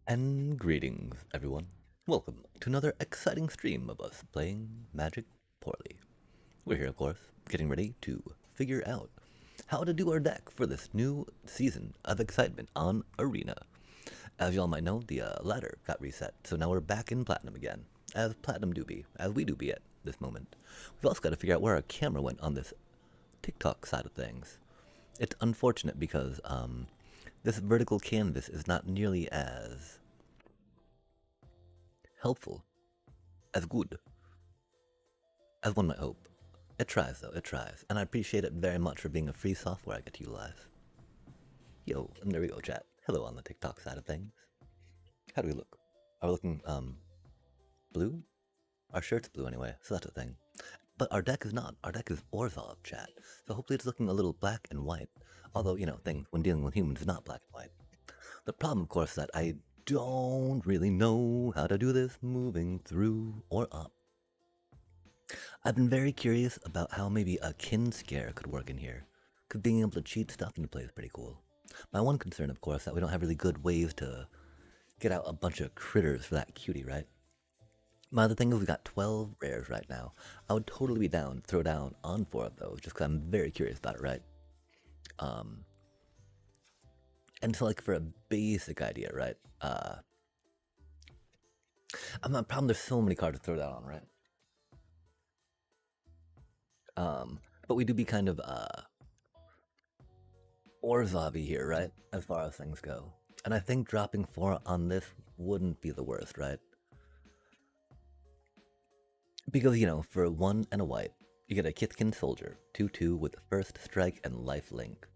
And greetings, everyone. Welcome to another exciting stream of us playing Magic poorly. We're here, of course, getting ready to figure out how to do our deck for this new season of excitement on Arena. As y'all might know, the ladder got reset, so now we're back in Platinum again, as Platinum do be, as we do be at this moment. We've also got to figure out where our camera went on this TikTok side of things. It's unfortunate because this vertical canvas is not nearly as helpful, as good, as one might hope. It tries, though, it tries, and I appreciate it very much for being a free software I get to utilize. Yo, and there we go, chat. Hello on the TikTok side of things. How do we look? Are we looking, blue? Our shirt's blue anyway, so that's a thing. But our deck is not. Our deck is Orzhov, chat. So hopefully it's looking a little black and white. Although, you know, things when dealing with humans is not black and white. The problem, of course, is that I don't really know how to do this moving through or up. I've been very curious about how maybe a kin scare could work in here, because being able to cheat stuff into play is pretty cool. My one concern, of course, that we don't have really good ways to get out a bunch of critters for that cutie, right? My other thing is we got 12 rares right now. I would totally be down to throw down on 4 of those, just because I'm very curious about it, right? And so like for a basic idea, right? I'm not problem. There's so many cards to throw that on, right? But we do be kind of Orzhov-y here, right? As far as things go. And I think dropping 4 on this wouldn't be the worst, right? Because, you know, for 1 and a white, you get a Kithkin Soldier, 2-2 with first strike and life link.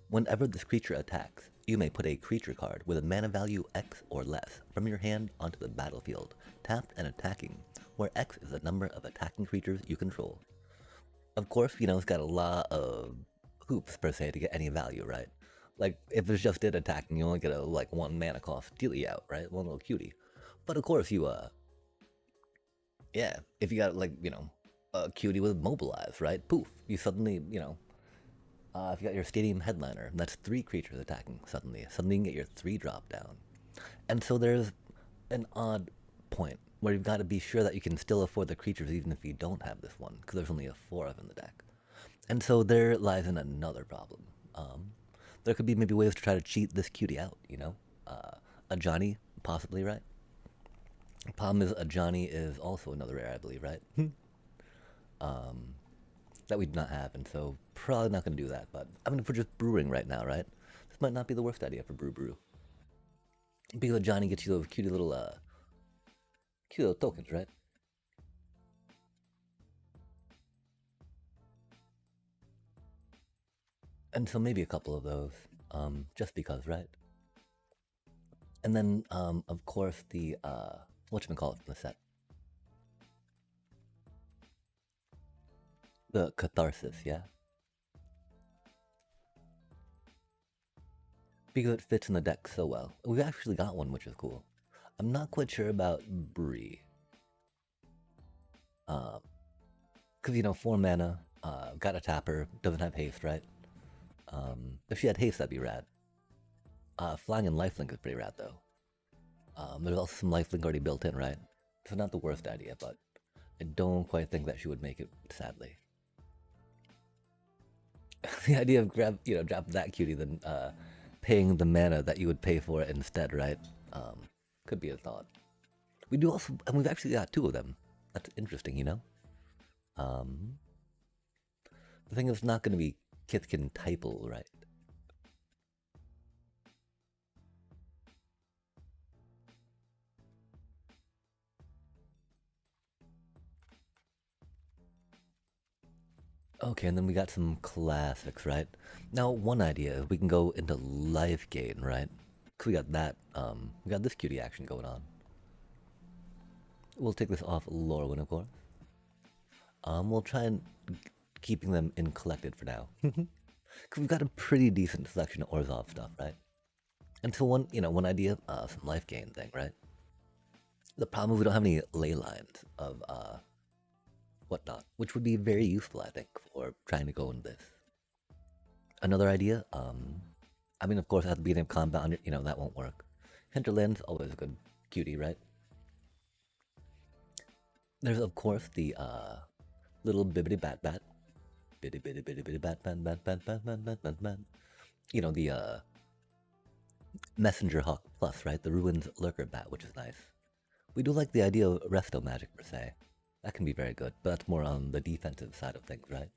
Whenever this creature attacks, you may put a creature card with a mana value X or less from your hand onto the battlefield, tapped and attacking, where X is the number of attacking creatures you control. Of course, you know, it's got a lot of hoops per se to get any value, right? Like, if it's just it attacking, you only get a, like, 1 mana cost dealy out, right? One little cutie. But of course, you, yeah, if you got, like, you know, a cutie with mobilize, right? Poof, you suddenly, you know, if you got your stadium headliner, that's 3 creatures attacking suddenly. Suddenly you can get your 3 drop down. And so there's an odd point where you've got to be sure that you can still afford the creatures even if you don't have this one, because there's only a 4 of them in the deck. And so there lies in another problem. There could be maybe ways to try to cheat this cutie out, you know? A Johnny, possibly, right? The problem is a Johnny is also another rare, I believe, right? That we do not have, and so probably not going to do that. But I mean, if we're just brewing right now, right? This might not be the worst idea for brew. Because Johnny gets you those cute little tokens, right? And so maybe a couple of those, just because, right? And then, of course, the whatchamacallit from the set, the Catharsis, yeah. Because it fits in the deck so well. We've actually got one, which is cool. I'm not quite sure about Bree. Because, you know, 4 mana, got a tapper, doesn't have haste, right? If she had haste, that'd be rad. Flying and lifelink is pretty rad, though. There's also some lifelink already built in, right? So not the worst idea, but I don't quite think that she would make it, sadly. The idea of drop that cutie, then paying the mana that you would pay for it instead, right? Could be a thought. We do also, and we've actually got 2 of them. That's interesting, you know? The thing is not going to be Kithkin Typal, right? Okay, and then we got some classics, right? Now, one idea, we can go into life gain, right? Cause we got that, we got this cutie action going on. We'll take this off Lorwyn, of course. We'll try and keeping them in collected for now. Cause we've got a pretty decent selection of Orzhov stuff, right? And so one idea, some life gain thing, right? The problem is we don't have any ley lines of, whatnot, which would be very useful, I think, for trying to go in this. Another idea, I mean, of course, at the beginning of combat, you know, that won't work. Hinterland's always a good cutie, right? There's of course the little bibbity bat bat. Bitty bitty bitty bitty bat bat bat bat bat bat bat bat bat. You know, the Messenger Hawk Plus, right? The Ruins Lurker Bat, which is nice. We do like the idea of resto magic per se. That can be very good, but that's more on the defensive side of things, right?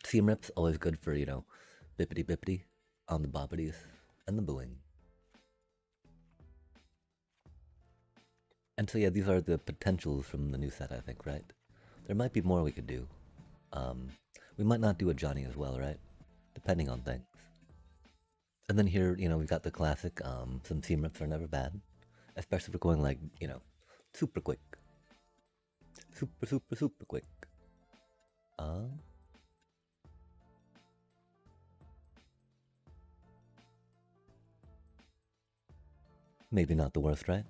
Seam Rip's always good for, you know, bippity bippity on the bobbities and the booing. And so yeah, these are the potentials from the new set, I think, right? There might be more we could do. We might not do a Johnny as well, right? Depending on things. And then here, you know, we've got the classic, some seam rips are never bad. Especially if we're going like, you know, super quick. Super, super, super quick. Maybe not the worst, right?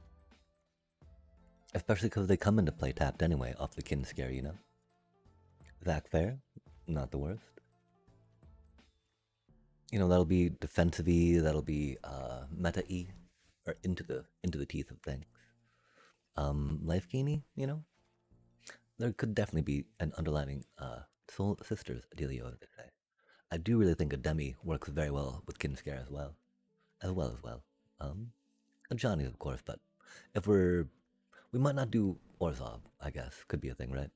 Especially because they come into play tapped anyway off the kin scare, you know? Zach Fair, not the worst. You know, that'll be defensive-y, that'll be meta-y, or into the teeth of things. Life gainy, you know? There could definitely be an underlining Soul Sisters dealio, as they say. I do really think a Demi works very well with kin scare as well. A Johnny, of course, but if we might not do Orzhov, I guess. Could be a thing, right?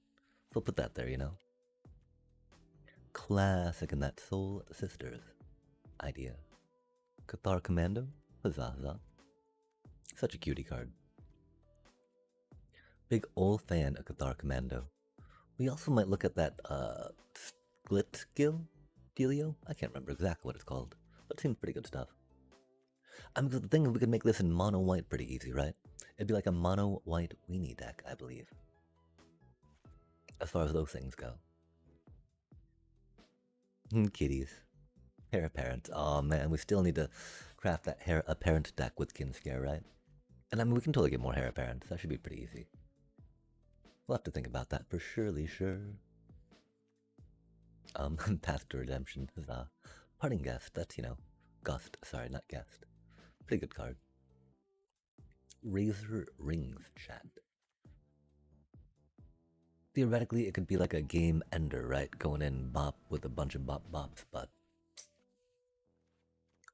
So put that there, you know? Classic in that Soul Sisters idea. Cathar Commando? Huzzah, huzzah. Such a cutie card. Big old fan of Cathar Commando. We also might look at that Split Skill dealio? I can't remember exactly what it's called, but it seems pretty good stuff. I mean, the thing is, we could make this in mono white pretty easy, right? It'd be like a mono white weenie deck, I believe. As far as those things go. Kitties. Hair apparent. Oh man, we still need to craft that hair apparent deck with kin scare, right? And I mean, we can totally get more hair apparent. That should be pretty easy. We'll have to think about that for surely, sure. Path to Redemption is Parting Guest. That's, you know, Gust. Sorry, not Guest. Pretty good card. Razor Rings, chat. Theoretically, it could be like a game ender, right? Going in bop with a bunch of bops, but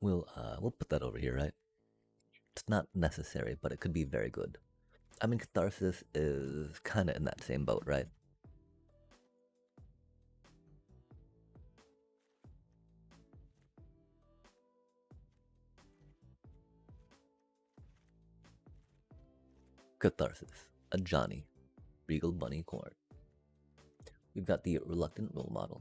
we'll put that over here, right? It's not necessary, but it could be very good. I mean, Catharsis is kind of in that same boat, right? Catharsis, a Johnny, Regal Bunny Court. We've got the Reluctant Role Model.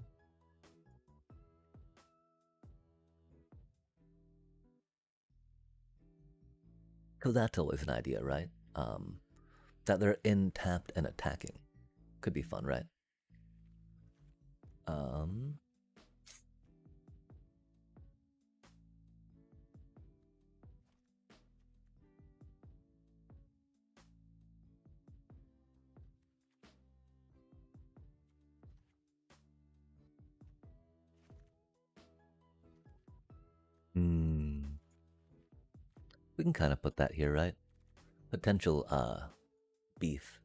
Because that's always an idea, right? That they're in tapped and attacking. Could be fun, right? We can kind of put that here, right? Potential beef.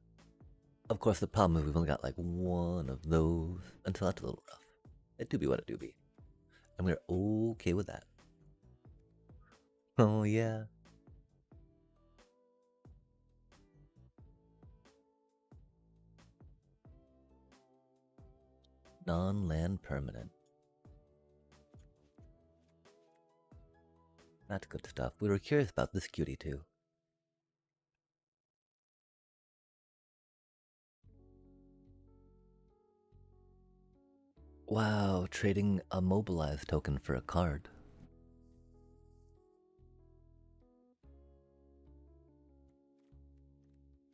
Of course, the problem is we've only got like one of those, and so that's a little rough. It do be what it do be. And we're okay with that. Oh yeah. Non-land permanent. That's good stuff. We were curious about this cutie too. Wow, trading a mobilized token for a card.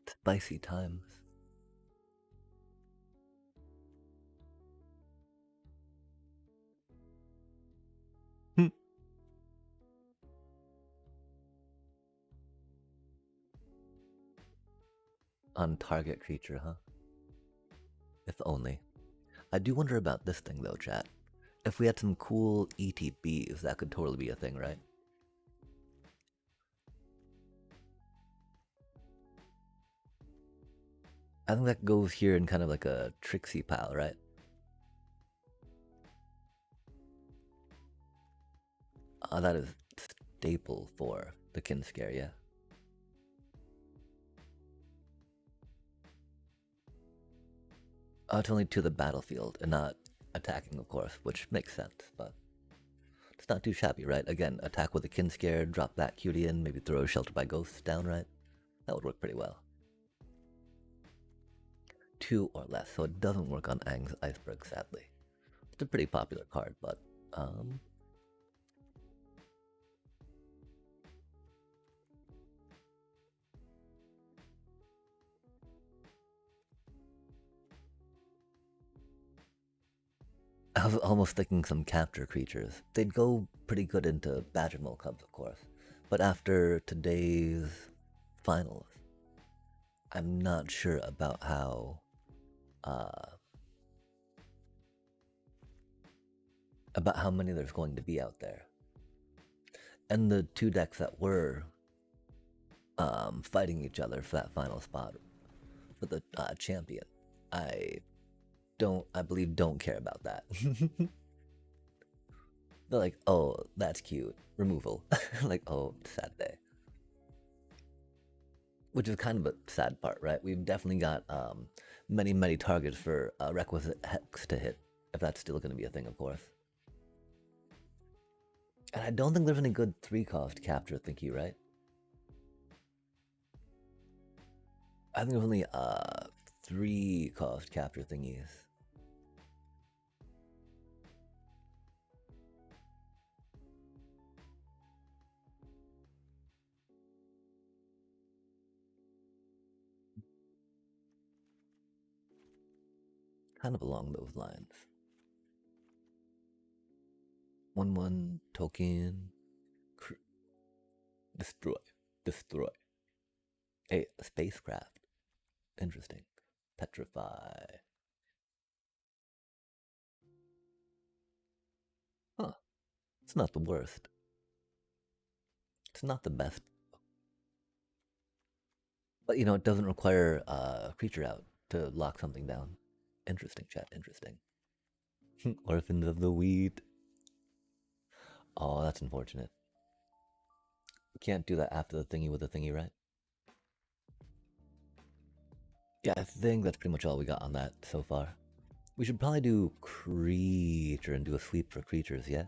Spicy times. On target creature, huh? If only. I do wonder about this thing though, chat. If we had some cool ETBs, that could totally be a thing, right? I think that goes here in kind of like a Trixie pile, right? That is staple for the kin scare, yeah. It's only to the battlefield and not attacking, of course, which makes sense, but it's not too shabby, right? Again, attack with a kin scare, drop that cutie in, maybe throw Shelter by Ghosts down, right? That would work pretty well. 2 or less, so it doesn't work on Aang's Iceberg, sadly. It's a pretty popular card, but I was almost thinking some capture creatures. They'd go pretty good into Badger Mole Cubs, of course. But after today's finals, I'm not sure about how many there's going to be out there. And the 2 decks that were fighting each other for that final spot for the champion, I believe don't care about that. They're like, oh, that's cute. Removal. Like, oh, sad day. Which is kind of a sad part, right? We've definitely got many, many targets for requisite hex to hit, if that's still going to be a thing, of course. And I don't think there's any good 3-cost capture thingy, right? I think there's only 3-cost capture thingies. Kind of along those lines. 1/1 token. Destroy. Destroy. A spacecraft. Interesting. Petrify. Huh. It's not the worst. It's not the best. But you know, it doesn't require a creature out to lock something down. Interesting, chat. Interesting. Orphans of the Wheat. Oh, that's unfortunate. We can't do that after the thingy with the thingy, right? Yeah, I think that's pretty much all we got on that so far. We should probably do creature and do a sweep for creatures, yeah?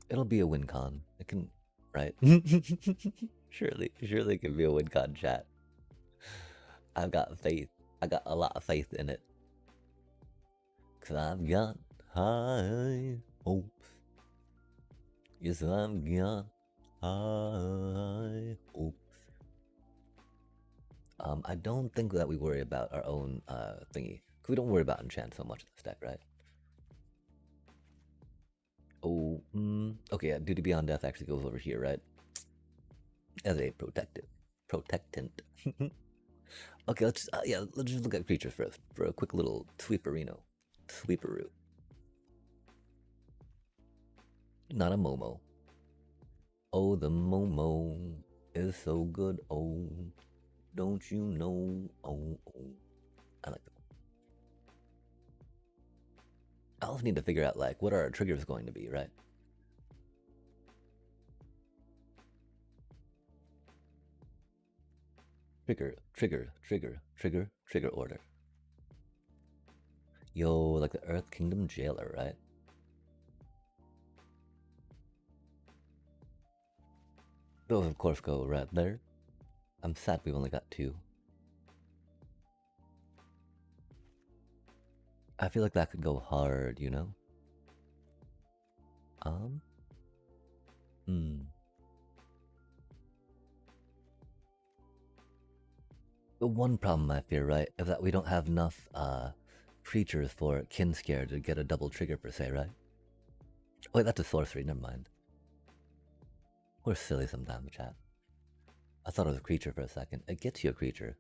It'll be a win con. It can, right? surely it can be a win con, chat. I've got faith. I got a lot of faith in it. Cause I've got high hopes. Yes, I've got high hopes. I don't think that we worry about our own thingy. Cause we don't worry about enchant so much in this deck, right? Oh, okay, yeah, Duty Beyond Death actually goes over here, right? As a protectant. Okay, let's just look at creatures first for a quick little sweeperino. Sweeperoo. Not a Momo. Oh, the Momo is so good. Oh, don't you know? Oh, I like that. I also need to figure out like what are our triggers going to be, right? Trigger order. Yo, like the Earth Kingdom Jailer, right? Those of course go right there. I'm sad we've only got 2. I feel like that could go hard, you know? The one problem I fear, right, is that we don't have enough creatures for Kin Scare to get a double trigger per se, right? Wait, that's a sorcery, never mind. We're silly sometimes, chat. I thought it was a creature for a second. It gets you a creature.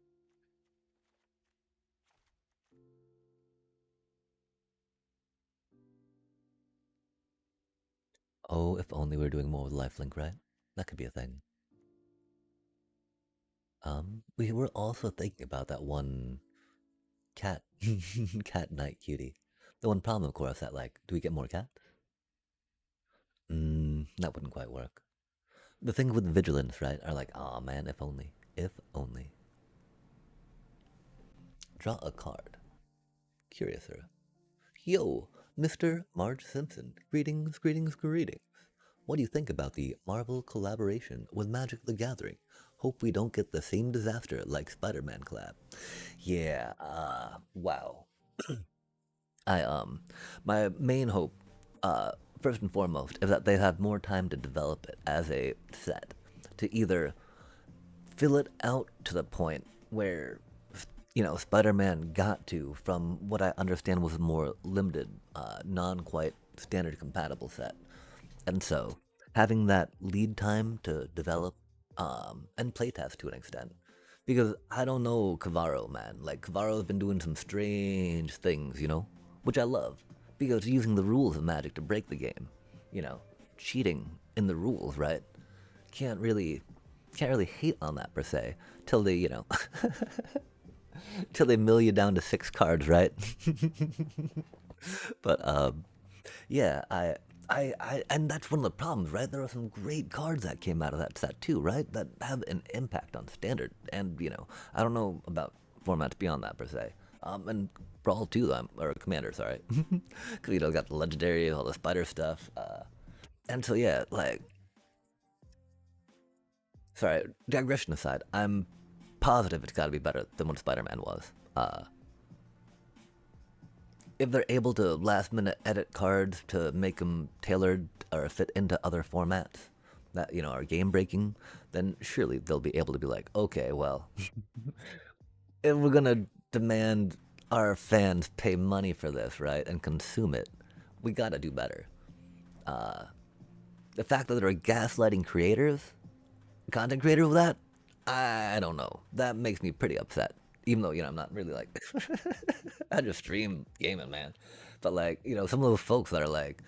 Oh, if only we were doing more with lifelink, right? That could be a thing. We were also thinking about that one cat, cat night cutie. The one problem, of course, that like, do we get more cats? That wouldn't quite work. The thing with vigilance, right, are like, oh man, if only. If only. Draw a card. Curiouser. Yo, Mr. Marge Simpson. Greetings, greetings, greetings. What do you think about the Marvel collaboration with Magic the Gathering? Hope we don't get the same disaster like Spider-Man collab. Yeah, wow. I my main hope, first and foremost, is that they have more time to develop it as a set, to either fill it out to the point where, Spider-Man got to, from what I understand was a more limited, non-quite standard compatible set. And so, having that lead time to develop and playtest to an extent. Because I don't know Cavaro, man. Like, Cavaro's been doing some strange things, which I love. Because using the rules of Magic to break the game, you know, cheating in the rules, right? Can't really, can't really hate on that per se, till they, till they mill you down to 6 cards, right? But yeah, and that's one of the problems, right? There are some great cards that came out of that set too, right? That have an impact on standard, and I don't know about formats beyond that per se. And Brawl too, or Commander, sorry, because got the legendary, all the spider stuff, and so yeah, like, sorry, digression aside, I'm positive it's got to be better than what Spider-Man was. If they're able to last minute edit cards to make them tailored or fit into other formats that are game breaking, then surely they'll be able to be like, okay, well, if we're gonna demand our fans pay money for this, right, and consume it, we gotta do better. The fact that there are gaslighting creators, content creators with that, I don't know. That makes me pretty upset. Even though I'm not really like, I just stream gaming, man. But like, some of those folks that are like,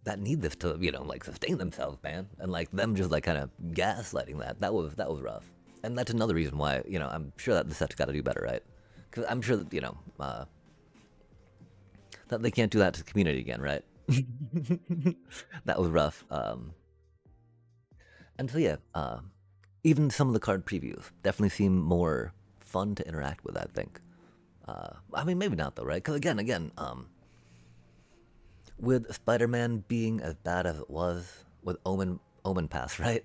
that need this to like sustain themselves, man, and like them just like kind of gaslighting that was rough. And that's another reason why I'm sure that the set's got to do better, right? Because I'm sure that that they can't do that to the community again, right? That was rough. And so yeah, even some of the card previews definitely seem more fun to interact with, I think. I mean, maybe not though, right? Because again, with Spider-Man being as bad as it was with Omen Pass, right?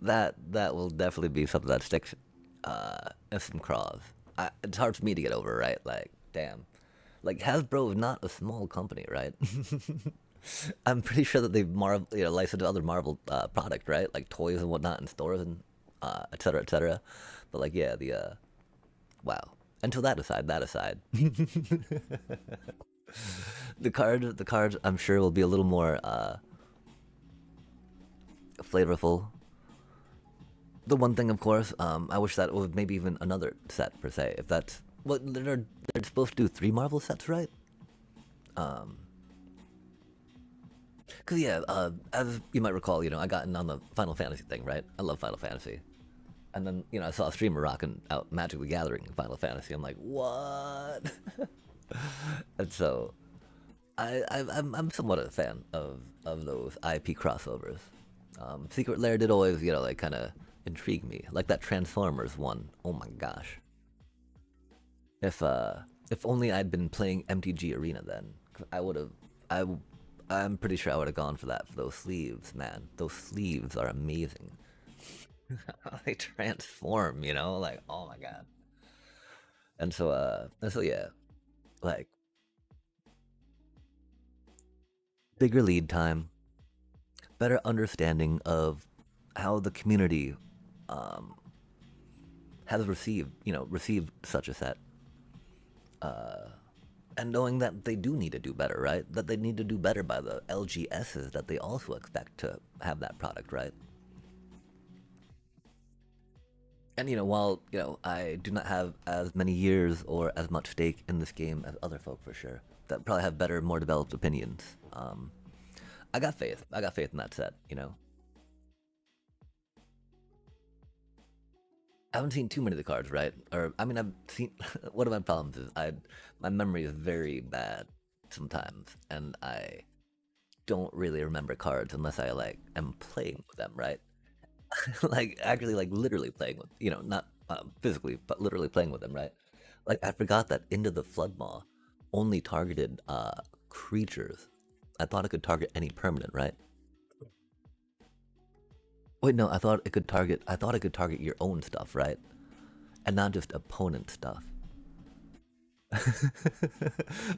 that will definitely be something that sticks in some craws. It's hard for me to get over, right? Like, damn, like Hasbro is not a small company, right? I'm pretty sure that they've licensed other Marvel product, right? Like toys and whatnot in stores and et cetera, et cetera. But like, yeah, the wow. Until that aside, the cards, I'm sure will be a little more flavorful. The one thing, of course, I wish that was maybe even another set per se. If that's what they're supposed to do, 3 Marvel sets, right? Because yeah, as you might recall, I got in on the Final Fantasy thing, right? I love Final Fantasy, and then I saw a streamer rocking out Magic the Gathering in Final Fantasy. I'm like, what? And so I'm somewhat a fan of those IP crossovers. Secret Lair did always like kind of intrigue me, like that Transformers one. Oh my gosh! If uh if only I'd been playing MTG Arena then, I would have. I'm pretty sure I would have gone for that, for those sleeves, man. Those sleeves are amazing. They transform, like, oh my god. And so yeah, like, bigger lead time, better understanding of how the community um, has received such a set, and knowing that they do need to do better, right? That they need to do better by the LGSs that they also expect to have that product, right? And while I do not have as many years or as much stake in this game as other folk for sure, that probably have better, more developed opinions. I got faith. I got faith in that set. You know, I haven't seen too many of the cards, right? Or I mean, I've seen. One of my problems is my memory is very bad sometimes, and I don't really remember cards unless I like am playing with them, right? Like actually, like literally playing with, not physically, but literally playing with them, right? Like I forgot that Into the Flood Maw only targeted creatures. I thought it could target any permanent, right? Wait, no, I thought it could target. I thought it could target your own stuff, right? And not just opponent stuff.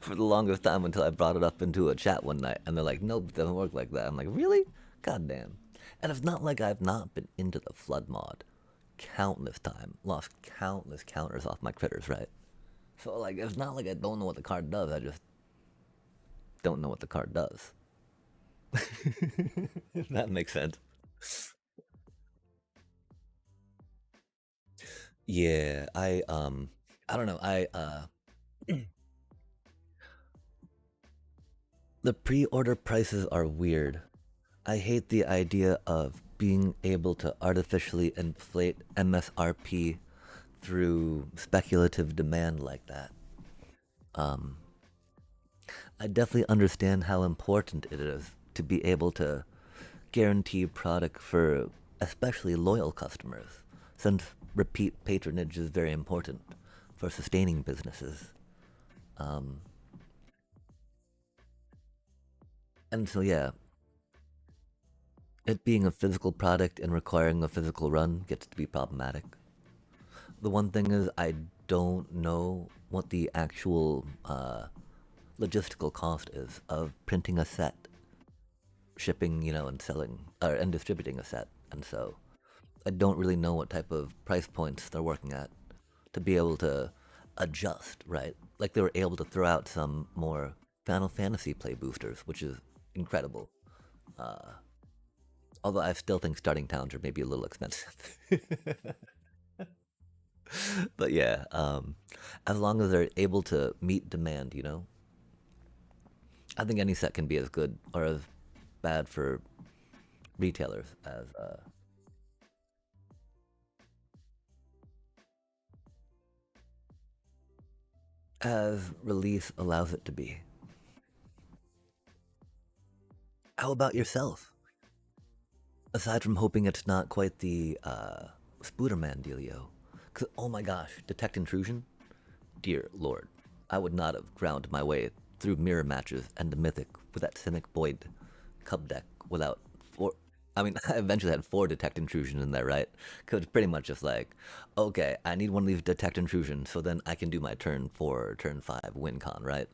For the longest time until I brought it up into a chat one night, and they're like, "Nope, it doesn't work like that." I'm like, "Really? God damn!" And it's not like I've not been into the flood mod countless time, lost countless counters off my critters, right? So like, it's not like I don't know what the card does. I just don't know what the card does. If that makes sense. Yeah, I don't know. The pre-order prices are weird. I hate the idea of being able to artificially inflate MSRP through speculative demand like that. Um, I definitely understand how important it is to be able to guarantee product for especially loyal customers, since repeat patronage is very important for sustaining businesses. Um, and so, yeah, it being a physical product and requiring a physical run gets to be problematic. The one thing is, I don't know what the actual logistical cost is of printing a set, shipping, and selling and distributing a set. And so I don't really know what type of price points they're working at to be able to adjust, right? Like they were able to throw out some more Final Fantasy play boosters, which is incredible. Uh, Although I still think starting towns are maybe a little expensive. But yeah, as long as they're able to meet demand, I think any set can be as good or as bad for retailers as release allows it to be. How about yourself? Aside from hoping it's not quite the Spooderman dealio, because oh my gosh, detect intrusion, dear lord, I would not have ground my way through mirror matches and the Mythic with that Simic Void Cub deck without four. I mean, I eventually had four detect intrusion in there, right? Because it's pretty much just like, okay, I need one of these detect intrusion so then I can do my turn 4, turn 5 win con, right?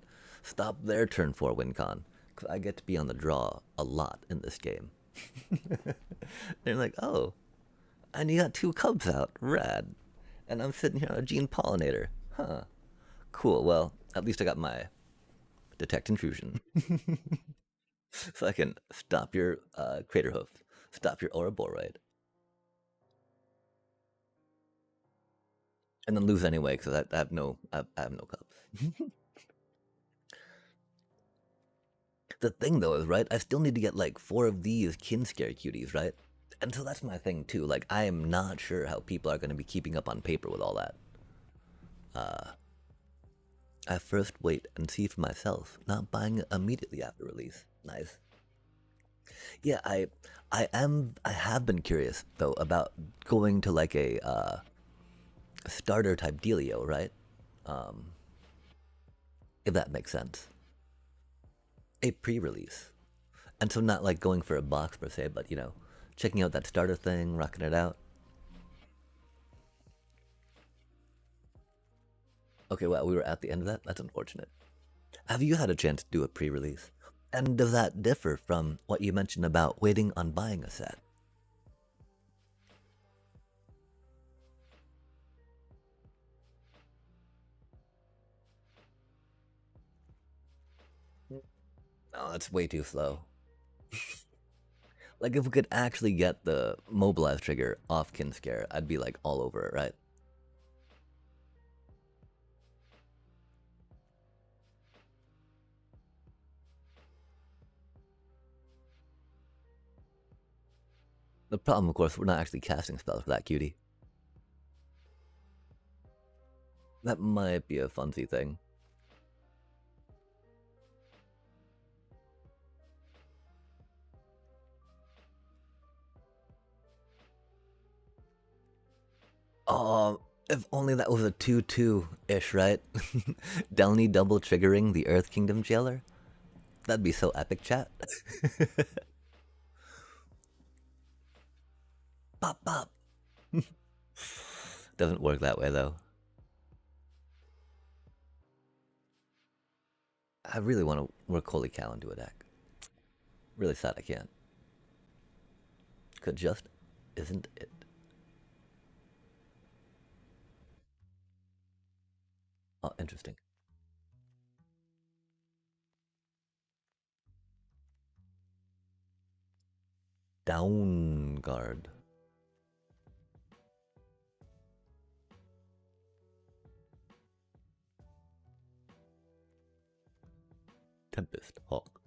Stop their turn 4 win con. Because I get to be on the draw a lot in this game. They're like, oh, and you got two cubs out, rad. And I'm sitting here on a gene pollinator. Huh. Cool. Well, at least I got my detect intrusion. So I can stop your crater hoof, stop your Ouroboros, and then lose anyway because I have no cubs. The thing though is, right, I still need to get like four of these kin scare cuties, right? And so that's my thing too. Like I am not sure how people are going to be keeping up on paper with all that. I first wait and see for myself, not buying it immediately after release. Nice. Yeah, I have been curious though about going to like a starter type dealio, right? Um, if that makes sense. A pre-release, and so not like going for a box per se, but checking out that starter thing, rocking it out. Okay, well, we were at the end of that. That's unfortunate. Have you had a chance to do a pre-release? And does that differ from what you mentioned about waiting on buying a set? Oh, that's way too slow. Like if we could actually get the mobilize trigger off Kinscare, I'd be like all over it, right? The problem, of course, we're not actually casting spells for that cutie. That might be a funsy thing. Oh, if only that was a 2/2-ish, right? Delny double triggering the Earth Kingdom Jailer? That'd be so epic, chat. Pop, pop. Doesn't work that way, though. I really want to work Holy Cow into a deck. Really sad I can't. Could just isn't it. Oh, interesting. Down guard. Tempest Hawk.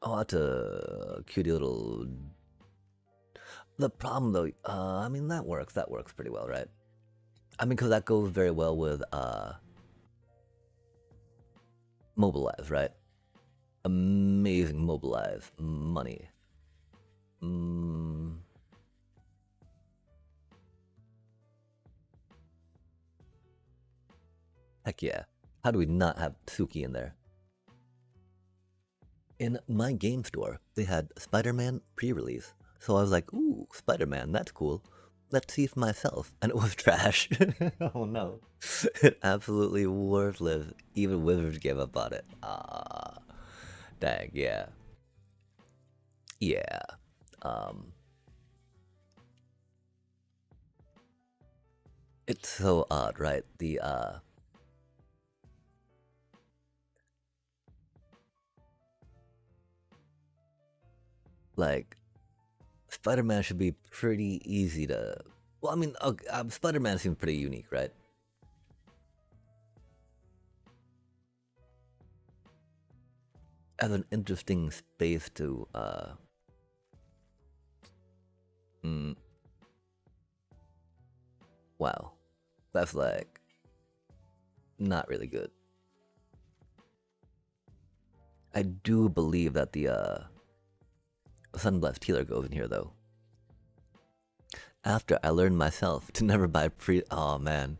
Oh, that's a cutie little. The problem, though, I mean that works. That works pretty well, right? I mean, because that goes very well with mobilize, right? Amazing mobilize money. Heck yeah. How do we not have Suki in there? In my game store, they had Spider-Man pre-release. So I was like, ooh, Spider-Man, that's cool. Let's see for myself. And it was trash. Oh no. It absolutely worthless. Even Wizards gave up on it. Ah. Dang, yeah. Yeah. It's so odd, right? The like Spider-Man should be pretty easy to. Well, I mean, Spider-Man seems pretty unique, right? As an interesting space to mm, wow, that's like not really good. I do believe that the Sunblessed Healer goes in here though. After I learned myself to never buy pre. Oh man,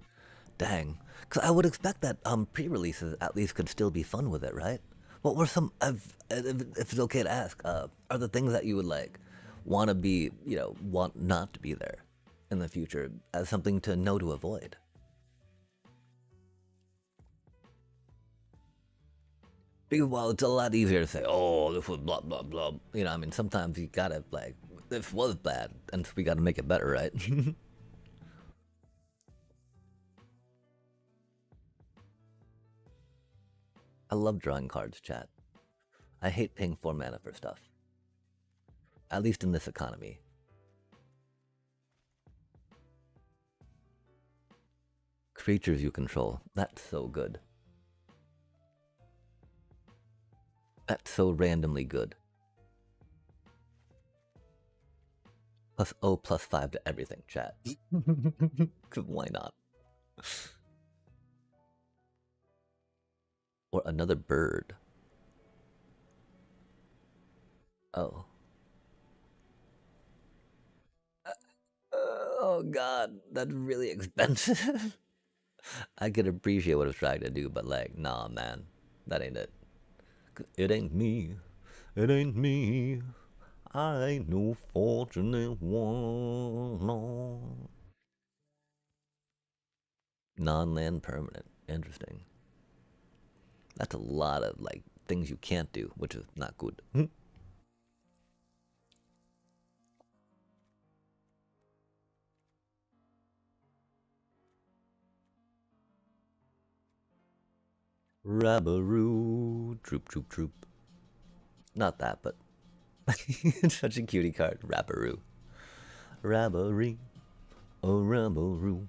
dang. Cause I would expect that pre-releases at least could still be fun with it, right? What were some? If it's okay to ask, are the things that you would like want to be, want not to be there in the future as something to know to avoid? Because well, it's a lot easier to say, oh, this was blah blah blah. I mean, sometimes you gotta like, this was bad, and we gotta make it better, right? I love drawing cards, chat. I hate paying 4 mana for stuff. At least in this economy. Creatures you control. That's so good. That's so randomly good. Plus O plus 5 to everything, chat. Why not? Or another bird. Oh. Oh god, that's really expensive. I could appreciate what it's trying to do, but like, nah, man. That ain't it. It ain't me. It ain't me. I ain't no fortunate one. No. Non-land permanent. Interesting. That's a lot of like things you can't do, which is not good. Rabbaroo, troop, troop, troop. Not that, but it's such a cutie card. Rabbaroo, Rabbaree, oh Rabbaroo,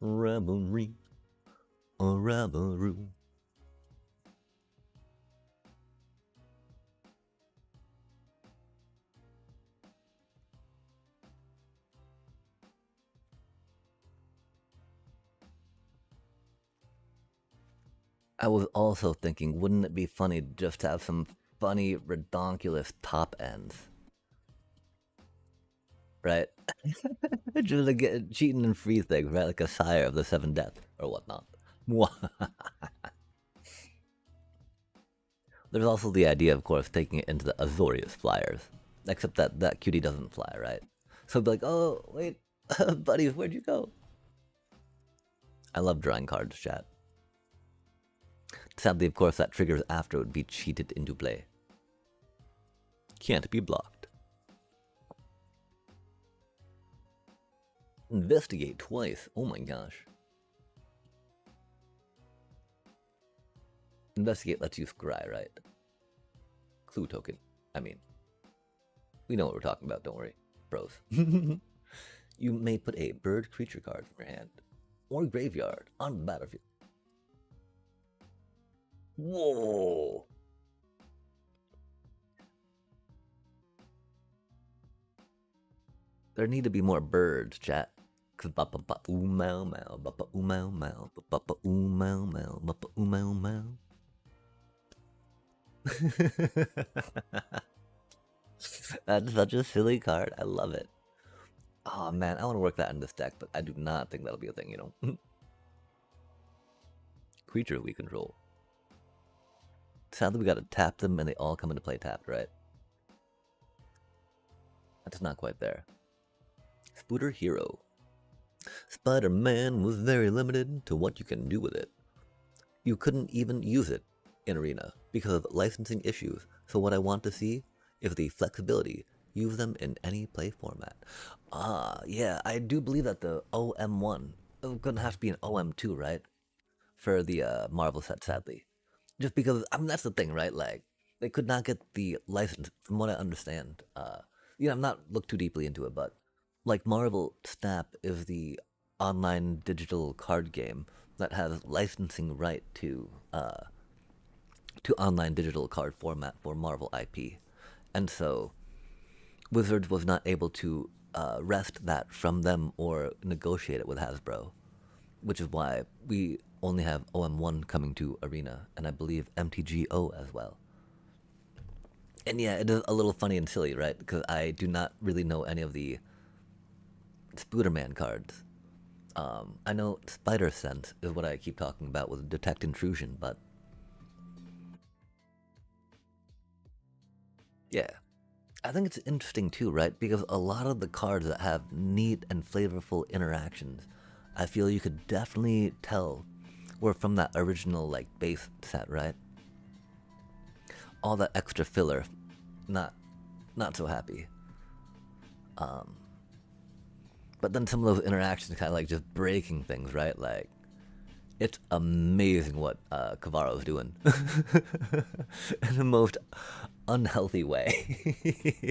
Rabbaree, oh Rabbaroo. I was also thinking, wouldn't it be funny just to have some funny, redonkulous top ends, right? Just to get cheating and free things, right? Like a sire of the seven deaths or whatnot. There's also the idea, of course, taking it into the Azorius flyers, except that that cutie doesn't fly, right? So be like, oh wait, buddies, where'd you go? I love drawing cards, chat. Sadly, of course, that triggers after it would be cheated into play. Can't be blocked. Investigate twice. Oh my gosh. Investigate lets you scry, right? Clue token. I mean, we know what we're talking about, don't worry, bros. You may put a bird creature card from your hand or graveyard on the battlefield. Whoa! There need to be more birds, chat. Cause ba ba ba ooh meow meow, ba ba ooh meow meow, ba ba ba ooh meow meow, ba ba ooh meow meow. That's such a silly card. I love it. Oh man, I want to work that in this deck, but I do not think that'll be a thing, you know? Creature we control. Sadly, we gotta tap them and they all come into play tapped, right? That's not quite there. Spooter Hero. Spider-Man was very limited to what you can do with it. You couldn't even use it in Arena because of licensing issues. So what I want to see is the flexibility. Use them in any play format. Ah, yeah, I do believe that the OM1 is gonna have to be an OM2, right? For the Marvel set, sadly. Just because, I mean, that's the thing, right? Like, they could not get the license, from what I understand. I've not looked too deeply into it, but like Marvel Snap is the online digital card game that has licensing right to online digital card format for Marvel IP, and so Wizards was not able to wrest that from them or negotiate it with Hasbro, which is why we only have OM1 coming to Arena, and I believe MTGO as well. And yeah, it is a little funny and silly, right? Because I do not really know any of the Spooderman cards. I know Spider Sense is what I keep talking about with Detect Intrusion, but yeah, I think it's interesting too, right? Because a lot of the cards that have neat and flavorful interactions, I feel you could definitely tell were from that original like base set, right? All that extra filler, not not so happy. But then some of those interactions kind of like just breaking things, right? Like it's amazing what Cavaro's doing in the most unhealthy way.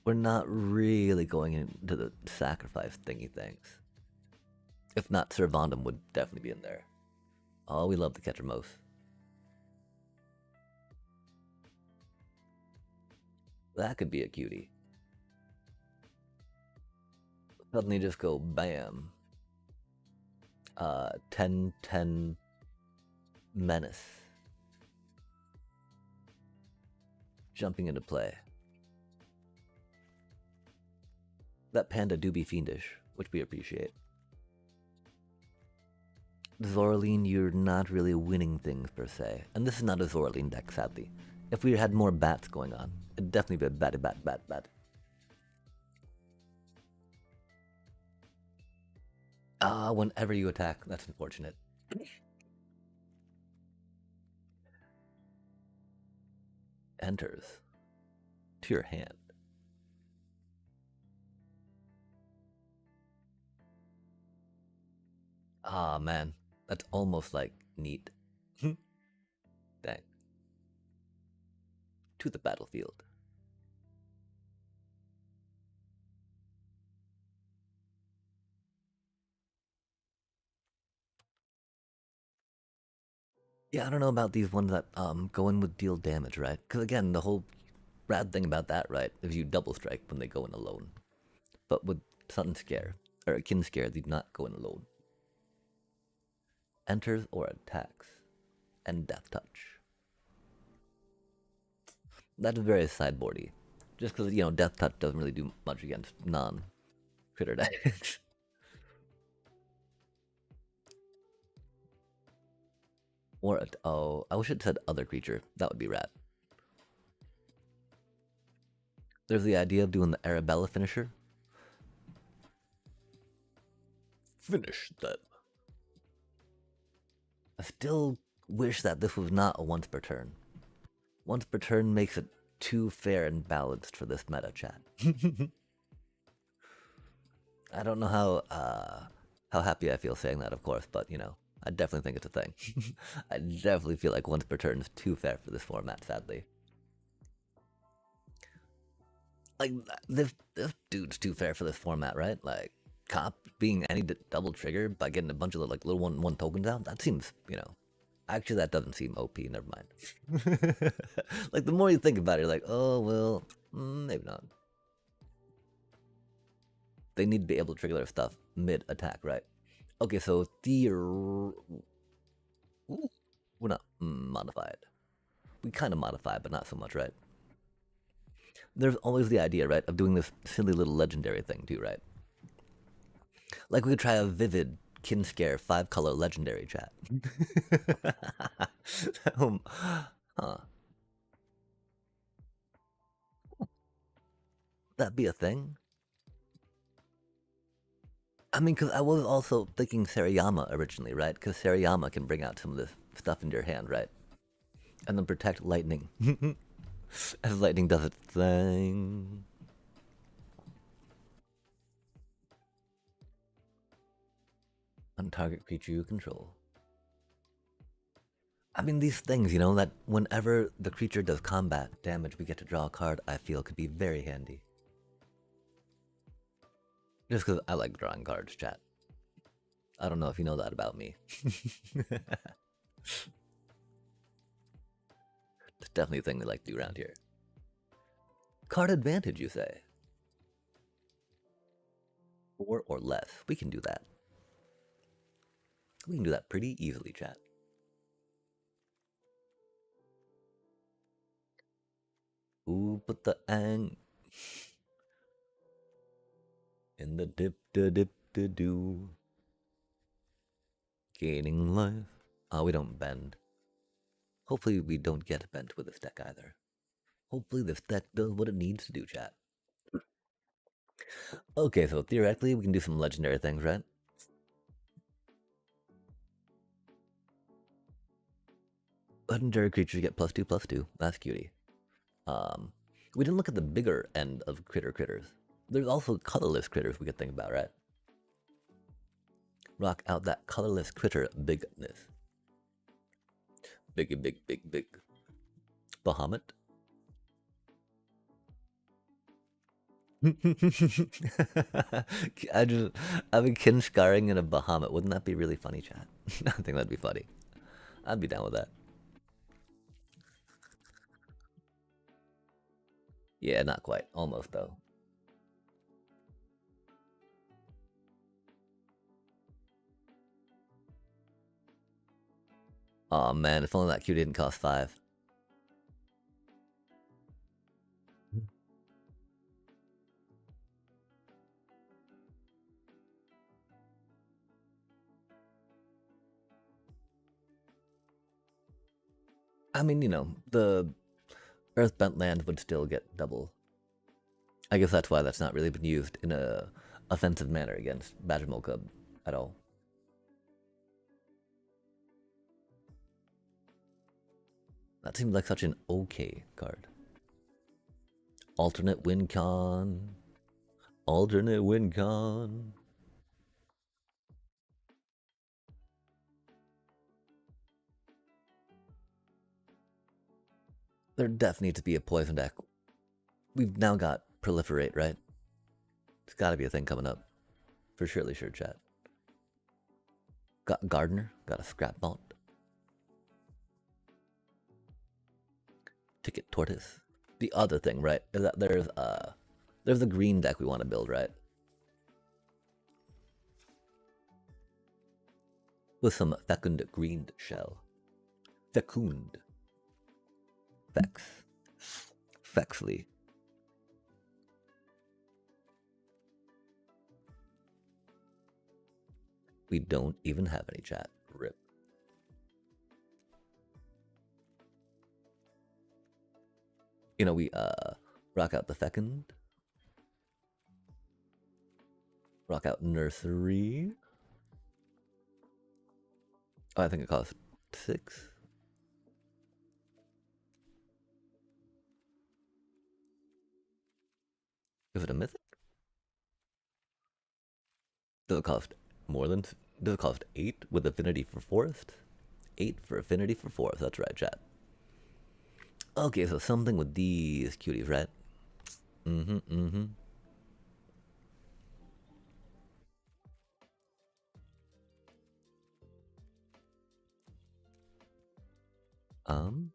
We're not really going into the sacrifice thingy things. If not, Sir Vondom would definitely be in there. Oh, we love the catcher most. That could be a cutie. Suddenly just go bam. 10-10 menace. Jumping into play. That panda do be fiendish, which we appreciate. Zoraline, you're not really winning things per se. And this is not a Zoraline deck, sadly. If we had more bats going on, it'd definitely be a bat. Ah, whenever you attack, that's unfortunate. Enters to your hand. Ah, man. That's almost like neat. Dang. To the battlefield. Yeah, I don't know about these ones that go in with deal damage, right? Because again, the whole rad thing about that, right, is you double strike when they go in alone. But with Sudden scare, or a kin scare did not go in alone. Enters or attacks, and death touch. That's very sideboardy. Just because, you know, death touch doesn't really do much against non-critter decks. Or, oh, I wish it said other creature. That would be rad. There's the idea of doing the Arabella finisher. Finish them. I still wish that this was not a once per turn. Once per turn makes it too fair and balanced for this meta, chat. I don't know how happy I feel saying that, of course, but you know, I definitely think it's a thing. I definitely feel like once per turn is too fair for this format, sadly. Like, this dude's too fair for this format, right? Like, Cop being any double trigger by getting a bunch of like little one tokens out, that seems, you know, actually that doesn't seem OP, never mind. Like, the more you think about it, you're like, oh, well, maybe not. They need to be able to trigger their stuff mid-attack, right? Okay, so we're not modified. We kind of modify, but not so much, right? There's always the idea, right, of doing this silly little legendary thing too, right? Like we could try a vivid kin scare 5-color legendary, chat. Huh. That'd be a thing. I mean, because I was also thinking Sarayama originally, right? Because Sarayama can bring out some of this stuff into your hand, right? And then protect lightning. As lightning does its thing. On target creature you control. I mean, these things, you know, that whenever the creature does combat damage, we get to draw a card, I feel could be very handy. Just because I like drawing cards, chat. I don't know if you know that about me. It's definitely a thing we like to do around here. Card advantage, you say? 4 or less. We can do that. We can do that pretty easily, chat. Ooh, put the ang in the dip-da-dip-da-doo. Gaining life. Oh, we don't bend. Hopefully we don't get bent with this deck either. Hopefully this deck does what it needs to do, chat. Okay, so theoretically we can do some legendary things, right? Legendary creatures get +2/+2. That's cutie. We didn't look at the bigger end of critters. There's also colorless critters we could think about, right? Rock out that colorless critter bigness. Big. Bahamut. I mean, kin scarring in a Bahamut. Wouldn't that be really funny, chat? I think that'd be funny. I'd be down with that. Yeah, not quite. Almost, though. Aw, man, if only that Q didn't cost 5. I mean, you know, the Earthbent land would still get double. I guess that's why that's not really been used in a offensive manner against Badgermole Cub at all. That seems like such an okay card. Alternate win con. Alternate win con. There definitely needs to be a poison deck. We've now got Proliferate, right? It's gotta be a thing coming up. For surely sure, chat. Got Gardener, got a Scrap Vault. Ticket Tortoise. The other thing, right, is that there's a green deck we want to build, right? with some fecund green shell. Fecund. Fex. Fexley. We don't even have any chat. Rip. You know, we rock out the fecund. Rock out nursery. Oh, I think it costs 6. Is it a mythic? Does it cost more than? Does it cost 8 with affinity for forest? 8 for affinity for forest. That's right, chat. Okay, so something with these cuties, right? Mm-hmm. Um.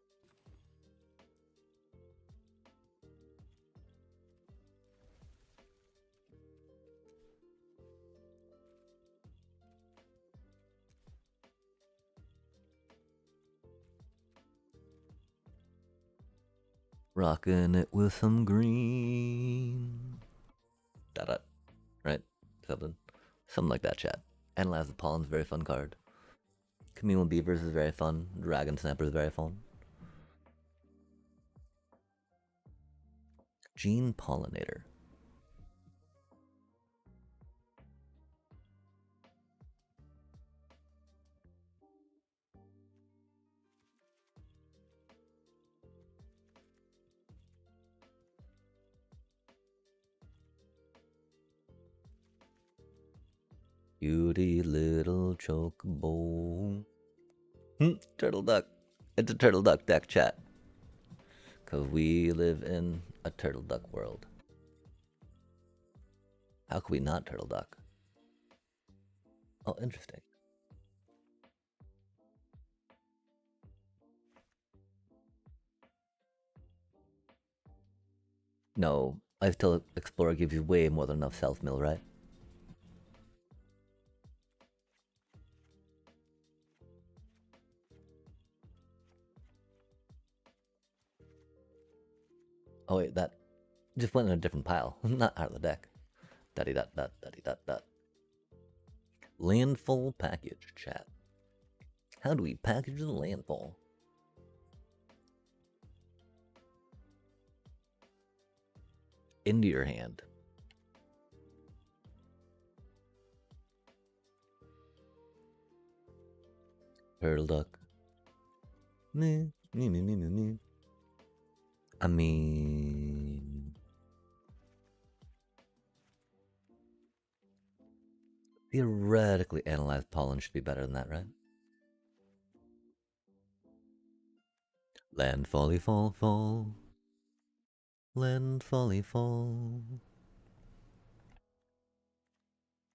Rocking it with some green. Dot. Right? Something like that, chat. Analyze the pollen's very fun card. Chameleon Beavers is very fun. Dragon Snapper is very fun. Gene Pollinator. Cutie little chocobo. Turtle duck. It's a turtle duck deck, chat. Because we live in a turtle duck world. How could we not turtle duck? Oh, interesting. No, I still Explorer gives you way more than enough self mill, right? Oh wait, that just went in a different pile, not out of the deck. Daddy dot dot daddy dot dot. Landfall package, chat. How do we package the landfall? Into your hand. Turtle duck. Me. I mean, theoretically, analyzed pollen should be better than that, right? Landfally fall fall. Landfally fall.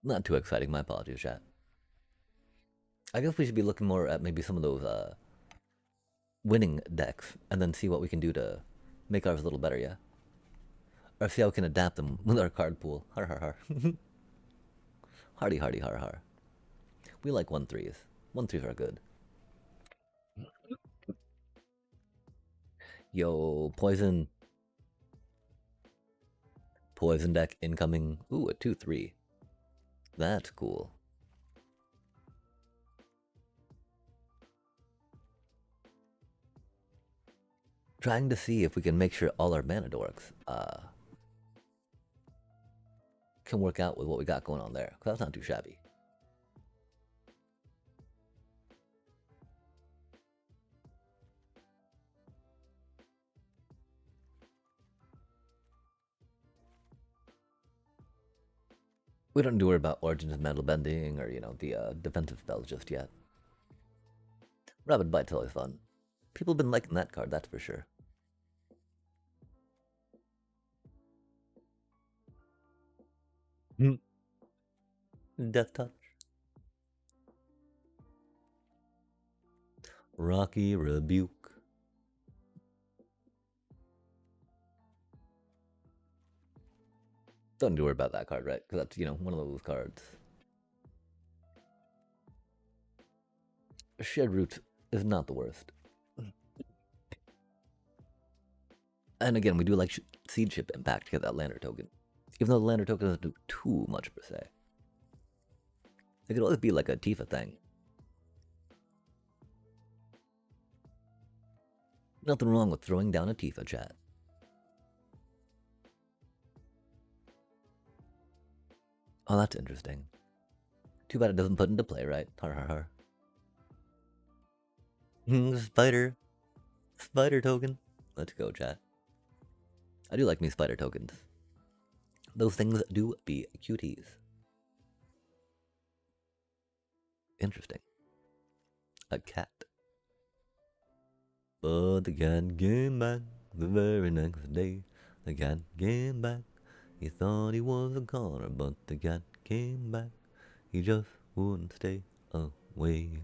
Not too exciting, my apologies, chat. I guess we should be looking more at maybe some of those winning decks and then see what we can do to make ours a little better, yeah? Or see how we can adapt them with our card pool. Har har har. Hardy hardy har har. We like 1-3s. 1-3s are good. Yo, poison. Poison deck incoming. Ooh, a 2-3. That's cool. Trying to see if we can make sure all our mana dorks can work out with what we got going on there. Cause that's not too shabby. We don't need to worry about Origins Metal Bending or, you know, the defensive spells just yet. Rapid Bite's always fun. People have been liking that card, that's for sure. Death Touch. Rocky Rebuke. Don't need to worry about that card, right? Because that's, you know, one of those cards. Shared route is not the worst. And again, we do like seed ship impact to get that lander token. Even though the lander token doesn't do too much per se. It could always be like a Tifa thing. Nothing wrong with throwing down a Tifa, chat. Oh, that's interesting. Too bad it doesn't put into play, right? Har har har. Spider. Spider token. Let's go, chat. I do like me spider tokens. Those things do be cuties. Interesting. A cat. But the cat came back the very next day. The cat came back. He thought he was a goner, but the cat came back. He just wouldn't stay away.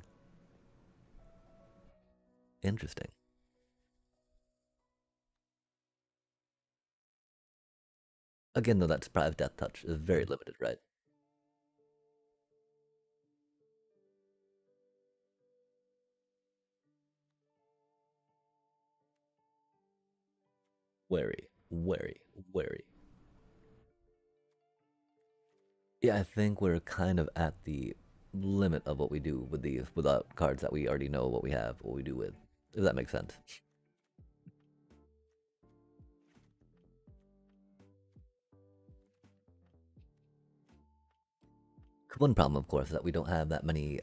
Interesting. Again, though, that surprise death touch is very limited, right? Wary, wary, wary. Yeah, I think we're kind of at the limit of what we do with these without cards that we already know what we have, what we do with. If that makes sense. One problem, of course, is that we don't have that many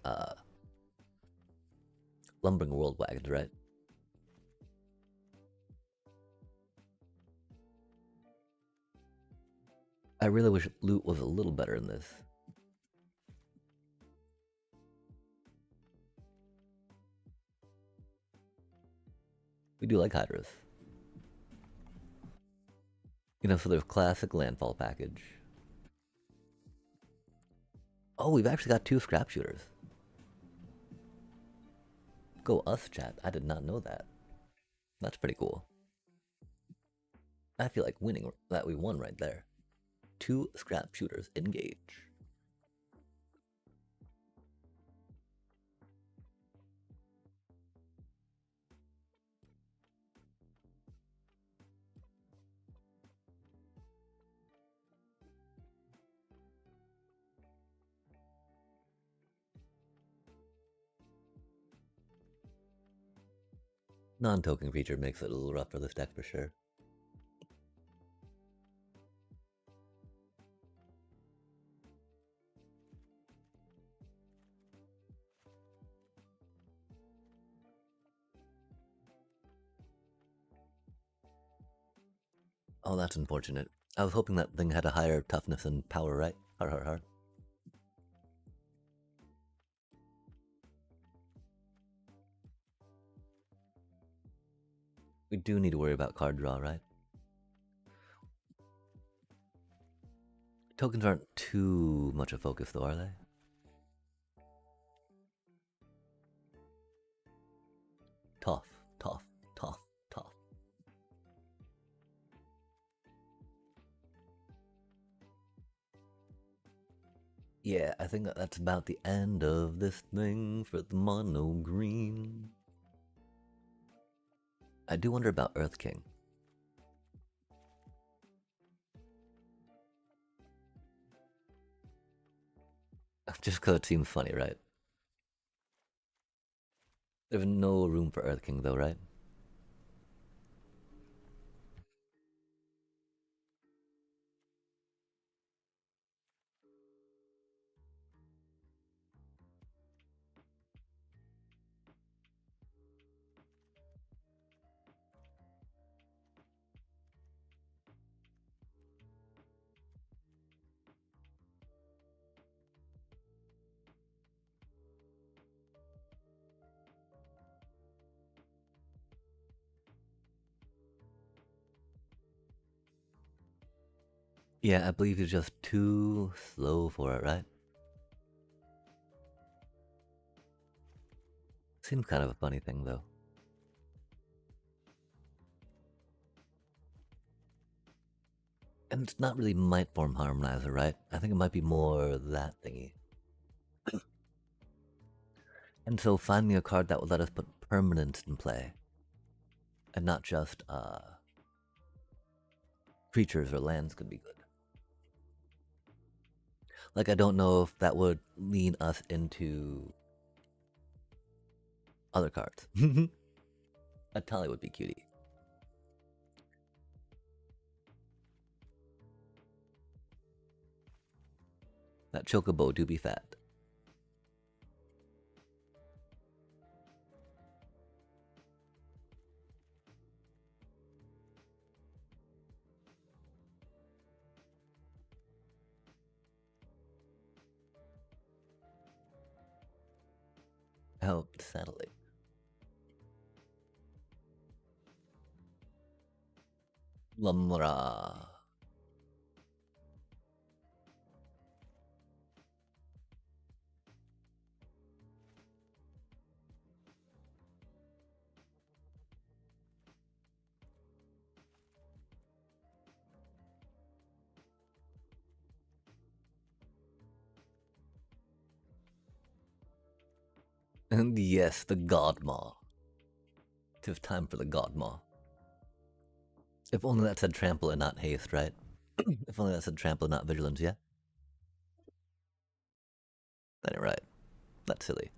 lumbering world wagons, right? I really wish loot was a little better in this. We do like hydras. You know, so there's classic landfall package. Oh, we've actually got 2 scrap shooters. Go us, chat. I did not know that. That's pretty cool. I feel like winning that we won right there. 2 scrap shooters engage. Non-token creature makes it a little rough for this deck for sure. Oh, that's unfortunate. I was hoping that thing had a higher toughness and power, right? Har har har. We do need to worry about card draw, right? Tokens aren't too much a focus though, are they? Tough, tough, tough, tough. Yeah, I think that's about the end of this thing for the mono green. I do wonder about Earth King. Just because it seems funny, right? There's no room for Earth King though, right? Yeah, I believe he's just too slow for it, right? Seems kind of a funny thing though. And it's not really might form harmonizer, right? I think it might be more that thingy. And so find me a card that would let us put permanence in play. And not just creatures or lands could be good. Like, I don't know if that would lean us into other cards. A Tali would be cutie. That Chocobo do be fat. Oh, sadly. Lamra. And yes, the Godmaw. Tis time for the Godmaw. If only that said trample and not haste, right? If only that said trample and not vigilance, yeah? That ain't right. That's silly.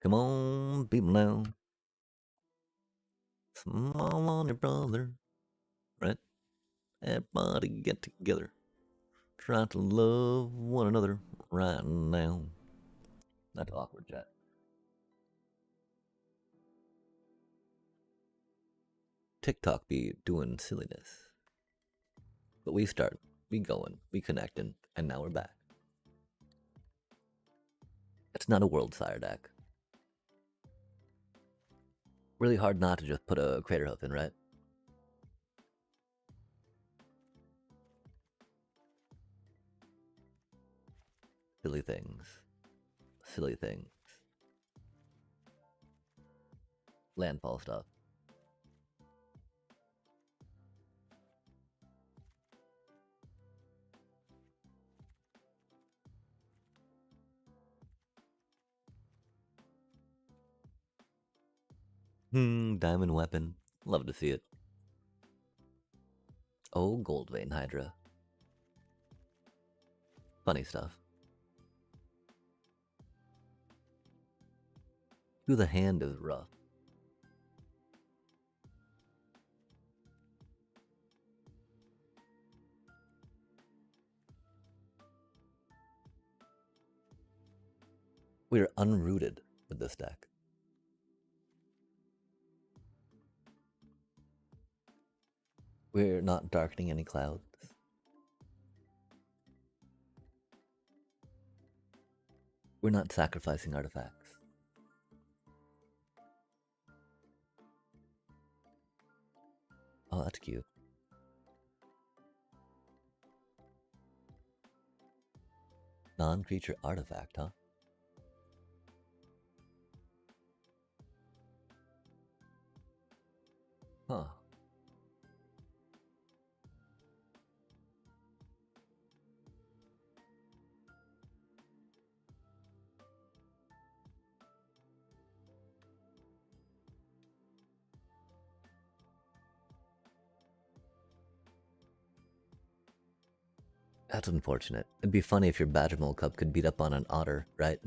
Come on, people now. Small on your brother, right? Everybody get together. Try to love one another right now. That's awkward, chat. TikTok be doing silliness. But we start, we going, we connecting, and now we're back. It's not a world sire deck. Really hard not to just put a crater hoof in, right? Silly things. Silly things. Landfall stuff. Diamond weapon. Love to see it. Oh, Gold Vein Hydra. Funny stuff. Ooh, the hand is rough. We're unrooted with this deck. We're not darkening any clouds. We're not sacrificing artifacts. Oh, that's cute. Non-creature artifact, huh? Huh. That's unfortunate. It'd be funny if your Badgermole Cup could beat up on an otter, right?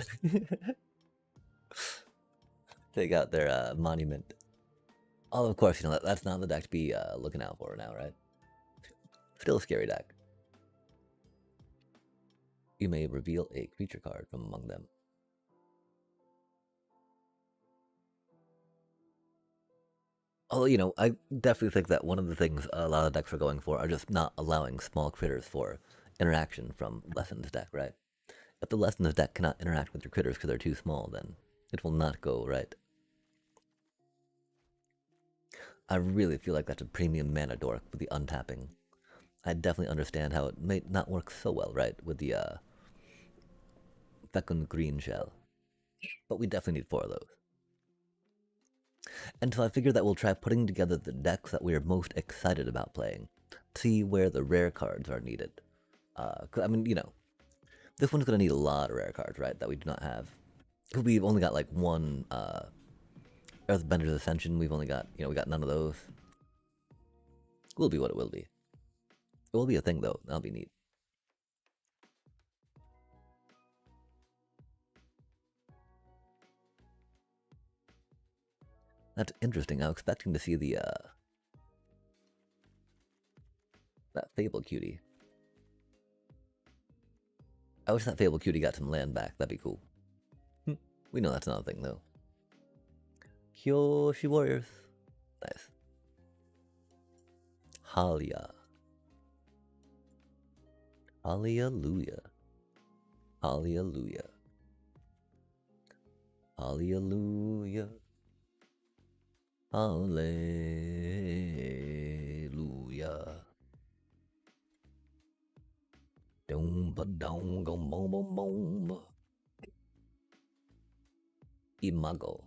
Take out their monument. Oh, of course, you know, that's not the deck to be looking out for now, right? Still a scary deck. You may reveal a creature card from among them. Although, you know, I definitely think that one of the things a lot of decks are going for are just not allowing small critters for interaction from Lessons deck, right? If the Lessons deck cannot interact with your critters because they're too small, then it will not go right. I really feel like that's a premium mana dork with the untapping. I definitely understand how it may not work so well, right, with the Fecund Green Shell. But we definitely need 4 of those. And so I figured that we'll try putting together the decks that we are most excited about playing. See where the rare cards are needed. I mean, you know, This one's gonna need a lot of rare cards, right? That we do not have. Because we've only got like one Earthbender's Ascension. We've only got, we got none of those. Will be what it will be. It will be a thing though. That'll be neat. That's interesting. I was expecting to see the that Fable Cutie. I wish that Fable Cutie got some land back. That'd be cool. We know that's not a thing though. Kyoshi Warriors. Nice. Halia. Hallelujah. Hallelujah. Hallelujah. Hallelujah. Dum ba dum gum boom boom boom. Imago.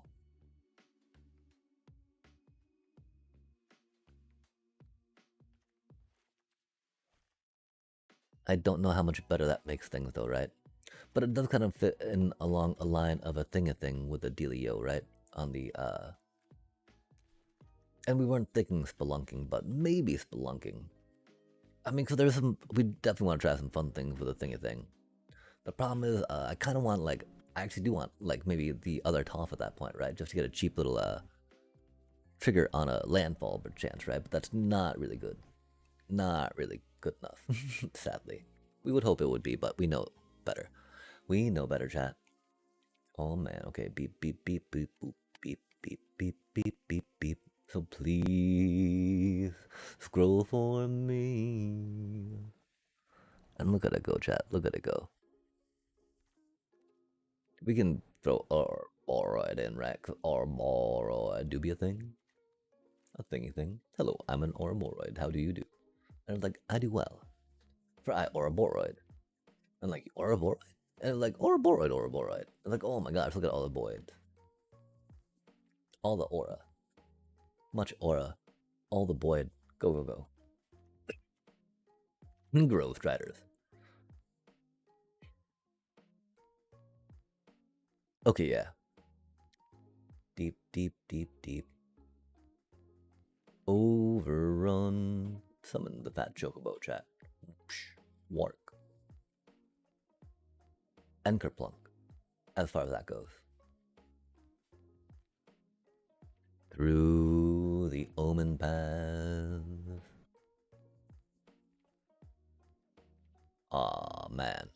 I don't know how much better that makes things though, right? But it does kind of fit in along a line of a thing with a dealio, right? On the and we weren't thinking spelunking, but maybe spelunking. I mean, because there's some, we definitely want to try some fun things with a thing. The problem is, I kind of want I actually do want maybe the other Toph at that point, right? Just to get a cheap little trigger on a landfall per chance, right? But that's not really good. Not really good enough, sadly. We would hope it would be, but we know better. We know better, chat. Oh man, okay. Beep, beep, beep, beep, boop, beep, beep, beep, beep, beep, beep. So please scroll for me. And look at it go, chat. Look at it go. We can throw Oroid in, right? Because Ormoroid do be a thing. A thingy thing. Hello, I'm an Ormoroid. How do you do? And it's like, I do well. For I Oroboroid. And like, Oroboroid? And like, Oroboroid, Oroboroid. And like, oh my gosh, look at all the boys. All the aura. Much aura. All the boyd. Go, go, go. Grove Striders. Okay, yeah. Deep, deep, deep, deep. Overrun. Summon the fat chocobo, chat. Wark. And Kerplunk. As far as that goes. Through the omen paths. Aw, man.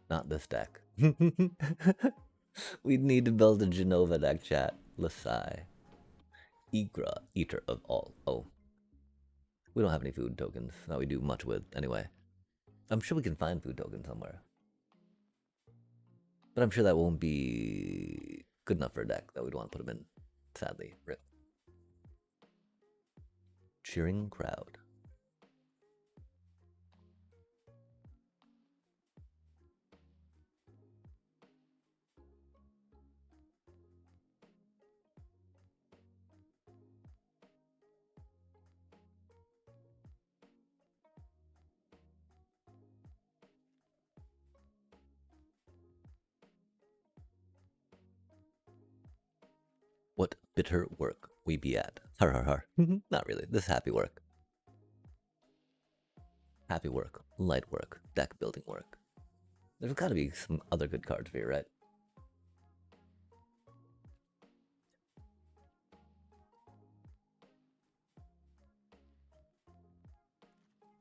Not this deck. We need to build a Genova deck, chat. Lasai. Igra, eater of all. Oh. We don't have any food tokens that we do much with, anyway. I'm sure we can find food tokens somewhere. But I'm sure that won't be good enough for a deck that we'd want to put them in. Sadly. Rip. Cheering crowd. What bitter work we be at. Har har har. Not really. This is happy work. Happy work. Light work. Deck building work. There's gotta be some other good cards for you, right?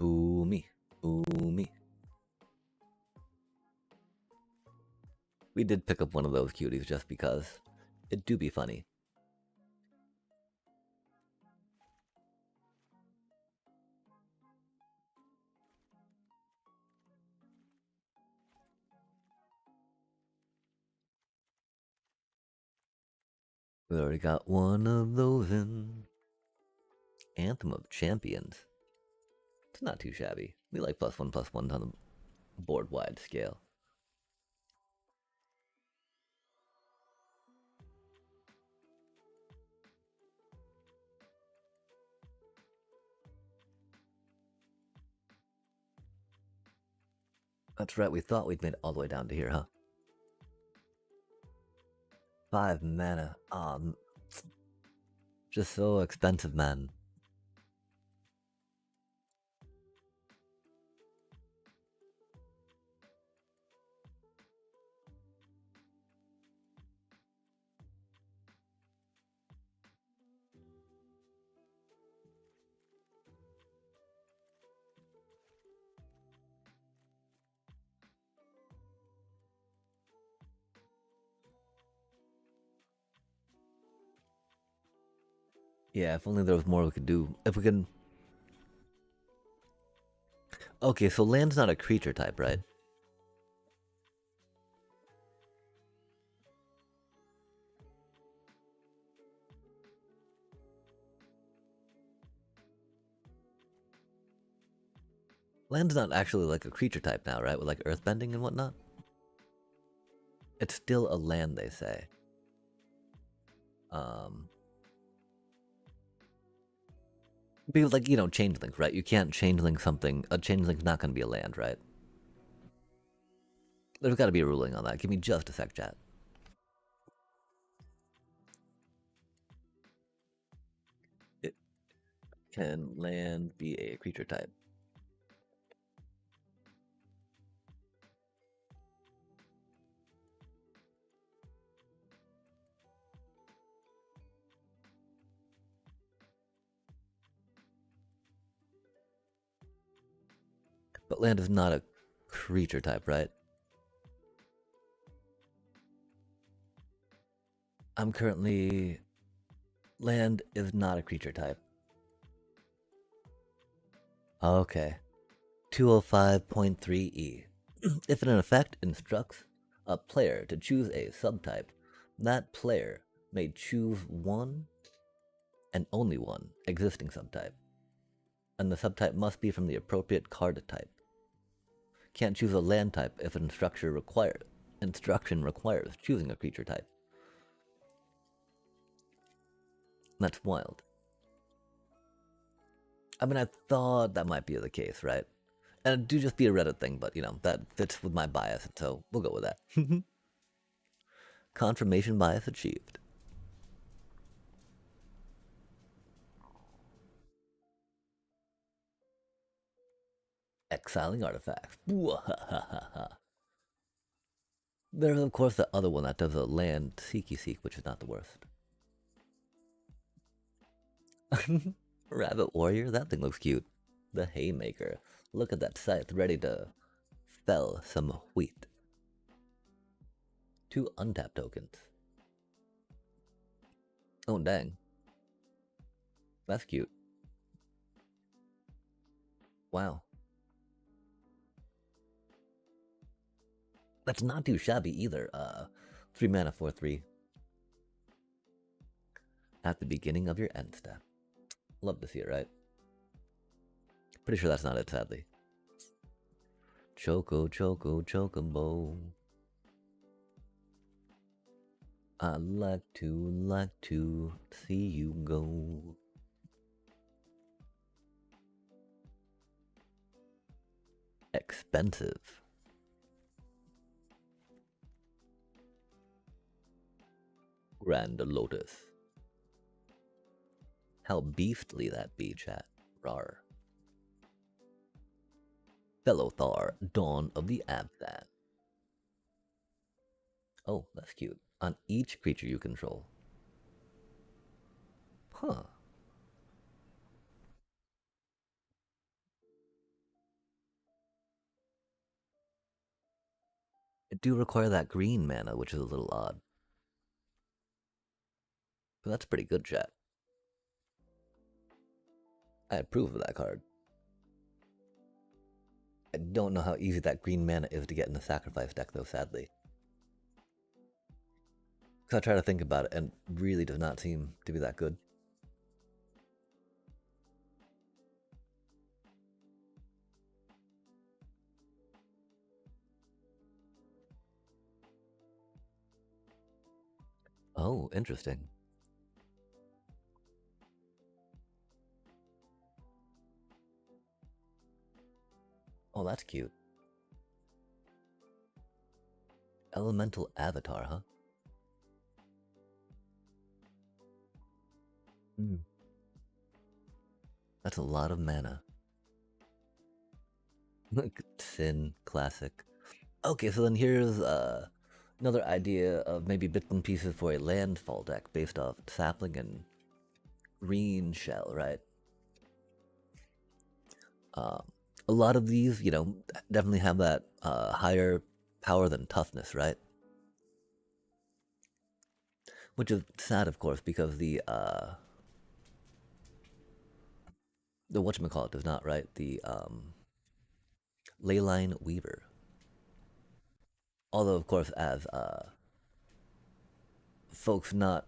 Ooh me. Ooh me. We did pick up one of those cuties just because. It do be funny. We already got one of those in. Anthem of Champions. It's not too shabby. We like +1/+1 on them. board-wide scale. That's right, we thought we'd made it all the way down to here, huh? 5 mana. Just so expensive, man. Yeah, if only there was more we could do. If we can... Okay, so land's not a creature type, right? Land's not actually like a creature type now, right? With like earthbending and whatnot? It's still a land, they say. Because, like, you know, changelink, right? You can't changeling something. A changelink's not going to be a land, right? There's got to be a ruling on that. Give me just a sec, chat. It can land be a creature type? But land is not a creature type, right? I'm currently... Land is not a creature type. Okay. 205.3e. If an effect instructs a player to choose a subtype, that player may choose one and only one existing subtype. And the subtype must be from the appropriate card type. Can't choose a land type if an instruction requires choosing a creature type. That's wild. I mean, I thought that might be the case, right? And it do just be a Reddit thing, but you know, that fits with my bias, so we'll go with that. Confirmation bias achieved. Exiling artifacts. There's of course the other one that does a land seeky, which is not the worst. Rabbit warrior, that thing looks cute. The haymaker. Look at that scythe ready to fell some wheat. 2 untapped tokens. Oh dang. That's cute. Wow. That's not too shabby either. 3 mana 4/3. At the beginning of your end step. Love to see it, right? Pretty sure that's not it, sadly. Chocobo. I like to see you go. Expensive. Grand Lotus. How beastly that be, chat. Rar. Velothar, Dawn of the Abthan. Oh, that's cute. On each creature you control. Huh. It do require that green mana, which is a little odd. But that's pretty good, chat. I approve of that card. I don't know how easy that green mana is to get in the sacrifice deck, though, sadly. Because I try to think about it, and it really does not seem to be that good. Oh, interesting. Oh, that's cute. Elemental avatar, huh? Mm. That's a lot of mana. Sin, classic. Okay, so then here's another idea of maybe bits and pieces for a landfall deck based off sapling and green shell, right? Um, a lot of these, definitely have that higher power than toughness, right? Which is sad, of course, because the whatchamacallit does not, right? The Leyline Weaver. Although, of course, as folks not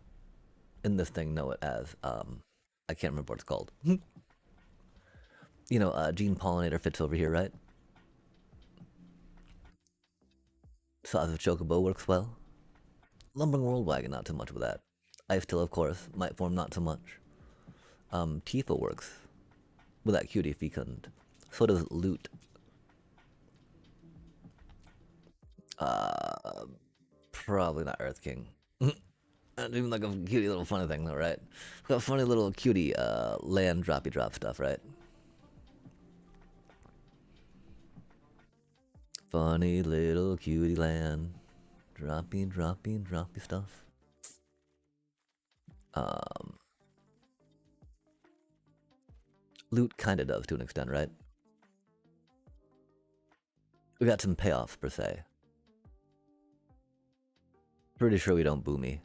in this thing know it as, I can't remember what it's called. Gene Pollinator fits over here, right? Size of Chocobo works well. Lumbering World Wagon, not too much with that. Ice Tail, of course. Might Form, not so much. Tifa works with that cutie fecund. So does Loot. Uh, Probably not Earth King. Not even like a cutie little funny thing though, right? Got funny little cutie land droppy drop stuff, right? Funny little cutie land. Droppy stuff. Um, Loot kinda does to an extent, right? We got some payoffs per se. Pretty sure we don't boomy.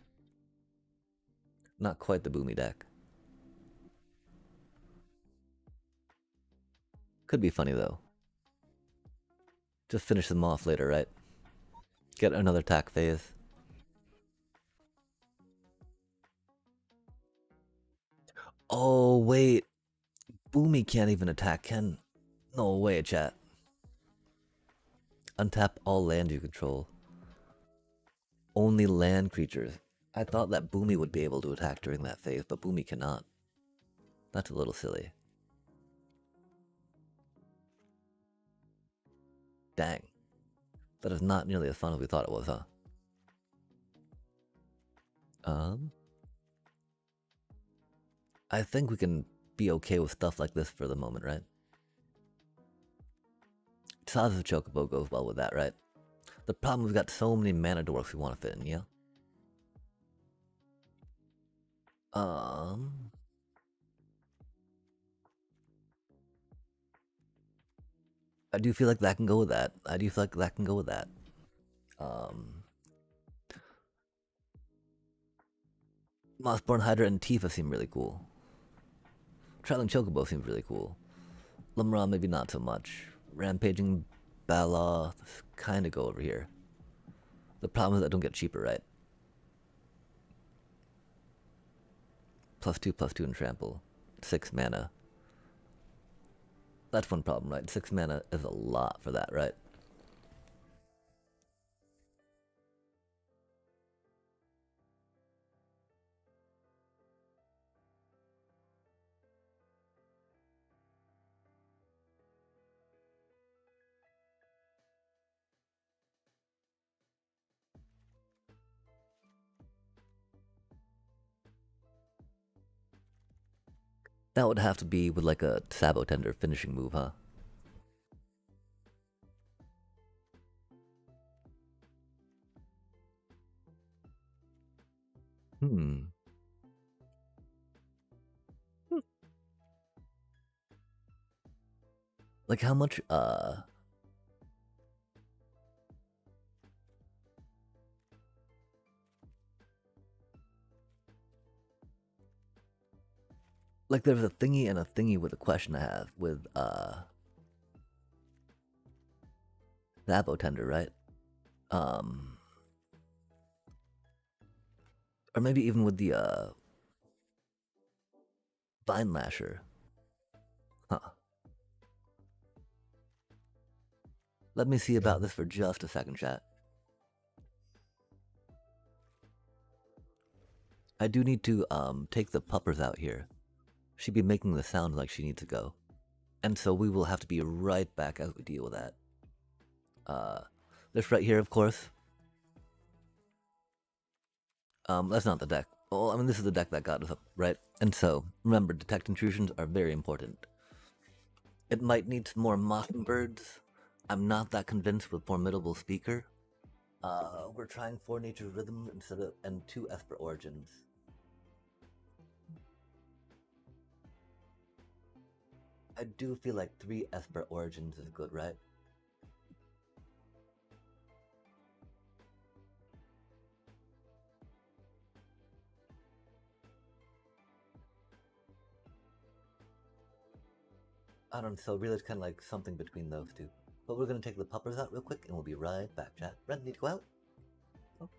Not quite the boomy deck. Could be funny though. Just finish them off later, right? Get another attack phase. Oh, wait. Boomy can't even attack, can? No way, chat. Untap all land you control. Only land creatures. I thought that Boomy would be able to attack during that phase, but Boomy cannot. That's a little silly. Dang. That is not nearly as fun as we thought it was, huh? I think we can be okay with stuff like this for the moment, right? Size of Chocobo goes well with that, right? The problem, we've got so many mana dwarfs we want to fit in, yeah? I do feel like that can go with that. I do feel like that can go with that. Mossborn Hydra and Tifa seem really cool. Traveling Chocobo seems really cool. Limra, maybe not so much. Rampaging Baloth kind of go over here. The problem is I don't get cheaper, right? +2/+2 and trample. 6 mana. That's one problem, right? 6 mana is a lot for that, right? That would have to be with like a Sabotender finishing move, huh? Hmm. Like how much, like there's a thingy and a thingy with a question I have with, Sabotender, right? Or maybe even with the, Vine Lasher. Huh. Let me see about this for just a second, chat. I do need to take the puppers out here. She'd be making the sound like she needs to go. And so we will have to be right back as we deal with that. This right here, of course. That's not the deck. Well, I mean, this is the deck that got us up, right? And so, remember, detect intrusions are very important. It might need some more mockingbirds. I'm not that convinced with Formidable Speaker. We're trying 4 Nature's Rhythm instead of, and 2 Esper Origins. I do feel like 3 Esper Origins is good, right? I don't know, so really it's kind of like something between those two. But we're going to take the puppers out real quick and we'll be right back, chat. Ren, need to go out? Oh.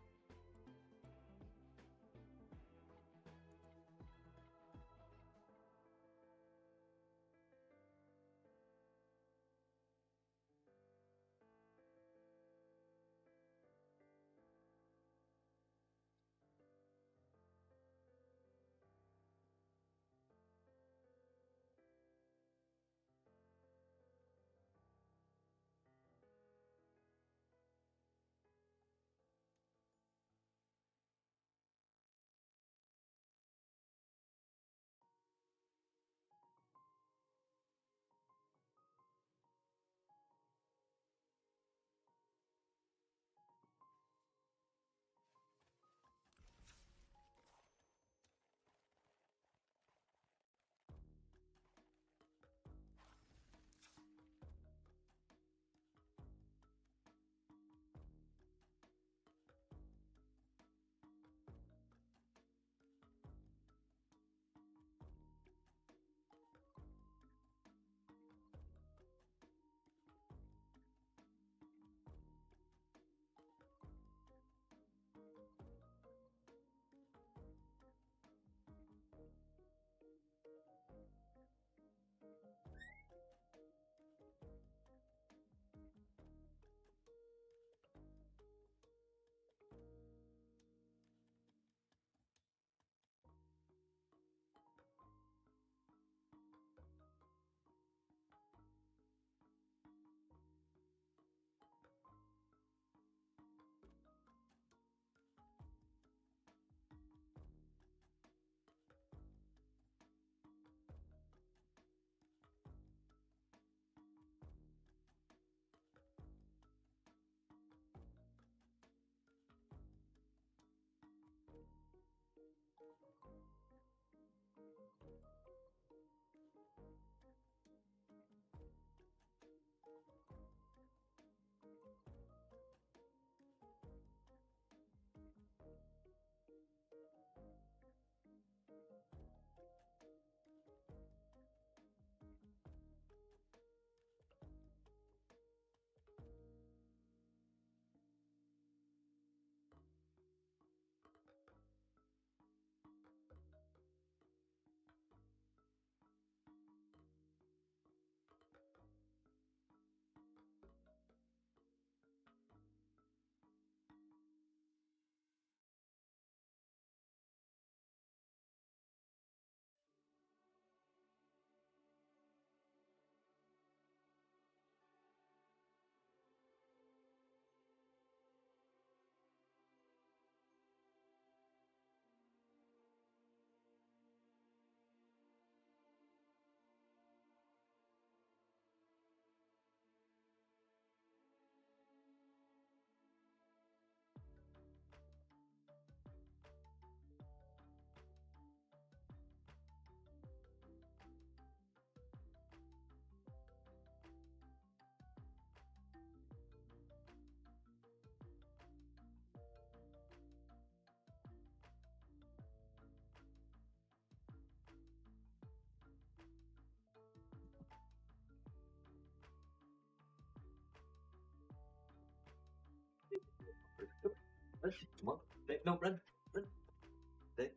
Come on. No, Ren. Ren.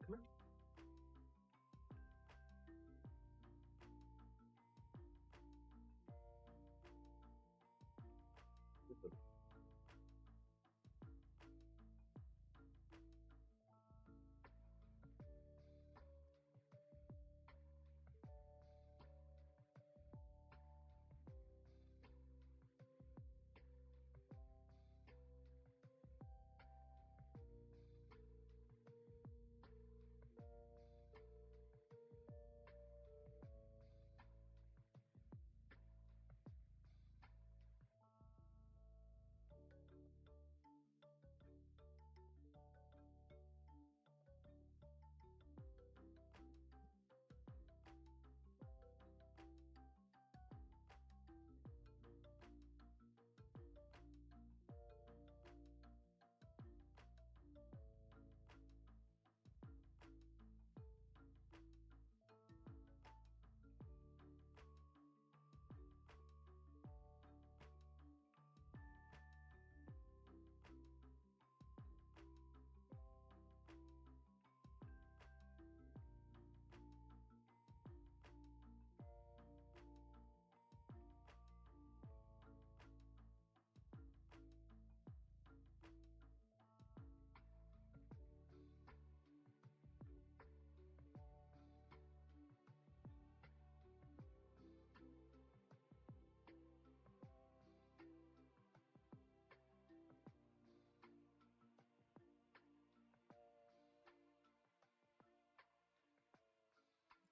Come on.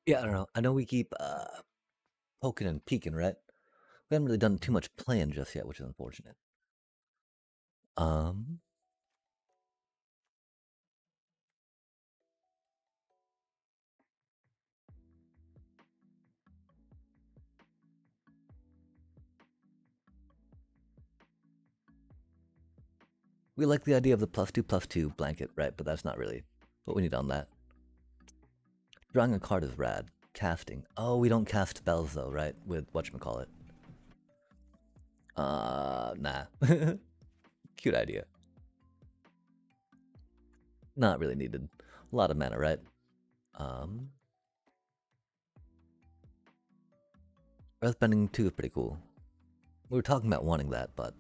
Yeah, I don't know. I know we keep poking and peeking, right? We haven't really done too much playing just yet, which is unfortunate. Um, we like the idea of the +2/+2 blanket, right? But that's not really what we need on that. Drawing a card is rad. Casting. Oh, we don't cast spells though, right? With whatchamacallit. Nah. Cute idea. Not really needed. A lot of mana, right? Um, Earthbending 2 is pretty cool. We were talking about wanting that, but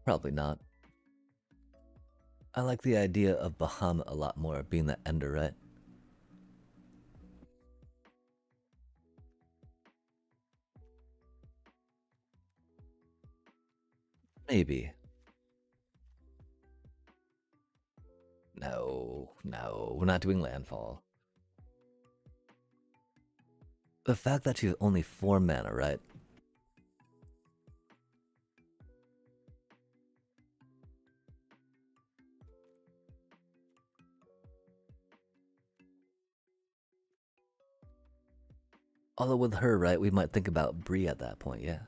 probably not. I like the idea of Bahamut a lot more, being the ender, right? Maybe. No, no, we're not doing landfall. The fact that she's only 4 mana, right? Although with her, right, we might think about Bree at that point, yeah.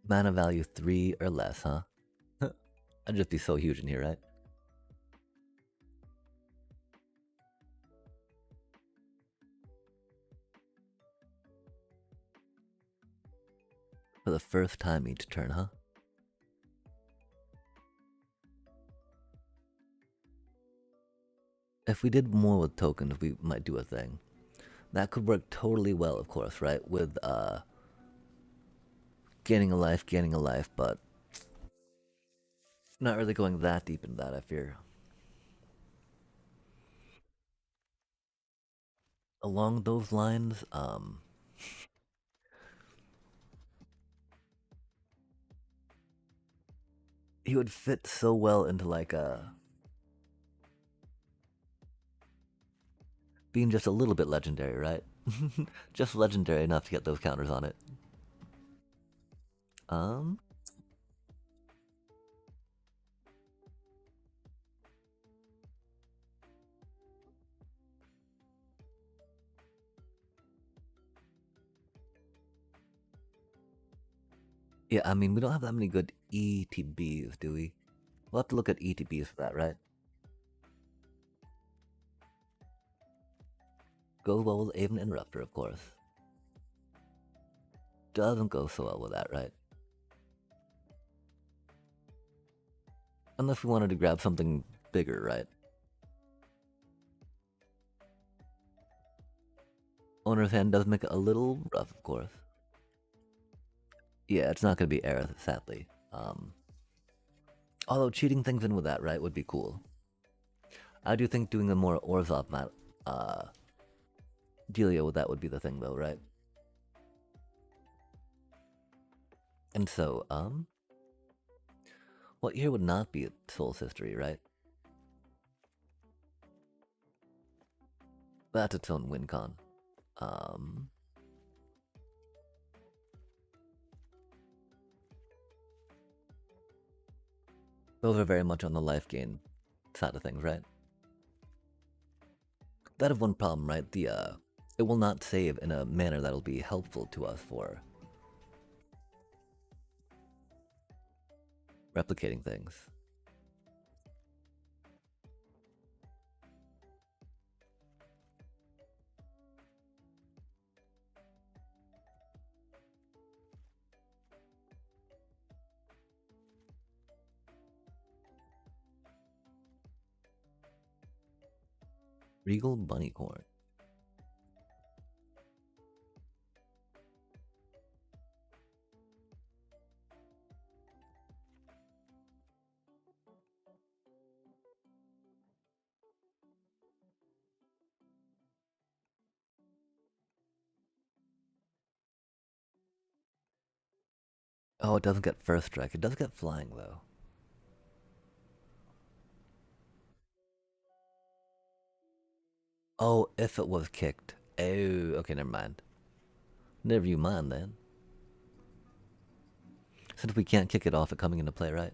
Mana value 3 or less, huh? I'd just be so huge in here, right? For the first time each turn, huh? If we did more with tokens, we might do a thing. That could work totally well, of course, right? With gaining a life, but not really going that deep into that, I fear. Along those lines, he would fit so well into like being just a little bit legendary, right? Just legendary enough to get those counters on it. Um, yeah, I mean, we don't have that many good ETBs, do we? We'll have to look at ETBs for that, right? Goes well with Aven Interrupter, of course. Doesn't go so well with that, right? Unless we wanted to grab something bigger, right? Owner's Hand does make it a little rough, of course. Yeah, it's not going to be Aerith, sadly. Although cheating things in with that, right, would be cool. I do think doing a more Orzhov map, dealio with that would be the thing, though, right? And so, what year would not be Soul's history, right? That's its own win con. Um, those are very much on the life gain side of things, right? That is one problem, right? It will not save in a manner that'll be helpful to us for replicating things. Regal Bunnycorn. Oh, it doesn't get first strike. It does get flying, though. Oh, if it was kicked. Oh, okay, never mind. Never you mind, then. Since we can't kick it off it coming into play, right?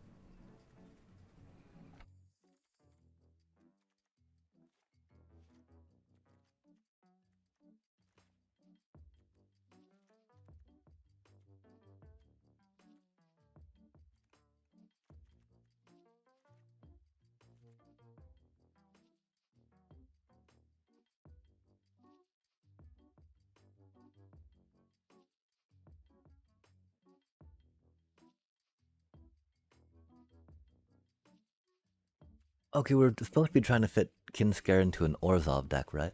Okay, we're supposed to be trying to fit Kinskare into an Orzhov deck, right?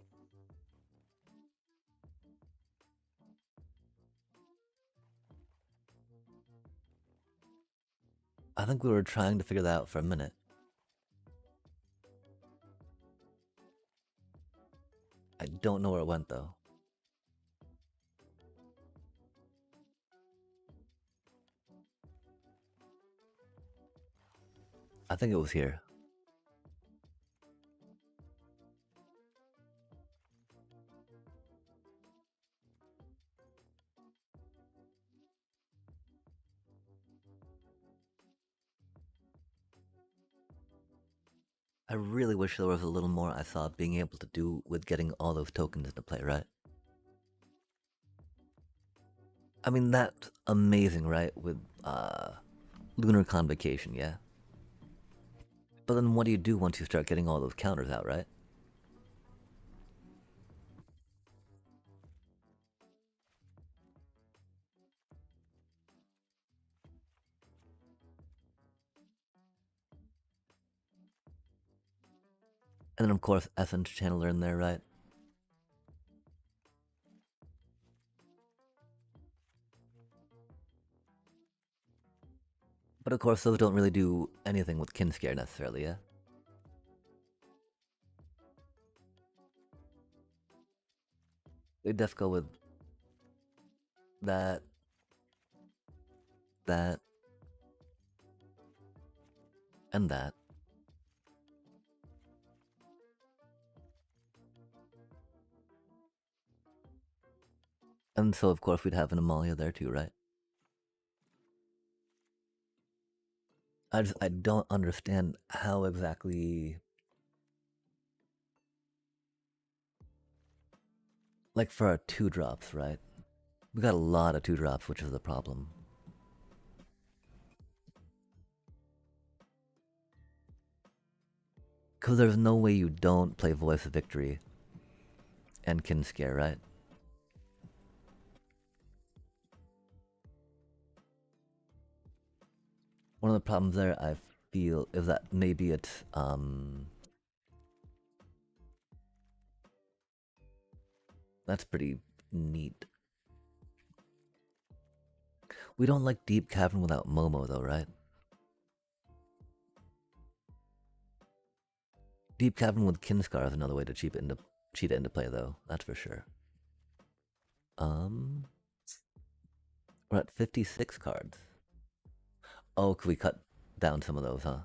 I think we were trying to figure that out for a minute. I don't know where it went, though. I think it was here. I really wish there was a little more I saw being able to do with getting all those tokens into play, right? I mean, that's amazing, right? With Lunar Convocation, yeah? But then what do you do once you start getting all those counters out, right? And then, of course, Essence Channeler in there, right? But of course, those don't really do anything with Kinskare necessarily, yeah? They just go with that, that, and that. And so, of course, we'd have an Amalia there too, right? I don't understand how exactly. Like for our 2-drops, right? We got a lot of 2-drops, which is the problem. Because there's no way you don't play Voice of Victory and Kinskare, right? One of the problems there, I feel, is that maybe it's, that's pretty neat. We don't like Deep Cavern without Momo, though, right? Deep Cavern with Kinskar is another way to cheat it into play, though. That's for sure. We're at 56 cards. Oh, could we cut down some of those, huh?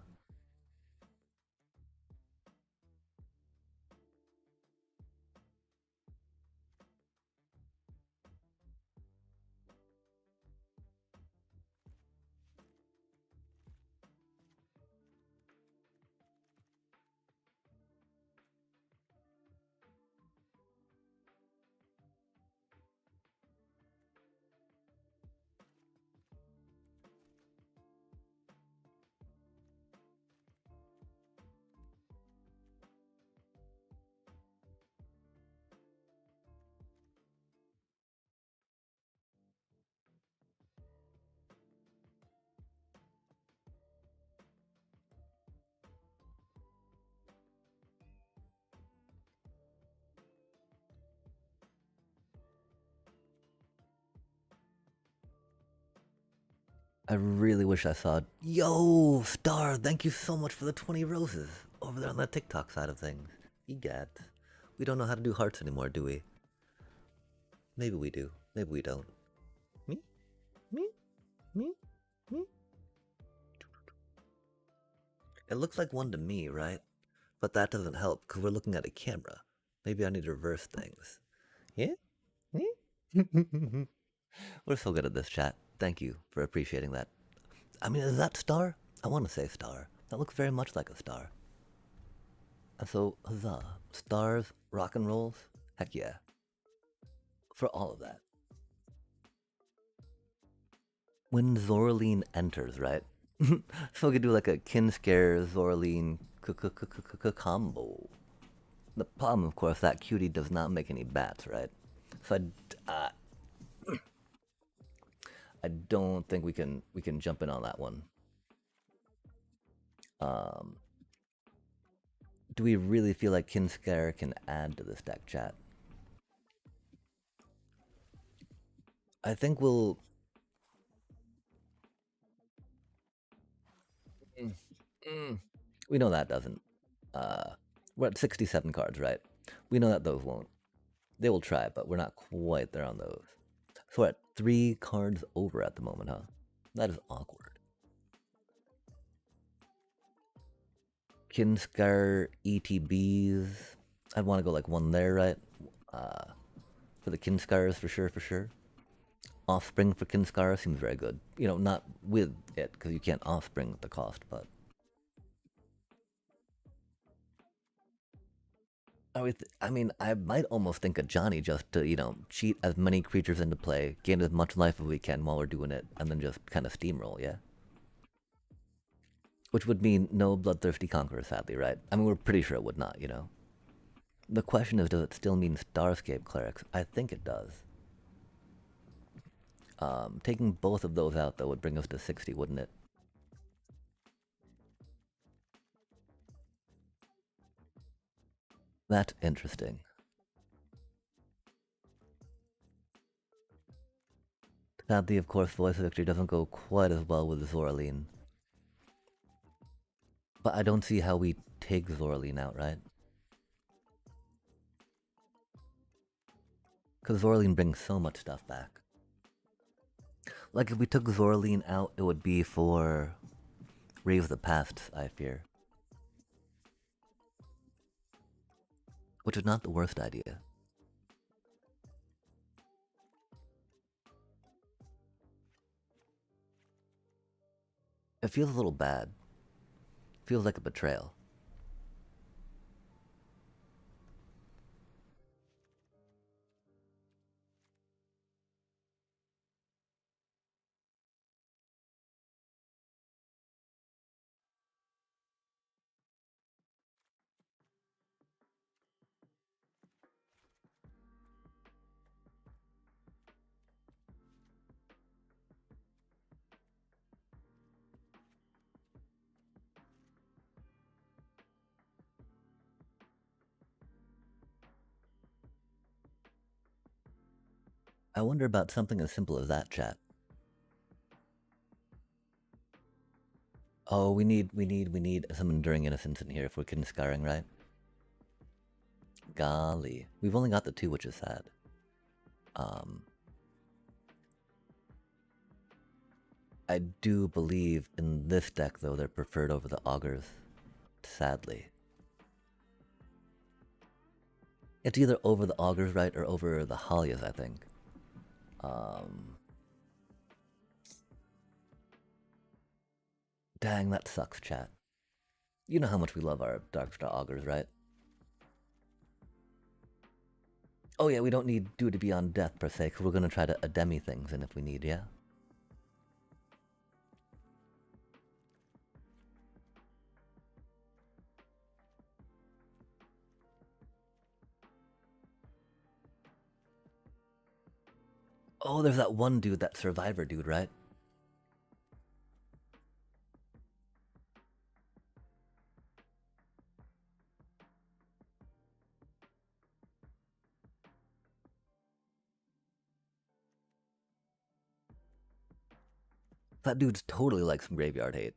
I really wish I saw. Yo, Star, thank you so much for the 20 roses over there on the TikTok side of things. Egat. We don't know how to do hearts anymore, do we? Maybe we do. Maybe we don't. Me? Me? Me? It looks like one to me, right? But that doesn't help because we're looking at a camera. Maybe I need to reverse things. Yeah? We're so good at this, chat. Thank you for appreciating that. I mean, is that star? I want to say star. That looks very much like a star. And so, huzzah. Stars, rock and rolls? Heck yeah. For all of that. When Zoraline enters, right? So we could do like a Kinscare Zoraline combo. The problem, of course, that cutie does not make any bats, right? So I don't think we can jump in on that one. Um, do we really feel like Kinscare can add to this deck, chat? I think we'll. We know that doesn't. Uh, we're at 67 cards, right? We know that those won't. They will try, but we're not quite there on those. So we're at 3 cards over at the moment, huh? That is awkward. Kinscar ETBs. I'd want to go like one there, right? For the Kinscars, for sure, for sure. Offspring for Kinscar seems very good. You know, not with it, because you can't offspring at the cost, but. I mean, I might almost think of Johnny just to, you know, cheat as many creatures into play, gain as much life as we can while we're doing it, and then just kind of steamroll, yeah? Which would mean no Bloodthirsty Conqueror, sadly, right? I mean, we're pretty sure it would not, you know? The question is, does it still mean Starscape Clerics? I think it does. Taking both of those out, though, would bring us to 60, wouldn't it? That's interesting. Sadly, of course, Voice of Victory doesn't go quite as well with Zoraline. But I don't see how we take Zoraline out, right? Because Zoraline brings so much stuff back. Like, if we took Zoraline out, it would be for Rave the Past, I fear. Which is not the worst idea. It feels a little bad. Feels like a betrayal. I wonder about something as simple as that, chat. Oh, we need some Enduring Innocence in here if we're Kinscarring, right? Golly. We've only got the 2, which is sad. I do believe in this deck, though, they're preferred over the Augurs. Sadly. It's either over the Augurs, right, or over the Halias, I think. Dang, that sucks, chat. You know how much we love our Darkstar Augurs, right? Oh yeah, we don't need Due to Be on Death, per se, because we're going to try to Ademi things in if we need, yeah? Oh, there's that one dude, that Survivor dude, right? That dude's totally like some graveyard hate.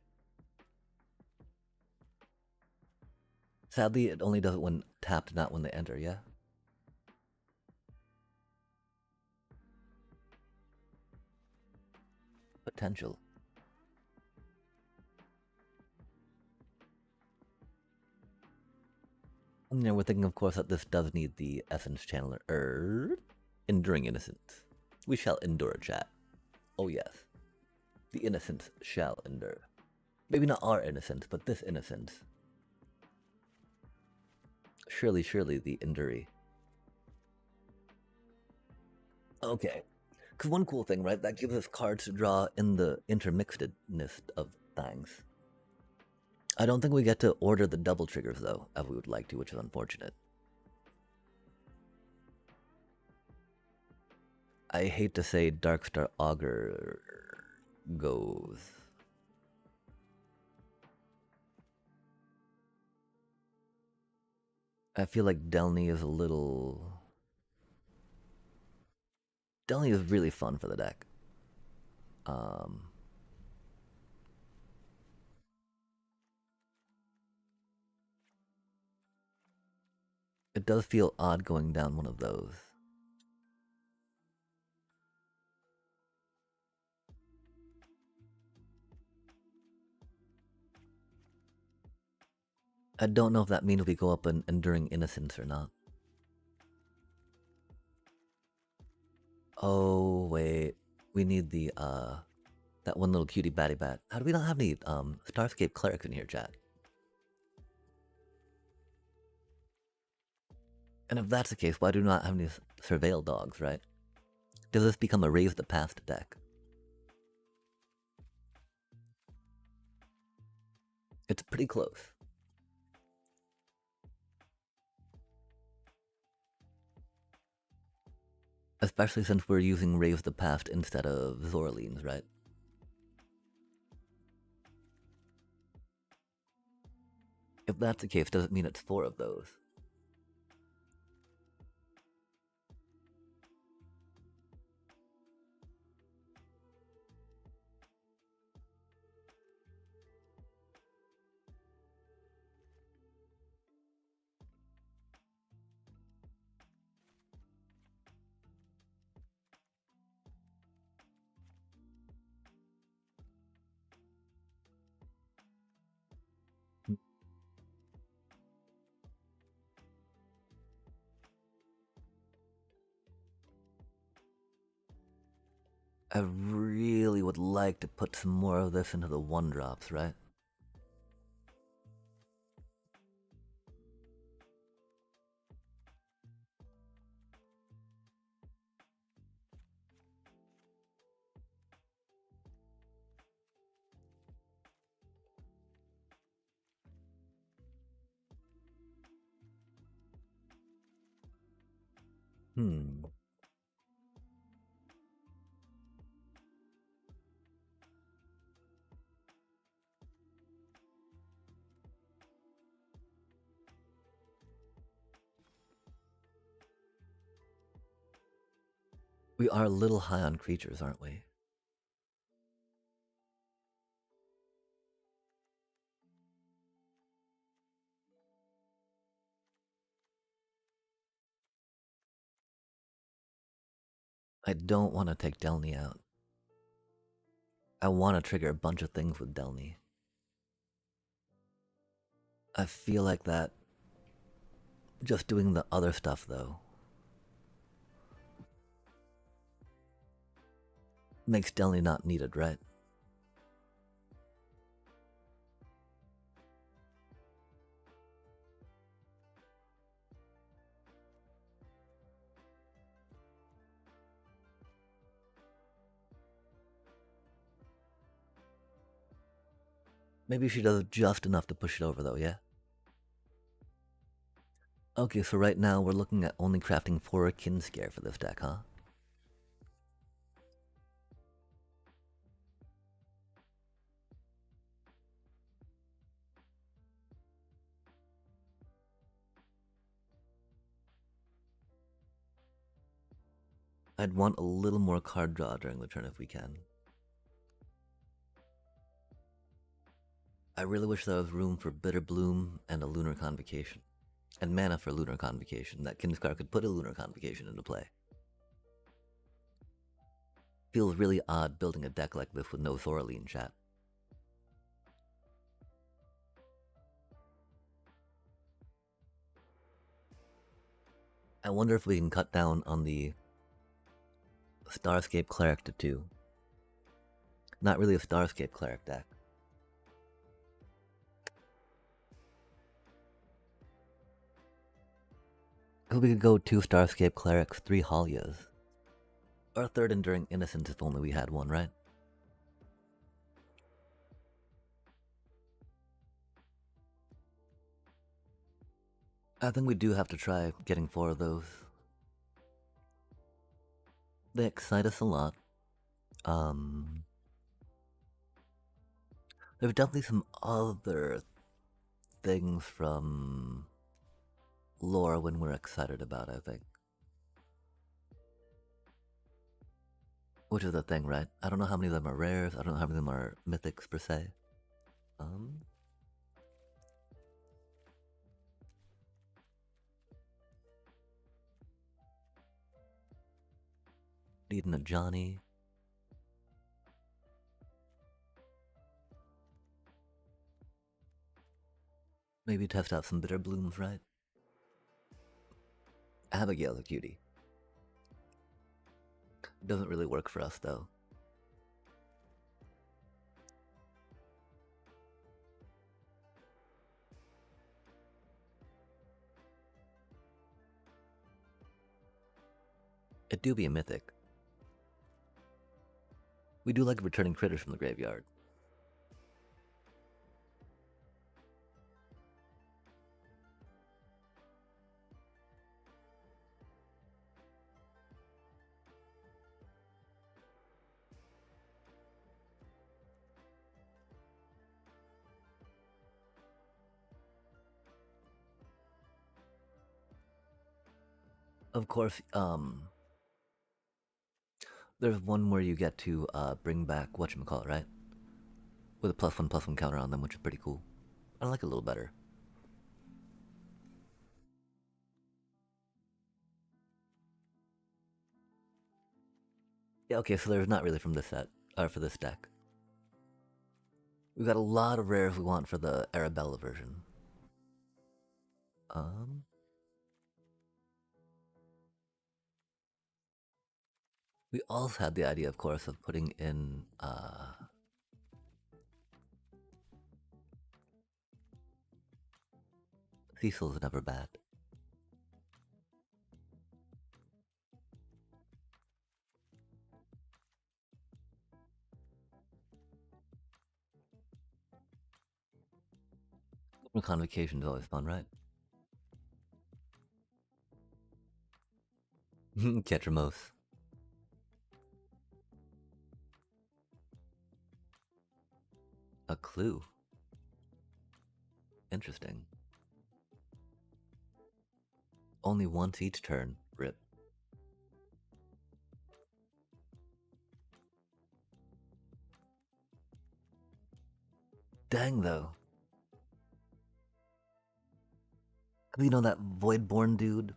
Sadly, it only does it when tapped, not when they enter, yeah? Potential. Yeah, we're thinking, of course, that this does need the Essence Channeler. Enduring Innocence. We shall endure, chat. Oh, yes. The innocence shall endure. Maybe not our innocence, but this innocence. Surely, surely the enduree. Okay. Because one cool thing, right? That gives us cards to draw in the intermixedness of things. I don't think we get to order the double triggers, though, as we would like to, which is unfortunate. I hate to say Darkstar Augur goes. I feel like Delny is a little... Delny is really fun for the deck. It does feel odd going down one of those. I don't know if that means we go up an Enduring Innocence or not. Oh, wait. We need the, that one little cutie batty bat. How do we not have any, Starscape clerics in here, chat? And if that's the case, why do we not have any surveil dogs, right? Does this become a Raise the Past deck? It's pretty close. Especially since we're using Raise the Past instead of Zorlines, right? If that's the case, does it mean it's 4 of those? I really would like to put some more of this into the 1-drops, right? Hmm. We are a little high on creatures, aren't we? I don't want to take Delny out. I want to trigger a bunch of things with Delny. I feel like that. Just doing the other stuff, though, makes Delny not needed, right? Maybe she does just enough to push it over, though, yeah? Okay, so right now we're looking at only crafting 4 Kinscare for this deck, huh? I'd want a little more card draw during the turn if we can. I really wish there was room for Bitter Bloom and a Lunar Convocation. And mana for Lunar Convocation, that Kinscar could put a Lunar Convocation into play. Feels really odd building a deck like this with no Thoraline, chat. I wonder if we can cut down on the Starscape Cleric to 2. Not really a Starscape Cleric deck. If we could go 2 Starscape Clerics, 3 Halias. Our third Enduring Innocence if only we had one, right? I think we do have to try getting 4 of those. They excite us a lot. There's definitely some other things from lore when we're excited about, I think. Which is the thing, right? I don't know how many of them are rares, I don't know how many of them are mythics per se. Needing a Johnny. Maybe test out some bitter blooms, right? Abigail's a cutie. Doesn't really work for us though. It do be a mythic. We do like returning critters from the graveyard. Of course, there's one where you get to bring back whatchamacallit, right? With a +1/+1 counter on them, which is pretty cool. I like it a little better. Yeah, okay, so there's not really from this set, or for this deck. We've got a lot of rares we want for the Arabella version. We also had the idea, of course, of putting in Cecil's never bad. Convocation is always fun, right? Ketramos. A clue. Interesting. Only once each turn. Rip. Dang, though. You know that Voidborn dude?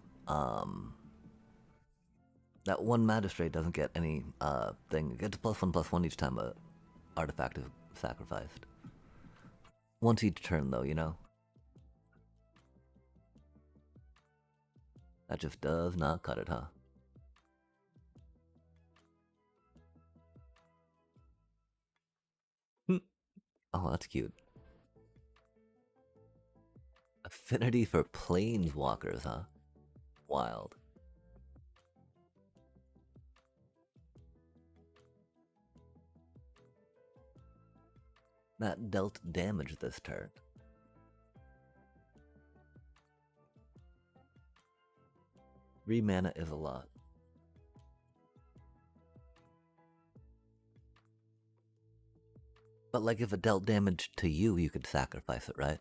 That one magistrate doesn't get any thing. It gets +1/+1 each time a artifact is sacrificed. Once each turn, though, you know? That just does not cut it, huh? Oh, that's cute. Affinity for planeswalkers, huh? Wild. That dealt damage this turn. 3 mana is a lot. But like if it dealt damage to you, you could sacrifice it, right?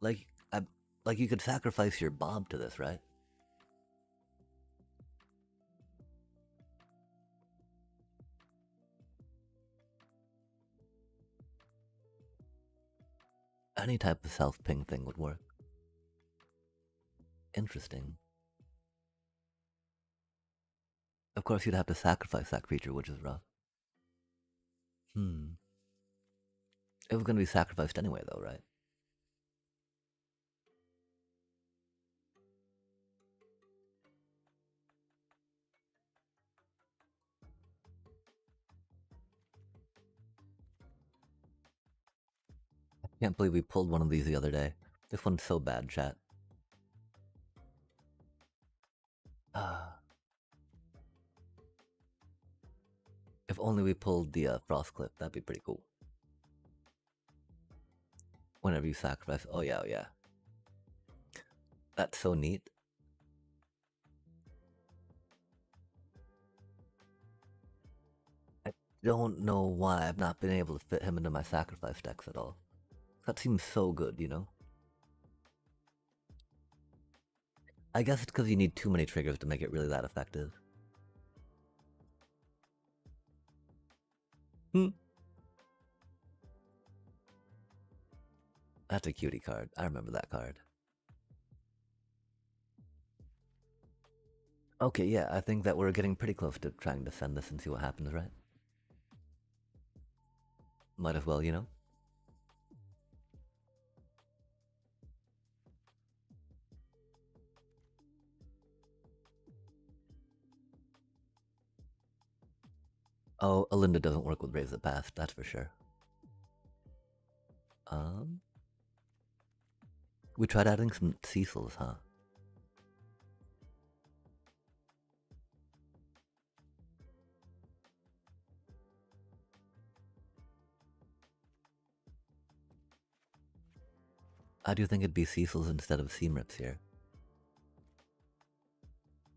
Like you could sacrifice your Bob to this, right? Any type of self-ping thing would work. Interesting. Of course, you'd have to sacrifice that creature, which is rough. It was going to be sacrificed anyway, though, right? Can't believe we pulled one of these the other day. This one's so bad, chat. If only we pulled the frost clip, that'd be pretty cool. Whenever you sacrifice. Oh yeah, oh yeah. That's so neat. I don't know why I've not been able to fit him into my sacrifice decks at all. That seems so good, you know? I guess it's because you need too many triggers to make it really that effective. Hmm. That's a cutie card. I remember that card. Okay, yeah, I think that we're getting pretty close to trying to send this and see what happens, right? Might as well, you know? Oh, Alinda doesn't work with Raise the Past, that's for sure. We tried adding some Cecils, huh? I do think it'd be Cecils instead of Seamrips here.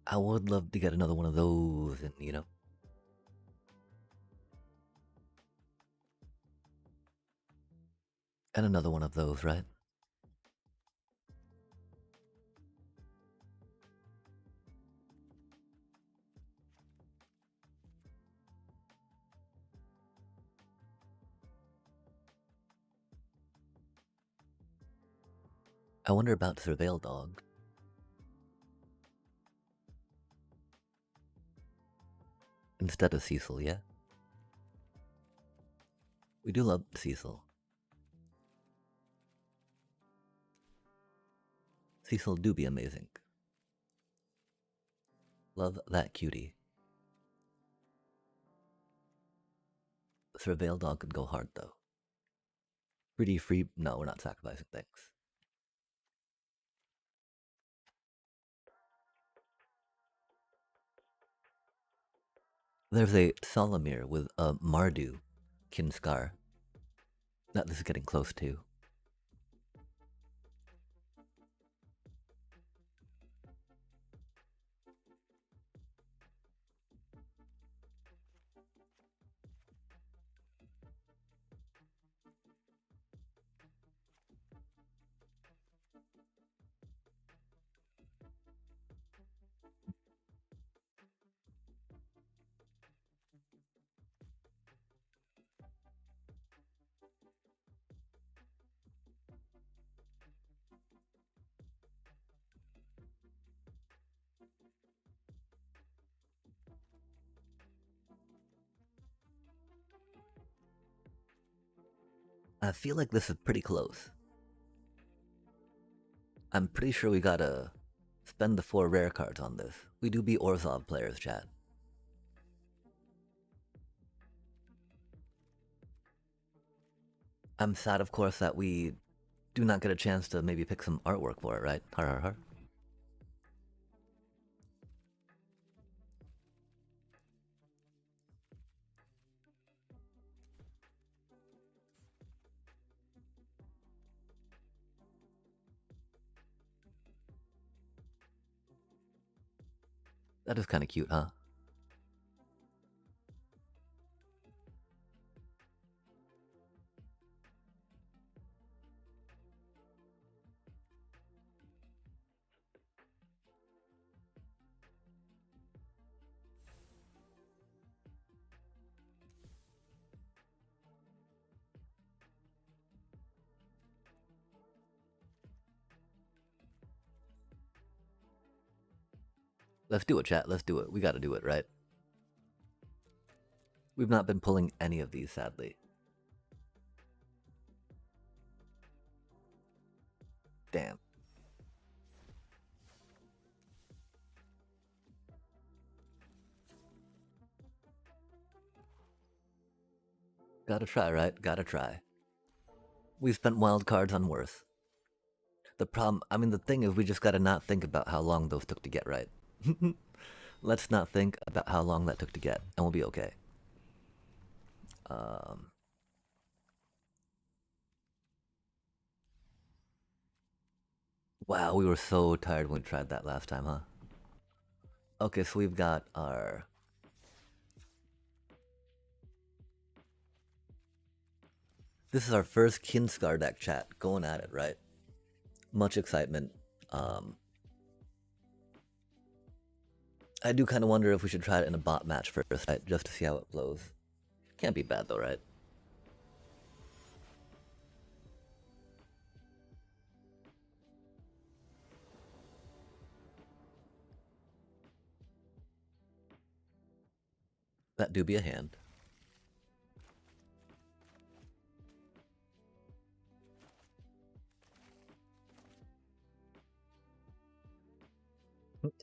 I would love to get another one of those, and you know. And another one of those, right? I wonder about Surveil Dog. Instead of Cecil, yeah? We do love Cecil. Cecil do be amazing. Love that cutie. Surveil Dog could go hard, though. Pretty free. No, we're not sacrificing things. There's a Solomir with a Mardu Kinskar that this is getting close to. I feel like this is pretty close. I'm pretty sure we gotta spend the 4 rare cards on this. We do be Orzhov players, chat. I'm sad, of course, that we do not get a chance to maybe pick some artwork for it, right? Har har har. That is kind of cute, huh? Let's do it, chat. Let's do it. We gotta do it, right? We've not been pulling any of these, sadly. Damn. Gotta try, right? Gotta try. We spent wild cards on worse. The problem, I mean, the thing is, we just gotta not think about how long those took to get right. Let's not think about how long that took to get, and we'll be okay. Um, wow, we were so tired when we tried that last time, huh? Okay, so we've got our... This is our first Kinscar deck chat, going at it, right? Much excitement. Um, I do kind of wonder if we should try it in a bot match first, right? Just to see how it flows. Can't be bad though, right? That do be a hand.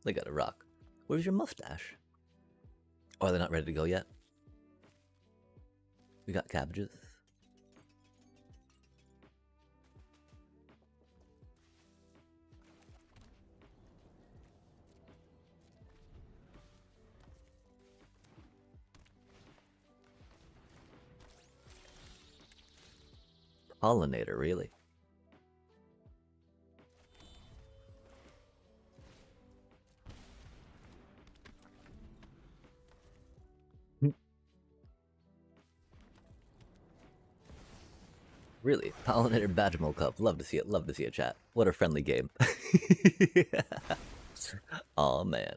They got a rock. Where's your mustache? Oh, are they not ready to go yet? We got cabbages. Pollinator, really? Really? Pollinator Badgermole Cup. Love to see it. Love to see it, chat. What a friendly game. Oh man.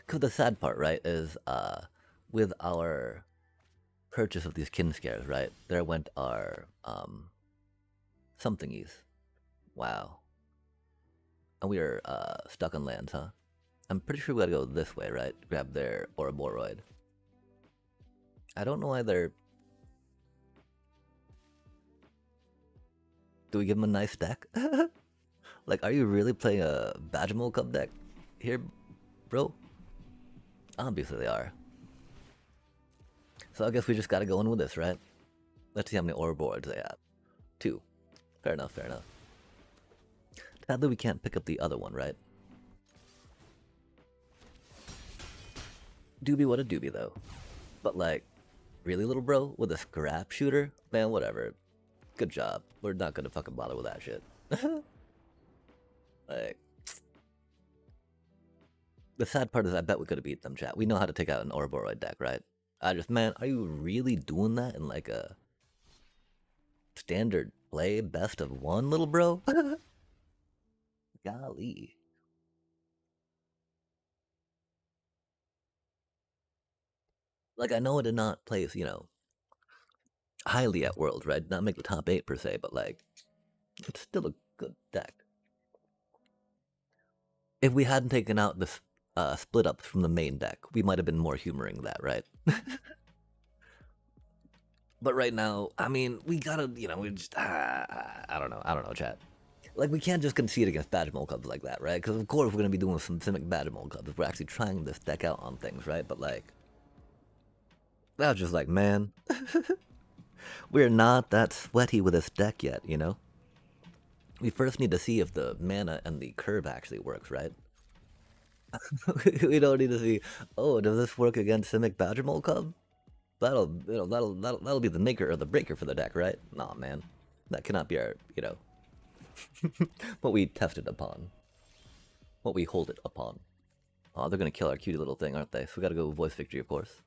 Cause the sad part, right, is with our purchase of these kin scares, right, there went our somethingies. Wow. And we are stuck on lands, huh? I'm pretty sure we gotta go this way, right? Grab their Ouroboros. I don't know why they're... Do we give them a nice deck? Like, are you really playing a Badgermole Cup deck here, bro? Obviously they are. So I guess we just gotta go in with this, right? Let's see how many Ouroboros they have. 2. Fair enough, fair enough. Sadly, we can't pick up the other one, right? Doobie what a doobie, though. But like, really, little bro? With a scrap shooter? Man, whatever. Good job. We're not gonna fucking bother with that shit. Like... The sad part is I bet we could have beat them, chat. We know how to take out an Ouroboros deck, right? I just, man, are you really doing that in like a standard play best of one, little bro? Golly. Like, I know it did not place, you know, highly at Worlds, right? Did not make the top 8 per se, but like, it's still a good deck. If we hadn't taken out the split ups from the main deck, we might have been more humoring that, right? But right now, I mean, we gotta, you know, we just, I don't know, chat. Like, we can't just concede against Badgermole Cubs like that, right? Because of course we're gonna be doing some Simic Badgermole Cubs. We're actually trying this deck out on things, right? But like, that was just like, man, we're not that sweaty with this deck yet, you know? We first need to see if the mana and the curve actually works, right? We don't need to see, oh, does this work against Simic Badgermole Cub? That'll, you know, that'll be the maker or the breaker for the deck, right? Nah, man. That cannot be our, you know, what we tested upon. What we hold it upon. Oh, they're gonna kill our cutie little thing, aren't they? So we gotta go voice victory, of course.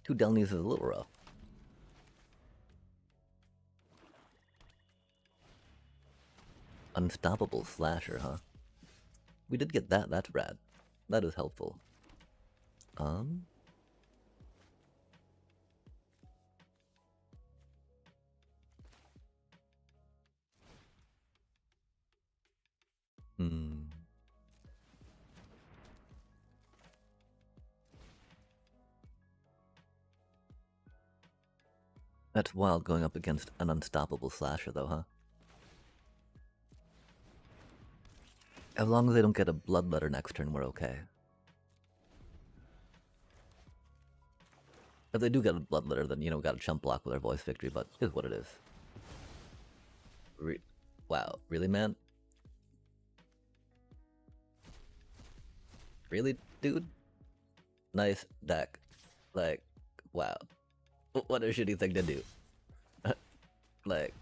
Two Delnies is a little rough. Unstoppable Slasher, huh? We did get that, that's rad. That is helpful. Hmm. That's wild going up against an unstoppable Slasher, though, huh? As long as they don't get a Bloodletter next turn, we're okay. If they do get a Bloodletter, then, you know, we got a chump block with our voice victory, but it is what it is. Wow, really, man? Really, dude? Nice deck. Like, wow. What a shitty thing to do. Like,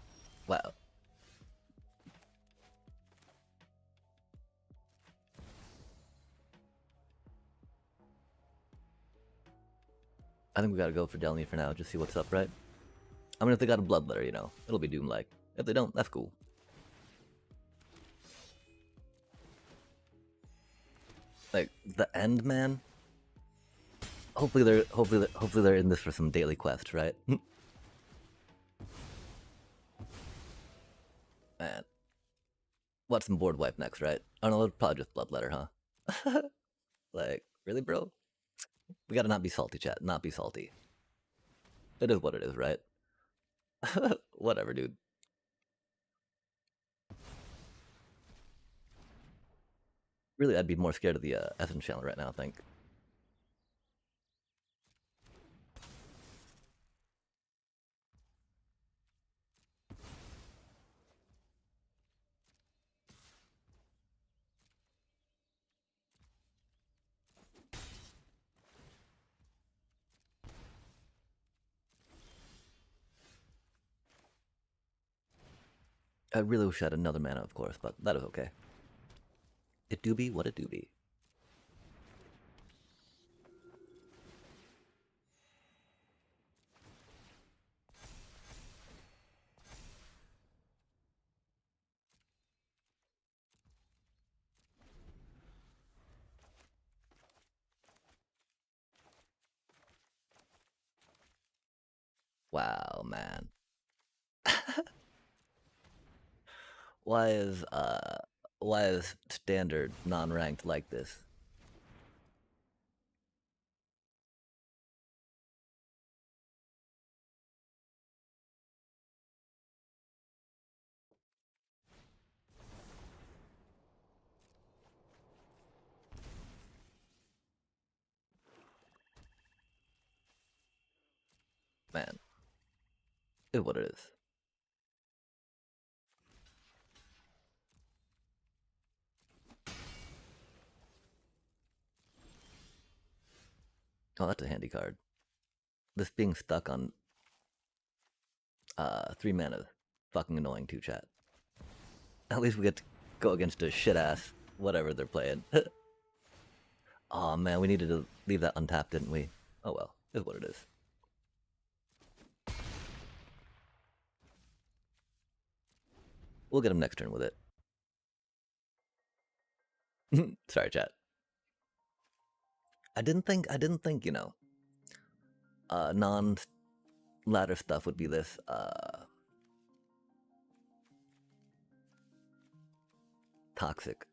wow. I think we gotta go for Delny for now, just see what's up, right? I mean, if they got a Bloodletter, you know, it'll be Doom-like. If they don't, that's cool. Like, the end, man? Hopefully they're in this for some daily quest, right? Man. What's some board wipe next, right? I don't know, probably just Bloodletter, huh? Like, really, bro? We gotta not be salty, chat. Not be salty. It is what it is, right? Whatever, dude. Really, I'd be more scared of the Essence channel right now, I think. I really wish I had another mana, of course, but that is okay. It do be what it do be. Wow, man. Why is standard non-ranked like this? Man. It is what it is. Oh, that's a handy card. This being stuck on 3 mana is fucking annoying too, chat. At least we get to go against a shit ass whatever they're playing. Oh man, we needed to leave that untapped, didn't we? Oh well, is what it is. We'll get him next turn with it. Sorry, chat. I didn't think, you know, non-ladder stuff would be this, toxic.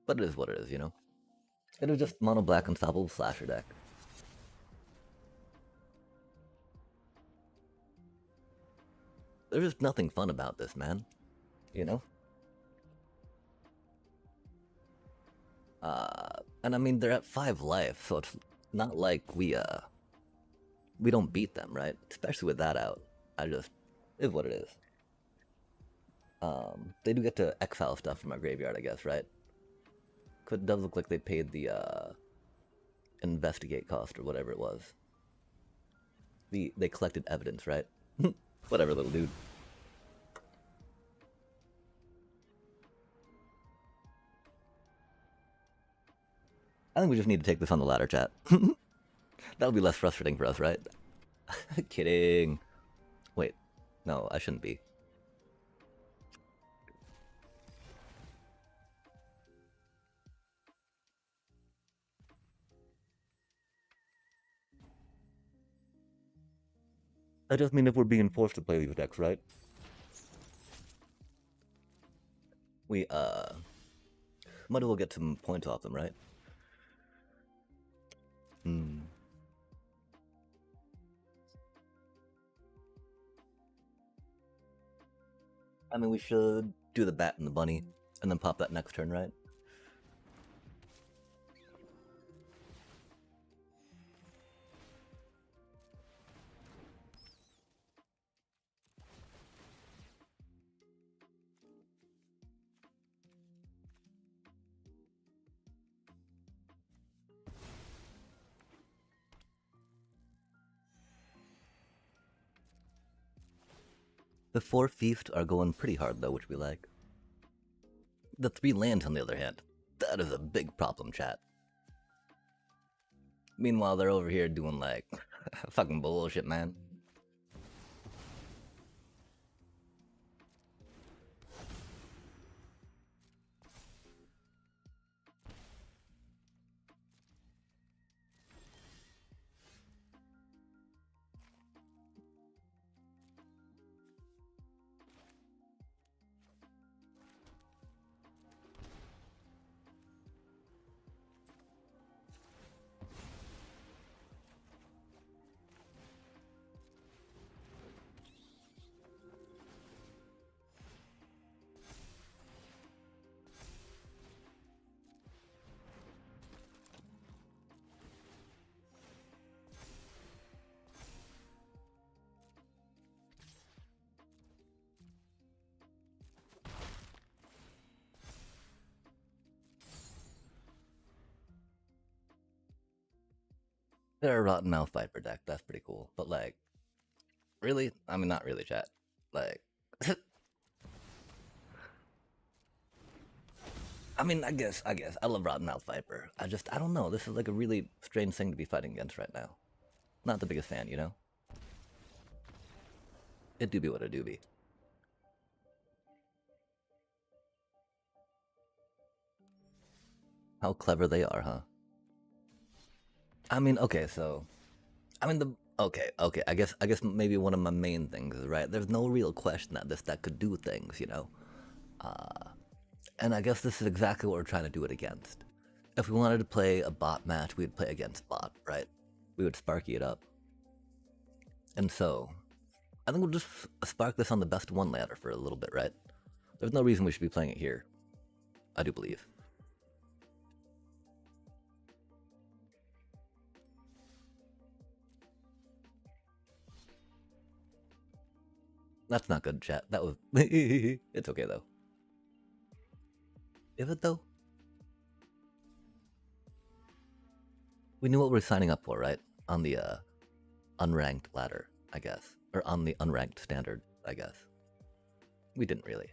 But it is what it is, you know? It was just mono black unstoppable slasher deck. There's just nothing fun about this, man. You know? And I mean, they're at 5 life, so it's not like we don't beat them, right? Especially with that out. I just, is what it is. They do get to exile stuff from our graveyard, I guess, right? It does look like they paid the, investigate cost or whatever it was. They collected evidence, right? Whatever, little dude. I think we just need to take this on the ladder, chat. That'll be less frustrating for us, right? Kidding. Wait, no, I shouldn't be. I just mean if we're being forced to play these decks, right? We, might as well get some points off them, right? I mean, we should do the bat and the bunny, and then pop that next turn, right? The 4 feast are going pretty hard though, which we like. The 3 lands, on the other hand, that is a big problem, chat. Meanwhile, they're over here doing like fucking bullshit, man. They're a Rotten Mouth Viper deck, that's pretty cool. But like, really? I mean, not really, chat. Like, I mean, I guess. I love Rotten Mouth Viper. I don't know. This is like a really strange thing to be fighting against right now. Not the biggest fan, you know? It do be what it do be. How clever they are, huh? I mean, okay, so I mean okay. I guess maybe one of my main things is right. There's no real question that this deck could do things, you know. And I guess this is exactly what we're trying to do it against. If we wanted to play a bot match, we'd play against bot, right? We would Sparky it up. And so, I think we'll just spark this on the best one ladder for a little bit, right? There's no reason we should be playing it here. I do believe. That's not good, chat. That was... It's okay, though. Is it, though? We knew what we were signing up for, right? On the unranked ladder, I guess. Or on the unranked standard, I guess. We didn't really.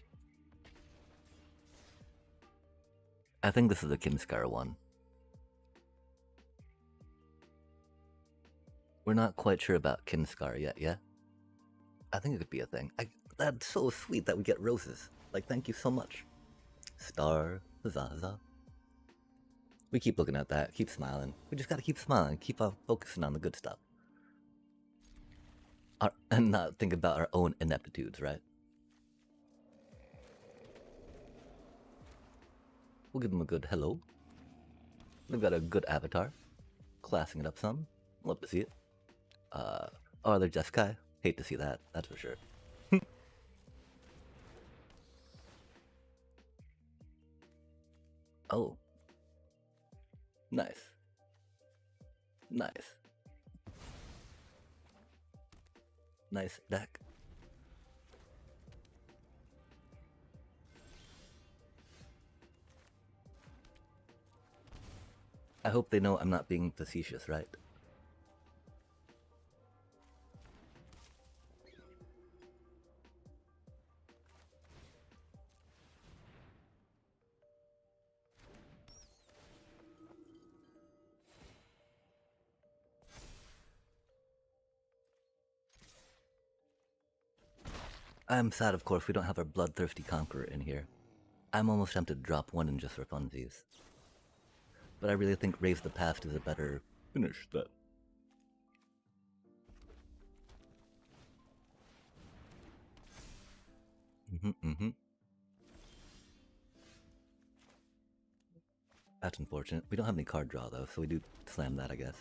I think this is a Kinskar one. We're not quite sure about Kinskar yet, yeah? I think it could be a thing. That's so sweet that we get roses. Like, thank you so much. Star, Zaza. We keep looking at that, keep smiling. We just gotta keep smiling, keep on focusing on the good stuff. And not think about our own ineptitudes, right? We'll give them a good hello. They've got a good avatar. Classing it up some. Love to see it. Oh, they're Jeskai. Hate to see that, that's for sure. Oh. Nice. Nice. Nice deck. I hope they know I'm not being facetious, right? I'm sad, of course, we don't have our bloodthirsty conqueror in here. I'm almost tempted to drop one in just for funsies. But I really think Raise the Past is a better finish that. That's unfortunate. We don't have any card draw though, so we do slam that, I guess.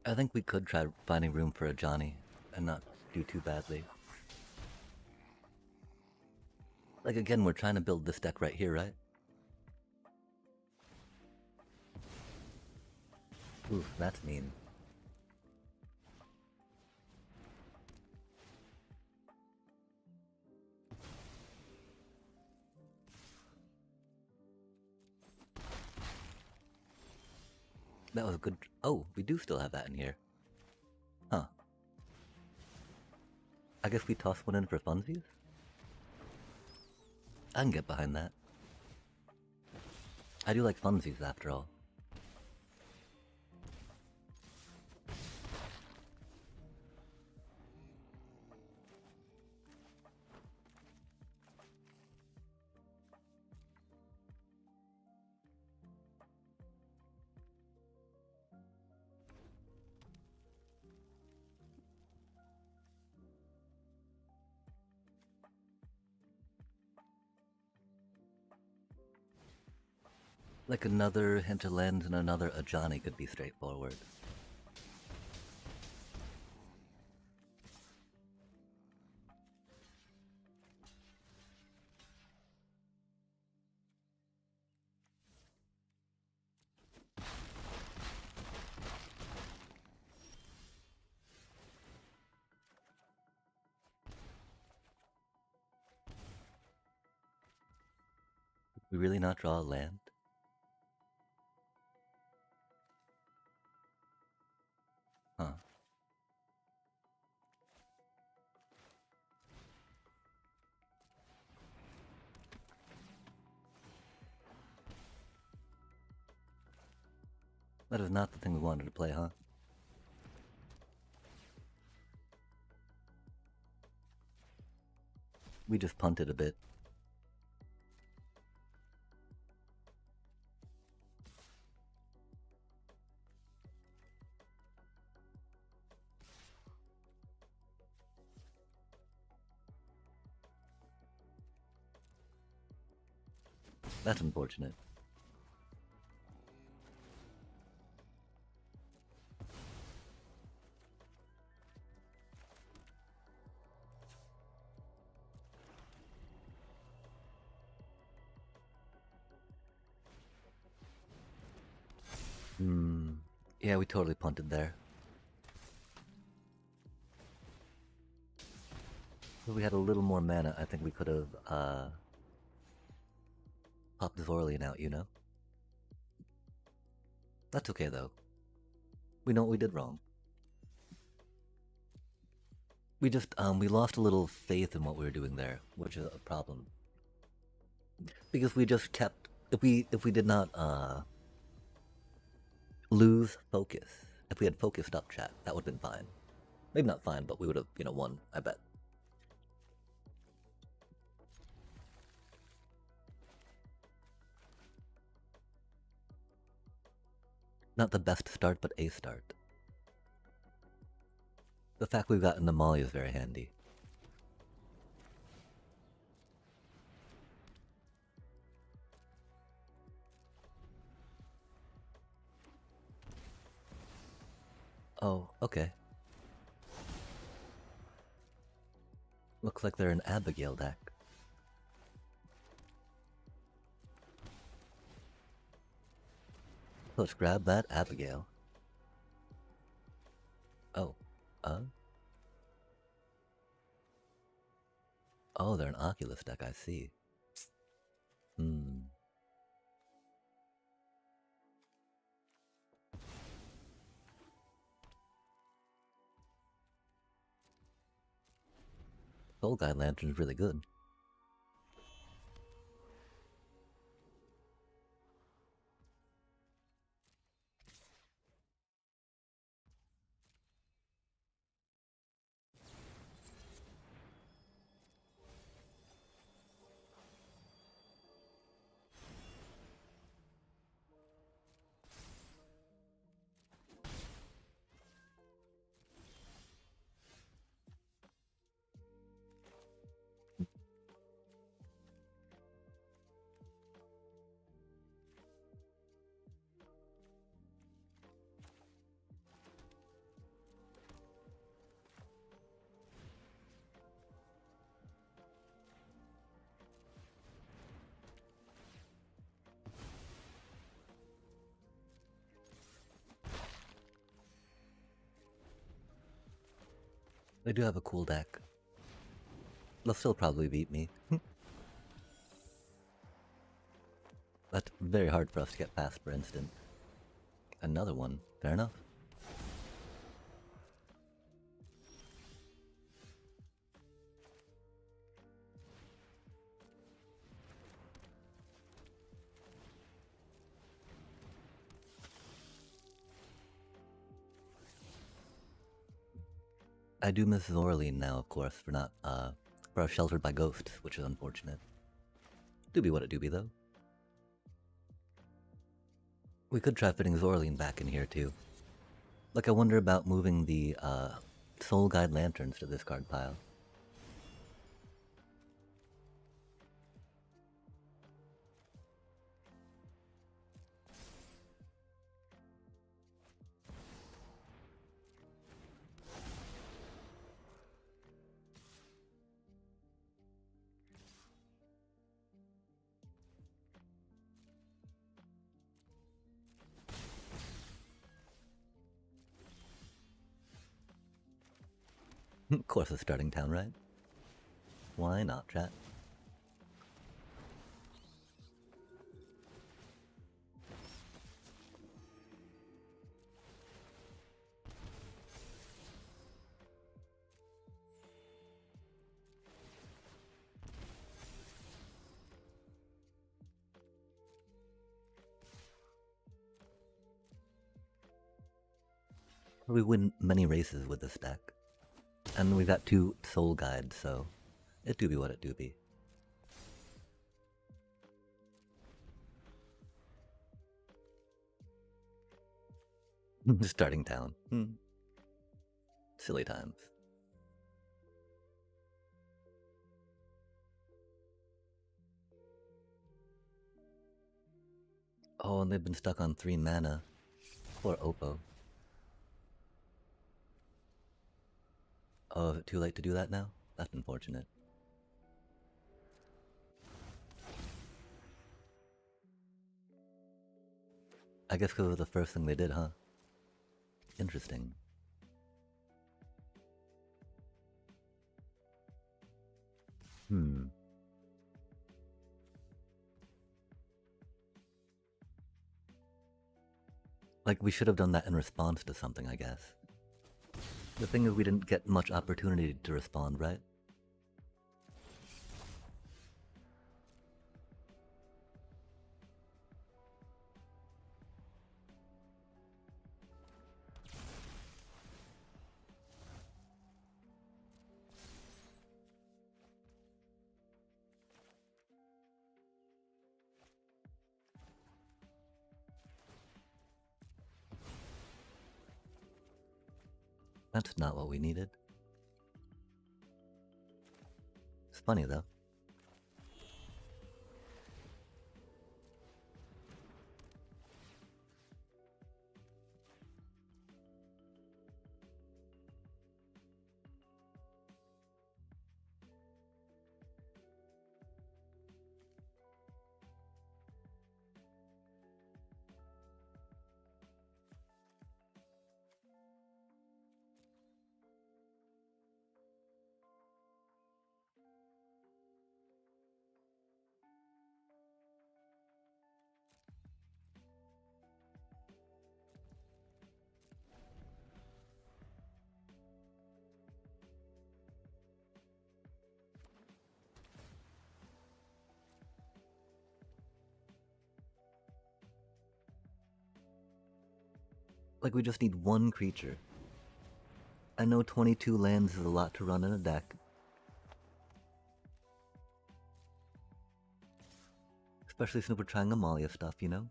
I think we could try finding room for a Johnny and not do too badly. Like, again, we're trying to build this deck right here, right? Oof, that's mean. That was good. Oh, we do still have that in here. Huh. I guess we toss one in for funsies? I can get behind that. I do like funsies after all. Like another Hinterland and another Ajani could be straightforward. Did we really not draw a land? Huh. That is not the thing we wanted to play, huh? We just punted a bit. That's unfortunate. Yeah, we totally punted there. If we had a little more mana, I think we could have, popped Zorlian out, you know? That's okay, though. We know what we did wrong. We just, we lost a little faith in what we were doing there, which is a problem. Because we just kept, if we did not, lose focus, if we had focused up chat, that would have been fine. Maybe not fine, but we would have, you know, won, I bet. Not the best start, but a start. The fact we've gotten the Molly is very handy. Oh, okay. Looks like they're an Abigail deck. Let's grab that Abigail. Oh, oh, they're an Oculus deck, I see. Soul Guide Lantern's really good. They do have a cool deck. They'll still probably beat me. That's very hard for us to get past, for instance. Another one. Fair enough. I do miss Zorleen now, of course, for not, for Sheltered by Ghosts, which is unfortunate. Do be what it do be, though. We could try fitting Zorleen back in here, too. Like, I wonder about moving the, Soul Guide Lanterns to this card pile. Of course, it's starting town, right? Why not, chat? We win many races with this deck. And we've got 2 Soul Guides, so it do be what it do be. Starting town. Silly times. Oh, and they've been stuck on 3 mana. Poor Oppo. Oh, is it too late to do that now? That's unfortunate. I guess because it was the first thing they did, huh? Interesting. Like, we should have done that in response to something, I guess. The thing is, we didn't get much opportunity to respond, right? That's not what we needed. It's funny, though. Like, we just need one creature. I know 22 lands is a lot to run in a deck. Especially since we're trying Amalia stuff, you know?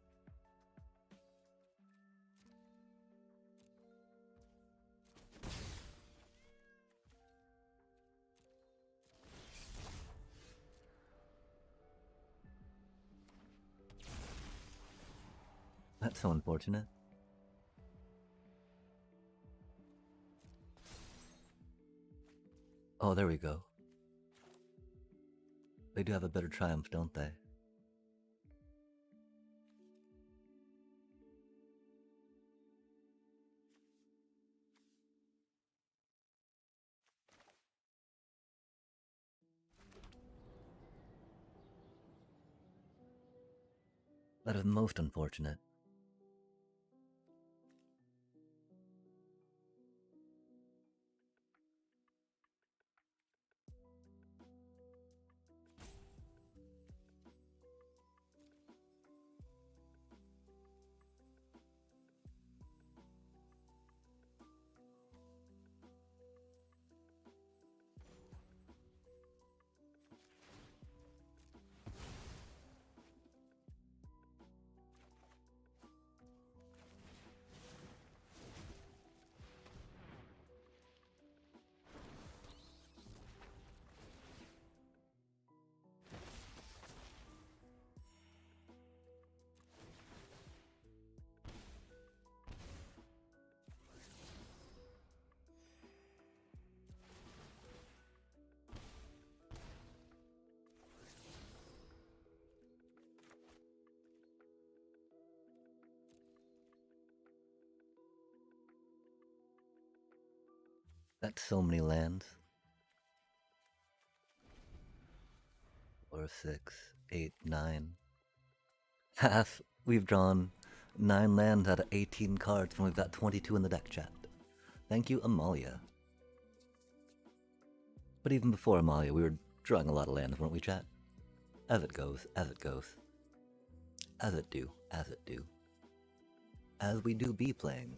That's so unfortunate. Oh, there we go. They do have a better triumph, don't they? That is most unfortunate. That's so many lands. 4, 6, 8, 9. Half. We've drawn 9 lands out of 18 cards and we've got 22 in the deck, chat. Thank you, Amalia. But even before Amalia, we were drawing a lot of lands, weren't we, chat? As it goes, as it goes. As it do, as it do. As we do be playing.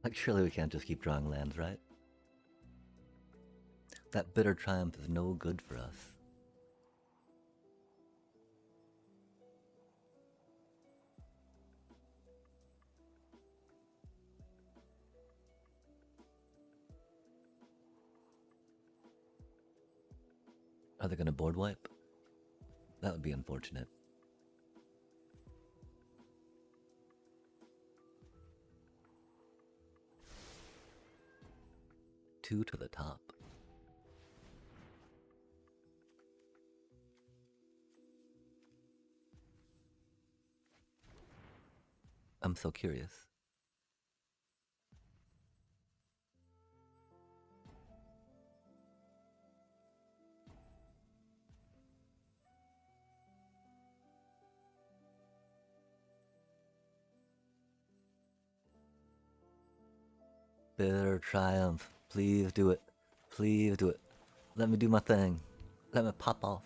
Like, surely we can't just keep drawing lands, right? That bitter triumph is no good for us. Are they gonna board wipe? That would be unfortunate. Two to the top. I'm so curious. Bitter triumph. Please do it. Please do it. Let me do my thing. Let me pop off.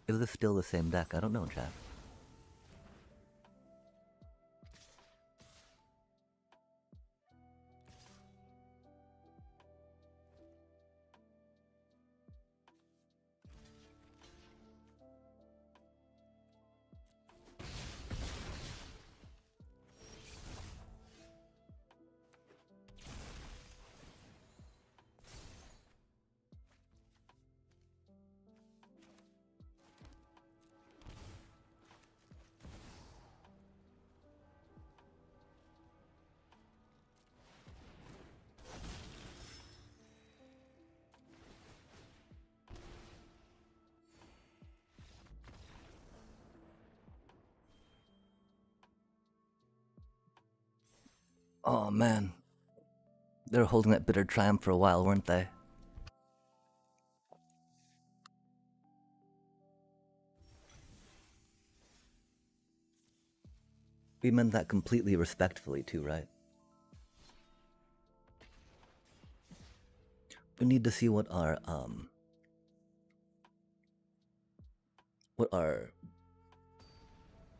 Is this still the same deck? I don't know, chat. Oh man. They were holding that bitter triumph for a while, weren't they? We meant that completely respectfully too, right? We need to see what our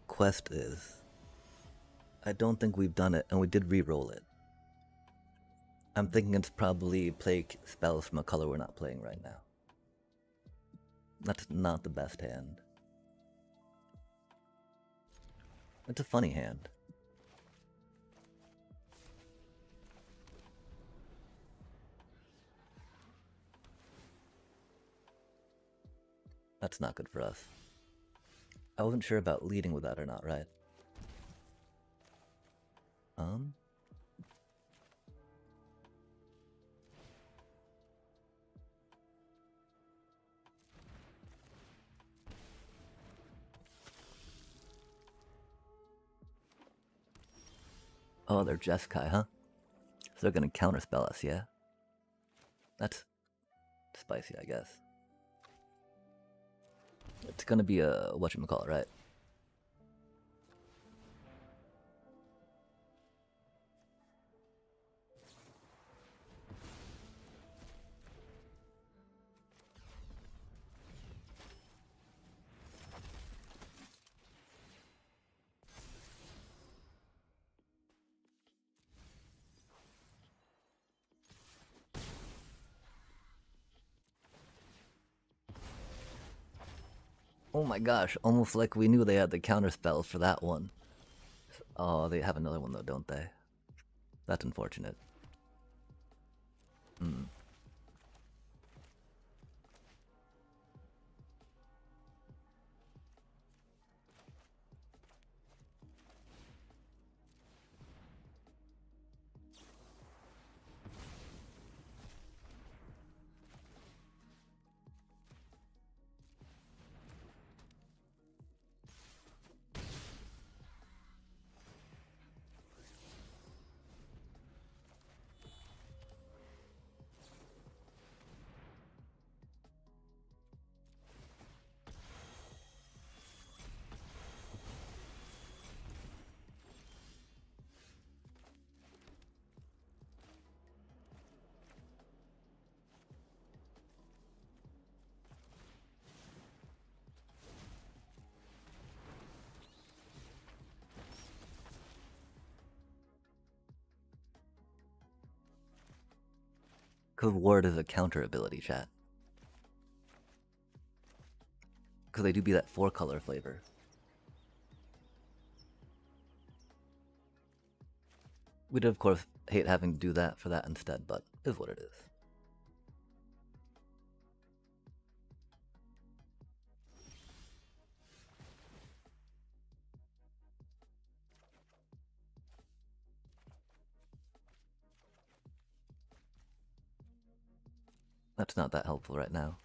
quest is. I don't think we've done it, and we did re-roll it. I'm thinking it's probably play spells from a color we're not playing right now. That's not the best hand. It's a funny hand. That's not good for us. I wasn't sure about leading with that or not, right? Oh, they're Jeskai, huh? So they're gonna counterspell us, yeah? That's spicy, I guess. It's gonna be a whatchamacallit, right? Oh my gosh, almost like we knew they had the counterspell for that one. Oh, they have another one though, don't they? That's unfortunate. Hmm. Because Ward is a counter ability, chat. Because they do be that 4-color flavor. We'd of course hate having to do that for that instead, but is what it is. That's not that helpful right now.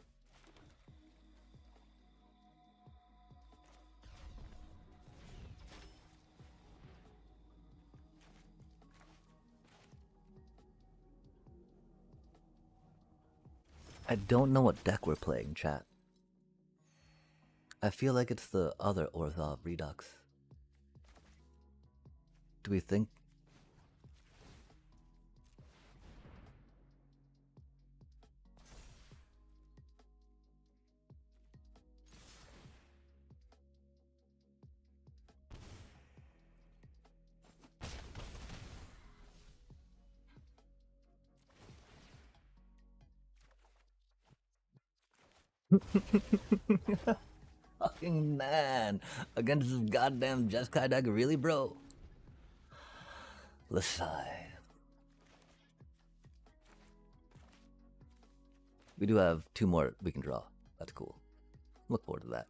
I don't know what deck we're playing, chat. I feel like it's the other Orthov Redux. Do we think? Fucking man. Against this goddamn Jeskai deck, really, bro? Let's sigh. We do have 2 more we can draw. That's cool. Look forward to that.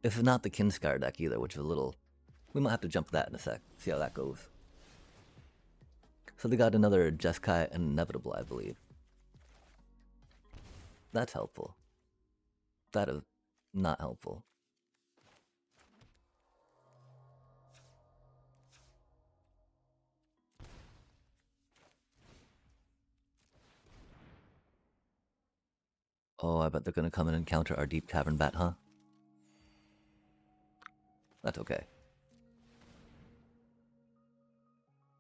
This is not the Kinskar deck either, which is a little... We might have to jump that in a sec, see how that goes. So they got another Jeskai and Inevitable, I believe. That's helpful. That is not helpful. Oh, I bet they're gonna come in and counter our Deep Cavern Bat, huh? That's okay.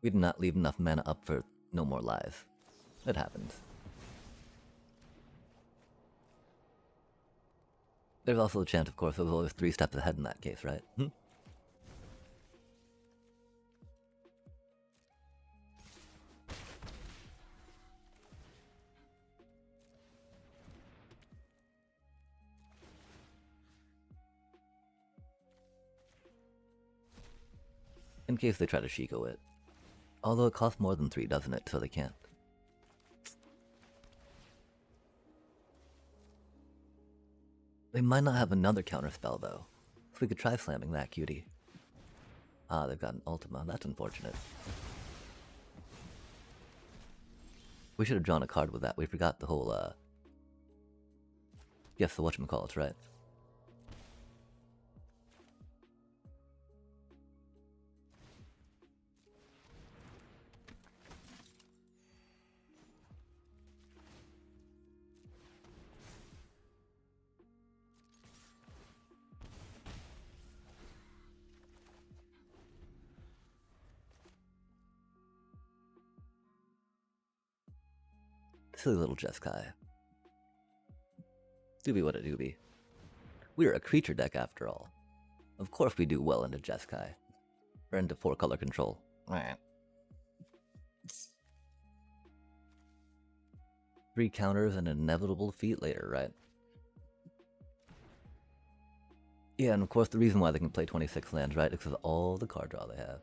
We did not leave enough mana up for no more lives. It happens. There's also a chance, of course, it was always 3 steps ahead in that case, right? In case they try to Shiko it. Although it costs more than 3, doesn't it? So they can't. They might not have another counterspell, though. So we could try slamming that cutie. Ah, they've got an Ultima. That's unfortunate. We should have drawn a card with that. We forgot the whole, Yes, the whatchamacallits, right. Silly little Jeskai. Doobie what a doobie. We're a creature deck after all. Of course we do well into Jeskai. Or into 4-color control. Right. 3 counters and an inevitable defeat later, right? Yeah, and of course the reason why they can play 26 lands, right, is because of all the card draw they have.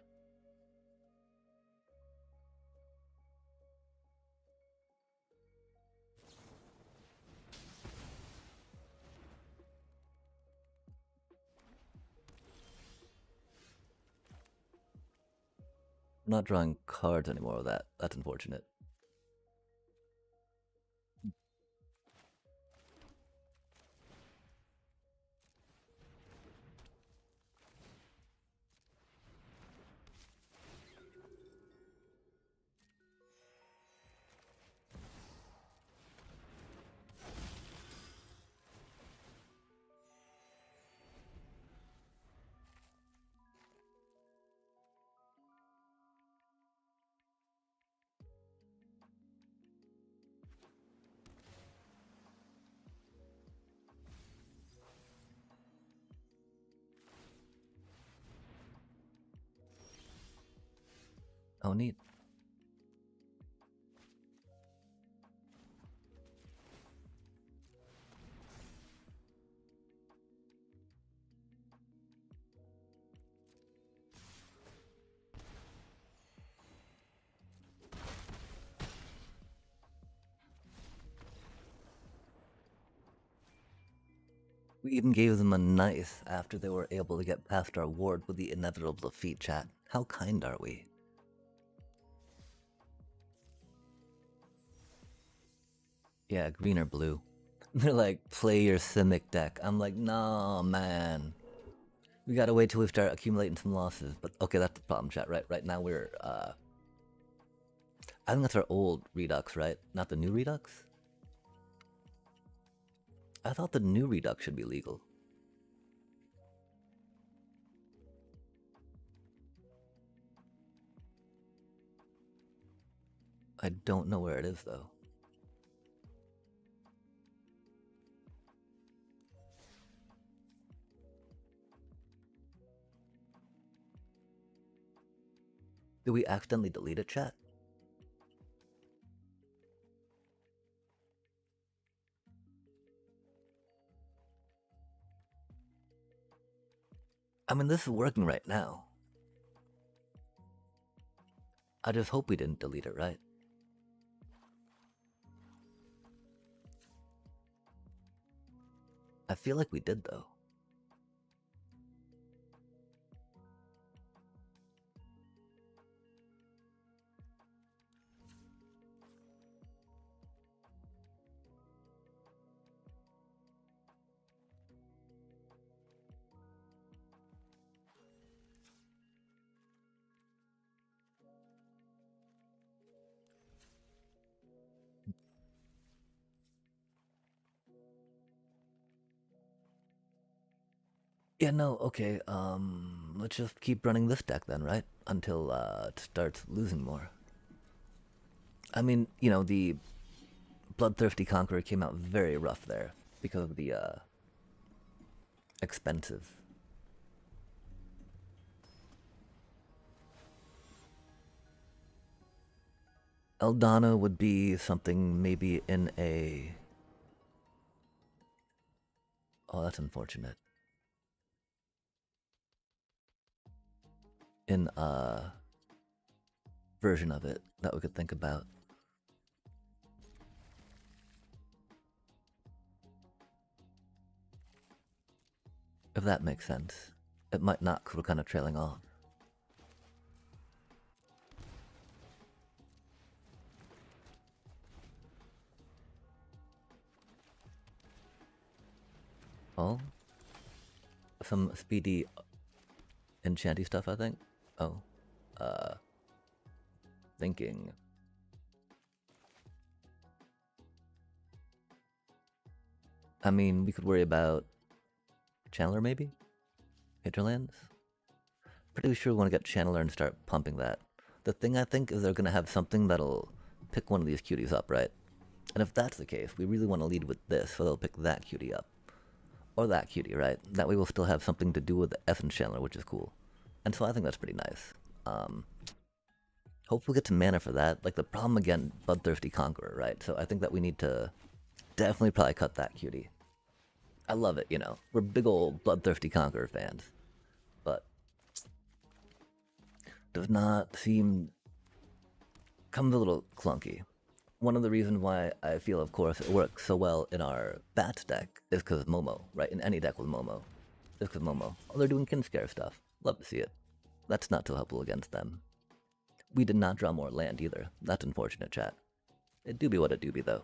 I'm not drawing cards anymore with that. That's unfortunate. Oh, neat. We even gave them a nice after they were able to get past our ward with the inevitable defeat, chat. How kind are we? Yeah, green or blue. They're like, play your Simic deck. I'm like, nah, man. We gotta wait till we start accumulating some losses. But okay, that's the problem, chat. Right now we're, I think that's our old Redux, right? Not the new Redux? I thought the new Redux should be legal. I don't know where it is, though. Did we accidentally delete it, chat? I mean, this is working right now. I just hope we didn't delete it, right? I feel like we did, though. Yeah, no, okay, let's just keep running this deck then, right? Until, it starts losing more. I mean, you know, the Bloodthirsty Conqueror came out very rough there because of the, expensive. Eldana would be something maybe in a... Oh, that's unfortunate. In a version of it that we could think about. If that makes sense. It might not, because we're kind of trailing off. Oh? Some speedy enchanty stuff, I think? Oh. Thinking. I mean, we could worry about Channeler, maybe? Hinterlands? Pretty sure we want to get Channeler and start pumping that. The thing I think is they're going to have something that'll pick one of these cuties up, right? And if that's the case, we really want to lead with this, so they'll pick that cutie up. Or that cutie, right? That way we'll still have something to do with the essence chandler, which is cool. And so I think that's pretty nice. Hope we'll get some mana for that. Like, the problem again, Bloodthirsty Conqueror, right? So I think that we need to definitely probably cut that cutie. I love it, you know. We're big old Bloodthirsty Conqueror fans. But does not seem... comes a little clunky. One of the reasons why I feel, of course, it works so well in our Bats deck is because of Momo, right? In any deck with Momo. Is because Momo. Oh, they're doing Kinscare stuff. Love to see it. That's not so helpful against them. We did not draw more land either. That's unfortunate, chat. It do be what it do be, though.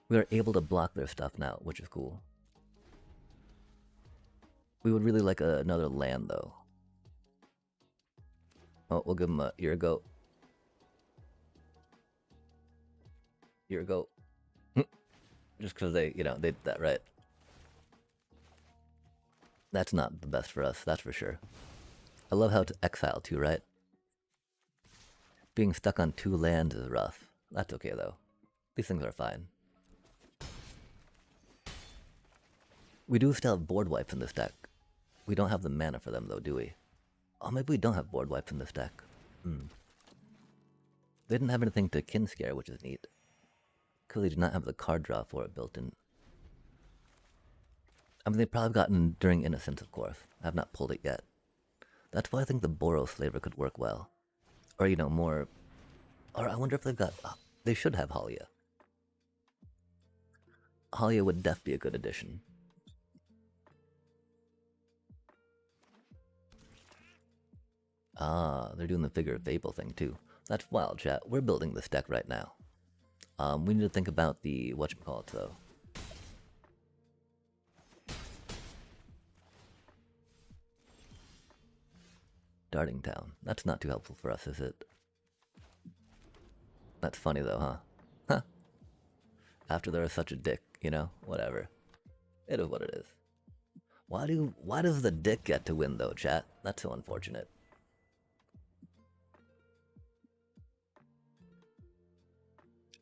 We are able to block their stuff now, which is cool. We would really like another land, though. Oh, we'll give them a year ago. Year ago. Just because they, you know, they did that right. That's not the best for us, that's for sure. I love how it's exile too, right? Being stuck on 2 lands is rough. That's okay, though. These things are fine. We do still have board wipes in this deck. We don't have the mana for them, though, do we? Oh, maybe we don't have board wipes in this deck. They didn't have anything to Kinscare, which is neat. Because they did not have the card draw for it built in. I mean, they've probably gotten Enduring Innocence, of course. I have not pulled it yet. That's why I think the Boros flavor could work well. Or, you know, more... Or I wonder if they've got... they should have Halia. Halia would def be a good addition. Ah, they're doing the Figure of Fable thing, too. That's wild, chat. We're building this deck right now. We need to think about the... whatchamacallit, though. Darting Town. That's not too helpful for us, is it? That's funny, though, huh? Huh. After they're such a dick, you know? Whatever. It is what it is. Why does the dick get to win, though, chat? That's so unfortunate.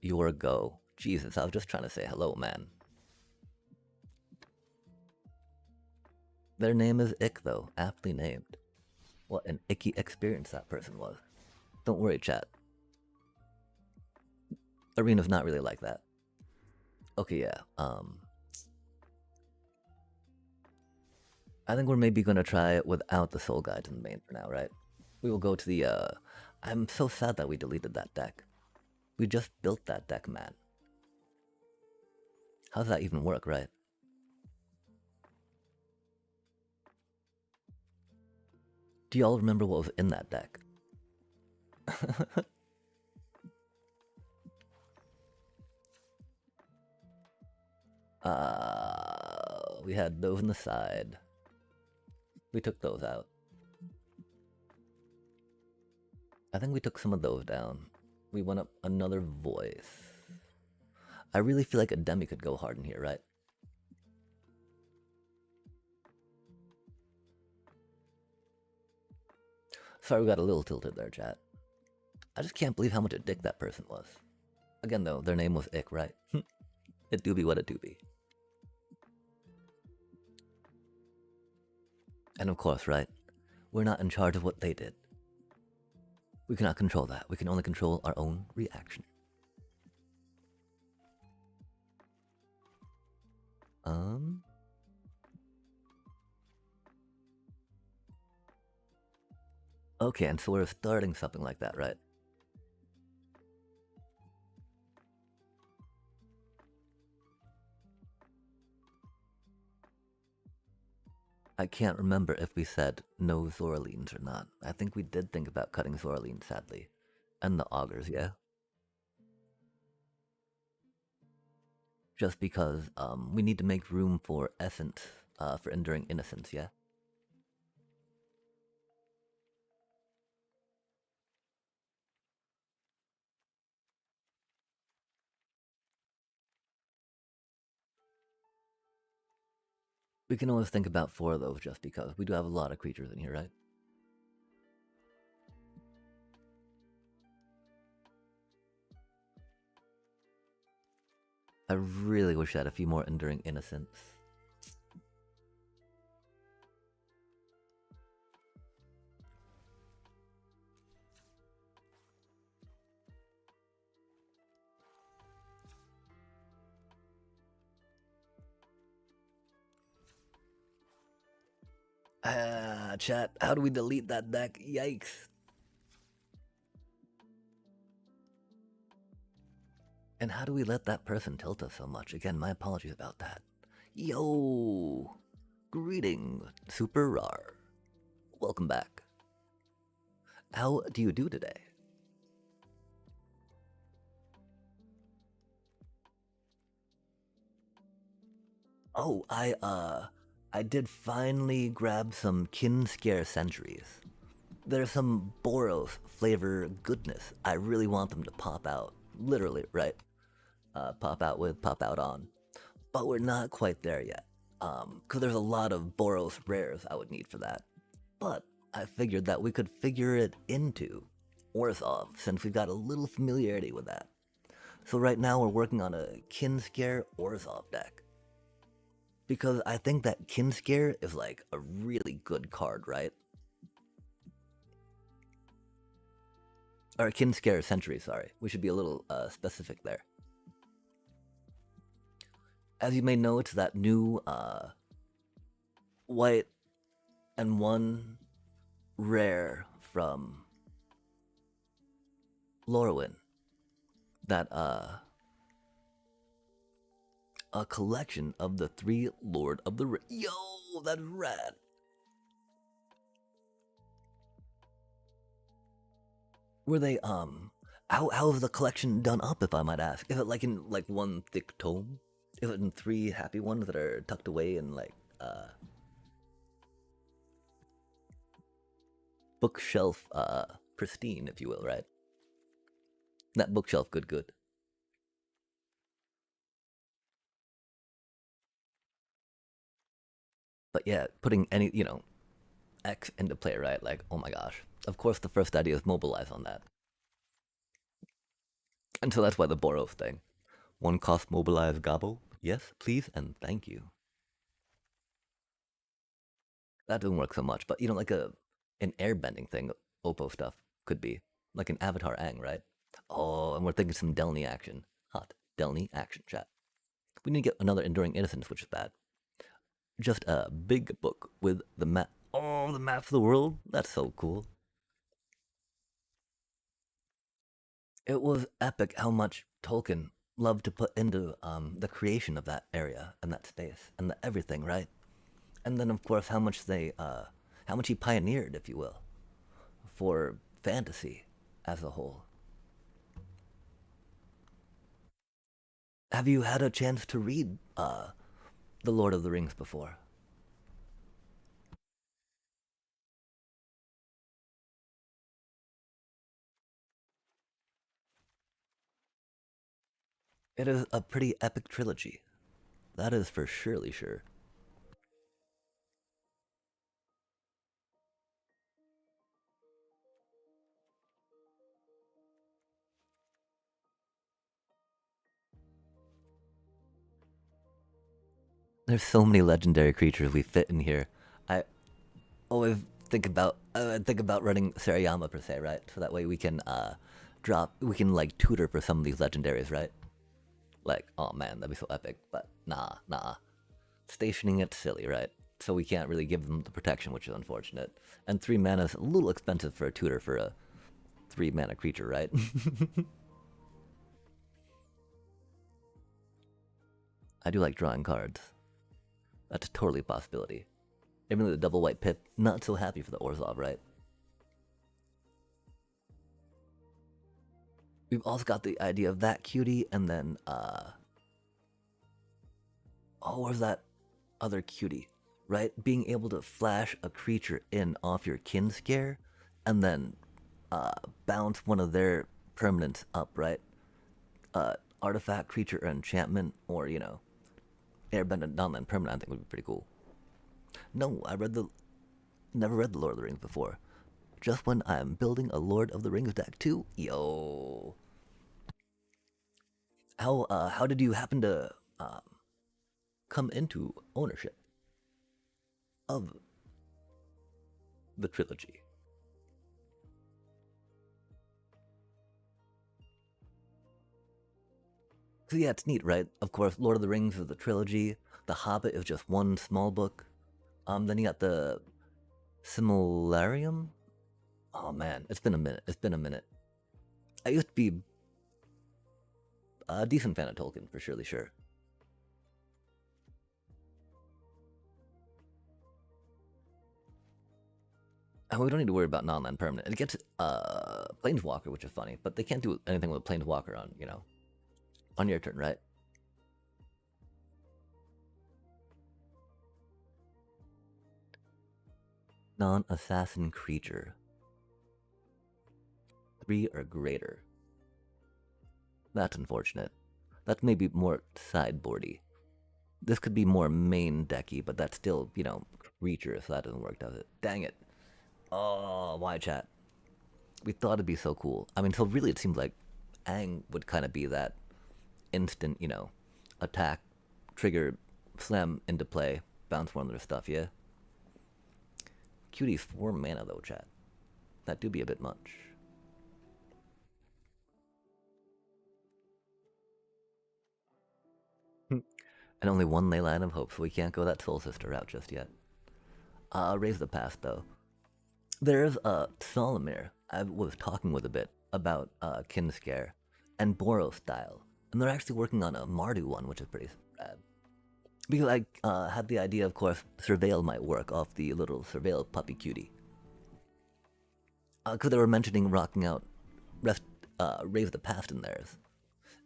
Your go. Jesus, I was just trying to say hello, man. Their name is Ick, though. Aptly named. What an icky experience that person was. Don't worry, chat. Arena's not really like that. Okay, yeah. I think we're maybe gonna try it without the soul guides in the main for now, right? We will go to the, I'm so sad that we deleted that deck. We just built that deck, man. How does that even work, right? Do y'all remember what was in that deck? We had those on the side. We took those out. I think we took some of those down. We went up another voice. I really feel like a demi could go hard in here, right? Sorry, we got a little tilted there, chat. I just can't believe how much a dick that person was. Again, though, their name was Ick, right? It do be what it do be. And of course, right? We're not in charge of what they did. We cannot control that. We can only control our own reaction. Okay, and so we're starting something like that, right? I can't remember if we said no Zoralines or not. I think we did think about cutting Zoralines, sadly. And the Augurs, yeah? Just because we need to make room for Essence, for Enduring Innocence, yeah? We can always think about 4 of those just because. We do have a lot of creatures in here, right? I really wish I had a few more Enduring Innocence. Chat, how do we delete that deck? Yikes. And how do we let that person tilt us so much? Again, my apologies about that. Yo! Greeting, Super Rar. Welcome back. How do you do today? Oh, I did finally grab some Kin Scare Centuries. There's some Boros flavor goodness. I really want them to pop out. Literally, right? Pop out with, pop out on. But we're not quite there yet. Because there's a lot of Boros rares I would need for that. But I figured that we could figure it into Orzhov, since we've got a little familiarity with that. So right now we're working on a Kinscare Orzhov deck. Because I think that Kinscare is like a really good card, right? Or Kinscare Century, sorry. We should be a little specific there. As you may know, it's that new white and one rare from Lorwyn. That a collection of the 3 Lord of the Ring. Yo, that's rad. Were they how is the collection done up, if I might ask? Is it like in like one thick tome? Is it in 3 happy ones that are tucked away in like bookshelf pristine, if you will, right? That bookshelf good. But yeah, putting any, X into play, right? Like, oh my gosh. Of course, the first idea is mobilize on that. And so that's why the Boros thing. 1 cost mobilize Gabo? Yes, please, and thank you. That doesn't work so much, but like an airbending thing, Oppo stuff could be. Like an Avatar Aang, right? Oh, and we're thinking some Delny action. Hot. Delny action, chat. We need to get another Enduring Innocence, which is bad. Just a big book with the map. Oh, the map of the world? That's so cool. It was epic how much Tolkien loved to put into the creation of that area and that space and everything, right? And then, of course, how much he pioneered, if you will, for fantasy as a whole. Have you had a chance to read The Lord of the Rings before? It is a pretty epic trilogy. That is for surely sure. There's so many legendary creatures we fit in here. I always think about running Sarayama per se, right? So that way we can like tutor for some of these legendaries, right? Like, oh man, that'd be so epic. But nah. Stationing it's silly, right? So we can't really give them the protection, which is unfortunate. And 3 mana is a little expensive for a tutor for a 3 mana creature, right? I do like drawing cards. That's totally a possibility. Even though the double white pip, not so happy for the Orzhov, right? We've also got the idea of that cutie, and then, where's that other cutie, right? Being able to flash a creature in off your kin scare, and then bounce one of their permanents up, right? Artifact, creature, or enchantment, or, airbend and downland permanent, I think would be pretty cool. No, never read the Lord of the Rings before. Just when I'm building a Lord of the Rings deck too? Yo. how did you happen to come into ownership of the trilogy? So yeah, it's neat, right? Of course, Lord of the Rings is the trilogy. The Hobbit is just one small book. Then you got the Similarium. Oh man, it's been a minute. It's been a minute. I used to be a decent fan of Tolkien, for surely sure. And we don't need to worry about non-land permanent. It gets Planeswalker, which is funny, but they can't do anything with Planeswalker on, on your turn, right? Non-assassin creature. 3 or greater. That's unfortunate. That's maybe more sideboardy. This could be more main decky, but that's still, creature, so that doesn't work, does it? Dang it. Oh, why chat? We thought it'd be so cool. I mean, so really it seems like Aang would kind of be that instant, attack, trigger, slam into play, bounce one of their stuff, yeah? Cutie 4 mana though, chat. That do be a bit much. And only one Leyline of Hope, so we can't go that Soul Sister route just yet. Raise the Past though. There's Solomir I was talking with a bit about Kinscare and Boros style. And they're actually working on a Mardu one, which is pretty rad. Because I had the idea, of course, Surveil might work off the little Surveil puppy cutie. Because they were mentioning rocking out Raise the Past in theirs.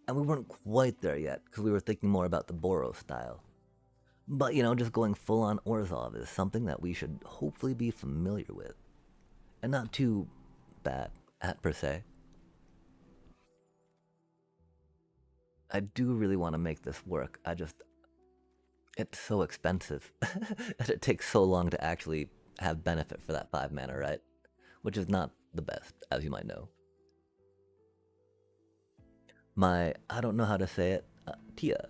And we weren't quite there yet, because we were thinking more about the Boros style. But, just going full on Orzhov is something that we should hopefully be familiar with. And not too bad at, per se. I do really want to make this work. It's so expensive. And it takes so long to actually have benefit for that 5 mana, right? Which is not the best, as you might know. I don't know how to say it, Tia.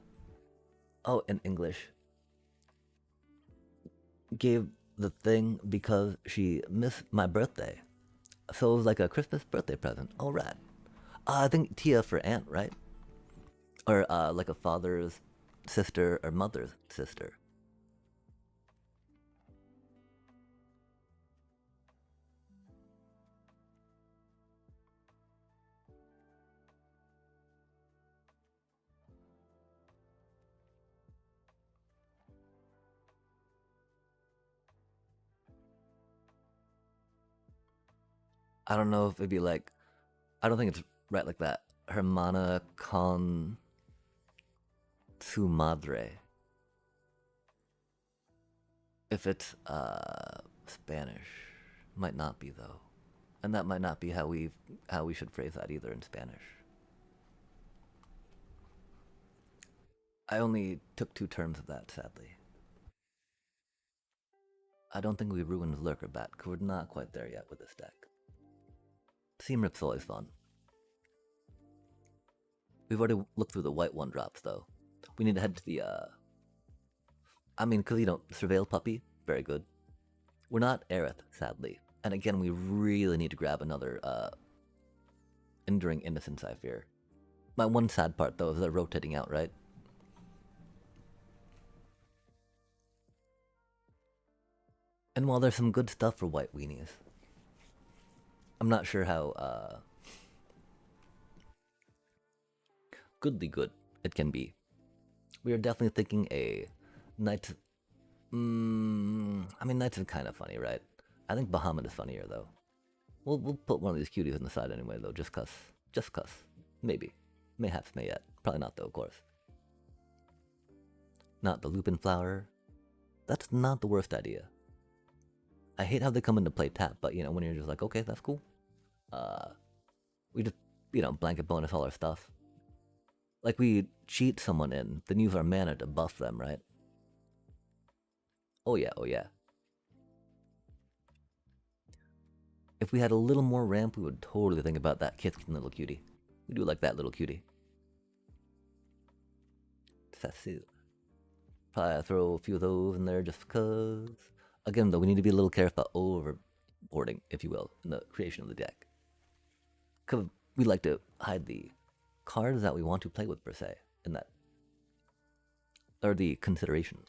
Oh, in English. Gave the thing because she missed my birthday. So it was like a Christmas birthday present. Oh, rad. I think Tia for aunt, right? Or like a father's sister or mother's sister. I don't know if it'd be like, I don't think it's right like that. Hermana con su madre. If it's Spanish, might not be though, and that might not be how we should phrase that either in Spanish. I only took 2 terms of that, sadly. I don't think we ruined Lurker Bat, because we're not quite there yet with this deck. Seam Rip's always fun. We've already looked through the white 1-drops, though. We need to head to the, I mean, because, Surveil Puppy, very good. We're not Aerith, sadly. And again, we really need to grab another, Enduring Innocence, I fear. My one sad part, though, is they're rotating out, right? And while there's some good stuff for white weenies, I'm not sure how, goodly good it can be. We are definitely thinking a Knights. I mean, Knights is kind of funny, right? I think Bahamut is funnier, though. We'll put one of these cuties on the side anyway, though, just cuss. Just cuss. Maybe. Mayhaps, may yet. Probably not, though, of course. Not the Lupin Flower. That's not the worst idea. I hate how they come into play tap, but, when you're just like, okay, that's cool. We just, blanket bonus all our stuff. Like we cheat someone in, then use our mana to buff them, right? Oh yeah, oh yeah. If we had a little more ramp, we would totally think about that Kithkin little cutie. We do like that little cutie. Sasu. Probably throw a few of those in there just because. Again, though, we need to be a little careful about overboarding, if you will, in the creation of the deck. Because we like to hide the cards that we want to play with, per se, in that. Or the consideration.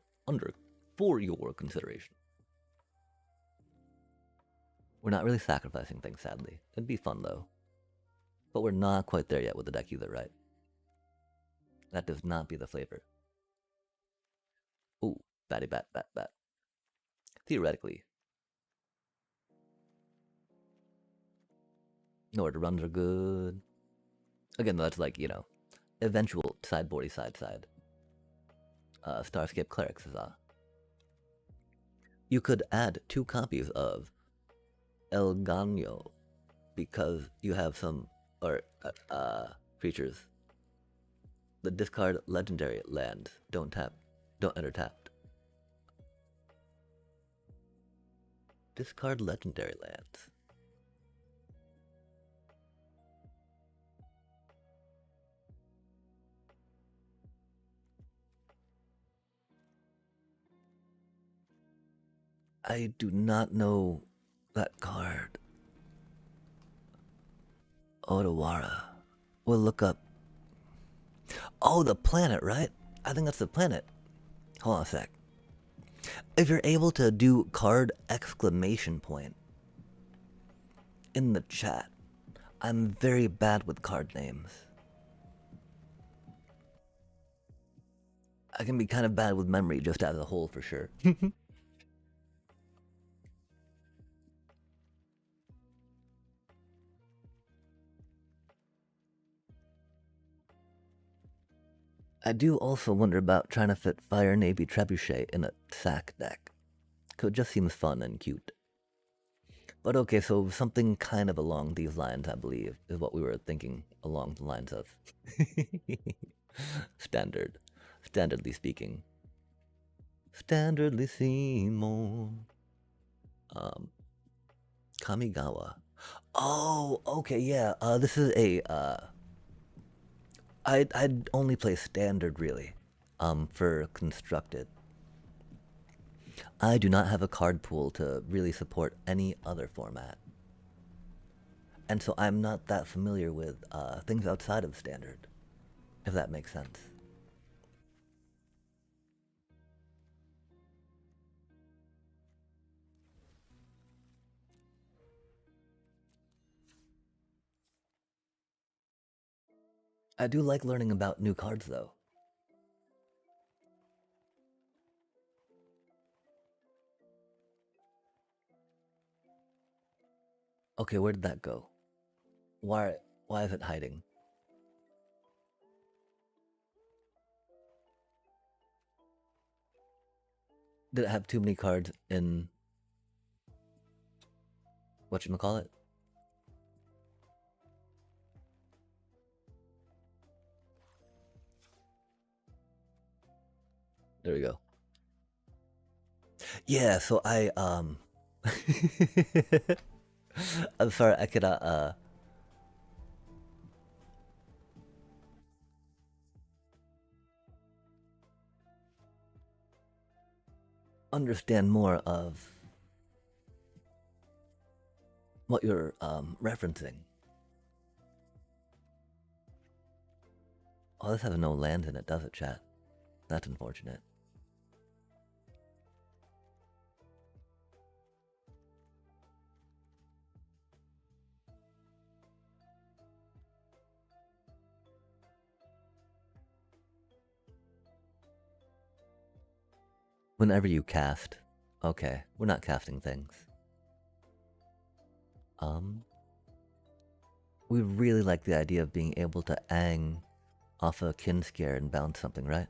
For your consideration. We're not really sacrificing things, sadly. It'd be fun, though. But we're not quite there yet with the deck either, right? That does not be the flavor. Ooh, batty bat, bat, bat. Theoretically. No, the runs are good. Again, that's like, you know, eventual sideboardy side. Starscape Clerics is You could add 2 copies of El Gano because you have some creatures. The discard legendary lands don't enter tapped. Discard legendary lands. I do not know that card. Odawara. We'll look up. Oh, the planet, right? I think that's the planet. Hold on a sec. If you're able to do card exclamation point in the chat, I'm very bad with card names. I can be kind of bad with memory just as a whole for sure. I do also wonder about trying to fit Fire Navy Trebuchet in a sack deck. Cause it just seems fun and cute. But okay, so something kind of along these lines, I believe, is what we were thinking along the lines of. Standardly speaking. Standardly Seymour. Kamigawa. Oh, okay, yeah. This is a I'd only play standard really, for constructed. I do not have a card pool to really support any other format. And so I'm not that familiar with things outside of standard, if that makes sense. I do like learning about new cards though. Okay, where did that go? Why is it hiding? Did it have too many cards in whatchamacallit? There we go. Yeah, so I'm sorry, I cannot understand more of what you're referencing. Oh, this has no land in it, does it, chat? That's unfortunate. Whenever you cast. Okay, we're not casting things. We really like the idea of being able to ang off a kin scare and bounce something, right?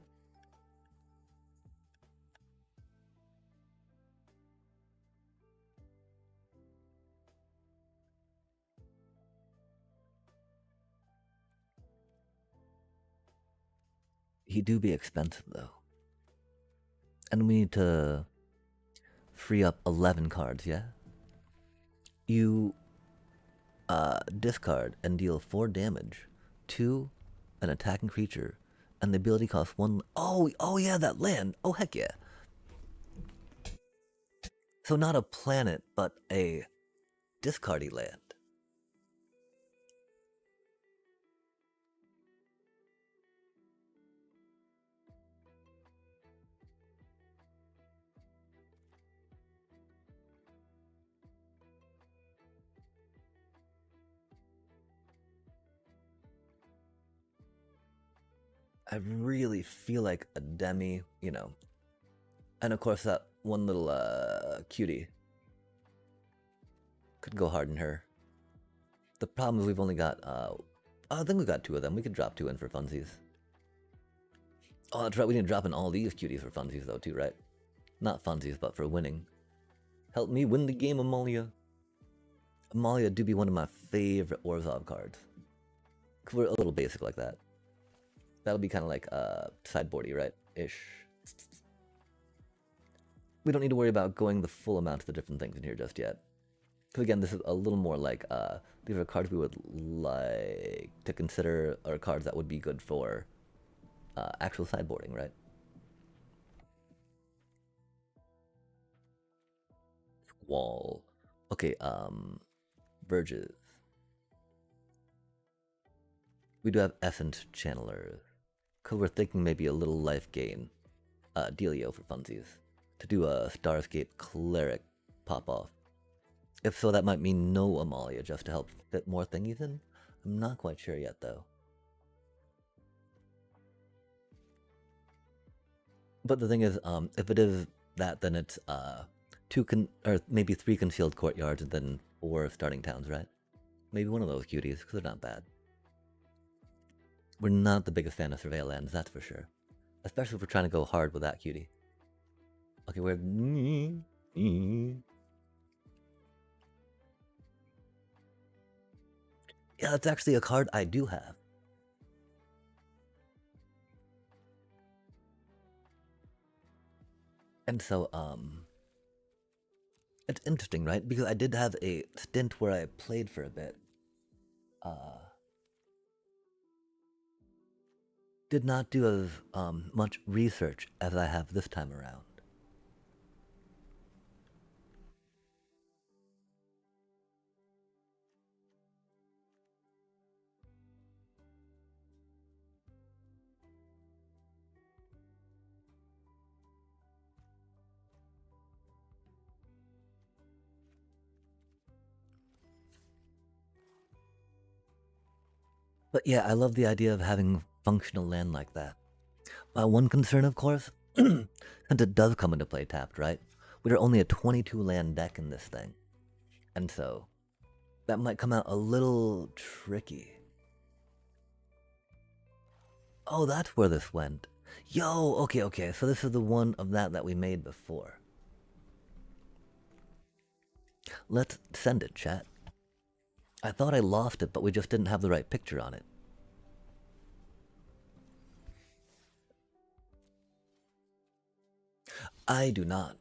He do be expensive though. And we need to free up 11 cards, yeah? You discard and deal 4 damage to an attacking creature And the ability costs one. Oh yeah, that land. Oh heck yeah. So not a planet, but a discardy land. I really feel like a demi, you know. And of course that one little cutie could go hard in her. The problem is we've only got I think we got 2 of them. We could drop 2 in for funsies. Oh, that's right. We need to drop in all these cuties for funsies though too, right? Not funsies, but for winning. Help me win the game, Amalia. Amalia do be one of my favorite Orzhov cards. Cause we're a little basic like that. That'll be kind of like sideboardy, right? Ish. We don't need to worry about going the full amount of the different things in here just yet. Because again, this is a little more like, these are cards we would like to consider, or cards that would be good for actual sideboarding, right? Wall. Okay, Verges. We do have Essence Channelers. Because we're thinking maybe a little life gain. Dealio for funsies. To do a Starscape Cleric pop-off. If so, that might mean no Amalia, just to help fit more thingies in. I'm not quite sure yet, though. But the thing is, if it is that, then it's 2 or maybe 3 concealed courtyards and then 4 starting towns, right? Maybe one of those cuties, because they're not bad. We're not the biggest fan of Surveil lands, that's for sure. Especially if we're trying to go hard with that cutie. Okay, we're... Yeah, that's actually a card I do have. And so, it's interesting, right? Because I did have a stint where I played for a bit. Did not do as much research as I have this time around. But yeah, I love the idea of having functional land like that. My one concern, of course, since it does come into play tapped, right? We're only a 22 land deck in this thing. And so, that might come out a little tricky. Oh, that's where this went. Yo, okay, so this is the one of that we made before. Let's send it, chat. I thought I lost it, but we just didn't have the right picture on it. I do not.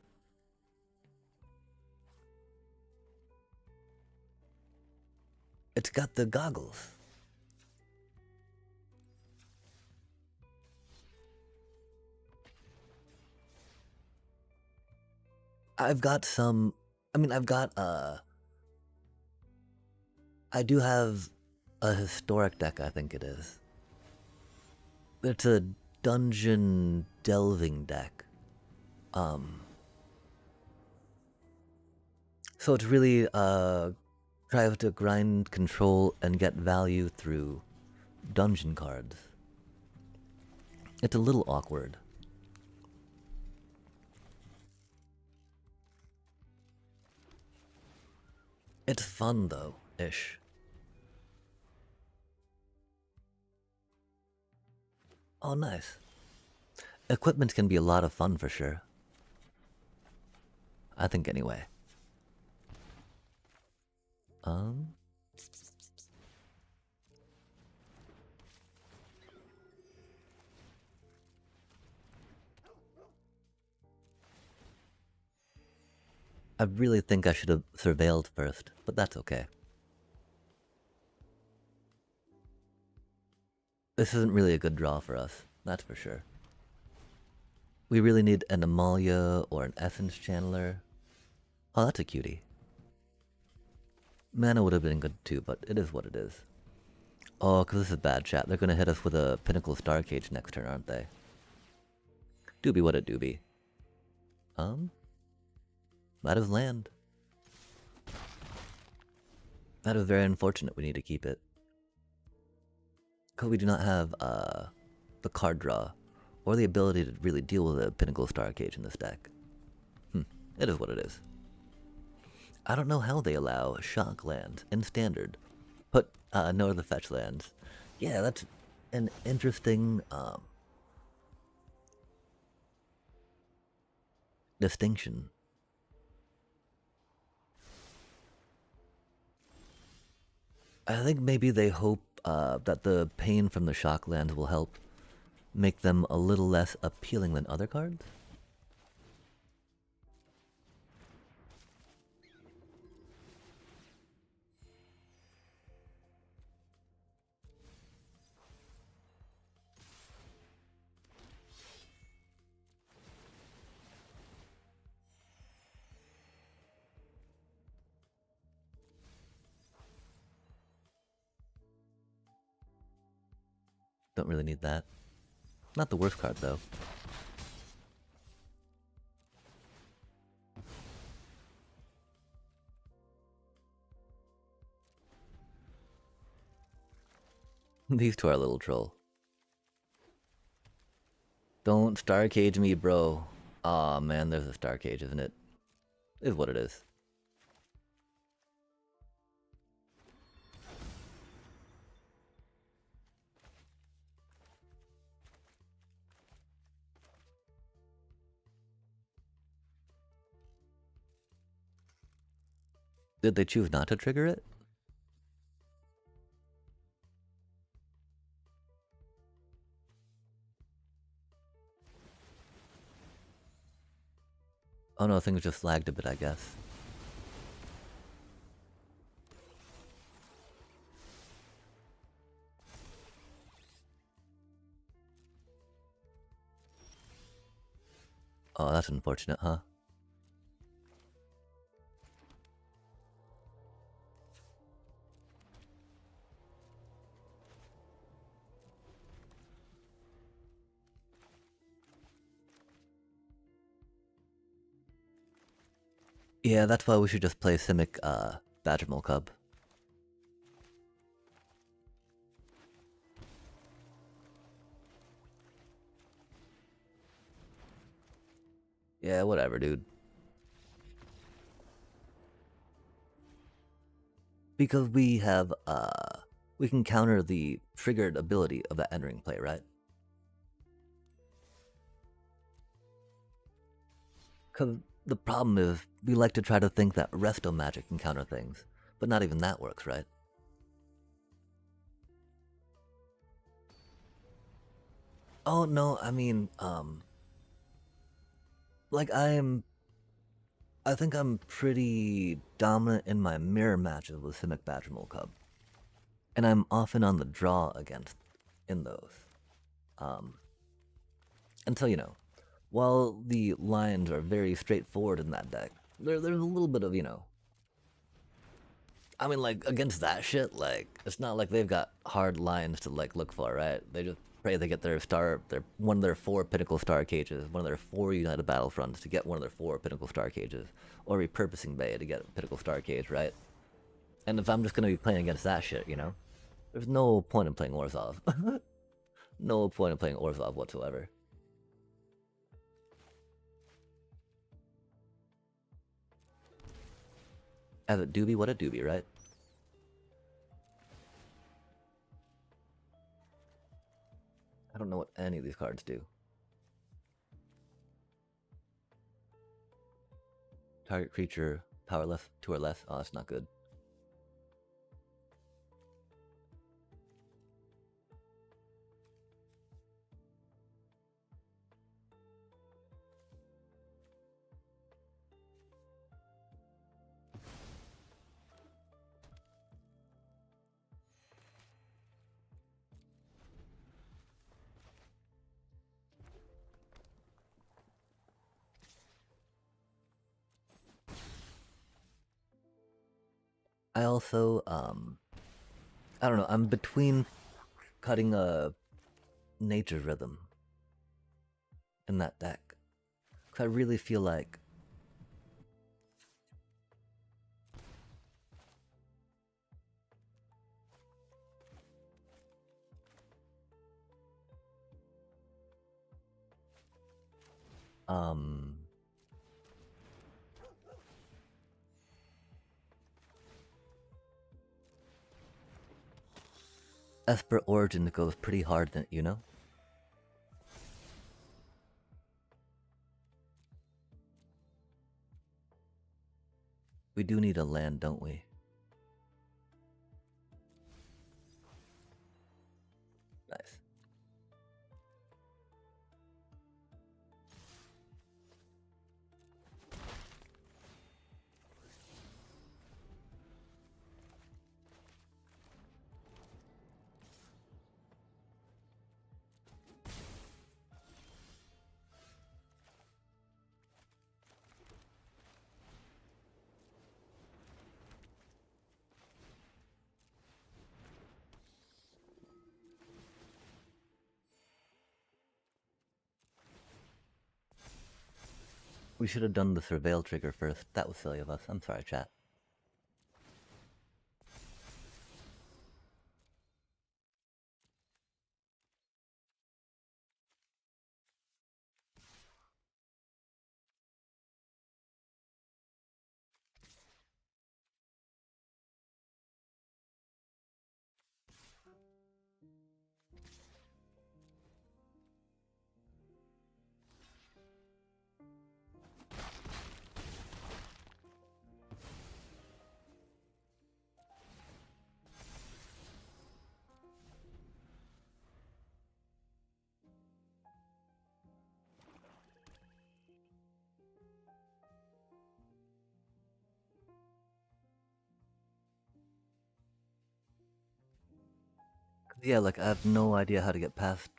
It's got the goggles. I've got some... I mean, I've got, I do have a historic deck, I think it is. It's a dungeon delving deck. So it's really, tries to grind, control, and get value through dungeon cards. It's a little awkward. It's fun, though, ish. Oh, nice. Equipment can be a lot of fun for sure. I think anyway. I really think I should have surveilled first, but that's okay. This isn't really a good draw for us. That's for sure. We really need an Amalia or an Essence Channeler. Oh, that's a cutie. Mana would have been good too, but it is what it is. Oh, because this is bad, chat. They're going to hit us with a Pinnacle Star Cage next turn, aren't they? Doobie what a doobie. That is land. That is very unfortunate. We need to keep it. Because we do not have the card draw or the ability to really deal with a Pinnacle Star Cage in this deck. It is what it is. I don't know how they allow shock lands in standard. Put no other fetch lands. Yeah, that's an interesting distinction. I think maybe they hope that the pain from the shock lands will help make them a little less appealing than other cards. Don't really need that. Not the worst card, though. These two are a little troll. Don't Star Cage me, bro. Aw, man, there's a Star Cage, isn't it? Is what it is. Did they choose not to trigger it? Oh no, things just lagged a bit, I guess. Oh, that's unfortunate, huh? Yeah, that's why we should just play Simic, Badgermole Cub. Yeah, whatever, dude. Because we have, we can counter the triggered ability of that entering play, right? Because the problem is, we like to try to think that Resto Magic can counter things, but not even that works, right? Oh, no, I mean, like, I think I'm pretty dominant in my mirror matches with Simic Badgermole Cub. And I'm often on the draw against in those. And so, you know, while the lines are very straightforward in that deck, there's a little bit of, you know, I mean, like, against that shit, like, it's not like they've got hard lines to, like, look for, right? They just pray they get their one of their 4 Pinnacle Star Cages, one of their 4 United Battlefronts to get one of their 4 Pinnacle Star Cages, or repurposing Bay to get a Pinnacle Star Cage, right? And if I'm just gonna be playing against that shit, you know, there's no point in playing Orzhov. No point in playing Orzhov whatsoever. As a doobie, what a doobie, right? I don't know what any of these cards do. Target creature, powerless, 2 or less. Oh, that's not good. I also, I don't know, I'm between cutting a nature rhythm in that deck. 'Cause I really feel like um Esper Origin goes pretty hard, you know? We do need a land, don't we? Nice. We should have done the surveil trigger first. That was silly of us. I'm sorry, chat. Yeah, like I have no idea how to get past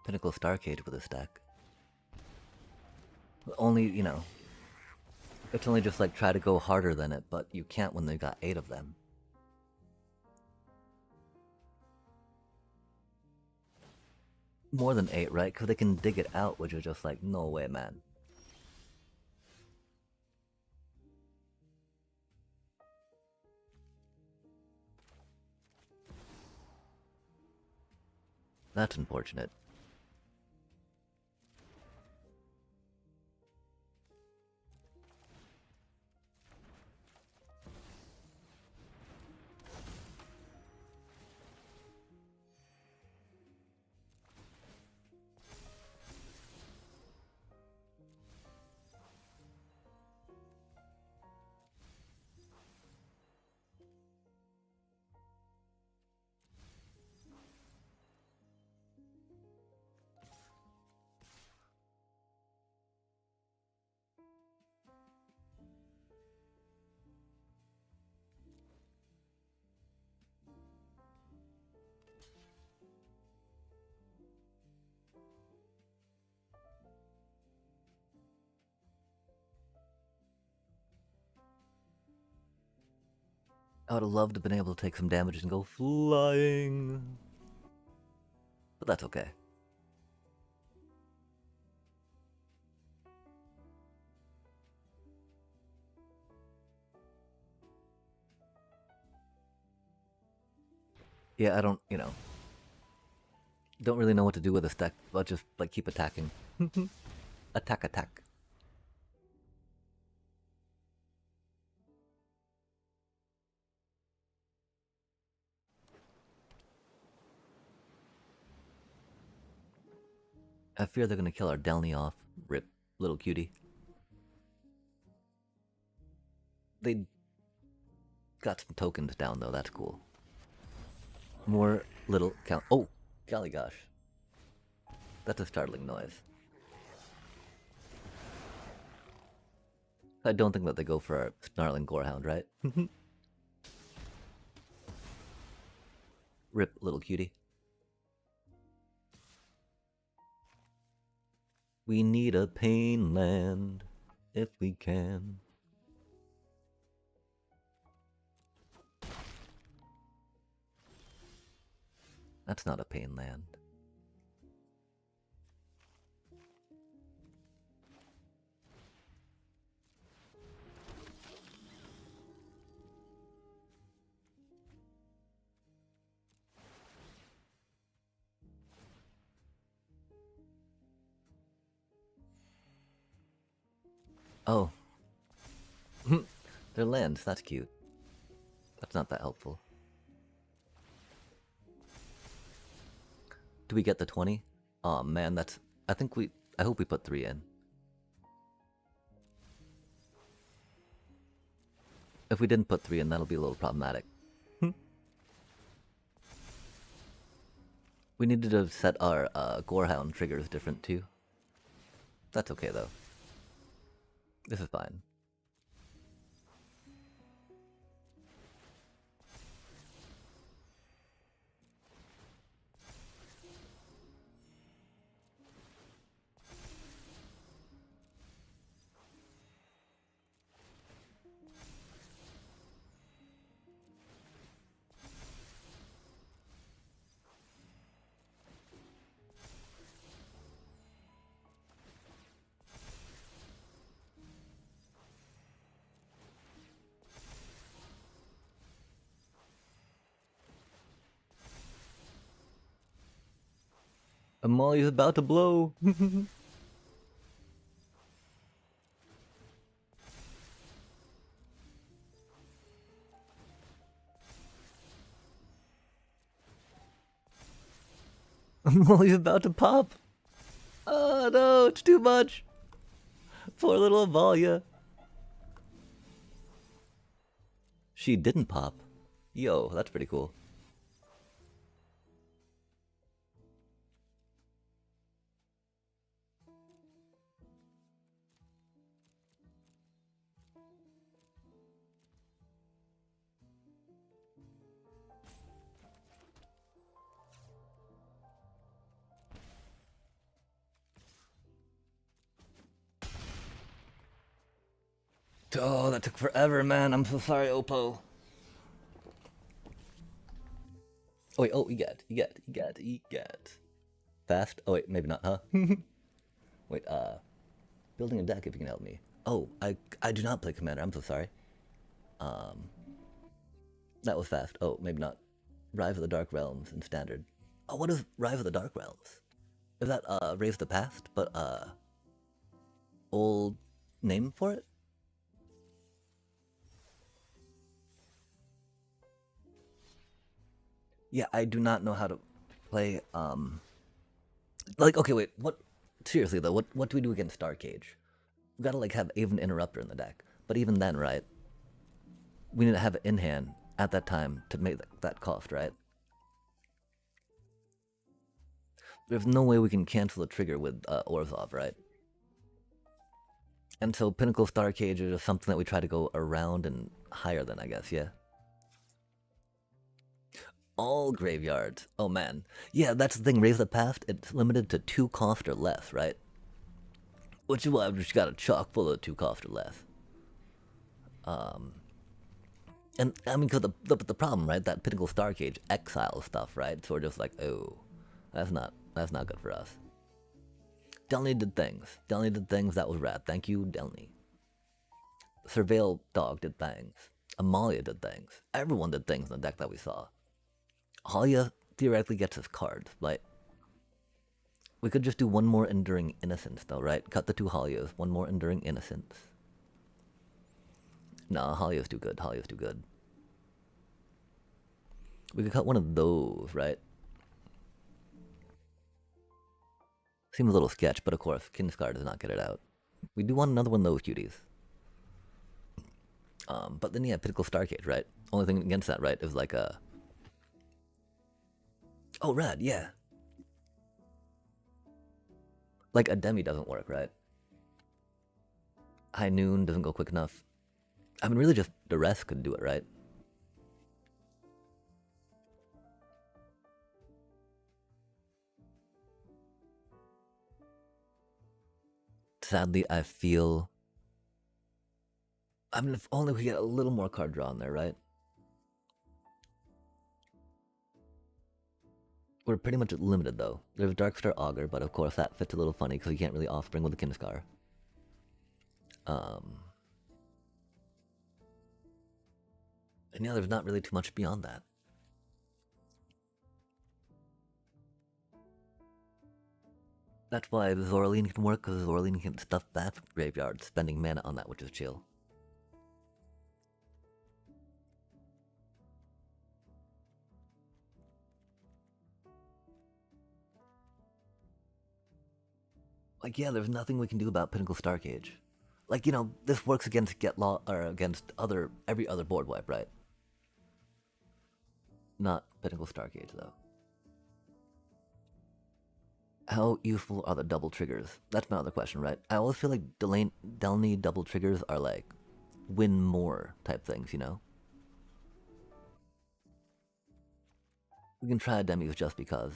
Pinnacle Starcade with this deck. Only, you know, it's only just like try to go harder than it, but you can't when they got 8 of them. More than 8, right? Because they can dig it out, which is just like, no way, man. That's unfortunate. I would have loved to have been able to take some damage and go flying. But that's okay. Yeah, I don't, you know, don't really know what to do with this deck, but just, like, keep attacking. Attack, attack. I fear they're gonna kill our Delny off. Rip, little cutie. They got some tokens down, though, that's cool. More little count. Oh, golly gosh. That's a startling noise. I don't think that they go for our snarling gorehound, right? Rip, little cutie. We need a pain land, if we can. That's not a pain land. Oh. They're lands, that's cute. That's not that helpful. Do we get the 20? Oh man, that's... I hope we put 3 in. If we didn't put 3 in, that'll be a little problematic. We needed to set our Gorehound triggers different too. That's okay though. This is fine. Amalia's about to blow. Amalia's about to pop. Oh no, it's too much. Poor little Amalia. She didn't pop. Yo, that's pretty cool. Oh, that took forever, man. I'm so sorry, Oppo. Oh wait, oh, you get. Fast? Oh wait, maybe not, huh? Wait, building a deck if you can help me. Oh, I do not play Commander, I'm so sorry. That was fast. Oh, maybe not. Rise of the Dark Realms in Standard. Oh, what is Rise of the Dark Realms? Is that, Raise the Past, but, old name for it? Yeah, I do not know how to play, like, okay, wait, what, seriously though, what do we do against Dark Age? We gotta, like, have Aven Interrupter in the deck. But even then, right, we need to have it in hand at that time to make that cost, right? There's no way we can cancel the trigger with Orzhov, right? And so Pinnacle Star Cage is something that we try to go around and higher than, I guess, yeah? All graveyards. Oh man. Yeah, that's the thing, Raise the Past, it's limited to 2 cost or less, right? Which is why I've just got a chock full of 2 cost or less. And I mean, because the problem, right? That Pinnacle Star Cage exile stuff, right? So we're just like, oh, that's not good for us. Delny did things. Delny did things. That was rad. Thank you, Delny. Surveil Dog did things. Amalia did things. Everyone did things in the deck that we saw. Halia theoretically gets his cards, right? We could just do one more Enduring Innocence, though, right? Cut the 2 Halias. One more Enduring Innocence. Nah, Halia's too good. Halia's too good. We could cut one of those, right? Seems a little sketch, but of course, Kinscar does not get it out. We do want another one of those cuties. But then, yeah, Pinnacle Starcade, right? Only thing against that, right, is like a... Oh, rad, yeah. Like a Demi doesn't work, right? High Noon doesn't go quick enough. I mean, really just the rest could do it, right? Sadly, I feel... I mean, if only we get a little more card draw in there, right? We're pretty much limited though. There's Darkstar Augur, but of course that fits a little funny because you can't really offspring with the Kinskar. And yeah, there's not really too much beyond that. That's why Zoraline can work, because Zoraline can stuff back from graveyard, spending mana on that, which is chill. Like, yeah, there's nothing we can do about Pinnacle Starcage. Like, you know, this works against Get Law or against every other board wipe, right? Not Pinnacle Starcage though. How useful are the double triggers? That's my other question, right? I always feel like Delny double triggers are like win more type things, you know? We can try Demi's just because.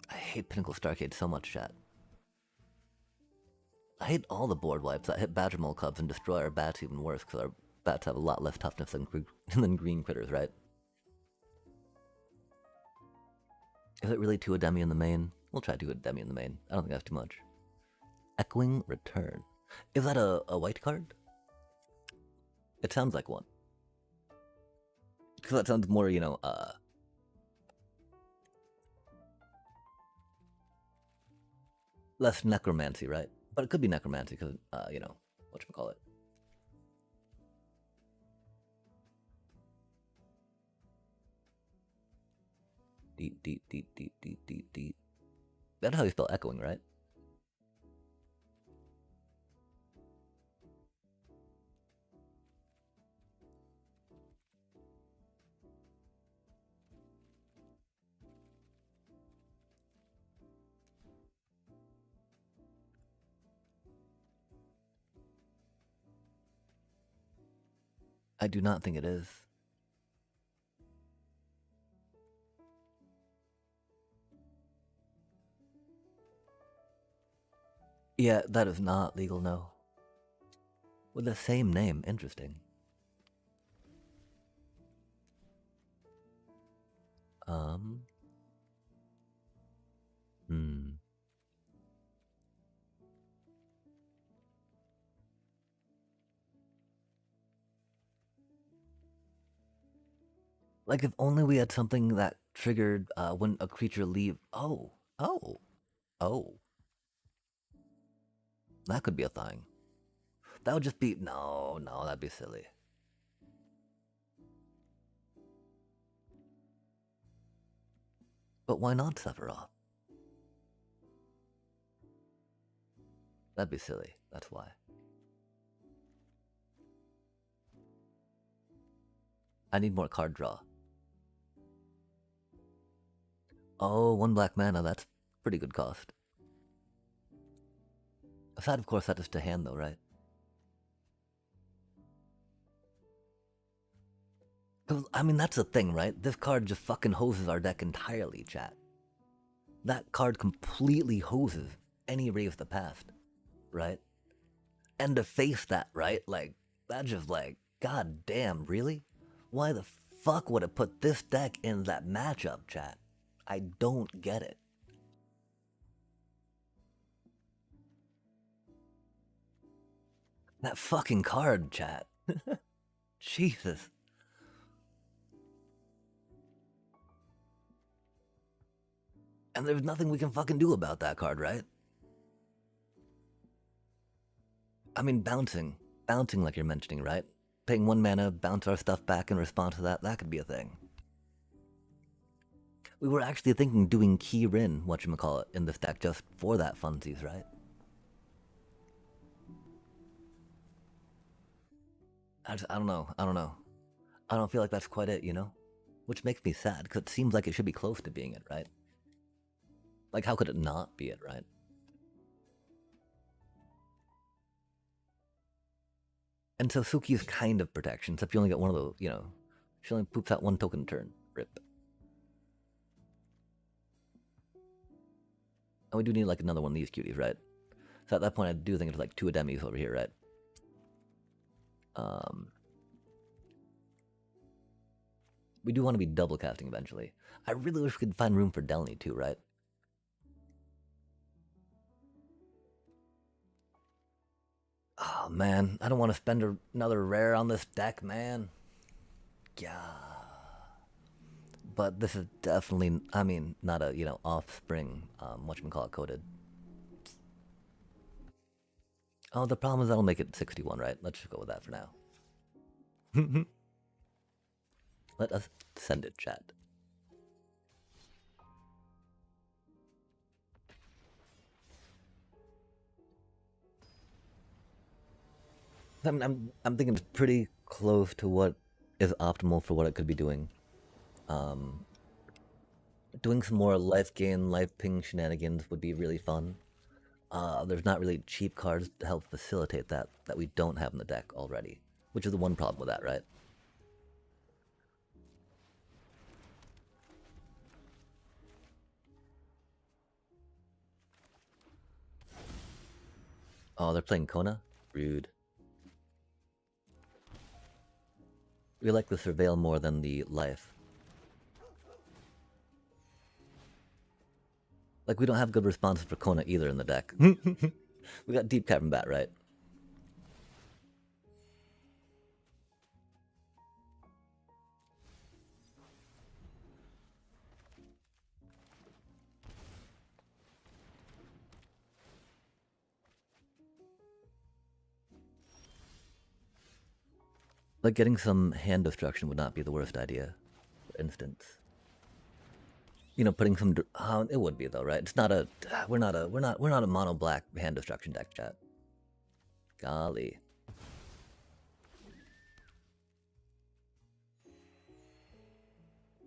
I hate Pinnacle Starcade so much, chat. I hate all the board wipes that hit Badger Mole Cubs and destroy our bats even worse because our bats have a lot less toughness than green critters, right? Is it really 2 a Demi in the main? We'll try 2 a Demi in the main. I don't think that's too much. Echoing Return. Is that a white card? It sounds like one. Because that sounds more, you know, less necromancy, right? But it could be necromancy because, you know, whatchamacallit. Deep, deep, deep, deep, deep, deep, deep. That's how you spell echoing, right? I do not think it is. Yeah, that is not legal, no. With the same name, interesting. Like if only we had something that triggered when a creature leave. Oh. That could be a thing. That would just be no, that'd be silly. But why not Sephiroth? That'd be silly. That's why. I need more card draw. Oh, 1 black mana, that's pretty good cost. Aside, of course, that is to hand though, right? I mean, that's the thing, right? This card just fucking hoses our deck entirely, chat. That card completely hoses any Ray of the Past, right? And to face that, right? Like, that's just like, god damn, really? Why the fuck would it put this deck in that matchup, chat? I don't get it. That fucking card, chat. Jesus. And there's nothing we can fucking do about that card, right? I mean, bouncing like you're mentioning, right? Paying 1 mana, bounce our stuff back in response to that, that could be a thing. We were actually thinking doing Key Rin, whatchamacallit, in this deck just for that funsies, right? I don't know. I don't feel like that's quite it, you know? Which makes me sad, because it seems like it should be close to being it, right? Like, how could it not be it, right? And so Suki is kind of protection, except you only get one of those, you know. She only poops out 1 token a turn. Rip. And we do need, like, another one of these cuties, right? So at that point, I do think it's, like, 2 Ademis over here, right? We do want to be double casting eventually. I really wish we could find room for Delny too, right? Oh man, I don't want to spend another rare on this deck, man. Yeah. But this is definitely, I mean, not a, offspring, whatchamacallit coded. Oh, the problem is that'll make it 61, right? Let's just go with that for now. Let us send it, chat. I'm thinking it's pretty close to what is optimal for what it could be doing. Doing some more life gain, life ping shenanigans would be really fun. There's not really cheap cards to help facilitate that we don't have in the deck already, which is the one problem with that, right? Oh, they're playing Kona? Rude. We like the Surveil more than the life. Like, we don't have good responses for Kona either in the deck. We got Deep Cavern Bat, right? Like, getting some hand destruction would not be the worst idea, for instance. You know, putting some. It would be though, right? It's not a. We're not a mono black hand destruction deck, chat. Golly.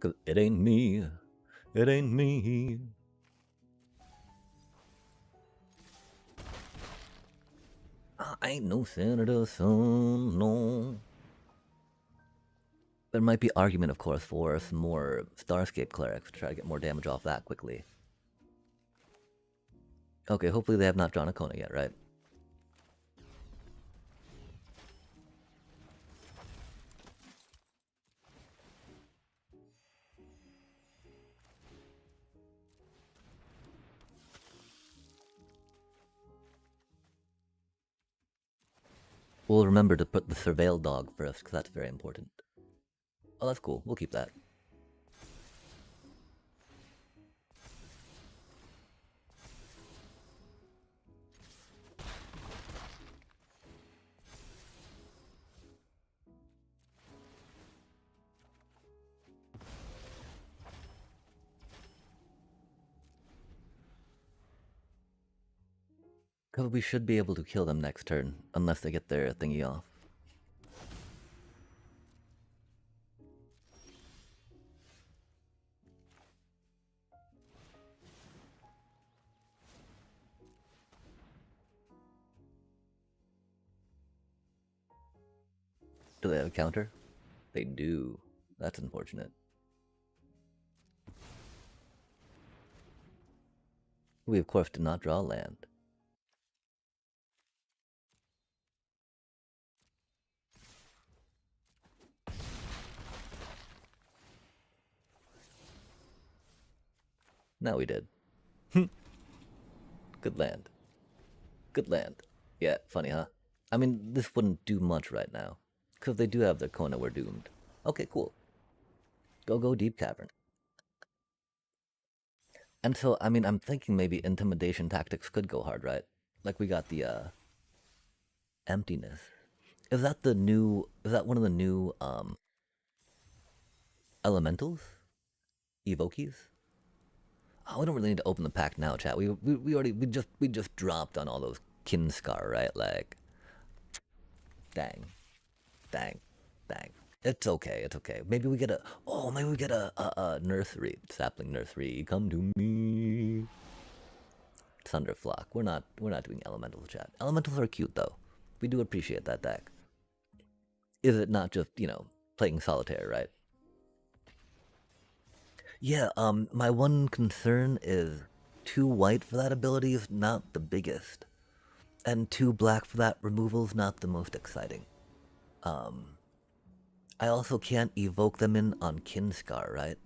Cause it ain't me. It ain't me. I ain't no senator, son, no. There might be argument, of course, for some more Starscape clerics to try to get more damage off that quickly. Okay, hopefully they have not drawn a Kona yet, right? We'll remember to put the Surveil dog first, because that's very important. Oh, that's cool. We'll keep that. Because we should be able to kill them next turn, unless they get their thingy off. Do they have a counter? They do. That's unfortunate. We, of course, did not draw land. Now we did. Good land. Good land. Yeah, funny, huh? I mean, this wouldn't do much right now. Because they do have their Kona, we're doomed. Okay, cool. Go Deep Cavern. And so, I mean, I'm thinking maybe intimidation tactics could go hard, right? Like we got the emptiness. Is that the new? Is that one of the new elementals? Evokies? Oh, we don't really need to open the pack now, chat. We just dropped on all those Kinscar, right? Like, dang, dang, dang. It's okay. It's okay. Maybe we get a. Oh, maybe we get a nursery sapling nursery. Come to me. Thunderflock. We're not doing elementals, chat. Elementals are cute though. We do appreciate that deck. Is it not just playing solitaire, right? Yeah. My one concern is 2 white for that ability is not the biggest, and 2 black for that removal is not the most exciting. I also can't evoke them in on Kinscar, right?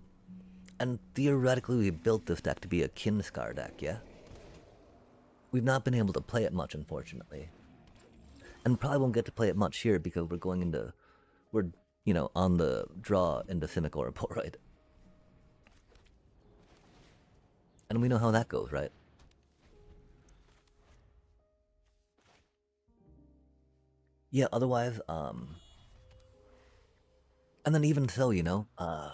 And theoretically, we built this deck to be a Kinscar deck, yeah? We've not been able to play it much, unfortunately. And probably won't get to play it much here because we're going into... We're, you know, on the draw into Simic or Poroid. And we know how that goes, right? Yeah, otherwise, and then even so, you know, I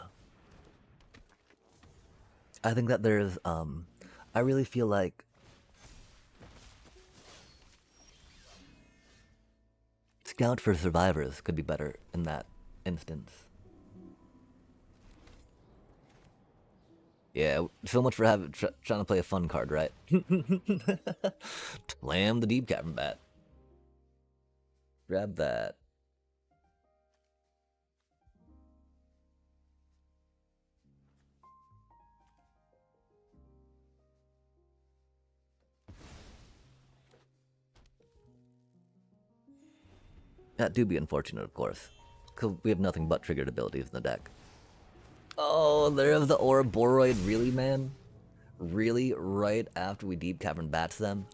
think that there's, I really feel like Scout for Survivors could be better in that instance. Yeah, so much for trying to play a fun card, right? Slam the Deep Cavern Bat. Grab that. That do be unfortunate, of course, because we have nothing but triggered abilities in the deck. Oh, there's the Ouroboros, really, man? Really? Right after we Deep Cavern Bats them?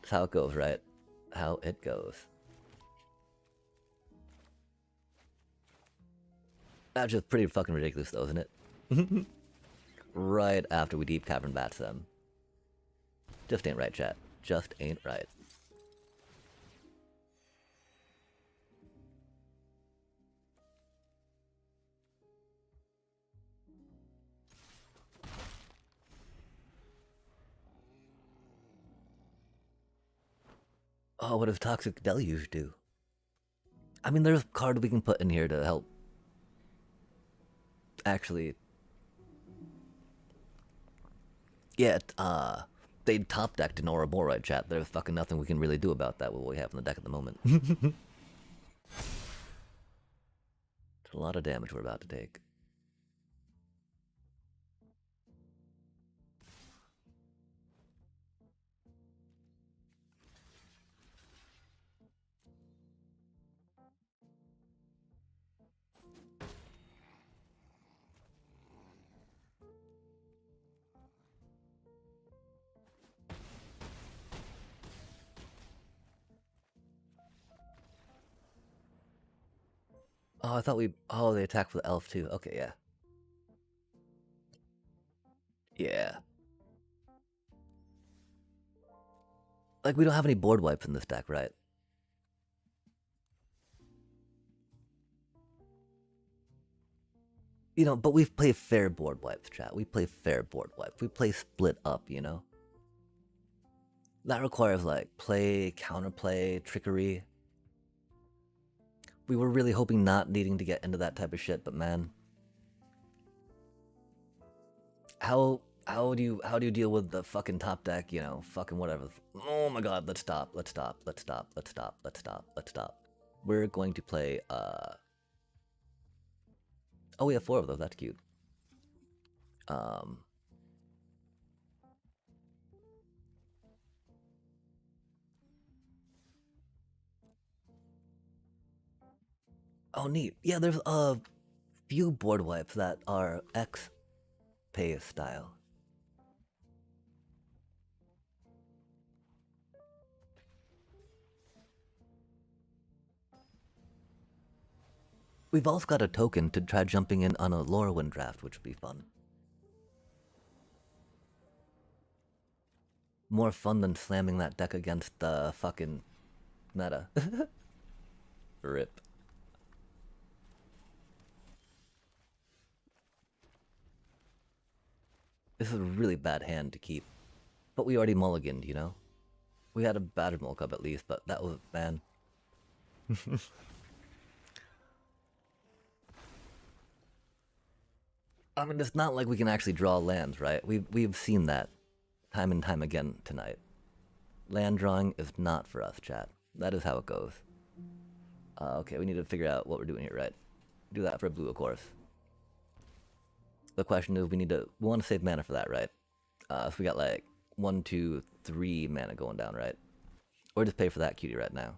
That's how it goes, right? How it goes. That's just pretty fucking ridiculous, though, isn't it? Right after we Deep Cavern Bats them. Just ain't right, chat. Just ain't right. Oh, what does Toxic Deluge do? I mean, there's a card we can put in here to help. Actually, yeah, they top decked an Ouroboros, chat. There's fucking nothing we can really do about that with what we have in the deck at the moment. It's a lot of damage we're about to take. Oh, I thought we... Oh, they attack for the elf, too. Okay, yeah. Yeah. Like, we don't have any board wipes in this deck, right? You know, but we play fair board wipes, chat. We play fair board wipes. We play split up, you know? That requires, like, play, counterplay, trickery. We were really hoping not needing to get into that type of shit, but man... How do you deal with the fucking top deck, you know, fucking whatever. Oh my god, let's stop. We're going to play, oh, we have 4 of those, that's cute. Oh, neat. Yeah, there's a few board wipes that are X-Pay style. We've also got a token to try jumping in on a Lorwyn draft, which would be fun. More fun than slamming that deck against the fucking meta. Rip. This is a really bad hand to keep. But we already mulliganed, you know? We had a battered Molkup up at least, but that was, man. I mean, it's not like we can actually draw lands, right? We've seen that time and time again tonight. Land drawing is not for us, chat. That is how it goes. Okay, we need to figure out what we're doing here, right? Do that for blue, of course. The question is, we want to save mana for that, right? So we got like 1, 2, 3 mana going down, right? Or just pay for that cutie right now.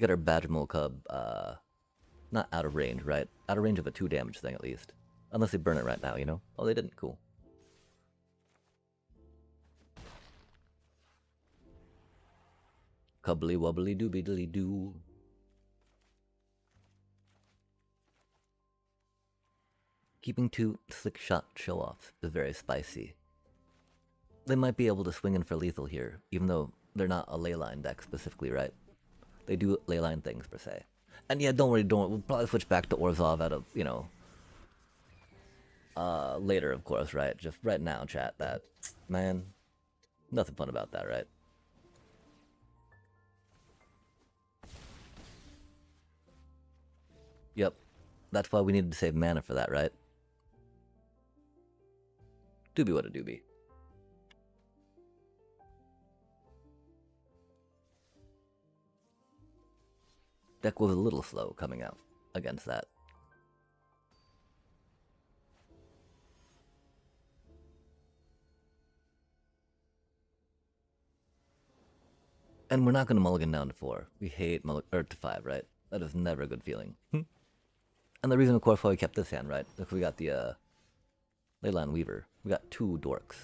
Get our Badgermole Cub, not out of range, right? Out of range of a 2 damage thing at least. Unless they burn it right now, you know? Oh, they didn't. Cool. Cubbly wubbly dooby dilly doo. Keeping 2 slick shot show-offs is very spicy. They might be able to swing in for lethal here, even though they're not a leyline deck specifically, right? They do leyline things per se. And yeah, don't worry, we'll probably switch back to Orzhov out of, you know, later, of course, right? Just right now, chat, that, man, nothing fun about that, right? Yep, that's why we needed to save mana for that, right? Doobie what a doobie. Deck was a little slow coming out against that. And we're not going to mulligan down to 4. We hate or to 5, right? That is never a good feeling. And the reason, of course, why we kept this hand, right? Because we got the Leyline Weaver. We got 2 dorks.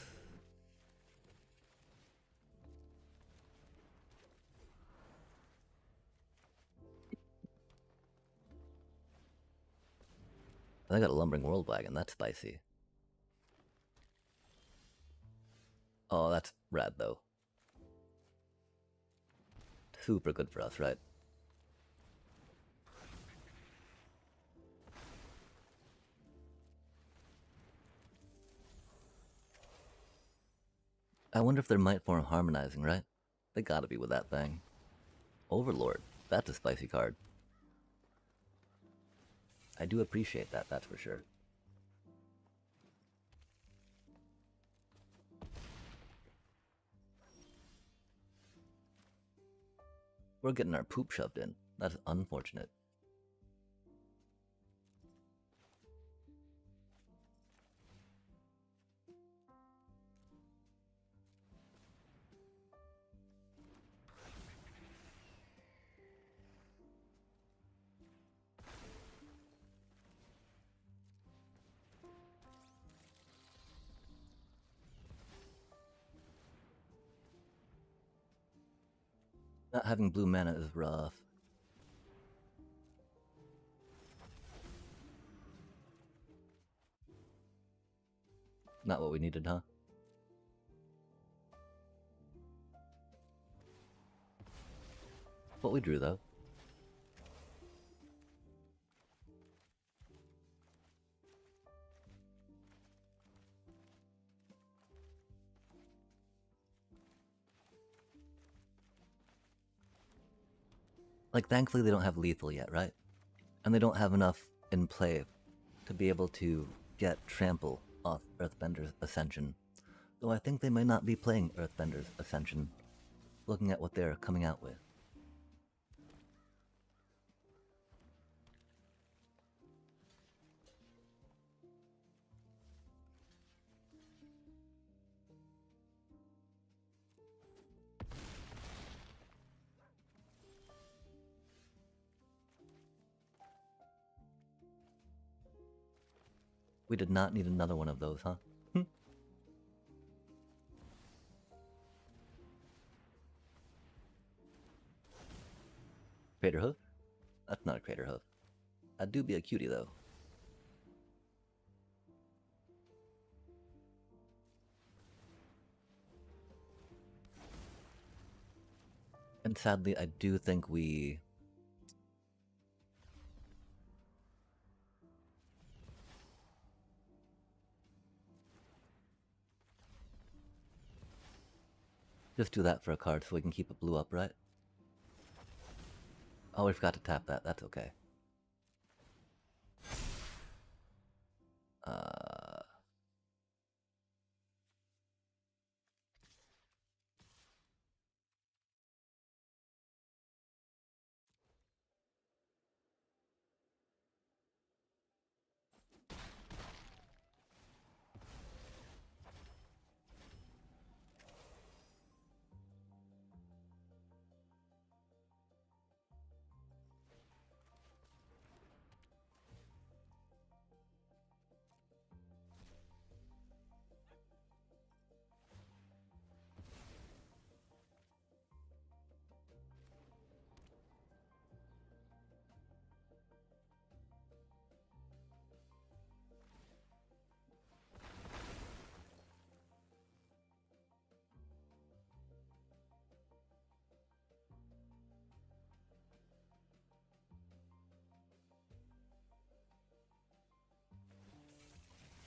And I got a Lumbering World Wagon. That's spicy. Oh, that's rad, though. Super good for us, right? I wonder if there might form harmonizing, right? They gotta be with that thing. Overlord. That's a spicy card. I do appreciate that, that's for sure. We're getting our poop shoved in. That's unfortunate. Not having blue mana is rough. Not what we needed, huh? What we drew, though. Like, thankfully they don't have lethal yet, right? And they don't have enough in play to be able to get trample off Earthbender's Ascension. Though I think they might not be playing Earthbender's Ascension, looking at what they're coming out with. We did not need another one of those, huh? Crater Hoof? That's not a Crater Hoof. That do be a cutie, though. And sadly, I do think we... just do that for a card so we can keep it blue up, right? Oh, we forgot to tap that. That's okay.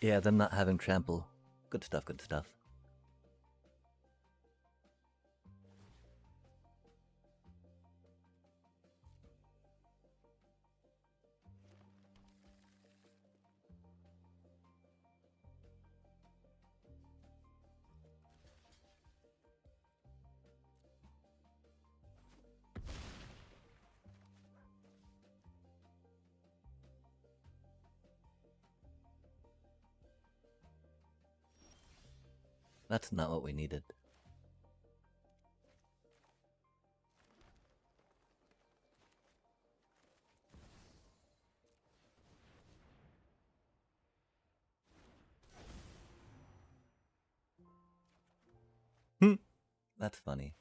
Yeah, them not having trample. Good stuff, good stuff. That's not what we needed. That's funny.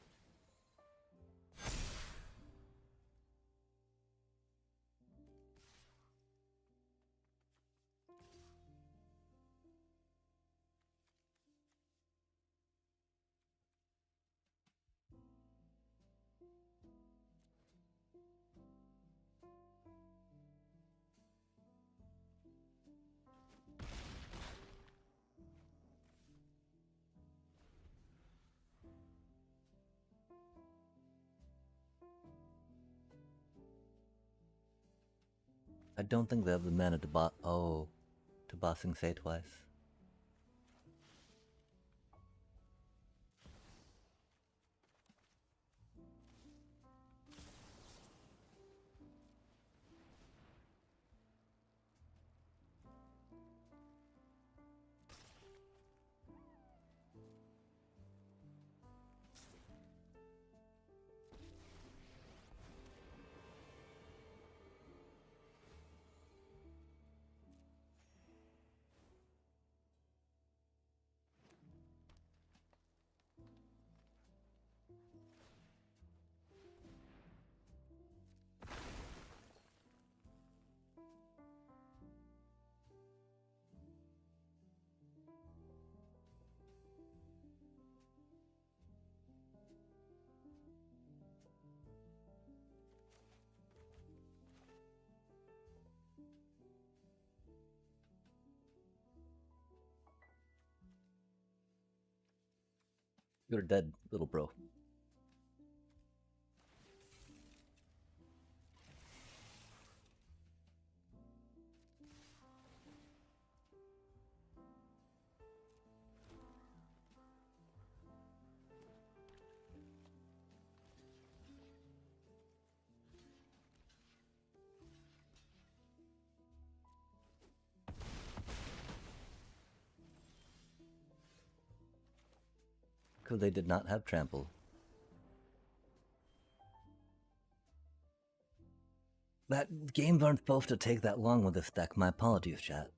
I don't think they have the mana to to bossing say twice. You're dead, little bro. Because they did not have trample. That games aren't supposed to take that long with this deck. My apologies, chat.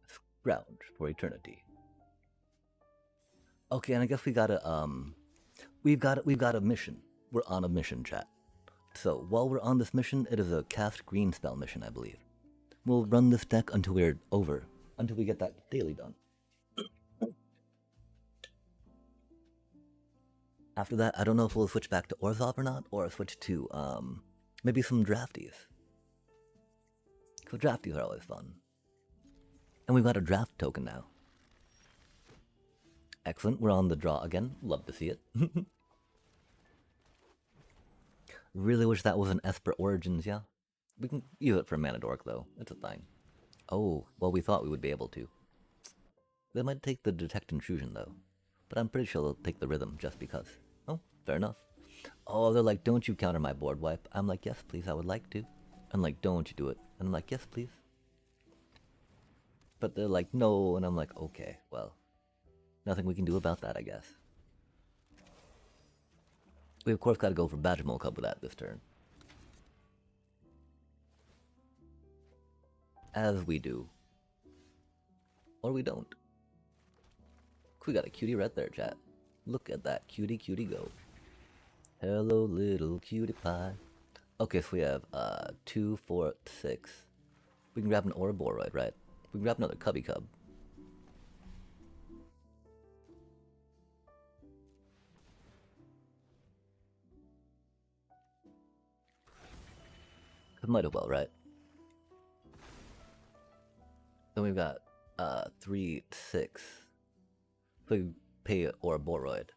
Scrounge for eternity. Okay, and I guess we gotta we've got a mission. We're on a mission, chat. So while we're on this mission, it is a cast green spell mission, I believe. We'll run this deck until we're over, until we get that daily done. After that, I don't know if we'll switch back to Orzhov or not, or switch to maybe some drafties. Because drafties are always fun. And we've got a draft token now. Excellent, we're on the draw again. Love to see it. Really wish that was an Esper Origins, yeah? We can use it for Mana Dork, though. It's a thing. Oh, well, we thought we would be able to. They might take the Detect Intrusion, though. But I'm pretty sure they'll take the Rhythm just because. Oh, fair enough. Oh, they're like, don't you counter my board wipe. I'm like, yes, please, I would like to. I'm like, don't you do it. And I'm like, yes, please. But they're like, no, and I'm like, okay, well. Nothing we can do about that, I guess. We, of course, gotta go for Badgermole Cub with that this turn. As we do. Or we don't. We got a cutie right there, chat. Look at that cutie go. Hello, little cutie pie. Okay, so we have 2, 4, 6. We can grab an Ouroboros, right? We can grab another Cubby Cub. Might as well, right? Then we've got 3, 6. So we pay or Boroid.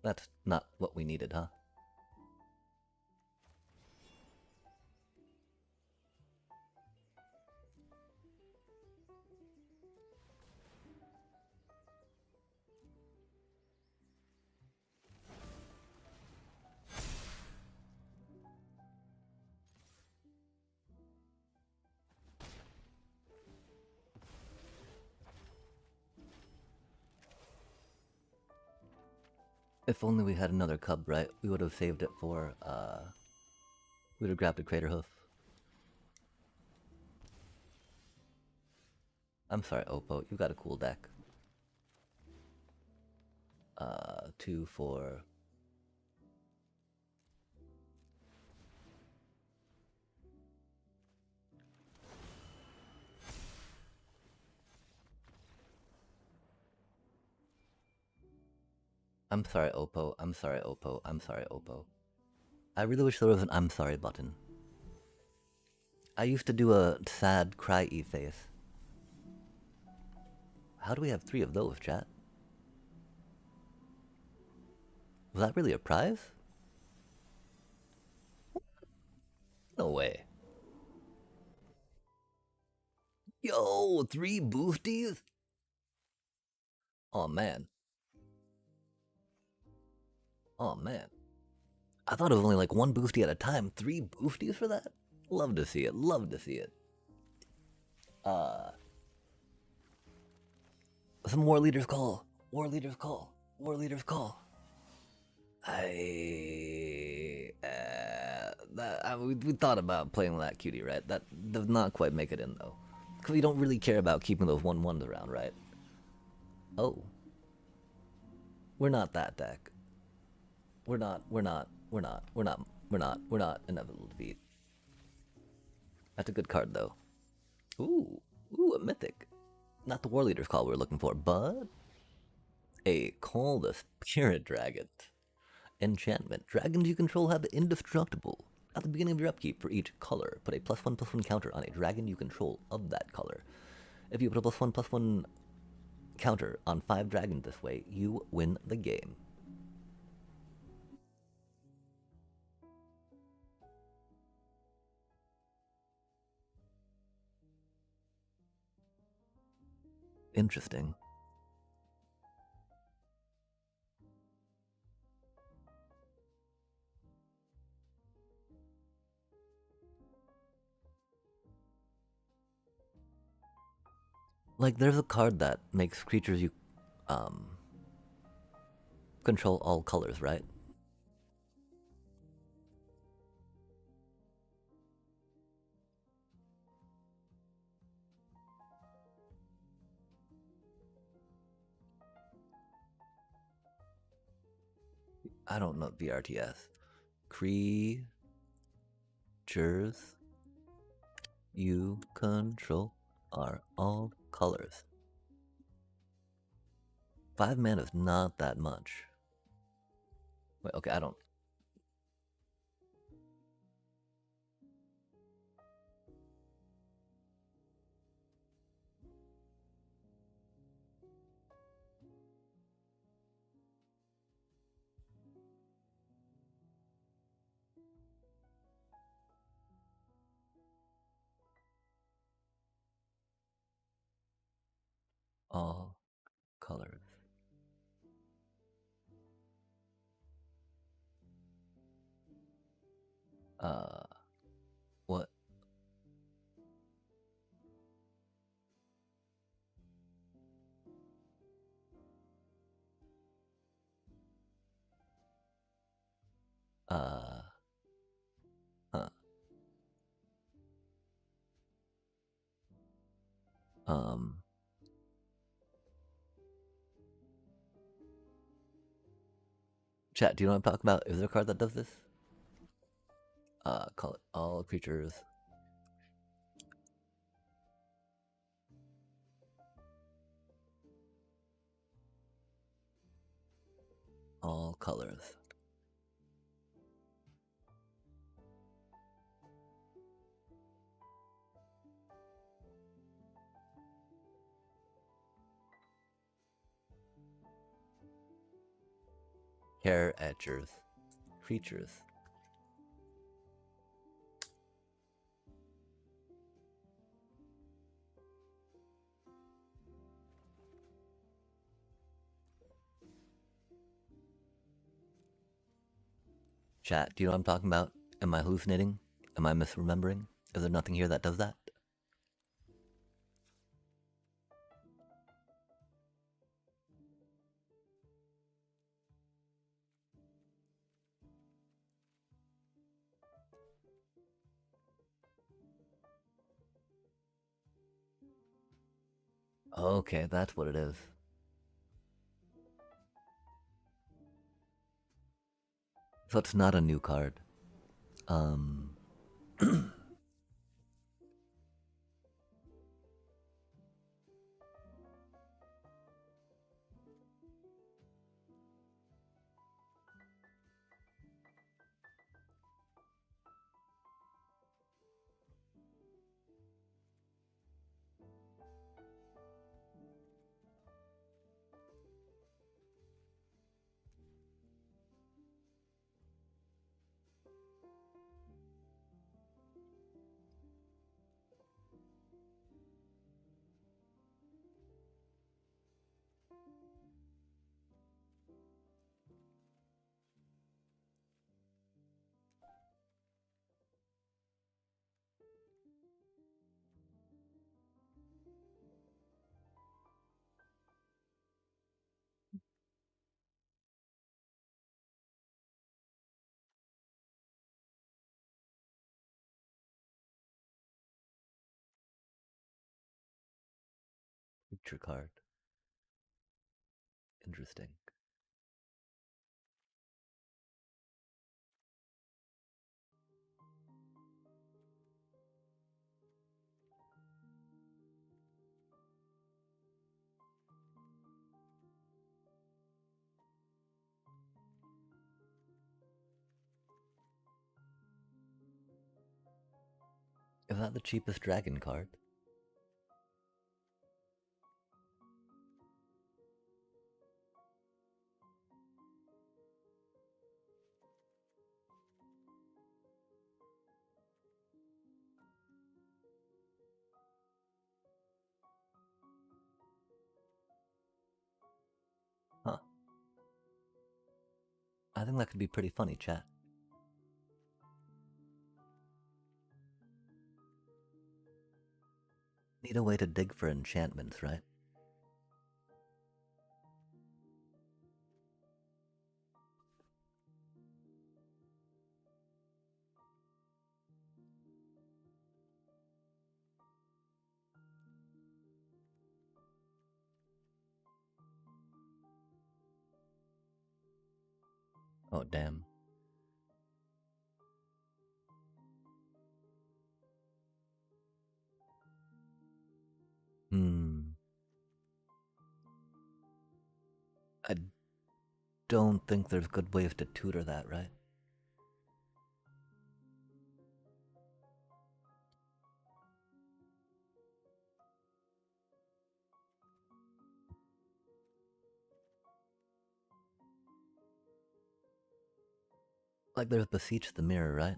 That's not what we needed, huh? If only we had another cub, right? We would have saved it for, we would have grabbed a Crater Hoof. I'm sorry, Oppo, you got a cool deck. 2, 4... I'm sorry, Oppo, I'm sorry, Oppo, I'm sorry, Oppo. I really wish there was an I'm sorry button. I used to do a sad cry-y face. How do we have 3 of those, chat? Was that really a prize? No way. Yo, 3 boosties? Oh man. Oh man. I thought it was only like 1 boosty at a time. 3 boosties for that? Love to see it, love to see it. Some war leaders call. War leaders call. War leaders call. We thought about playing that cutie, right? That does not quite make it in though. Because we don't really care about keeping those 1/1s around, right? Oh. We're not that deck. We're not inevitable defeat. That's a good card though. Ooh, a mythic. Not the war leader's call we were looking for, but a Call the Spirit Dragon. Enchantment. Dragons you control have indestructible. At the beginning of your upkeep, for each color, put a +1/+1 counter on a dragon you control of that color. If you put a +1/+1 counter on 5 dragons this way, you win the game. Interesting. Like, there's a card that makes creatures you control all colors, right? I don't know VRTS. Creatures you control are all colors. 5 mana is not that much. Wait, okay, I don't. All colors. What? Huh. Um. Chat, do you know what I'm talking about? Is there a card that does this? Call it all creatures colors. Hair etchers. Creatures. Chat, do you know what I'm talking about? Am I hallucinating? Am I misremembering? Is there nothing here that does that? Okay, that's what it is. So it's not a new card. Picture card. Interesting. Is that the cheapest dragon card? Huh. I think that could be pretty funny, chat. Need a way to dig for enchantments, right? Oh, damn. Hmm. I don't think there's good ways to tutor that, right? Like there's Beseech the Mirror, right?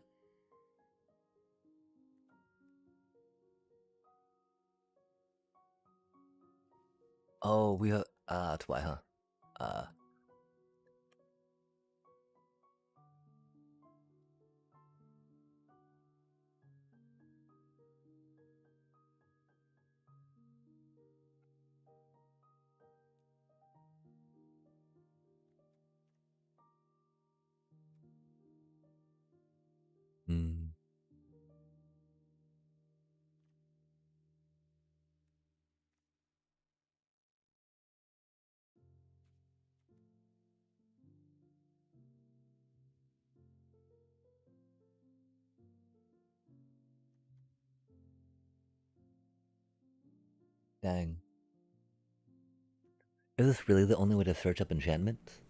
Oh, that's why, huh? Uh, hmm. Dang. Is this really the only way to search up enchantments?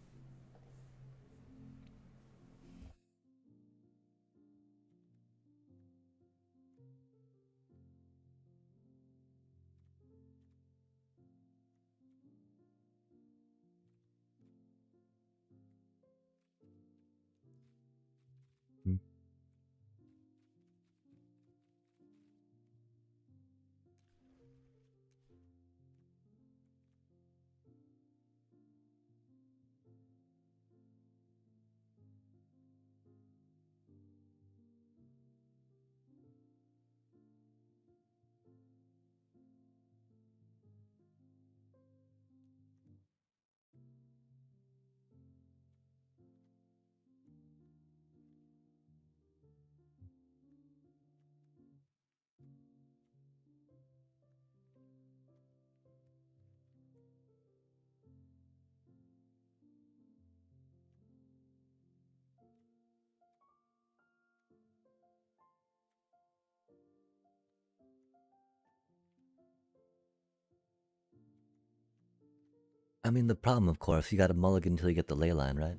I mean, the problem, of course, you gotta mulligan until you get the ley line, right?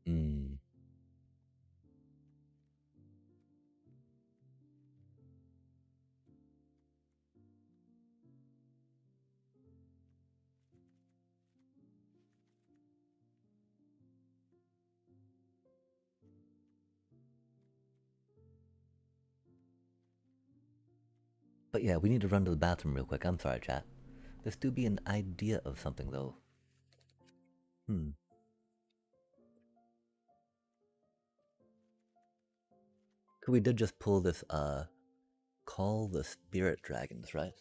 Hmm. But yeah, we need to run to the bathroom real quick. I'm sorry, chat. This do be an idea of something, though. Hmm. We did just pull this, call the spirit dragons, right?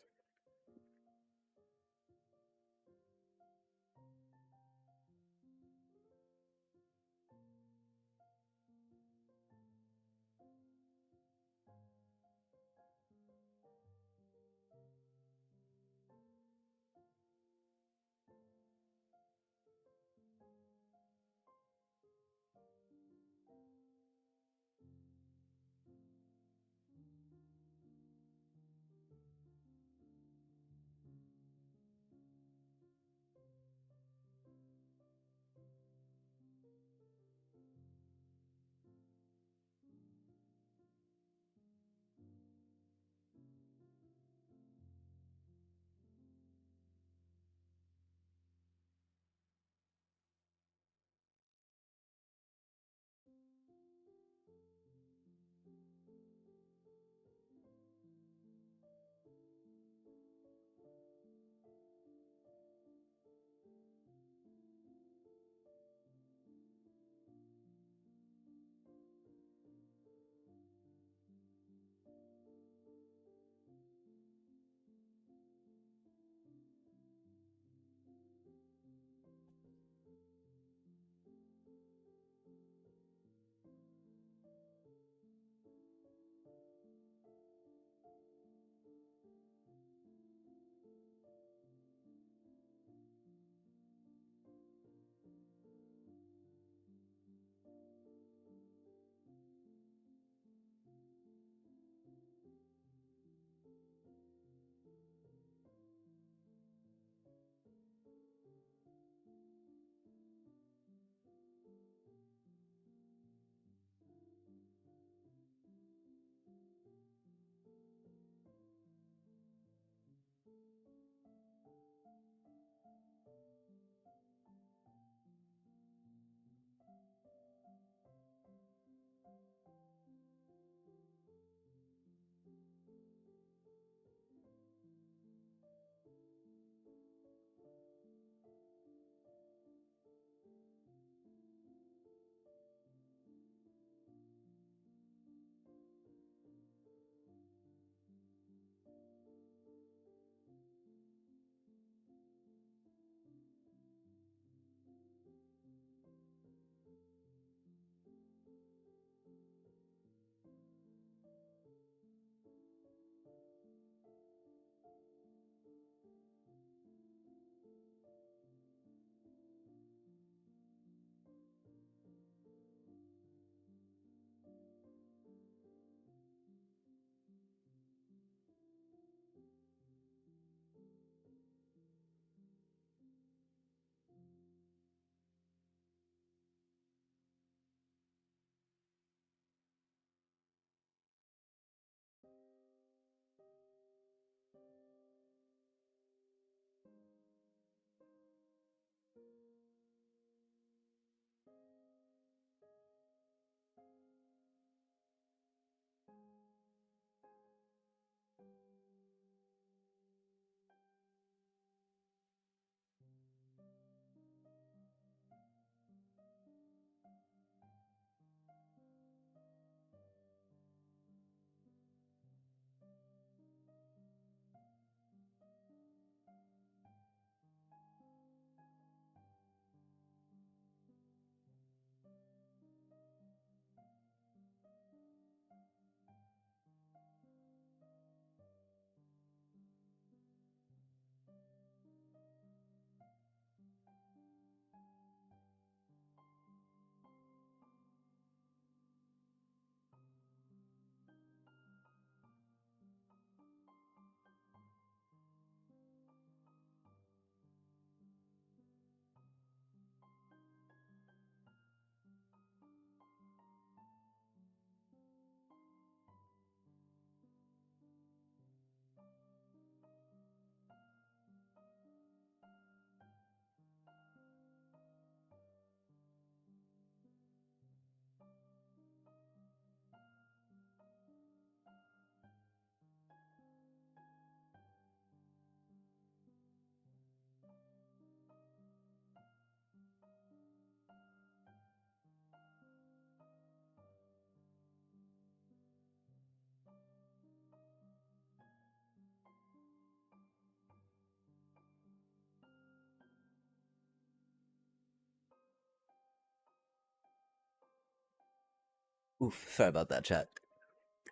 Oof, sorry about that, chat.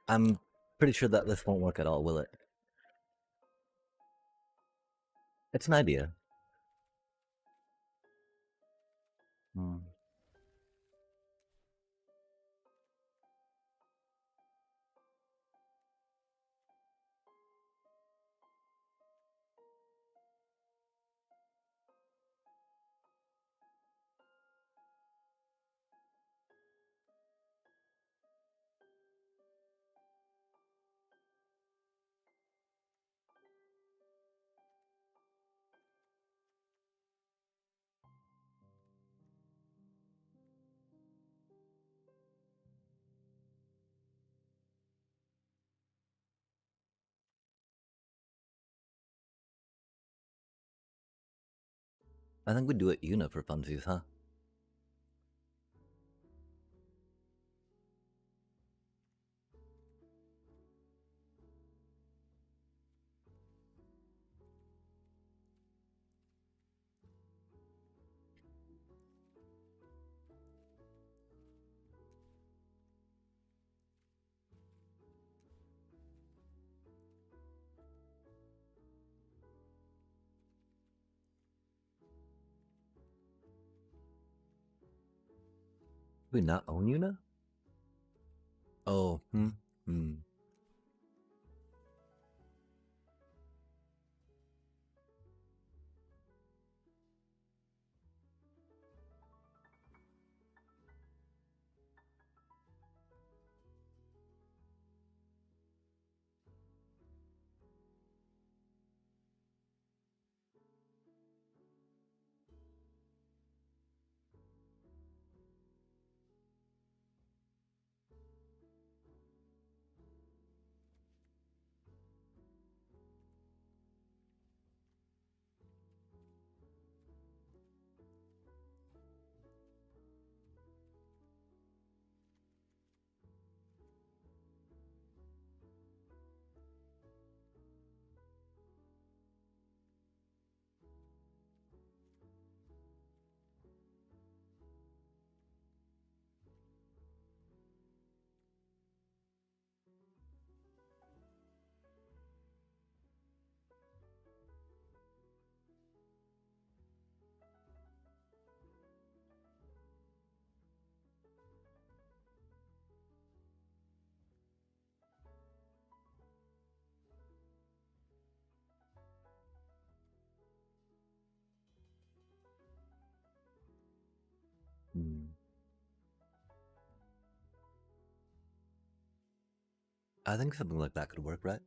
I'm pretty sure that this won't work at all, will it? It's an idea. Hmm. I think we do it Una for funsies, huh? Do we not own Una? Oh, hmm. Hmm. I think something like that could work, right?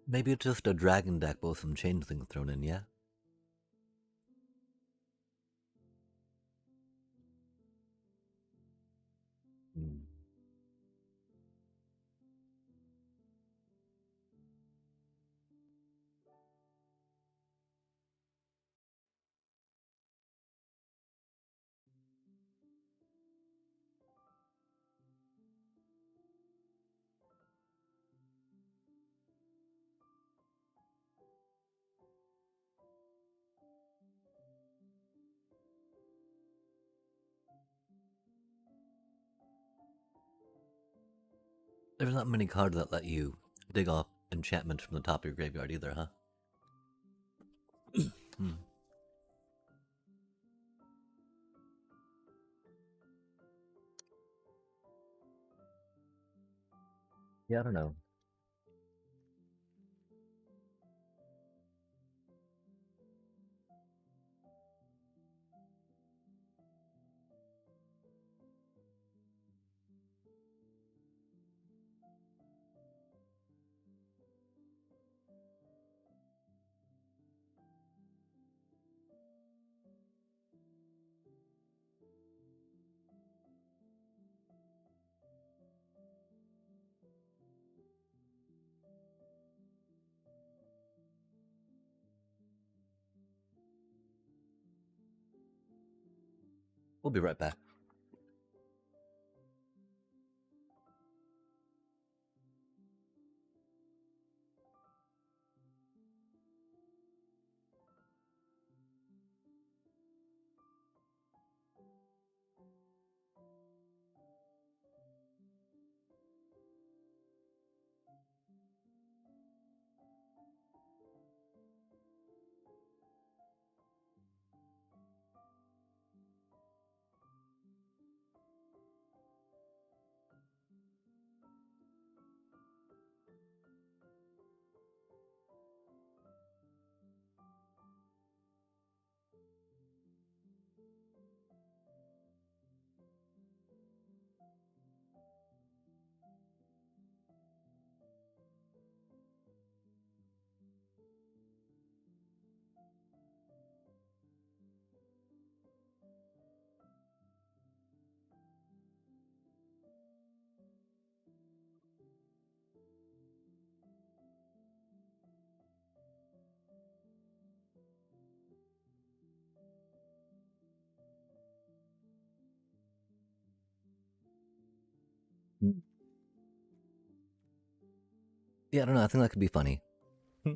Maybe it's just a dragon deck with some changelings thrown in, yeah? Mm. There's not many cards that let you dig off enchantments from the top of your graveyard either, huh? Hmm. Yeah, I don't know. We'll be right back. Hmm. Yeah, I don't know. I think that could be funny. Hmm.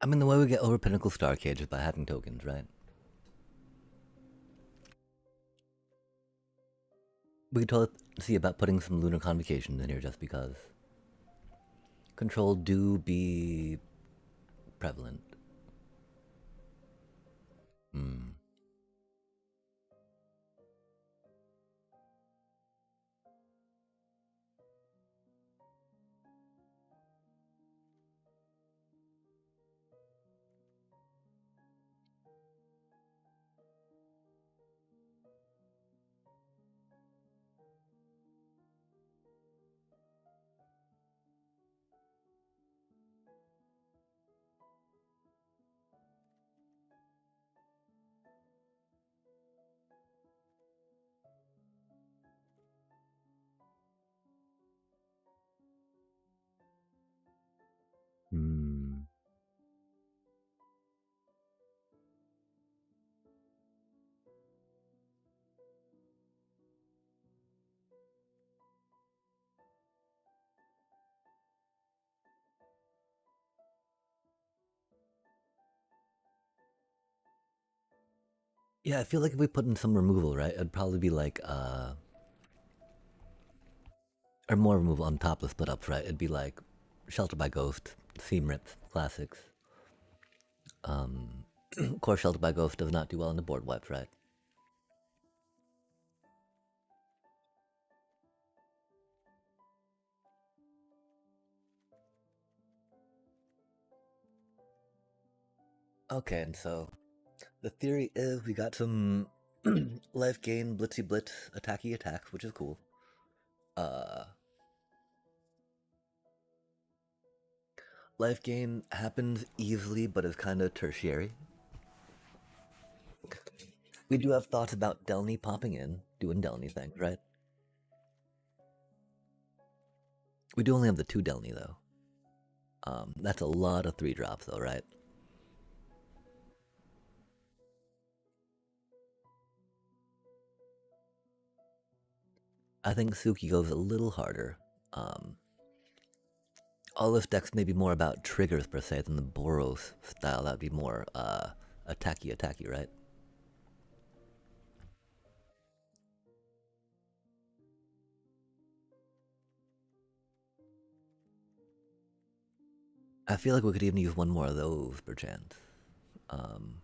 I mean, the way we get over Pinnacle Star Cage is by having tokens, right? We could totally see about putting some Lunar Convocations in here just because. Control do be prevalent. Hmm. Hmm. Yeah, I feel like if we put in some removal, right, it'd probably be like, or more removal on top of split ups, right? It'd be like Shelter by Ghost, Seam Rips, Classics. Of course, Shelter by Ghost does not do well in the board wipes, right? Okay, and so the theory is we got some life gain, blitzy blitz, attacky attacks, which is cool. Uh, Life gain happens easily, but is kind of tertiary. We do have thoughts about Delny popping in, doing Delny things, right? We do only have the 2 Delny, though. That's a lot of 3 drops, though, right? I think Suki goes a little harder. Um, all this deck's maybe more about triggers, per se, than the Boros style. That'd be more attacky, right? I feel like we could even use one more of those, perchance. Um,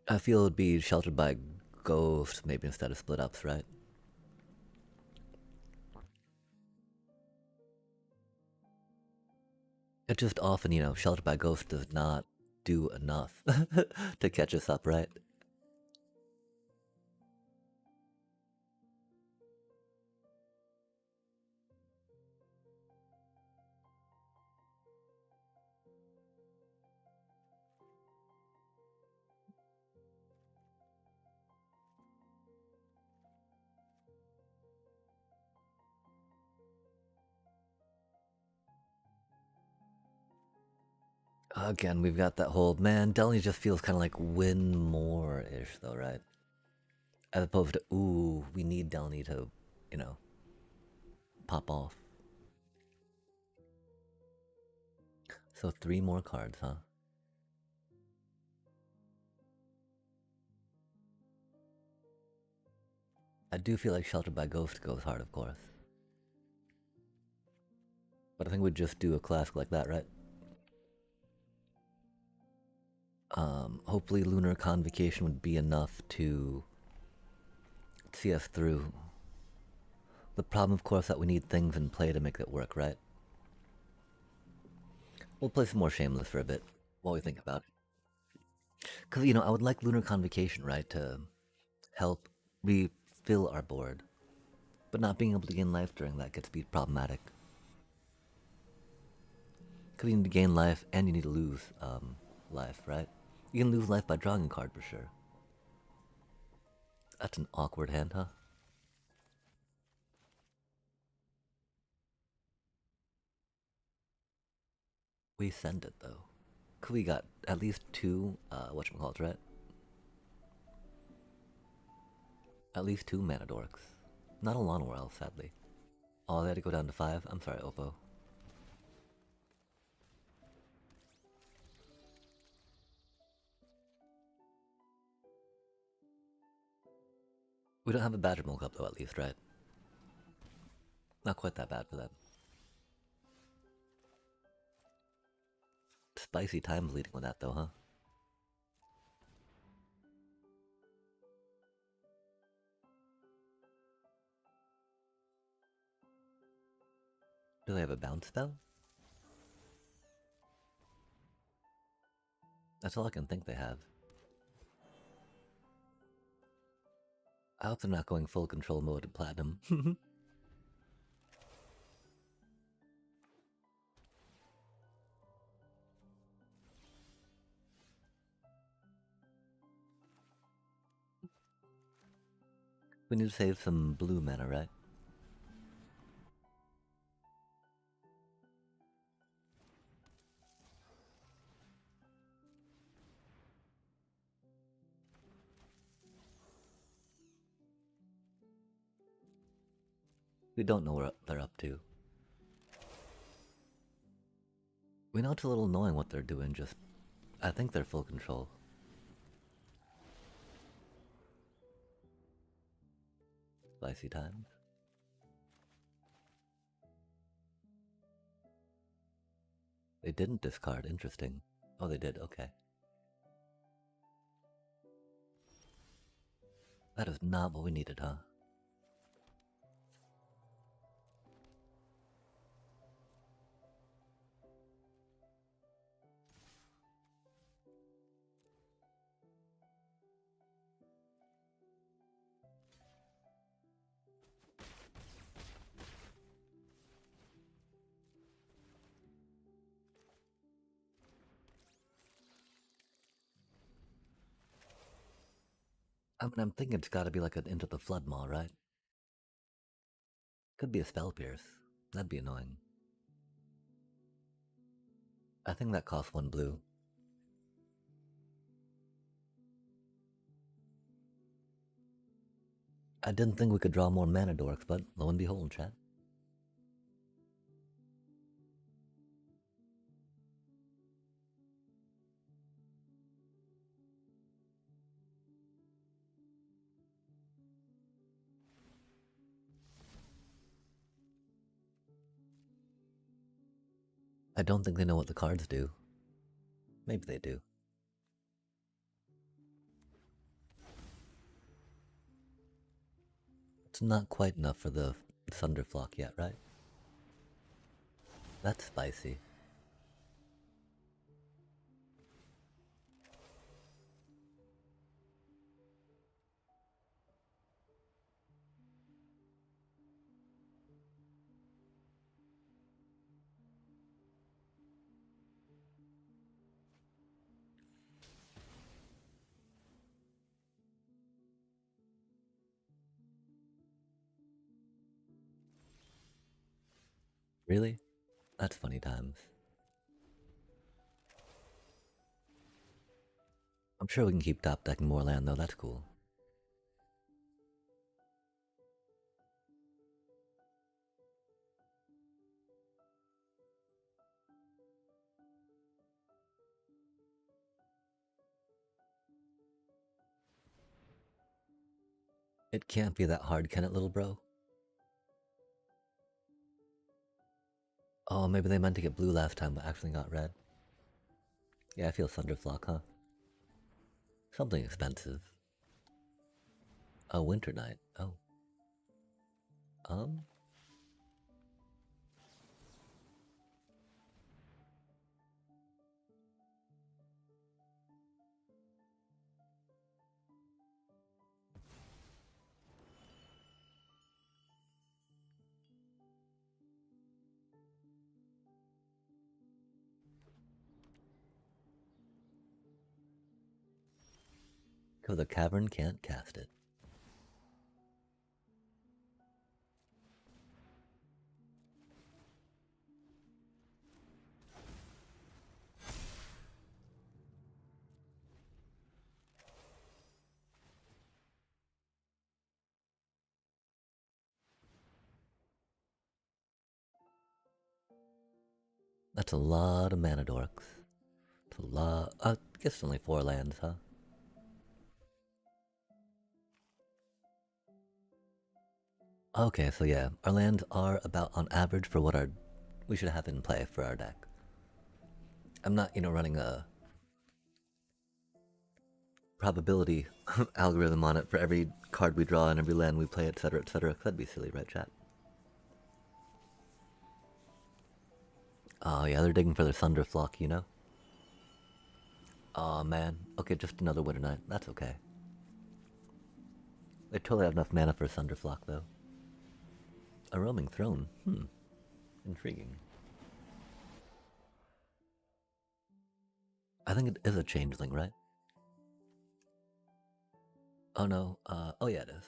I feel it'd be sheltered by Ghost, maybe instead of split ups, right? It just often, sheltered by Ghost does not do enough to catch us up, right? Again, we've got that whole man. Delny just feels kind of like win more ish, though, right? As opposed to ooh, we need Delny to, you know, pop off. So 3 more cards, huh? I do feel like Sheltered by Ghost goes hard, of course. But I think we'd just do a classic like that, right? Hopefully Lunar Convocation would be enough to see us through. The problem, of course, that we need things in play to make it work, right? We'll play some more Shameless for a bit while we think about it. Because, I would like Lunar Convocation, right, to help refill our board. But not being able to gain life during that gets to be problematic. Because you need to gain life and you need to lose life, right? You can lose life by drawing a card for sure. That's an awkward hand, huh? We send it though. Cause we got at least 2 whatchamacallits, right? At least 2 mana dorks. Not a lot more else, sadly. Oh, they had to go down to 5. I'm sorry, Oppo. We don't have a Badger Milk up though, at least, right? Not quite that bad for them. Spicy times leading with that though, huh? Do they have a bounce spell? That's all I can think they have. I hope they're not going full control mode in Platinum. We need to save some blue mana, right? We don't know what they're up to. We know it's a little annoying what they're doing, just I think they're full control. Spicy times. They didn't discard, interesting. Oh, they did, okay. That is not what we needed, huh? I mean, I'm thinking it's gotta be like an Into the Flood Maw, right? Could be a Spell Pierce. That'd be annoying. I think that costs 1 blue. I didn't think we could draw more mana dorks, but lo and behold, chat. I don't think they know what the cards do. Maybe they do. It's not quite enough for the Thunderflock yet, right? That's spicy. Really? That's funny times. I'm sure we can keep top decking more land though, that's cool. It can't be that hard, can it, little bro? Oh, maybe they meant to get blue last time but actually got red. Yeah, I feel Thunderflock, huh? Something expensive. Oh, Winter Night. Oh. Um? Because the cavern can't cast it. That's a lot of mana dorks. It's a lot. I guess it's only 4 lands, huh? Okay, so yeah, our lands are about on average for what we should have in play for our deck. I'm not, running a probability algorithm on it for every card we draw and every land we play, etc., etc. That'd be silly, right, chat? Oh yeah, they're digging for their Thunderflock, you know? Oh man. Okay, just another Winter Night. That's okay. They totally have enough mana for a Thunderflock, though. A roaming throne. Intriguing. I think it is a changeling, right? Oh no. Oh yeah, it is.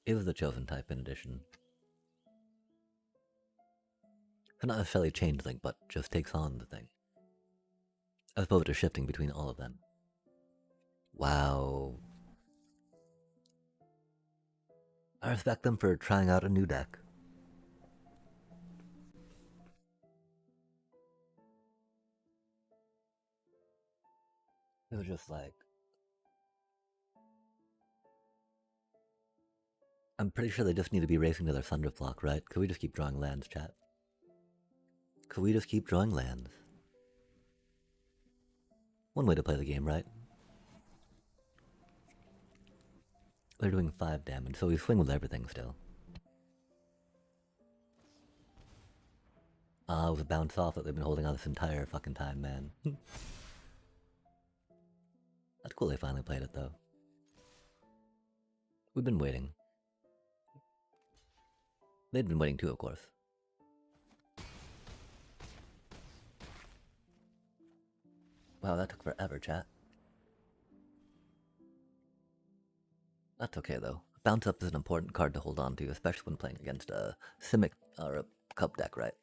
It was the chosen type in addition. So not necessarily changeling, but just takes on the thing. As opposed to shifting between all of them. Wow. I respect them for trying out a new deck. It was just like... I'm pretty sure they just need to be racing to their Thunderflock, right? Could we just keep drawing lands, chat? Could we just keep drawing lands? One way to play the game, right? They're doing 5 damage, so we swing with everything still. It was a bounce off that they've been holding on this entire fucking time, man. That's cool they finally played it, though. We've been waiting. They'd been waiting too, of course. Wow, that took forever, chat. That's okay though. Bounce up is an important card to hold on to, especially when playing against a Simic or a Cup deck, right?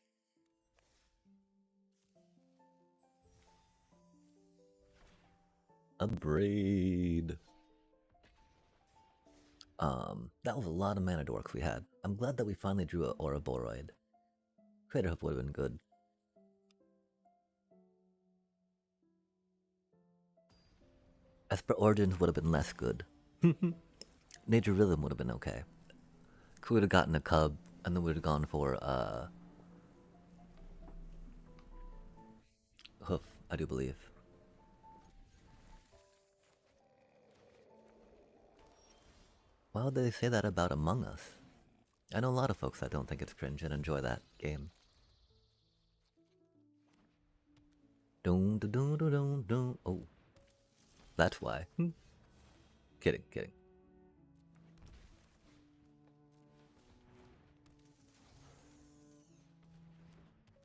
A braid. That was a lot of mana dorks we had. I'm glad that we finally drew a Ouroboros. Crater Hoof would have been good. Esper Origins would have been less good. Nature Rhythm would have been okay. We would have gotten a Cub, and then we would have gone for Hoof, I do believe. Why would they say that about Among Us? I know a lot of folks that don't think it's cringe and enjoy that game. Dun, dun, dun, dun, dun, dun. Oh, that's why. Kidding, kidding.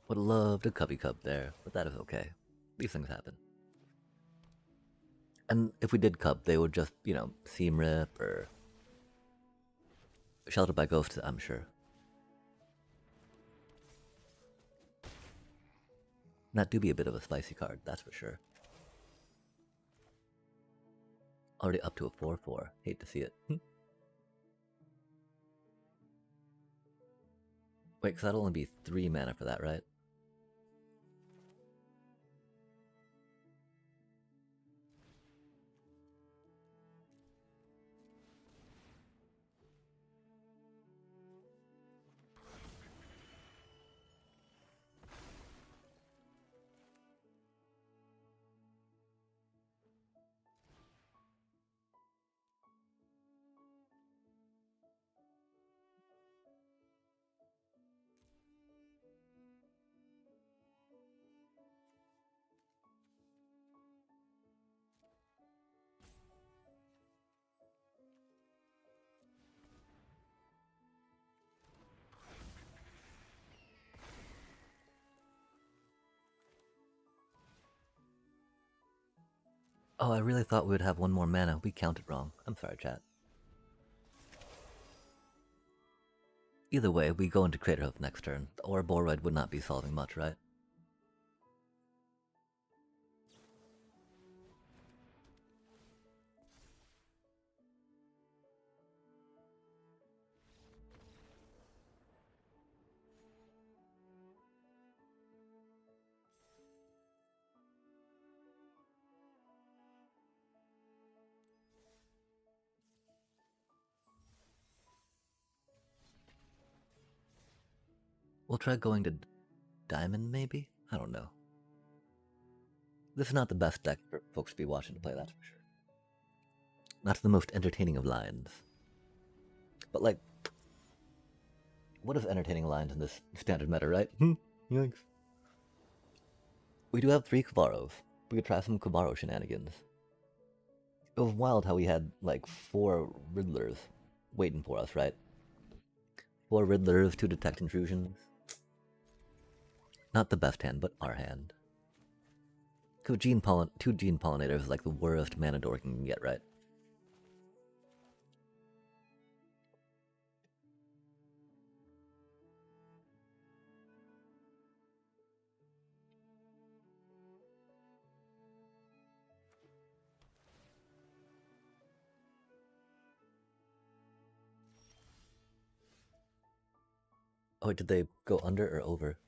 Would have loved a Cubby Cup there, but that is okay. These things happen. And if we did Cup, they would just, Seam Rip or Sheltered by Ghosts, I'm sure. That do be a bit of a spicy card, that's for sure. Already up to a 4/4. Hate to see it. Wait, because that'll only be 3 mana for that, right? Oh, I really thought we would have 1 more mana. We counted wrong. I'm sorry, chat. Either way, we go into Crater Hoof next turn. The Ouroboros would not be solving much, right? We'll try going to Diamond, maybe? I don't know. This is not the best deck for folks to be watching to play, that's for sure. Not the most entertaining of lines. But, like, what is entertaining lines in this standard meta, right? Yikes. We do have 3 Kabaros. We could try some Kabaro shenanigans. It was wild how we had, like, 4 Riddlers waiting for us, right? 4 Riddlers, 2 Detect Intrusions. Not the best hand, but our hand. 2 Gene Pollinators is like the worst mana dork you can get, right? Oh, did they go under or over?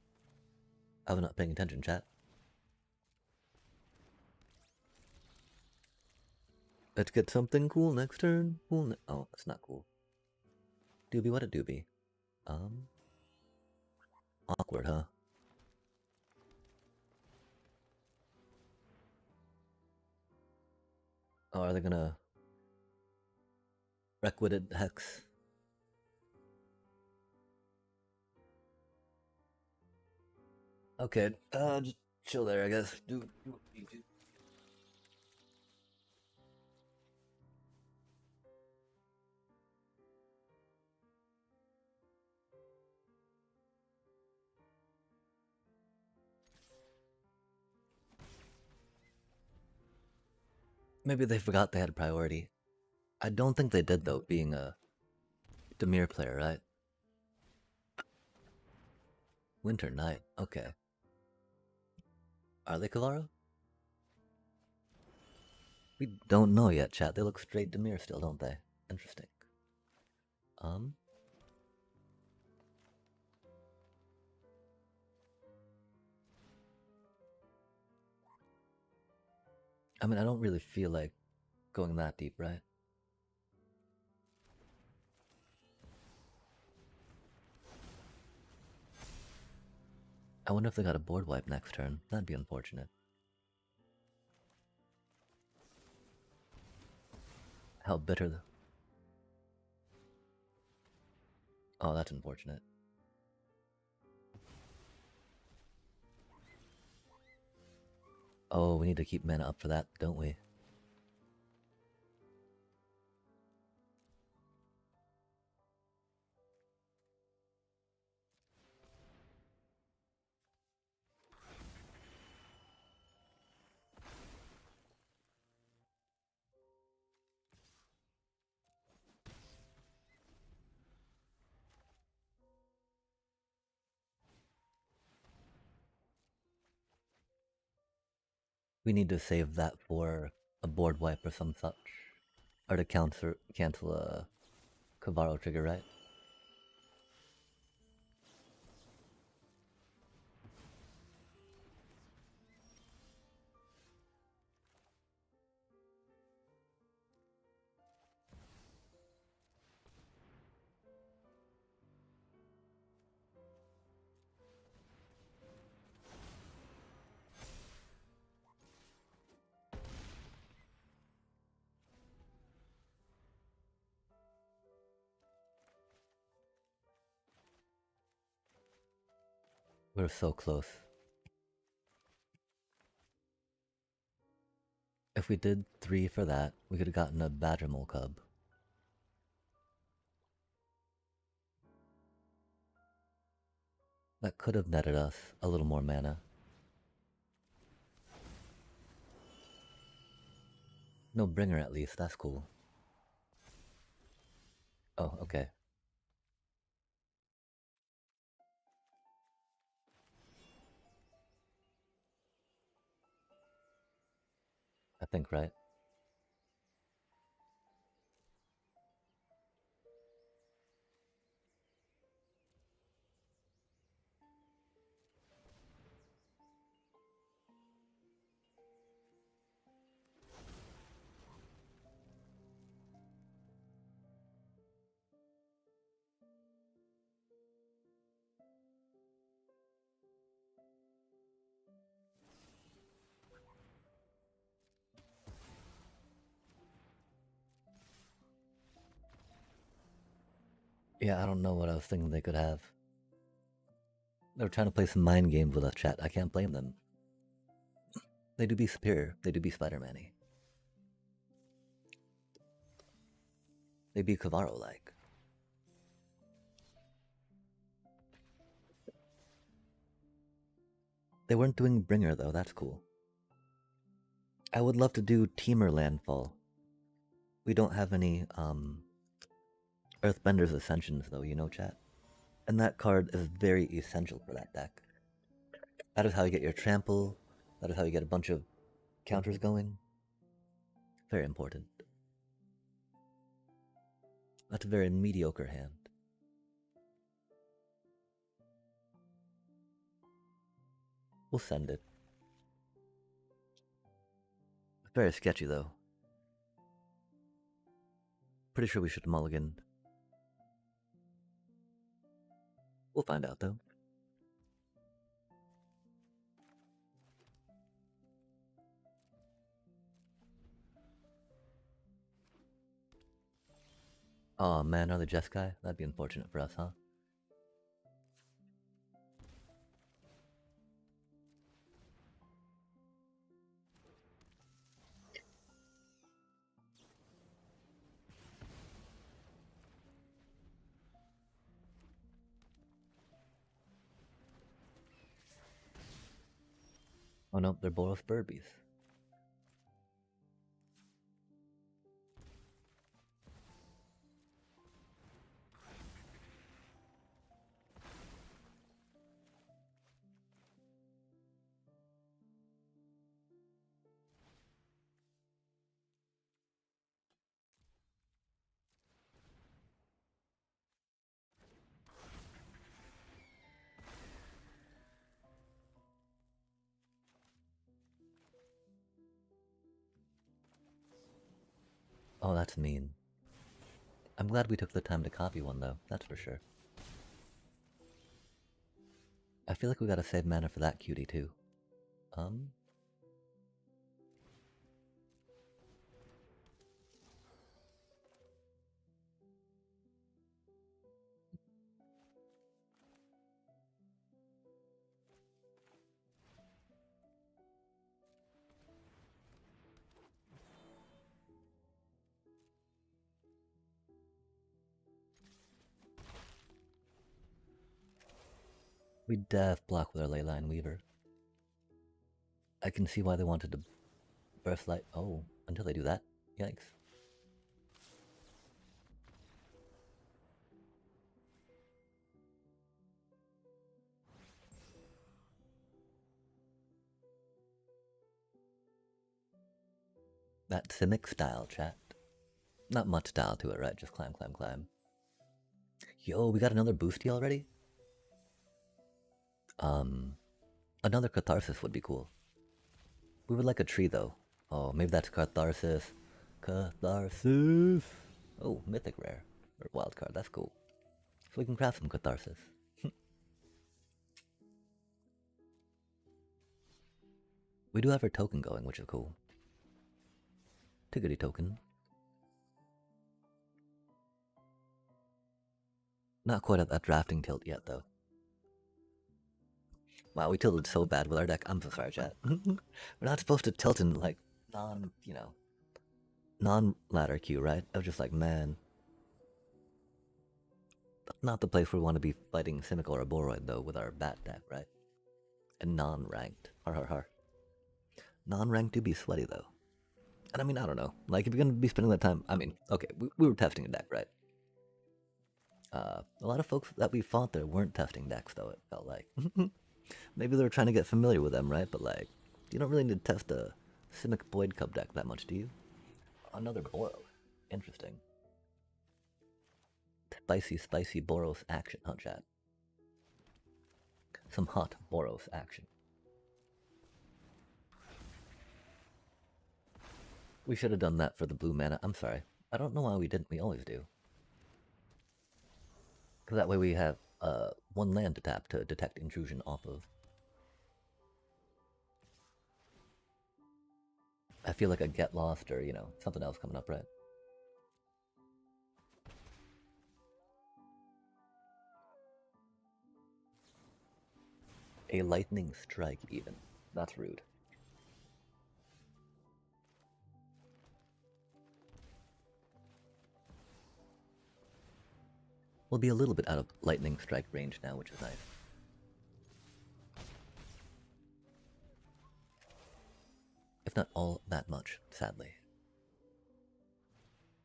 I was not paying attention, chat. Let's get something cool next turn. Cool. Oh, that's not cool. Doobie, what a doobie. Awkward, huh? Oh, are they gonna Requited Hex? Okay, just chill there, I guess. Do what you do. Maybe they forgot they had a priority. I don't think they did, though, being a Demir player, right? Winter Night, okay. Are they Kavaro? We don't know yet, chat. They look straight Demir still, don't they? Interesting. Um. I mean, I don't really feel like going that deep, right? I wonder if they got a board wipe next turn. That'd be unfortunate. How bitter the... Oh, that's unfortunate. Oh, we need to keep mana up for that, don't we? We need to save that for a board wipe or some such. Or to cancel a Kavaro trigger, right? We're so close. If we did 3 for that, we could have gotten a Badgermole Cub. That could have netted us a little more mana. No bringer at least, that's cool. Oh, okay. I think, right? Yeah, I don't know what I was thinking they could have. They were trying to play some mind games with us, chat. I can't blame them. They do be superior. They do be Spider-Man-y. They be Kavaro-like. They weren't doing bringer, though. That's cool. I would love to do Teamer Landfall. We don't have any, Earthbender's Ascensions, though, you know, chat? And that card is very essential for that deck. That is how you get your trample. That is how you get a bunch of counters going. Very important. That's a very mediocre hand. We'll send it. Very sketchy, though. Pretty sure we should mulligan. We'll find out, though. Oh man, another Jeskai? That'd be unfortunate for us, huh? Oh no, they're Boros Burbies. Oh, that's mean. I'm glad we took the time to copy one, though, that's for sure. I feel like we gotta save mana for that cutie, too. We def block with our Leyline Weaver. I can see why they wanted to burst light. Oh, until they do that. Yikes. That Simic style, chat. Not much style to it, right? Just climb, climb, climb. Yo, we got another boosty already? Another Catharsis would be cool. We would like a tree, though. Oh, maybe that's Catharsis. Catharsis! Oh, Mythic Rare. Or Wild Card, that's cool. So we can craft some Catharsis. We do have our token going, which is cool. Tiggity token. Not quite at that drafting tilt yet, though. Wow, we tilted so bad with our deck. I'm so sorry, chat. We're not supposed to tilt in, like, non-ladder queue, right? I was just like, man. Not the place where we want to be fighting Simic or a Boroid, though, with our bat deck, right? And non-ranked. Har har har. Non-ranked do be sweaty, though. And I mean, I don't know. Like, if you're going to be spending that time... I mean, okay, we were testing a deck, right? A lot of folks that we fought there weren't testing decks, though, it felt like. Maybe they were trying to get familiar with them, right? But, like, you don't really need to test a Simic Void Cup deck that much, do you? Another Boros. Interesting. Spicy, spicy Boros action, huh, chat? Some hot Boros action. We should have done that for the blue mana. I'm sorry. I don't know why we didn't. We always do. Because that way we have one land to tap to detect intrusion off of. I feel like a get lost or, something else coming up, right? A lightning strike, even. That's rude. We'll be a little bit out of lightning strike range now, which is nice. If not all that much, sadly.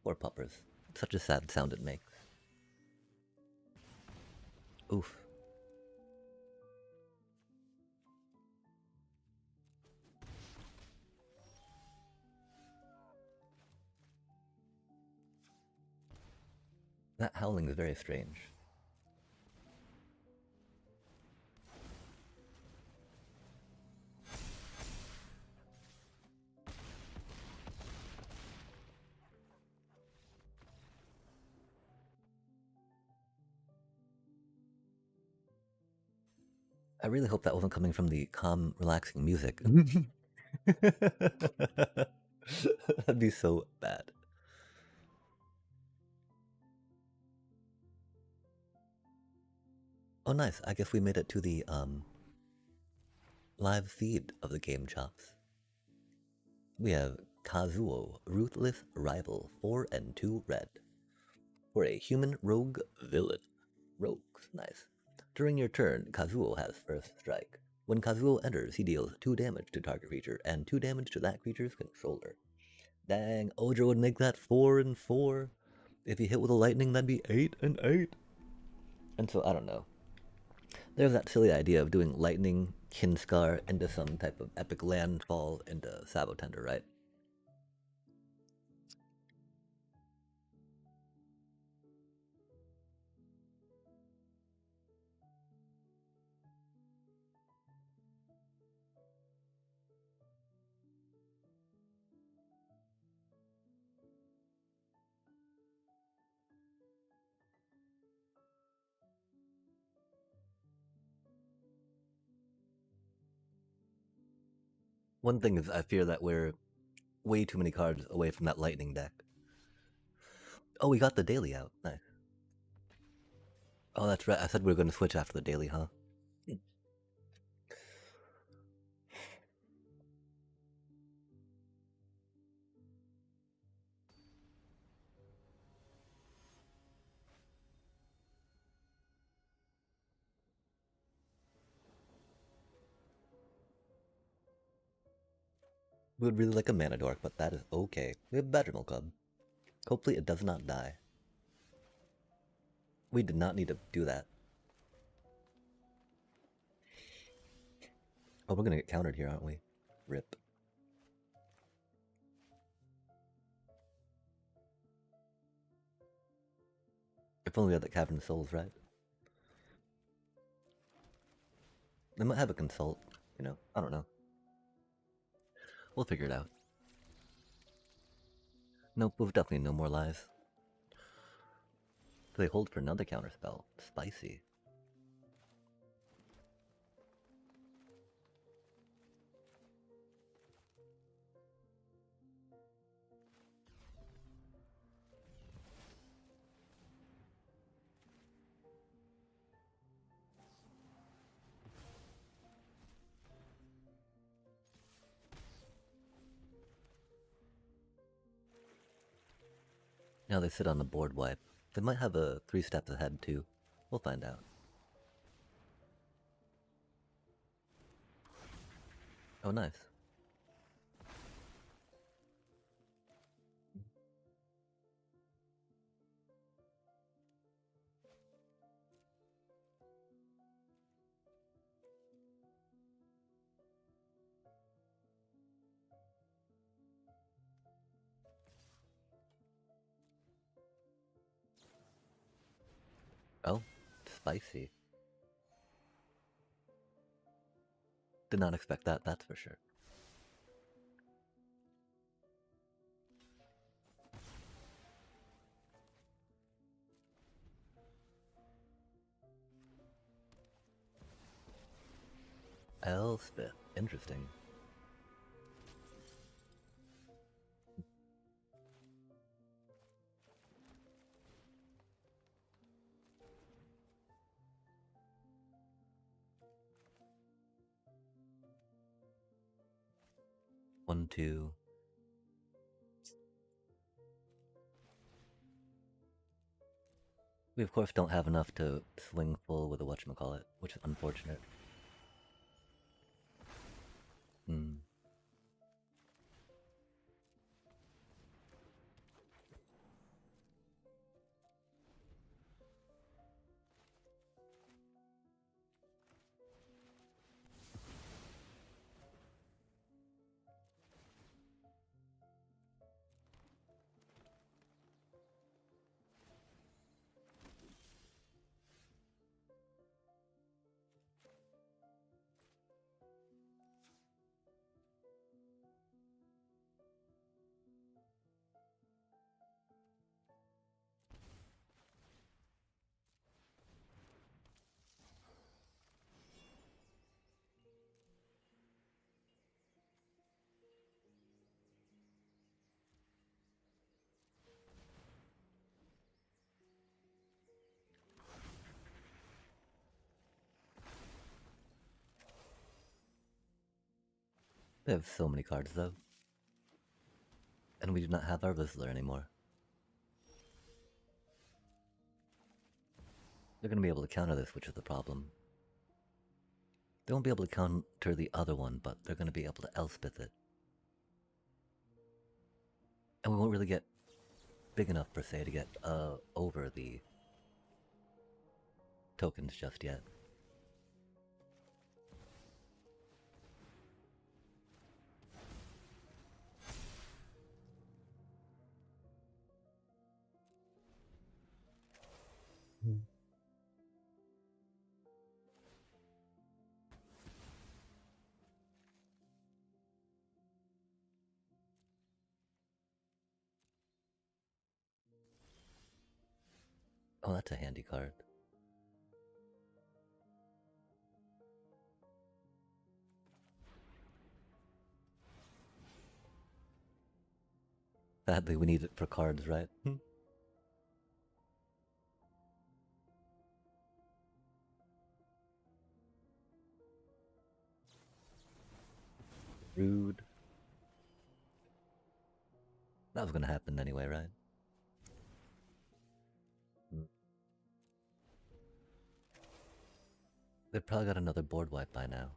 Poor puppers. Such a sad sound it makes. Oof. That howling is very strange. I really hope that wasn't coming from the calm, relaxing music. That'd be so bad. Oh, nice. I guess we made it to the live feed of the Game Chops. We have Kazuo, Ruthless Rival, 4 and 2 red. For a human rogue villain. Rogues, nice. During your turn, Kazuo has first strike. When Kazuo enters, he deals 2 damage to target creature and 2 damage to that creature's controller. Dang, Ojo would make that 4 and 4. If he hit with a lightning, that'd be 8 and 8. And so, I don't know. There's that silly idea of doing lightning, Kinscar into some type of epic landfall into Sabotender, right? One thing is I fear that we're way too many cards away from that lightning deck. Oh, we got the daily out. Nice. Oh, that's right. I said we were going to switch after the daily, huh? We would really like a mana dork, but that is okay. We have Badgermill Club. Hopefully it does not die. We did not need to do that. Oh, we're gonna get countered here, aren't we? Rip. If only we had the Cavern of Souls, right? They might have a consult, you know? I don't know. We'll figure it out. Nope, we've definitely no more lives. Do they hold for another counterspell? Spicy. Now they sit on the board wipe. They might have a 3 steps ahead, too. We'll find out. Oh, nice. Oh, spicy. Did not expect that, that's for sure. Elspeth. Interesting. One, two. We of course don't have enough to swing full with a whatchamacallit, which is unfortunate. Hmm. They have so many cards though. And we do not have our Whistler anymore. They're gonna be able to counter this, which is the problem. They won't be able to counter the other one, but they're gonna be able to Elspeth it. And we won't really get big enough per se to get over the tokens just yet. Oh, that's a handy card. Sadly, we need it for cards, right? Rude. That was gonna happen anyway, right? They've probably got another board wipe by now.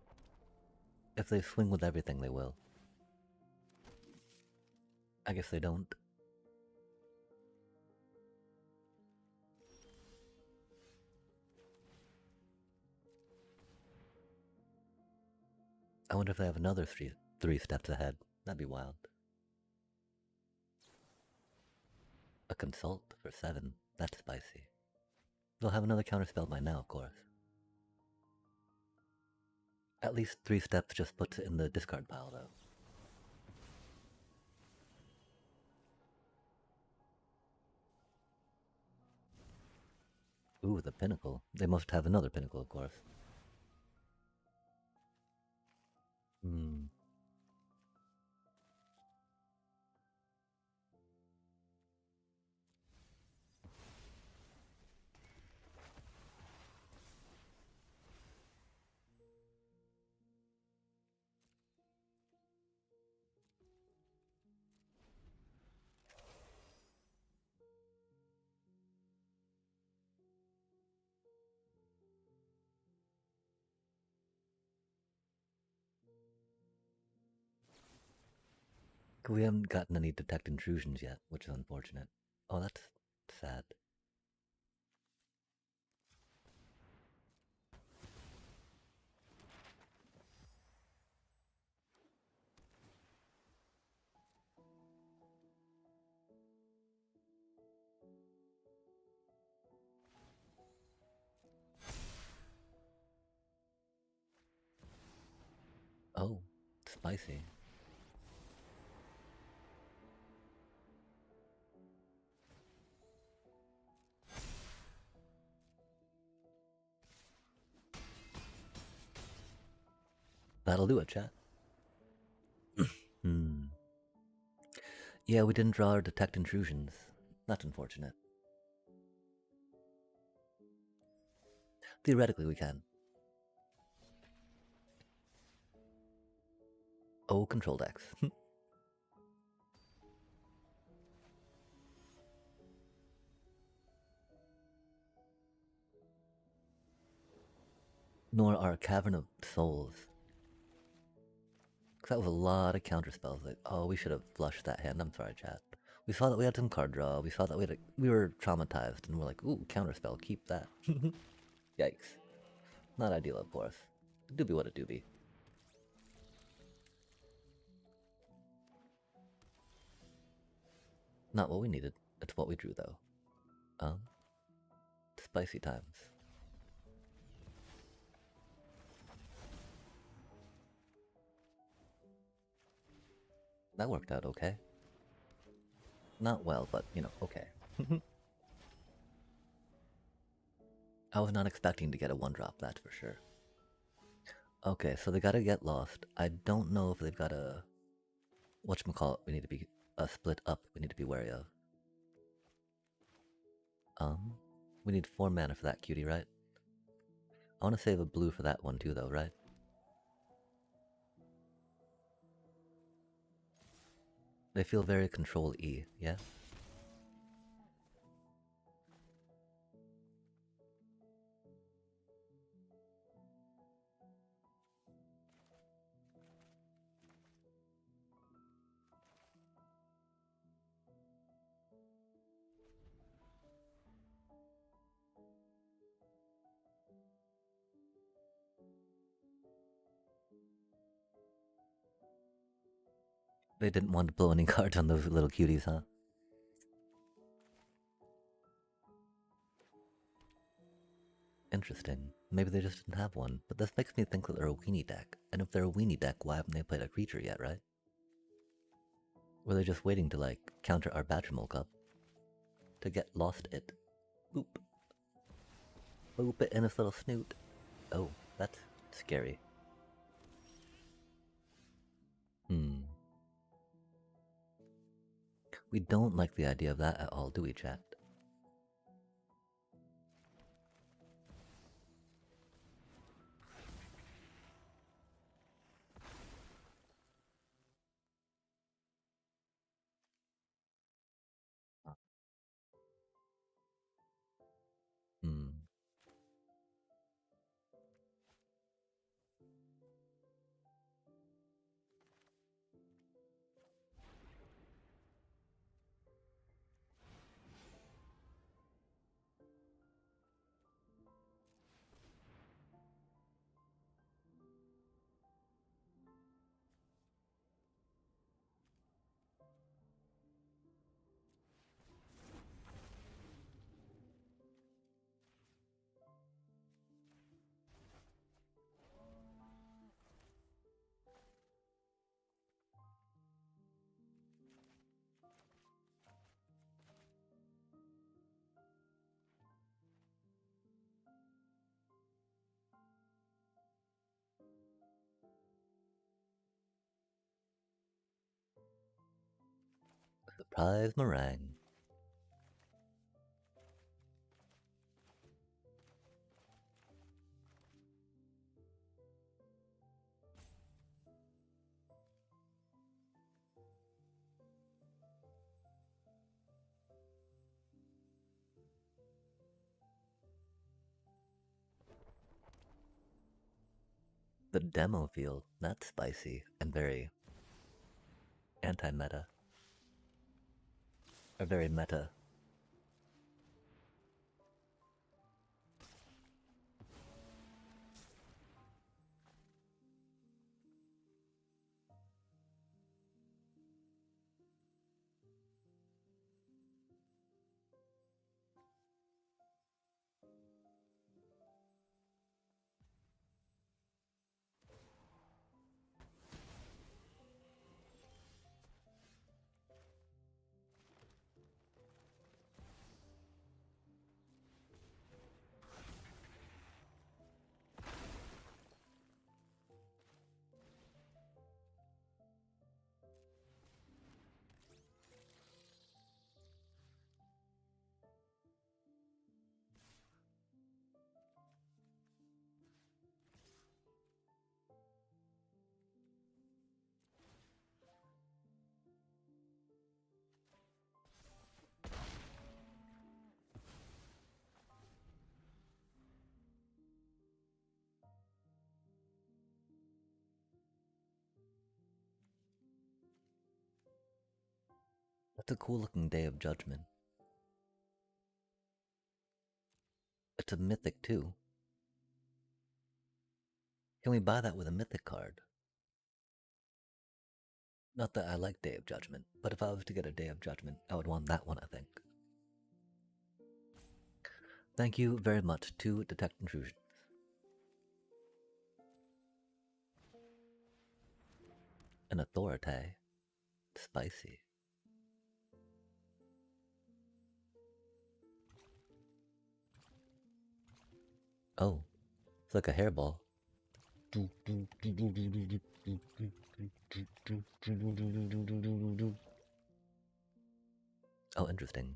If they swing with everything, they will. I guess they don't. I wonder if they have another three steps ahead. That'd be wild. A consult for 7. That's spicy. They'll have another counterspell by now, of course. At least 3 steps just puts it in the discard pile, though. Ooh, the pinnacle. They must have another pinnacle, of course. Hmm. We haven't gotten any detect intrusions yet, which is unfortunate. Oh, that's sad. Oh, spicy. That'll do it, chat. Hmm. Yeah, we didn't draw our detect intrusions. That's unfortunate. Theoretically, we can. Oh, Controlled X. Nor our Cavern of Souls. That was a lot of counterspells. Like, oh, we should have flushed that hand. I'm sorry, chat. We saw that we had some card draw. We saw that we were traumatized, and we're like, ooh, counterspell, keep that. Yikes. Not ideal, of course. Do be what it do be. Not what we needed. It's what we drew, though. Spicy times. That worked out okay. Not well, but, you know, okay. I was not expecting to get a 1-drop, that's for sure. Okay, so they gotta get lost. I don't know if they've got a... whatchamacallit we need to be... a split up we need to be wary of. We need 4 mana for that cutie, right? I want to save a blue for that one too, though, right? They feel very Control-E, yeah? They didn't want to blow any cards on those little cuties, huh? Interesting. Maybe they just didn't have one, but this makes me think that they're a weenie deck. And if they're a weenie deck, why haven't they played a creature yet, right? Were they just waiting to, like, counter our Badgermole Cup? To get lost it. Boop. Boop it in its little snoot. Oh, that's scary. We don't like the idea of that at all, do we, chat? Hmm. Surprise meringue. The demo field, that's spicy and very anti-meta. Or very meta. That's a cool looking Day of Judgment. It's a mythic too. Can we buy that with a mythic card? Not that I like Day of Judgment, but if I was to get a Day of Judgment, I would want that one, I think. Thank you very much to Detect Intrusions. An Authority. Spicy. Oh, it's like a hairball. Oh, interesting.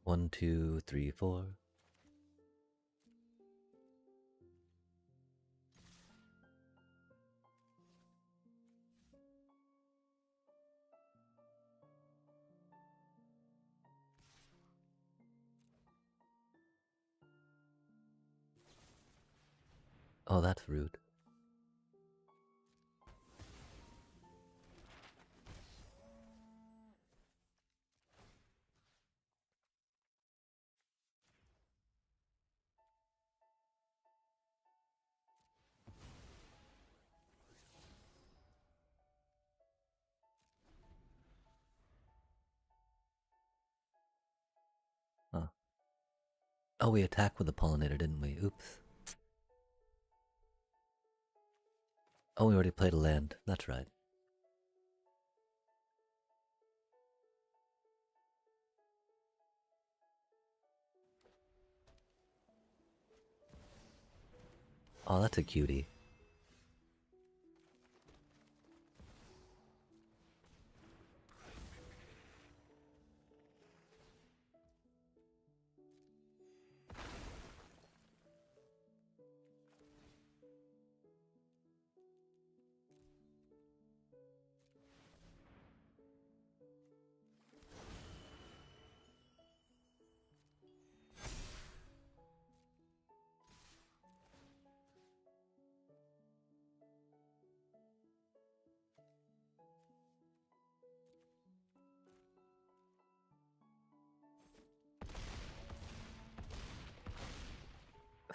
One, two, three, four. Oh, that's rude. Huh. Oh, we attacked with the pollinator, didn't we? Oops. Oh, we already played a land. That's right. Oh, that's a cutie.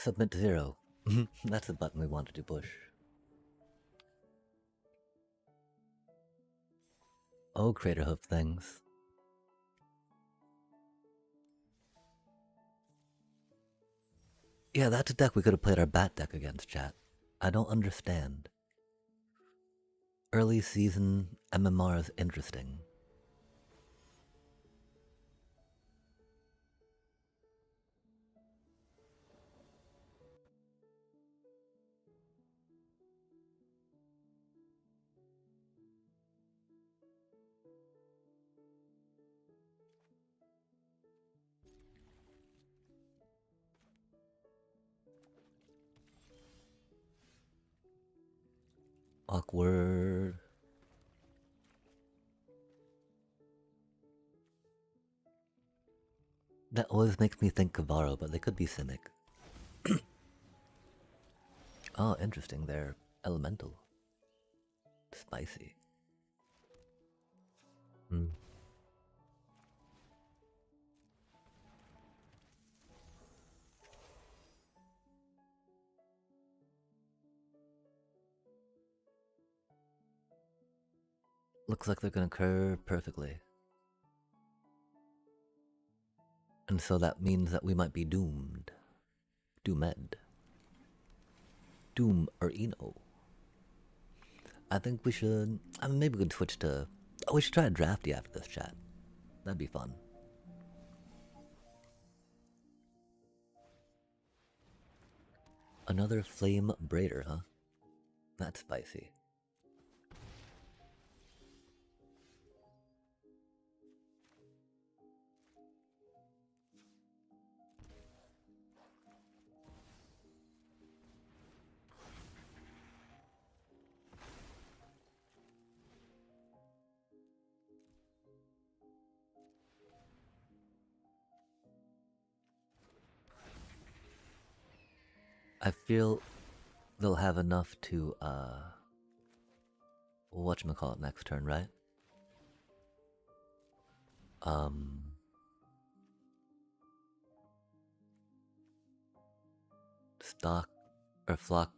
Submit to 0. That's the button we wanted to push. Oh, crater hoof things. Yeah, that's a deck we could have played our bat deck against, chat. I don't understand. Early season MMR is interesting. Awkward. That always makes me think Kavaro, but they could be Simic. Oh, interesting. They're elemental. Spicy. Hmm. Looks like they're gonna curve perfectly. And so that means that we might be doomed. Doomed. Doom or Eno. I think we should. I mean, maybe we could switch to. Oh, we should try a drafty after this chat. That'd be fun. Another flame braider, huh? That's spicy. I feel they'll have enough to whatchamacallit next turn, right? Stock or flock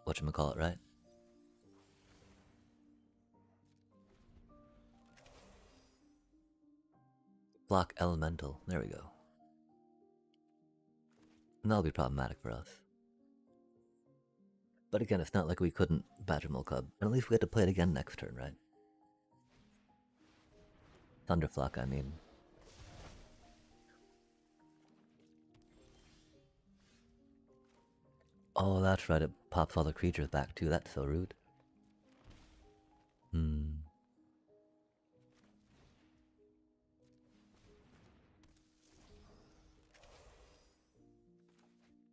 whatchamacallit, right? Flock elemental. There we go. And that'll be problematic for us. But again, it's not like we couldn't Badgermill Club. And at least we had to play it again next turn, right? Thunderflock, I mean. Oh, that's right, it pops all the creatures back too. That's so rude.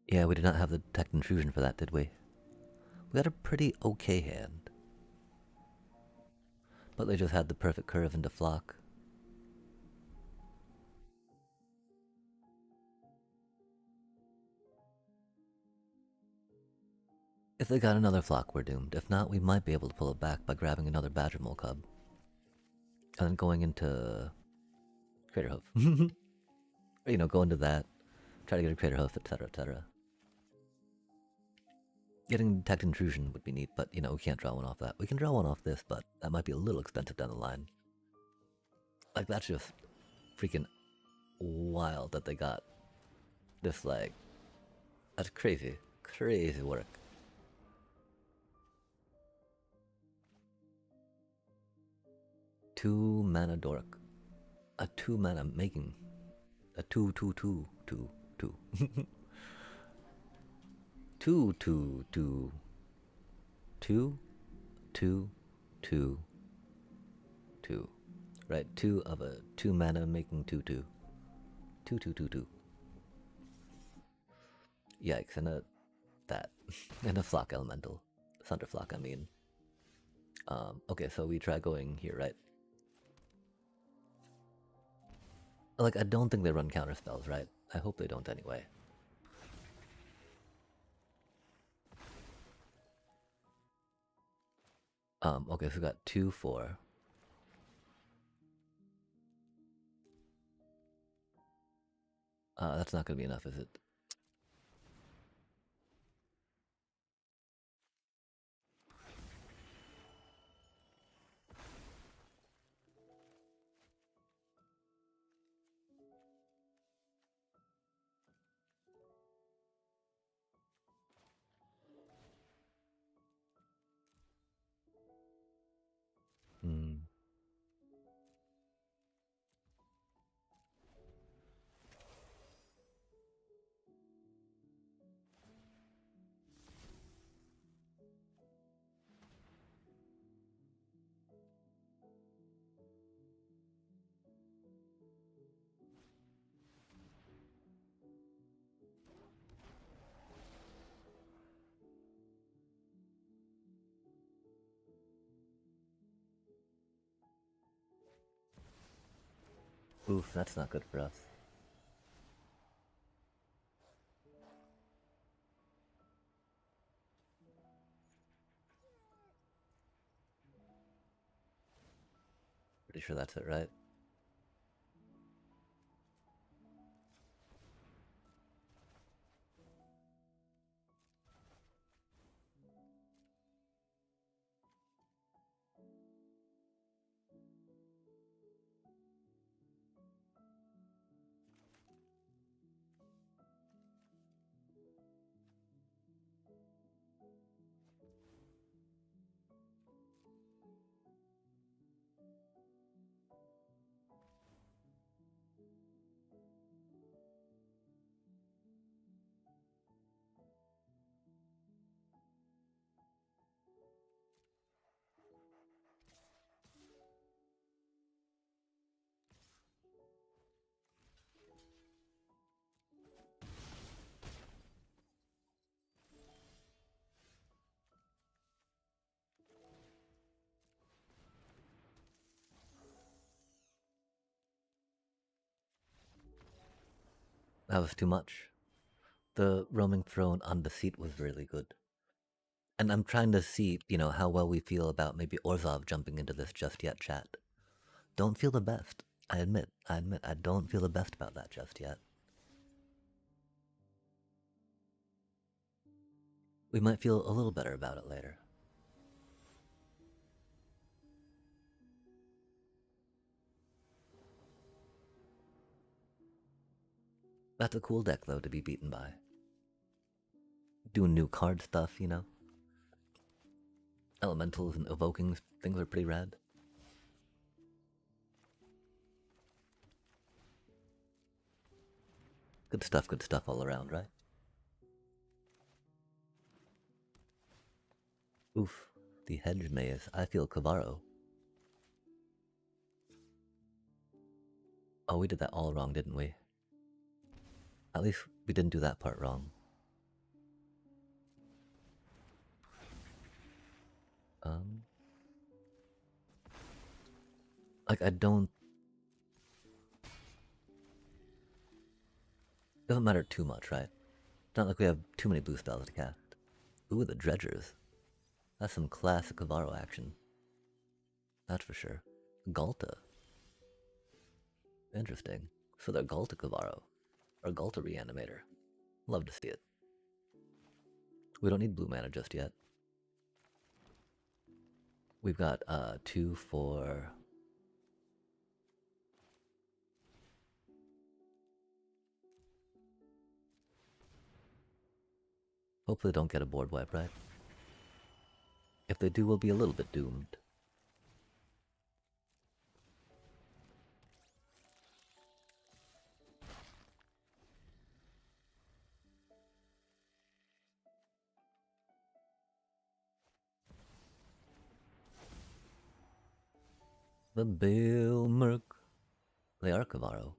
Yeah, we did not have the Detect Intrusion for that, did we? We had a pretty okay hand. But they just had the perfect curve into Flock. If they got another Flock, we're doomed. If not, we might be able to pull it back by grabbing another Badgermole Cub. And then going into Crater Hoof. Or, you know, go into that, try to get a Crater Hoof, etc., etc. Getting Detect Intrusion would be neat, but, you know, we can't draw one off that. We can draw one off this, but that might be a little expensive down the line. Like, that's just freaking wild that they got This, like, that's crazy. Crazy work. Two mana dork. A 2 mana making. A 2 2 2 2 2. 2 2 2 2 2 2 2. Right, 2 of a 2 mana making 2 2. 2 2 2 2. Yikes, and a that. And a flock elemental. Thunder flock, I mean. Okay, so we try going here, right? Like, I don't think they run counter spells, right? I hope they don't anyway. Okay, so we got 2 4. That's not gonna be enough, is it? Hmm. Oof, that's not good for us. Pretty sure that's it, right? That was too much. The roaming throne on the seat was really good. And I'm trying to see, you know, how well we feel about maybe Orzhov jumping into this just yet, chat. Don't feel the best. I admit, I don't feel the best about that just yet. We might feel a little better about it later. That's a cool deck, though, to be beaten by. Doing new card stuff, you know? Elementals and evoking things are pretty rad. Good stuff all around, right? Oof, the hedge maze. I feel Kavaro. Oh, we did that all wrong, didn't we? At least we didn't do that part wrong. Like, I don't... Doesn't matter too much, right? It's not like we have too many blue spells to cast. Ooh, the Dredgers. That's some classic Kavaro action. That's for sure. Galta. Interesting. So they're Galta Kavaro. Or Galta Reanimator. Love to see it. We don't need blue mana just yet. We've got 2 for... Hopefully don't get a board wipe, right? If they do, we'll be a little bit doomed. The Bill Merc. They are Kavaro.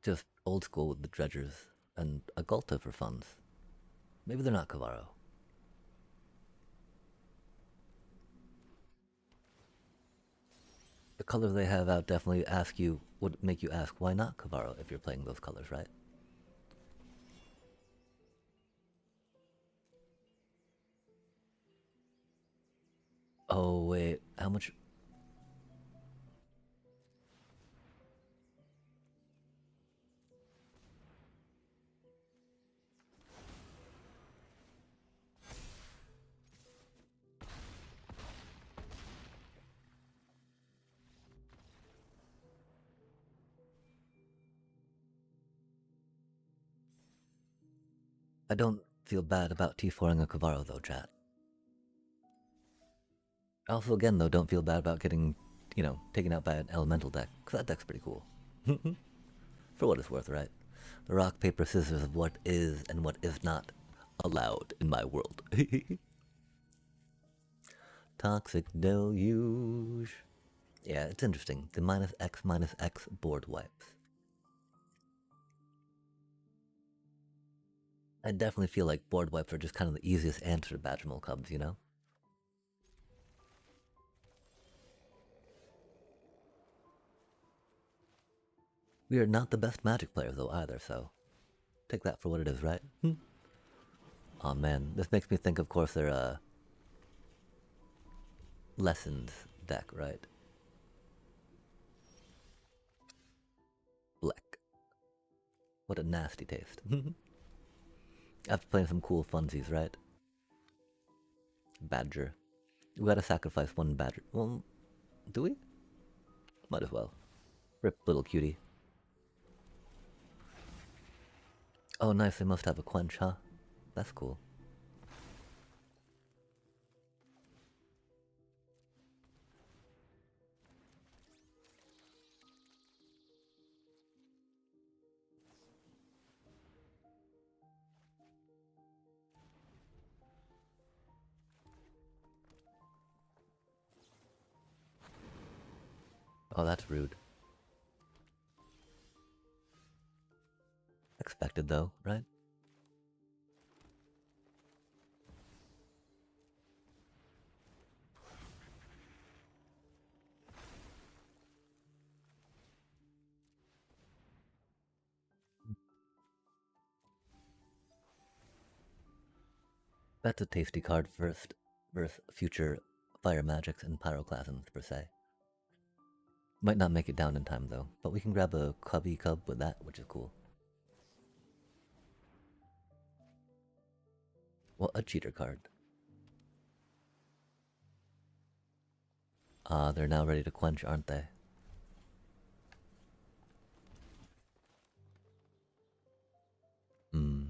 Just old school with the dredgers and a Gulta for funds. Maybe they're not Kavaro. The colors they have out definitely would make you ask why not Kavaro if you're playing those colors, right? Oh wait, how much? I don't feel bad about T4ing a Kavaro though, chat. Also, again though, don't feel bad about getting, taken out by an elemental deck, because that deck's pretty cool. For what it's worth, right? The rock, paper, scissors of what is and what is not allowed in my world. Toxic deluge. Yeah, it's interesting. The -X board wipes. I definitely feel like board wipes are just kind of the easiest answer to Badgermole Cubs, you know? We are not the best Magic players though either, so take that for what it is, right? Oh man, this makes me think, of course, their lessons deck, right? Black. What a nasty taste. After playing some cool funsies, right? Badger. We gotta sacrifice one badger. Well, do we? Might as well. Rip little cutie. Oh nice, they must have a quench, huh? That's cool. Oh, that's rude. Expected though, right? That's a tasty card first versus future fire magics and pyroclasms per se. Might not make it down in time though, but we can grab a cubby cub with that, which is cool. Well, a cheater card. Ah, they're now ready to quench, aren't they? Hmm.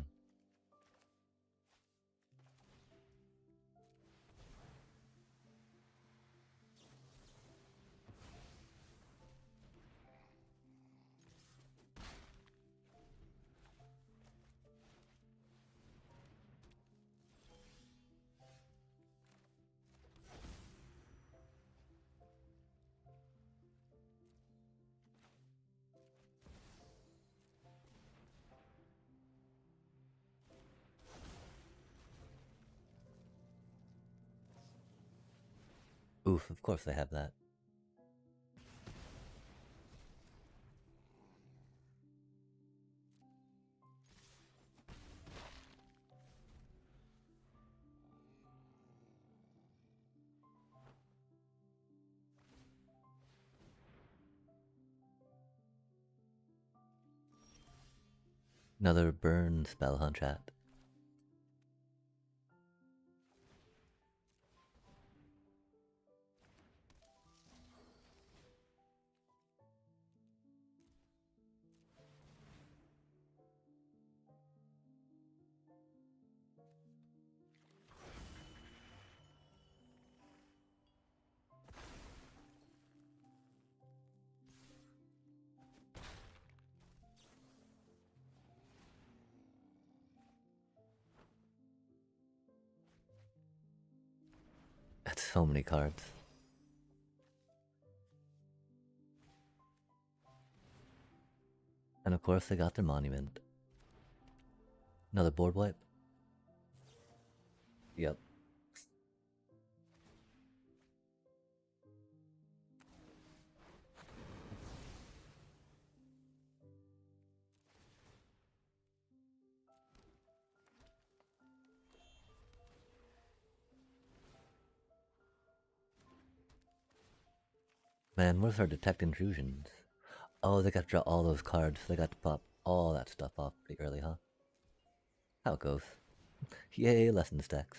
Oof, of course they have that. Another burn spell, huh, chat? so many cards. And of course they got their monument. Another board wipe? Yep. Man, where's our detect intrusions? Oh, they got to draw all those cards. They got to pop all that stuff off pretty early, huh? How it goes. Yay, lesson stacks.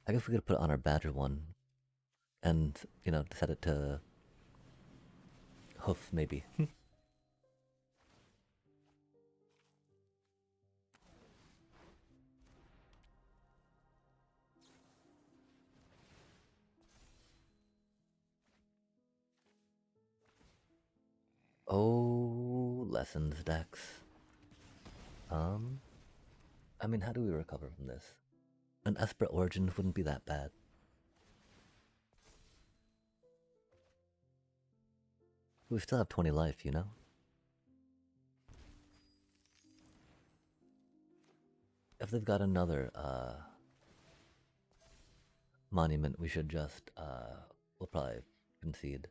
I guess we could put it on our Badger one. And, you know, set it to hoof, maybe. Oh, lessons decks. I mean, how do we recover from this? An Esper Origins wouldn't be that bad. We still have 20 life, you know? If they've got another, monument, we should just, we'll probably concede.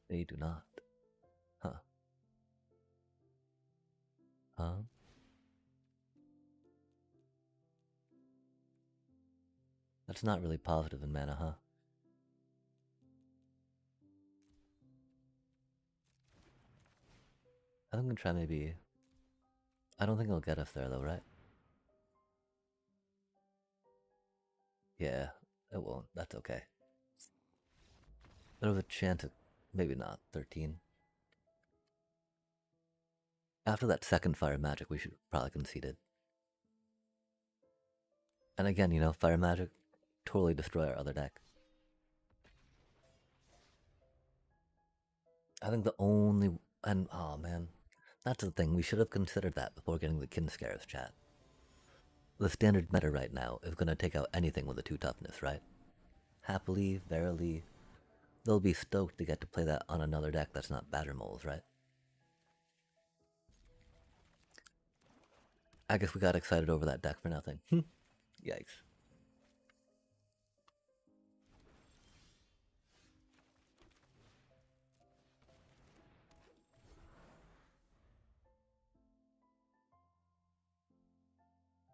They do not. Huh. Huh? That's not really positive in mana, huh? I think I'm gonna try maybe... I don't think it'll get us there though, right? Yeah, it won't. That's okay. There was a chance of... maybe not. 13. After that second Fire Magic, we should probably concede it. And again, you know, Fire Magic totally destroy our other deck. I think the only... and, oh man. That's the thing, we should have considered that before getting the Kin Scares chat. The standard meta right now is gonna take out anything with a 2 toughness, right? Happily, verily, they'll be stoked to get to play that on another deck that's not Badger Moles, right? I guess we got excited over that deck for nothing. Yikes.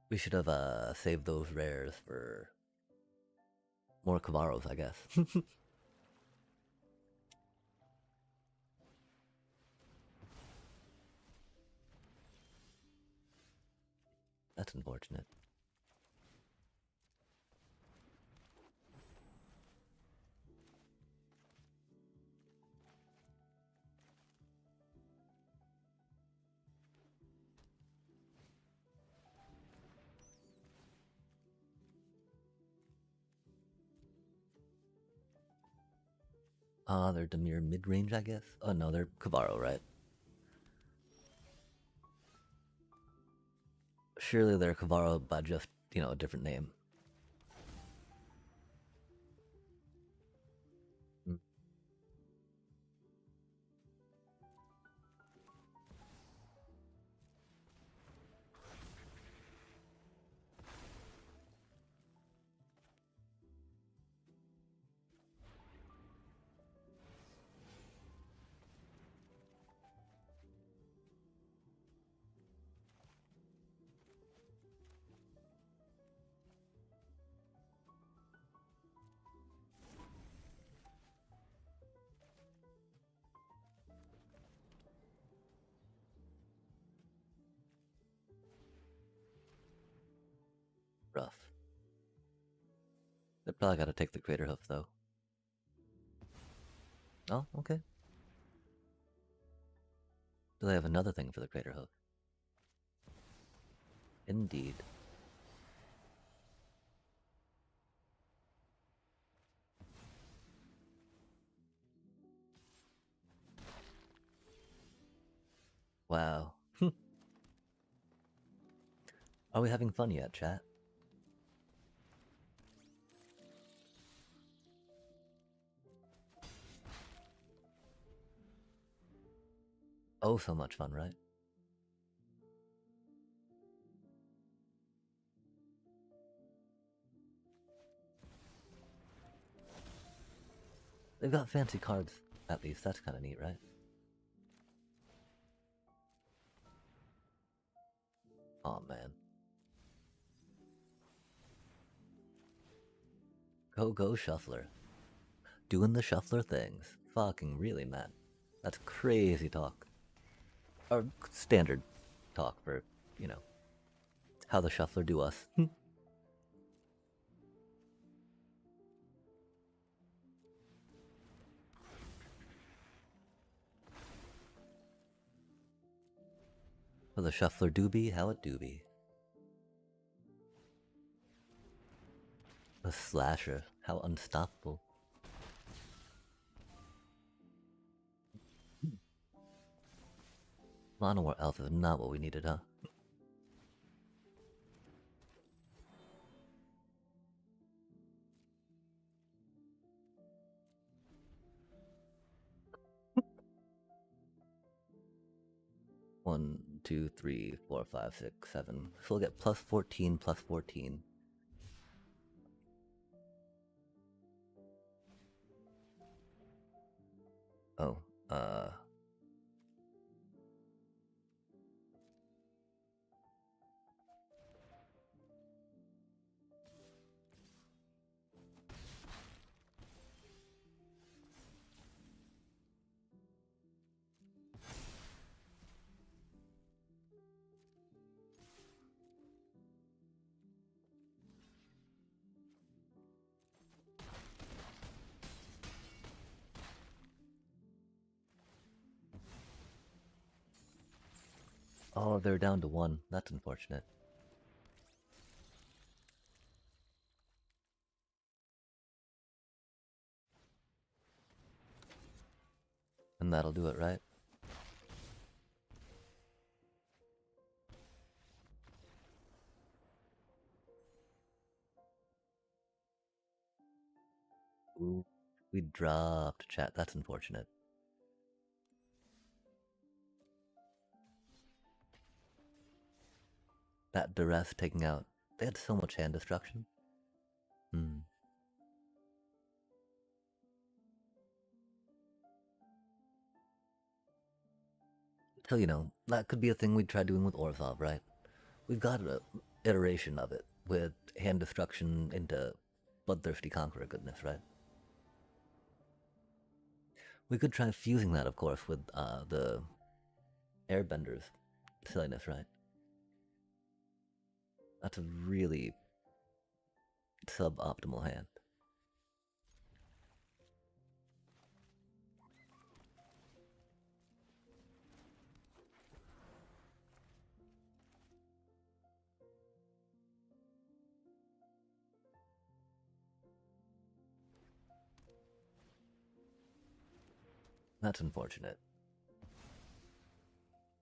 We should have saved those rares for more Kavaros, I guess. That's unfortunate. They're Demir mid-range, I guess? Oh no, they're Kavaro, right? Surely they're Kavaro by just, you know, a different name. Mm. Rough. They probably gotta take the Crater Hoof, though. Oh, okay. Do they have another thing for the Crater Hoof? Indeed. Wow. Are we having fun yet, chat? Oh, so much fun, right? They've got fancy cards, at least. That's kind of neat, right? Oh man. Go shuffler. Doing the shuffler things. Fucking really, man. That's crazy talk. Or standard talk for, you know, how the shuffler do us. For the shuffler do be, how it do be. The slasher, how unstoppable. Monowar Elf is not what we needed, huh? One, two, three, four, five, six, seven. So we'll get plus 14, plus 14. Oh, oh, they're down to one. That's unfortunate. And that'll do it, right? Ooh, we dropped chat. That's unfortunate. That duress taking out. They had so much hand destruction. Hmm. So, you know, that could be a thing we'd try doing with Orzhov, right? We've got an iteration of it with hand destruction into Bloodthirsty Conqueror goodness, right? We could try fusing that, of course, with the Airbenders silliness, right? That's a really suboptimal hand. That's unfortunate.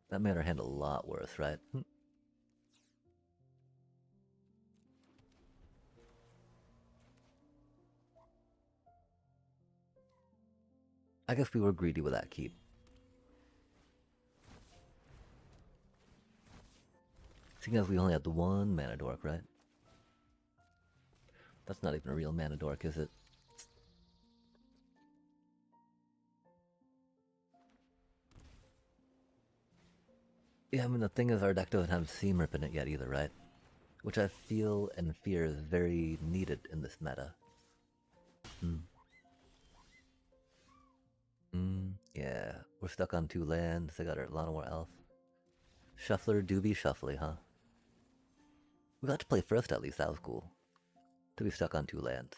That made our hand a lot worse, right? I guess we were greedy with that keep. Seeing as we only had the one mana dork, right? That's not even a real mana dork, is it? Yeah, I mean, the thing is, our deck doesn't have Seam Rip in it yet either, right? Which I feel and fear is very needed in this meta. Yeah, we're stuck on 2 lands. They got a lot more elf. Shuffler do be shuffly, huh? We got to play first at least, that was cool. To be stuck on 2 lands.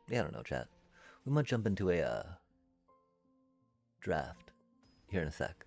Yeah, I don't know, chat. We might jump into a draft here in a sec.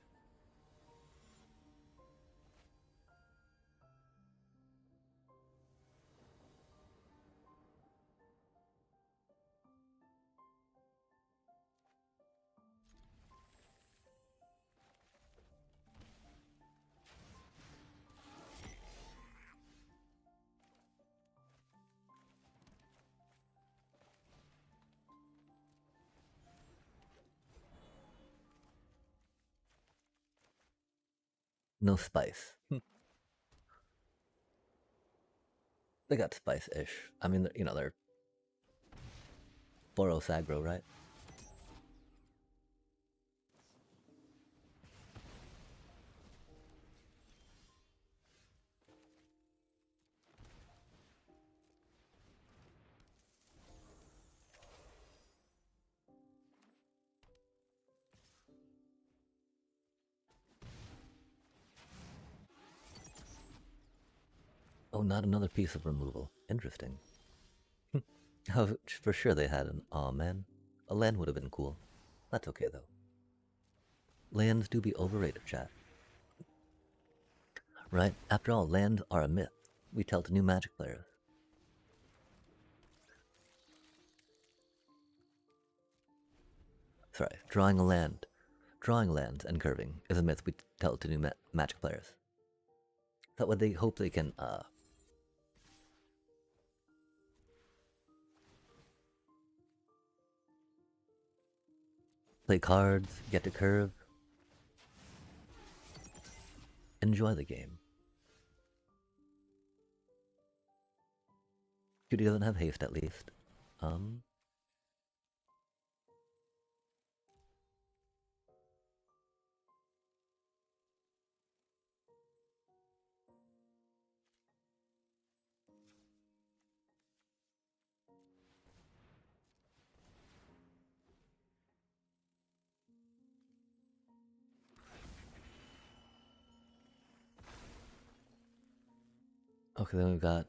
No spice. They got spice-ish. I mean, you know, they're Boros aggro, right? Oh, not another piece of removal. Interesting. Oh, for sure they had an. Aw, man. A land would have been cool. That's okay, though. Lands do be overrated, chat. Right? After all, lands are a myth. We tell to new Magic players. Sorry, drawing a land. Drawing lands and curving is a myth we tell to new Magic players. Is that what they hope they can, play cards, get to curve, enjoy the game. Cutie doesn't have haste, at least. Okay, then we've got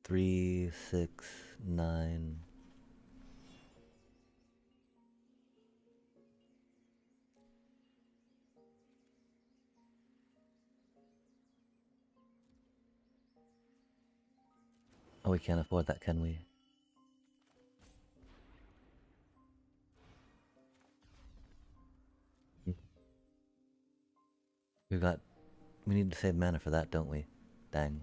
3, 6, 9. Oh, we can't afford that, can we? We've got. We need to save mana for that, don't we? Dang.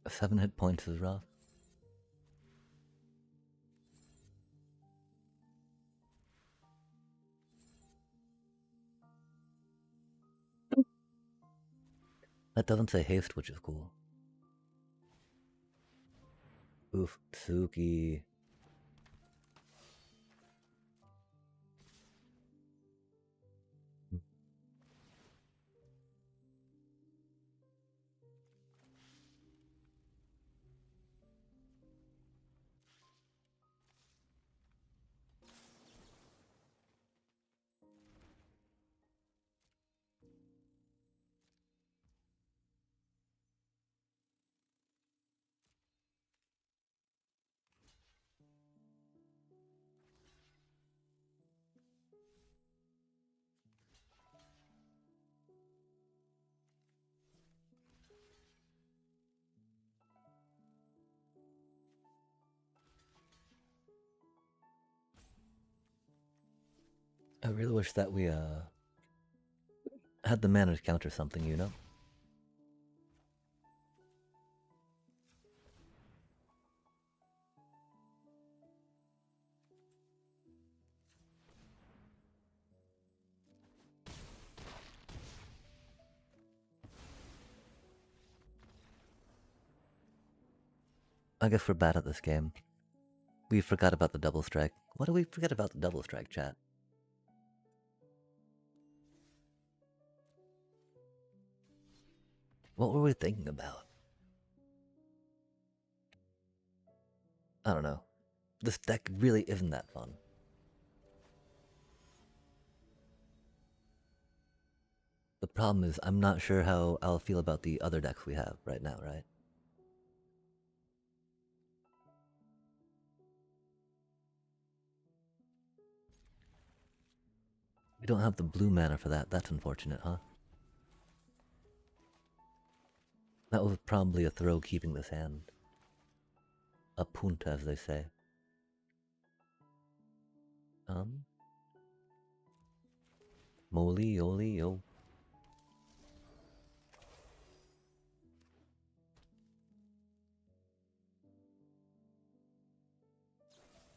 Seven hit points is rough. That doesn't say haste, which is cool. Oof, Tsuki. I really wish that we had the mana to counter something, you know? I guess we're bad at this game. We forgot about the double strike. What do we forget about the double strike, chat? What were we thinking about? I don't know. This deck really isn't that fun. The problem is, I'm not sure how I'll feel about the other decks we have right now, right? We don't have the blue mana for that. That's unfortunate, huh? That was probably a throw keeping this hand. A punt, as they say. Moly, oli, yo.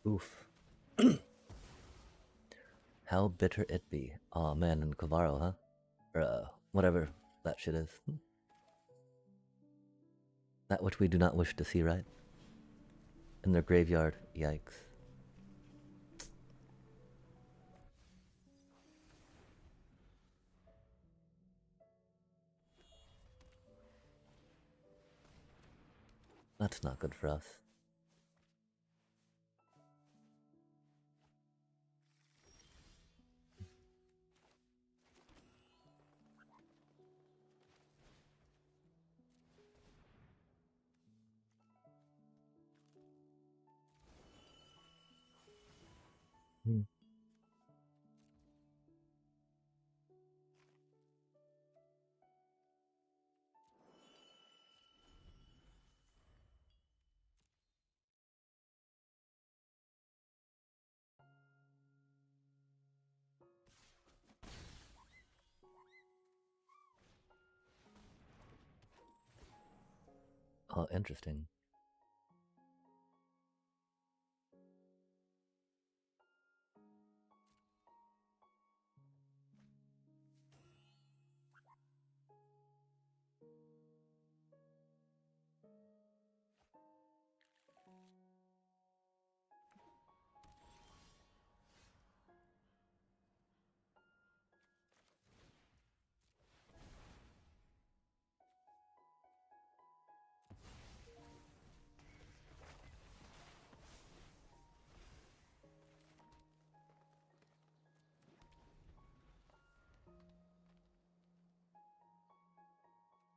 Oof. How bitter it be. Aw, oh, man, and Cavaro, huh? Or, whatever that shit is. That which we do not wish to see, right? In their graveyard. Yikes. That's not good for us. Oh, interesting.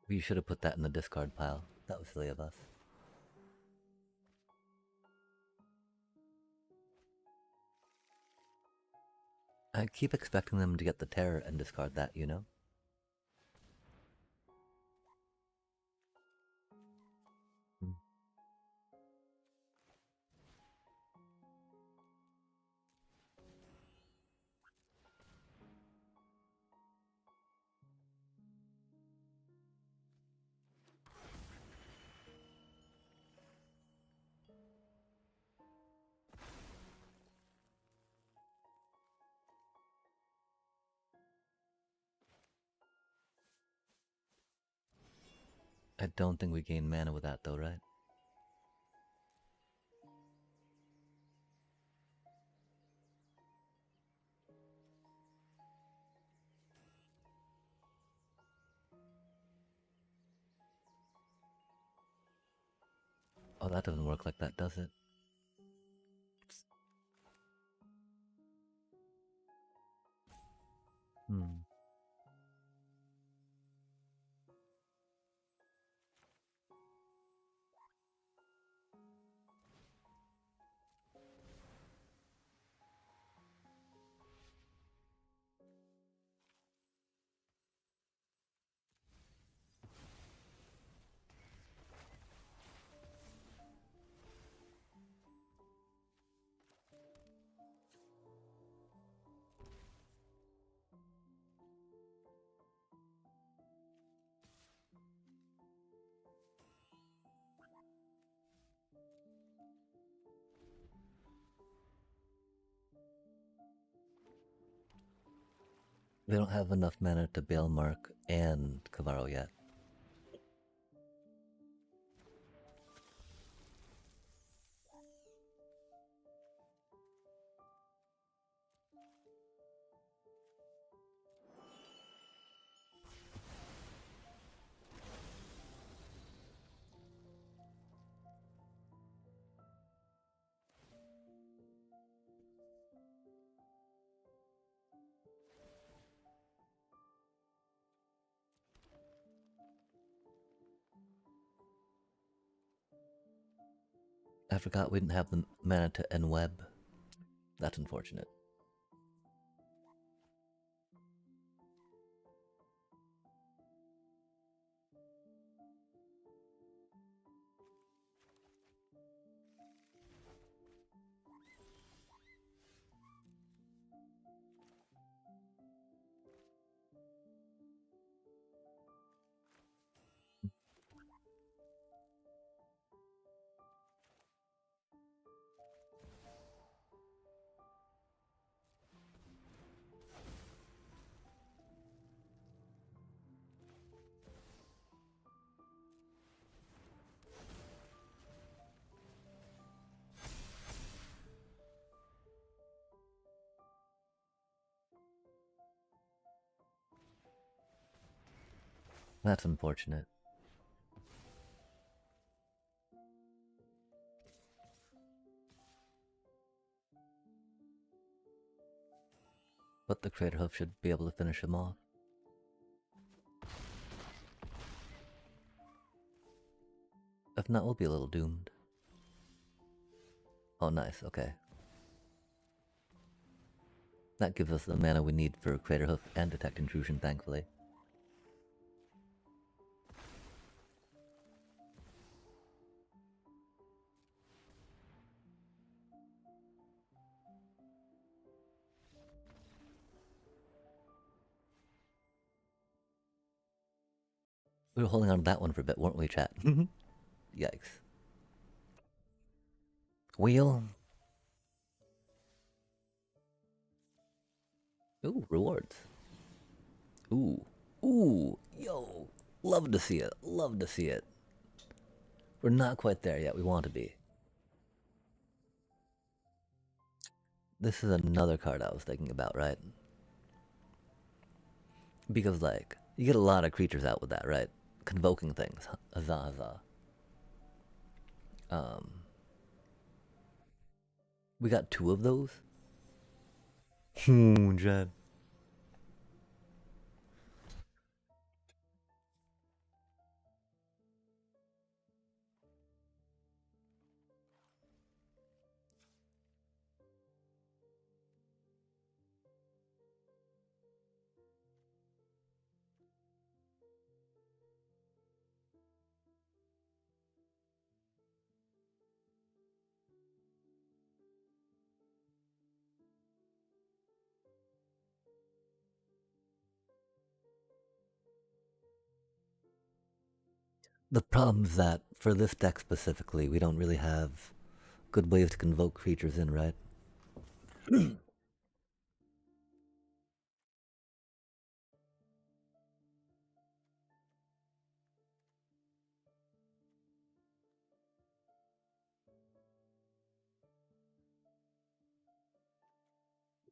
We should have put that in the discard pile. That was silly of us. I keep expecting them to get the terror and discard that, you know? I don't think we gain mana with that though, right? Oh, that doesn't work like that, does it? Hmm. They don't have enough mana to bail Mark and Cavaro yet. I forgot we didn't have the mana to Enweb. That's unfortunate. That's unfortunate. But the Crater Hoof should be able to finish him off. If not, we'll be a little doomed. Oh, nice, okay. That gives us the mana we need for Crater Hoof and Detect Intrusion, thankfully. We were holding on to that one for a bit, weren't we, chat? Yikes. Wheel. Ooh, rewards. Ooh. Ooh. Yo. Love to see it. Love to see it. We're not quite there yet. We want to be. This is another card I was thinking about, right? Because, like, you get a lot of creatures out with that, right? Convoking things. Huzzah, huzzah. We got two of those. Jen. The problem is that for this deck specifically, we don't really have good ways to convoke creatures in, right?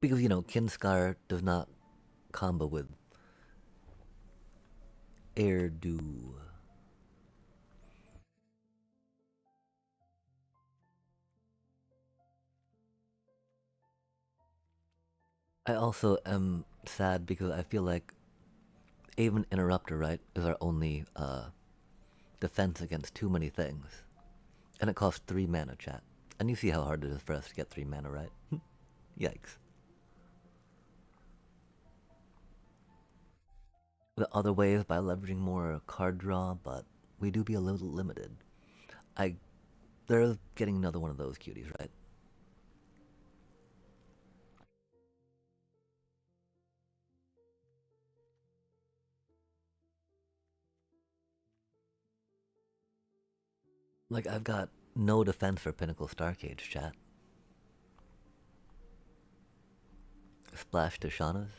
Because, you know, Kinscar does not combo with Airdo. I also am sad because I feel like even Interrupter, right, is our only defense against too many things. And it costs 3 mana, chat. And you see how hard it is for us to get 3 mana, right? Yikes. The other way is by leveraging more card draw, but we do be a little limited. They're getting another one of those cuties, right? Like, I've got no defense for Pinnacle Starcage, chat. Splash to Shauna's.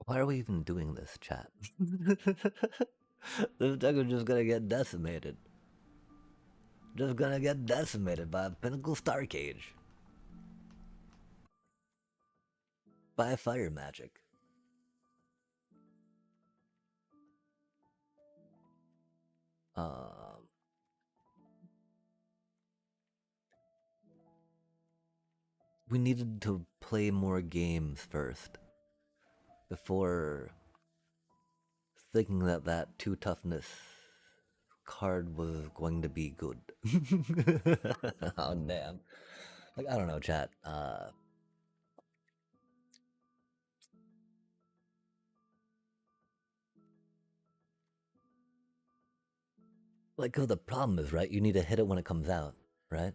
Why are we even doing this, chat? This deck is just gonna get decimated. Just gonna get decimated by a Pinnacle Starcage. By fire magic. Um, we needed to play more games first before thinking that that 2 toughness card was going to be good. Oh, damn. Like, I don't know, chat. Like, 'cause the problem is, right, you need to hit it when it comes out, right?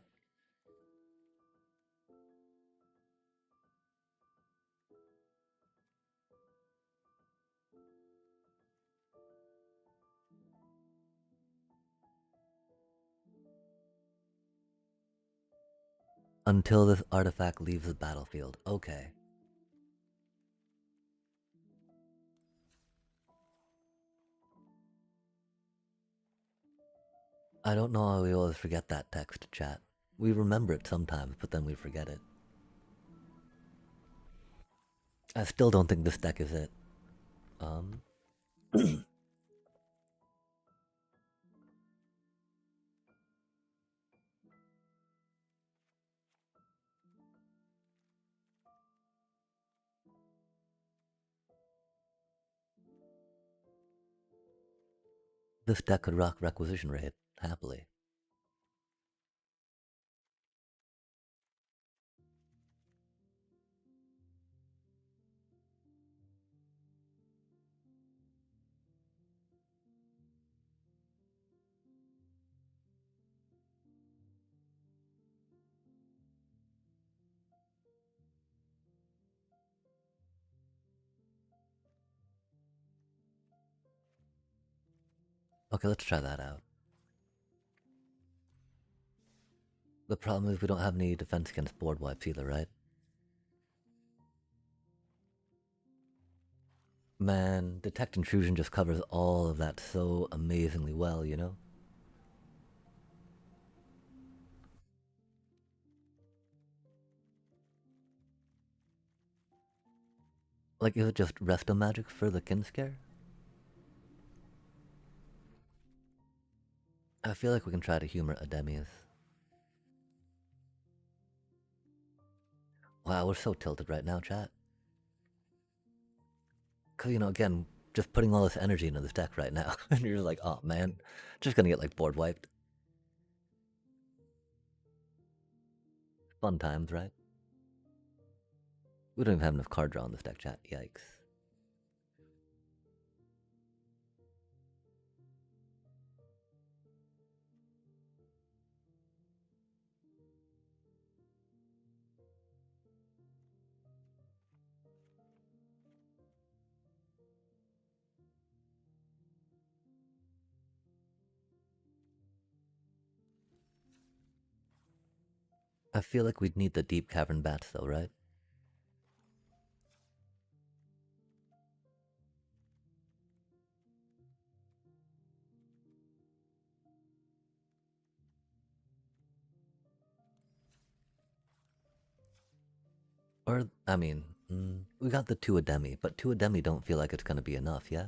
Until this artifact leaves the battlefield. Okay. I don't know how we always forget that text, chat. We remember it sometimes, but then we forget it. I still don't think this deck is it. Um, this deck could rock Requisition Raid, happily. Okay, let's try that out. The problem is we don't have any defense against board wipes either, right? Man, Detect Intrusion just covers all of that so amazingly well, you know? Like, is it just Resto Magic for the Kinscare? I feel like we can try to humor Ademius. Wow, we're so tilted right now, chat. Cause, you know, again, just putting all this energy into this deck right now. And you're like, oh man, just gonna get like board wiped. Fun times, right? We don't even have enough card draw in this deck, chat. Yikes. I feel like we'd need the Deep Cavern Bats though, right? Or, I mean, we got the 2 Ademi, but 2 Ademi don't feel like it's gonna be enough, yeah?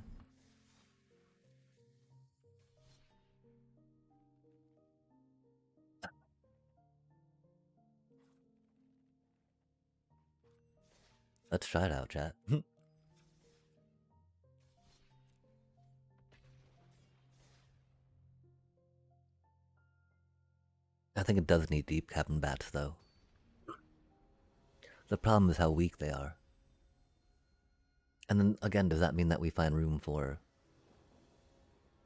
Let's try it out, chat. I think it does need Deep Cavern Bats though. The problem is how weak they are. And then again, does that mean that we find room for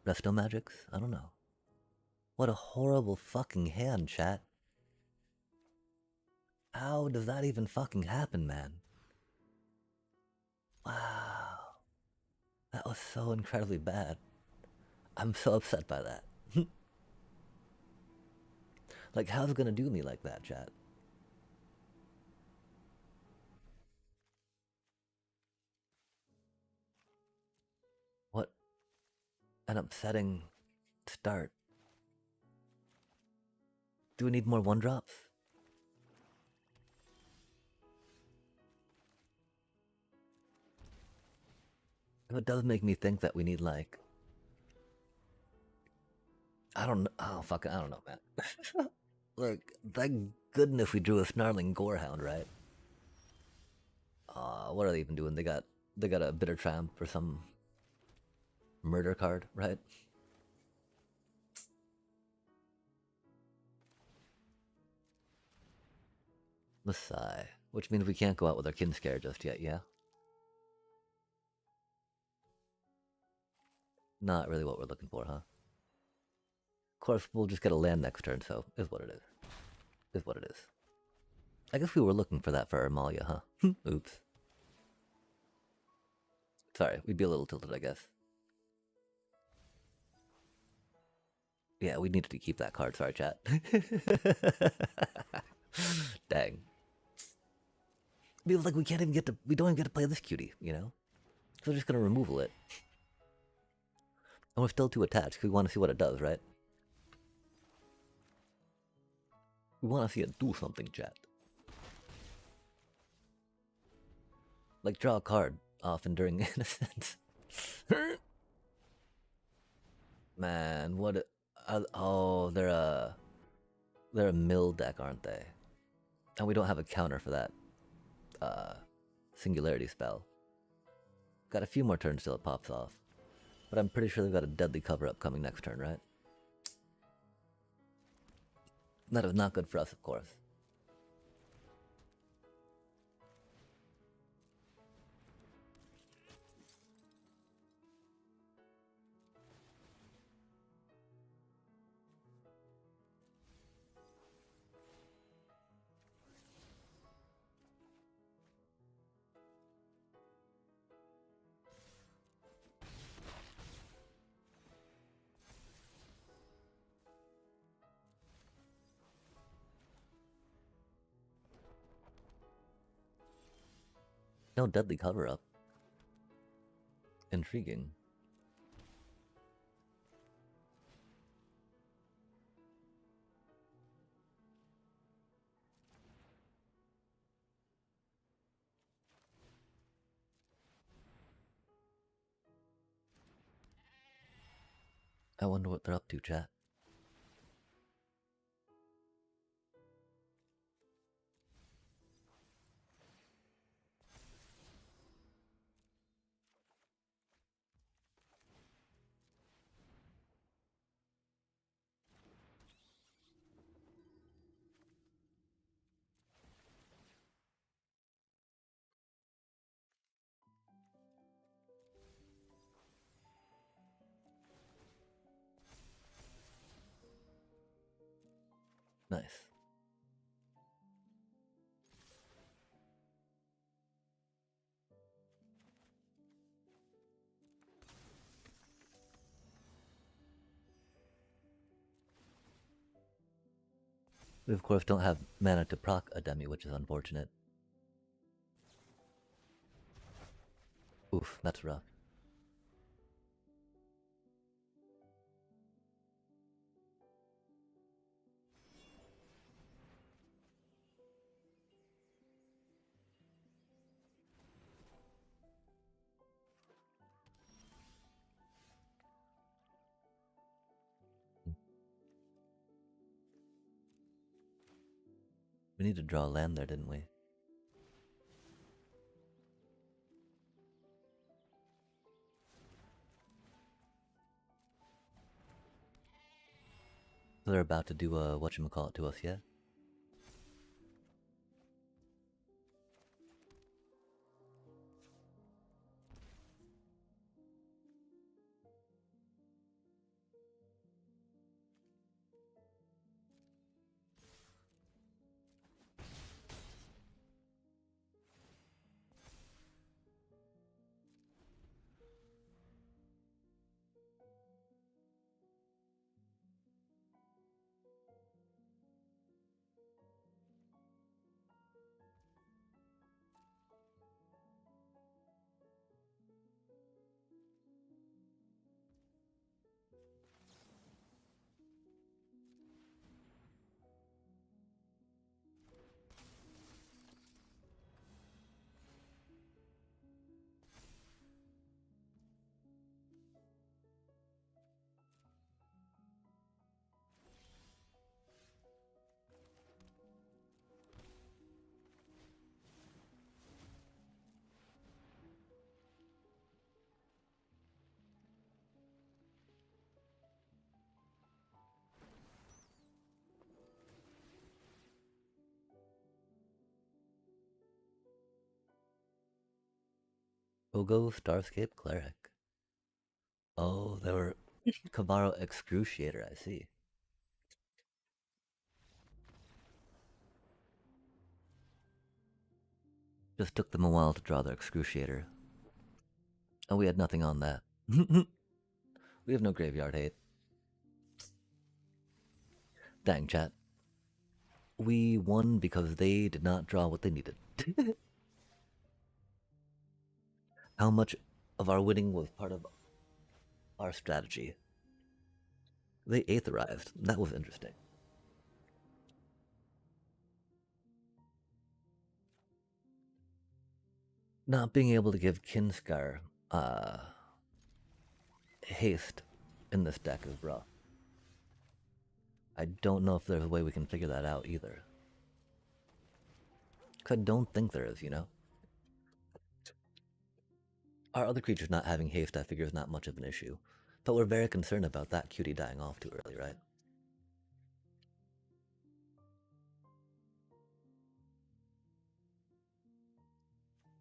Resto Magics? I don't know. What a horrible fucking hand, chat. How does that even fucking happen, man? Wow. That was so incredibly bad. I'm so upset by that. Like, how's it gonna do me like that, chat? What an upsetting start. Do we need more 1-drops? It does make me think that we need, like... I don't know. Oh, fuck it. I don't know, man. Look, thank goodness we drew a Snarling Gorehound, right? What are they even doing? They got a Bitter Tramp or some murder card, right? Messiah. Which means we can't go out with our Kinscare just yet, yeah? Not really what we're looking for, huh? Of course, we'll just get a land next turn, so is what it is. Is what it is. I guess we were looking for that for Amalia, huh? Oops. Sorry, we'd be a little tilted, I guess. Yeah, we needed to keep that card. Sorry, chat. Dang. Feels like we can't even get to. We don't even get to play this cutie, you know? So we're just gonna removal it. And we're still too attached because we want to see what it does, right? We want to see it do something, chat. Like draw a card often during innocence. Man, what? Oh, they're a mill deck, aren't they? And we don't have a counter for that singularity spell. Got a few more turns till it pops off, but I'm pretty sure they've got a deadly cover up coming next turn, right? That is not good for us, of course. No deadly cover up. Intriguing. I wonder what they're up to, chat. Nice. We of course don't have mana to proc a demi, which is unfortunate. Oof, that's rough. We need to draw land there, didn't we? So they're about to do a whatchamacallit to us, yeah? We'll go Starscape Cleric. Oh, they were Camaro Excruciator, I see. Just took them a while to draw their excruciator. Oh, we had nothing on that. We have no graveyard hate. Dang, chat. We won because they did not draw what they needed. How much of our winning was part of our strategy? They aetherized. That was interesting. Not being able to give Kinskar haste in this deck is rough. I don't know if there's a way we can figure that out either. Because I don't think there is, you know? Our other creatures not having haste, I figure, is not much of an issue. But we're very concerned about that cutie dying off too early, right?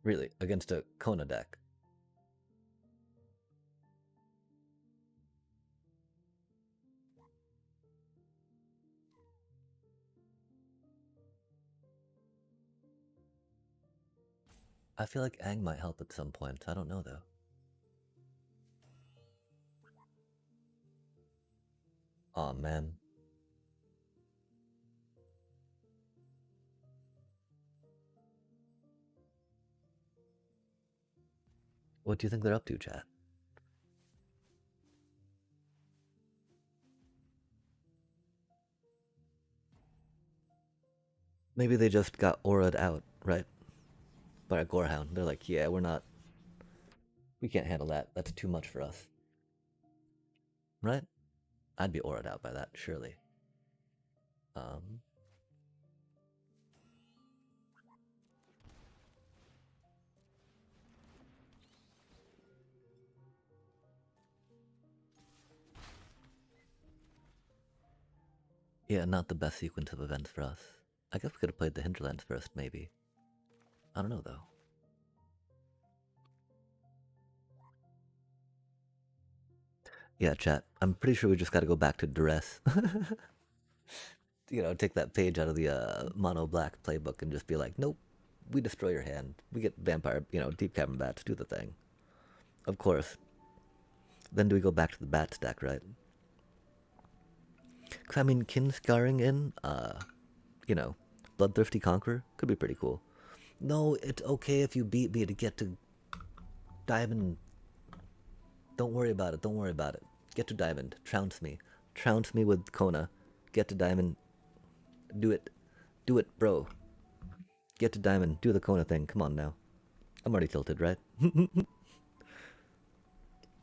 Really, against a Kona deck. I feel like Aang might help at some point. I don't know, though. Aw, man. What do you think they're up to, chat? Maybe they just got aura'd out, right? By a Gorehound. They're like, yeah, we can't handle that. That's too much for us. Right? I'd be aura'd out by that, surely. Um, yeah, not the best sequence of events for us. I guess we could have played the Hinterlands first, maybe. I don't know, though. Yeah, chat. I'm pretty sure we just got to go back to duress. You know, take that page out of the mono black playbook and just be like, nope, we destroy your hand. We get vampire, you know, deep cavern bats, do the thing. Of course. Then do we go back to the bat stack, right? Because, I mean, kin scarring in, you know, Bloodthirsty Conqueror could be pretty cool. No, it's okay if you beat me to get to Diamond. Don't worry about it, don't worry about it. Get to Diamond. Trounce me. Trounce me with Kona. Get to Diamond. Do it. Do it, bro. Get to Diamond. Do the Kona thing. Come on now. I'm already tilted, right?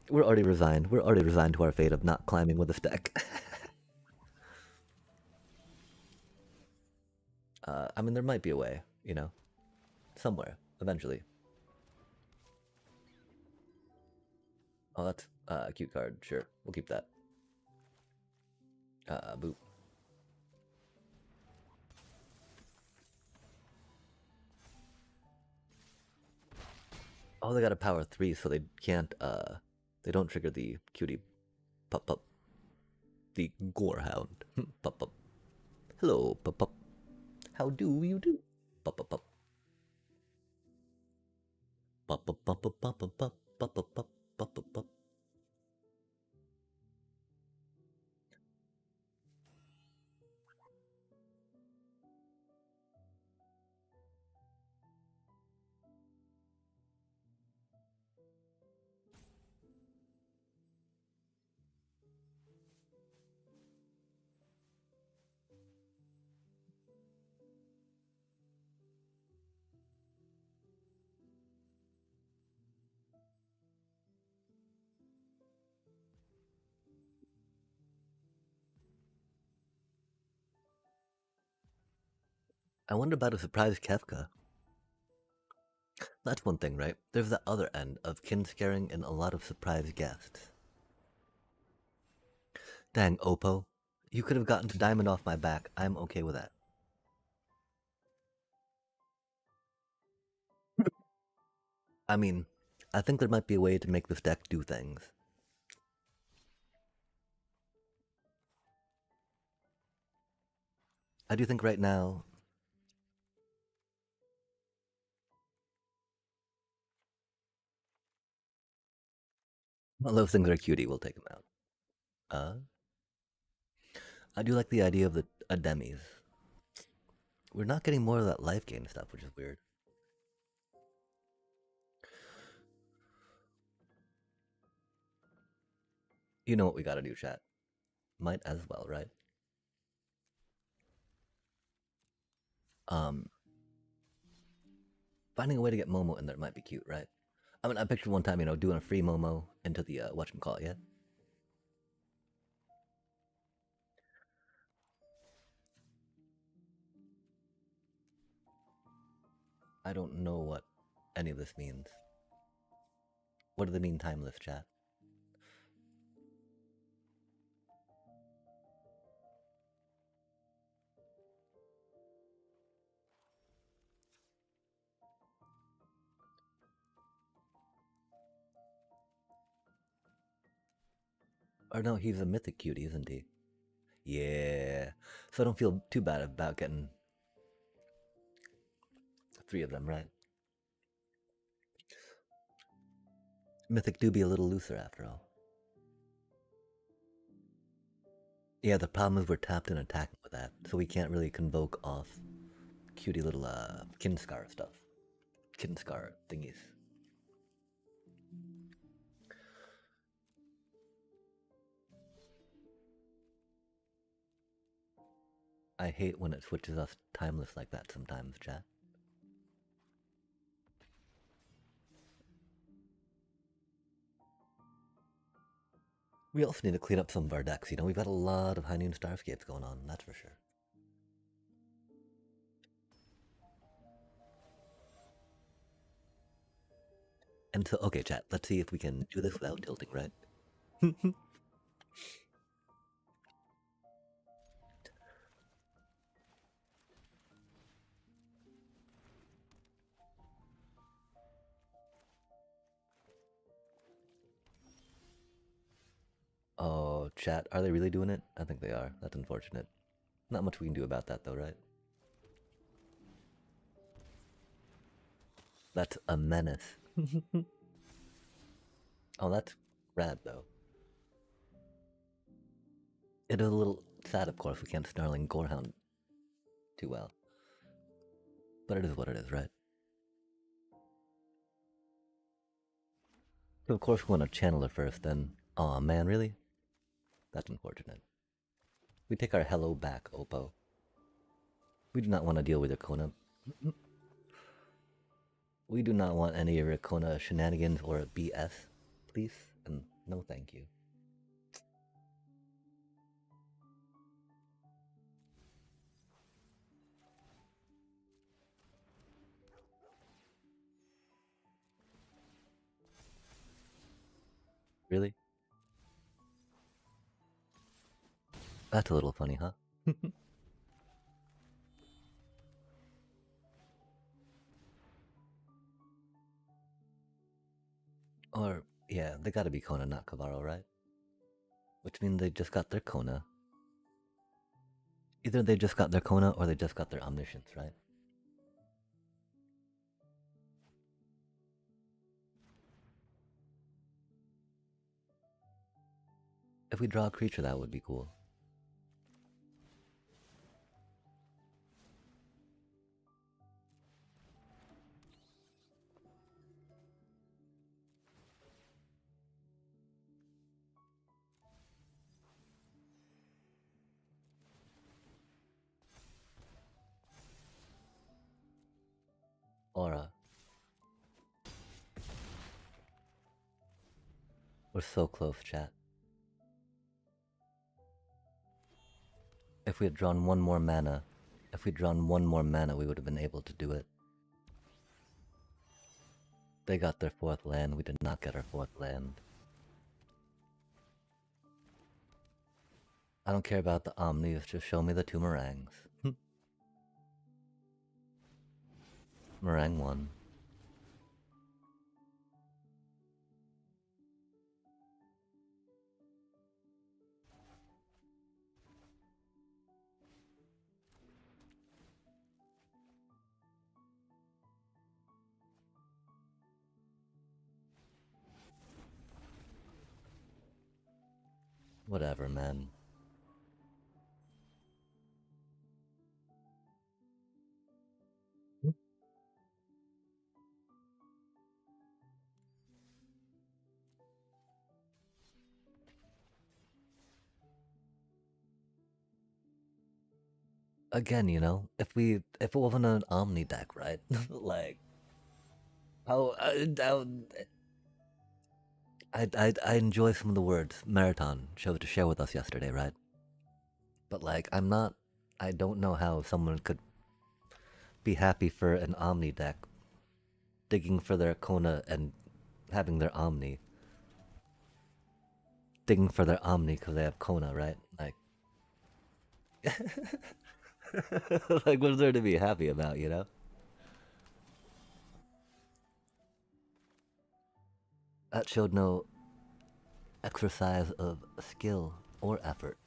We're already resigned. We're already resigned to our fate of not climbing with a stack. I mean, there might be a way, you know? Somewhere, eventually. Oh, that's a cute card. Sure, we'll keep that. Boop. Oh, they got a power 3, so they can't, they don't trigger the cutie pup pup. The Gorehound. Pup pup. Hello, pup pup. How do you do? Pup pup pup. Pup pup pup pup pup pup pup pup pup pup pup pup pup. I wonder about a surprise Kefka. That's one thing, right? There's the other end of kin scaring and a lot of surprise guests. Dang, Oppo. You could have gotten to Diamond off my back. I'm okay with that. I mean, I think there might be a way to make this deck do things. I do think right now Well, those things are cutie. We'll take them out. I do like the idea of the ademies. We're not getting more of that life gain stuff, which is weird. You know what we gotta do, chat. Might as well, right? Um, Finding a way to get Momo in there might be cute, right? I mean, I pictured one time, doing a free Momo into the whatchamacallit, yeah? I don't know what any of this means. What do they mean, timeless, chat? Or no, he's a mythic cutie, isn't he? Yeah. So I don't feel too bad about getting 3 of them, right? Mythic do be a little looser after all. Yeah, the problem is we're tapped and attacking with that, so we can't really convoke off cutie little Kinscar stuff. Kinscar thingies. I hate when it switches us timeless like that sometimes, chat. We also need to clean up some of our decks, we've got a lot of High Noon Starscapes going on, that's for sure. And so, okay, chat, let's see if we can do this without tilting, right? Oh, chat, are they really doing it? I think they are. That's unfortunate. Not much we can do about that, though, right? That's a menace. Oh, that's rad, though. It is a little sad, of course, we can't Snarling Gorehound too well. But it is what it is, right? So of course we want to channel it first, then... Aw, man, really? That's unfortunate. We take our hello back, Oppo. We do not want to deal with Icona. We do not want any of Icona shenanigans or BS, please, and no thank you. Really? That's a little funny, huh? Or, yeah, they gotta be Kona, not Kavaro, right? Which means they just got their Kona. Either they just got their Kona or they just got their Omniscience, right? If we draw a creature, that would be cool. Aura. We're so close, chat. If we had drawn one more mana, we would have been able to do it. They got their 4th land, we did not get our 4th land. I don't care about the Omnis, just show me the 2 Meringues. Meringue 1. Whatever, man. Again, you know, if it wasn't an Omni deck, right? Like, how I enjoy some of the words Marathon chose to share with us yesterday, right? But like, I don't know how someone could be happy for an Omni deck, digging for their Kona and having their Omni, digging for their Omni because they have Kona, right? Like, like, what's there to be happy about, you know? That showed no exercise of skill or effort.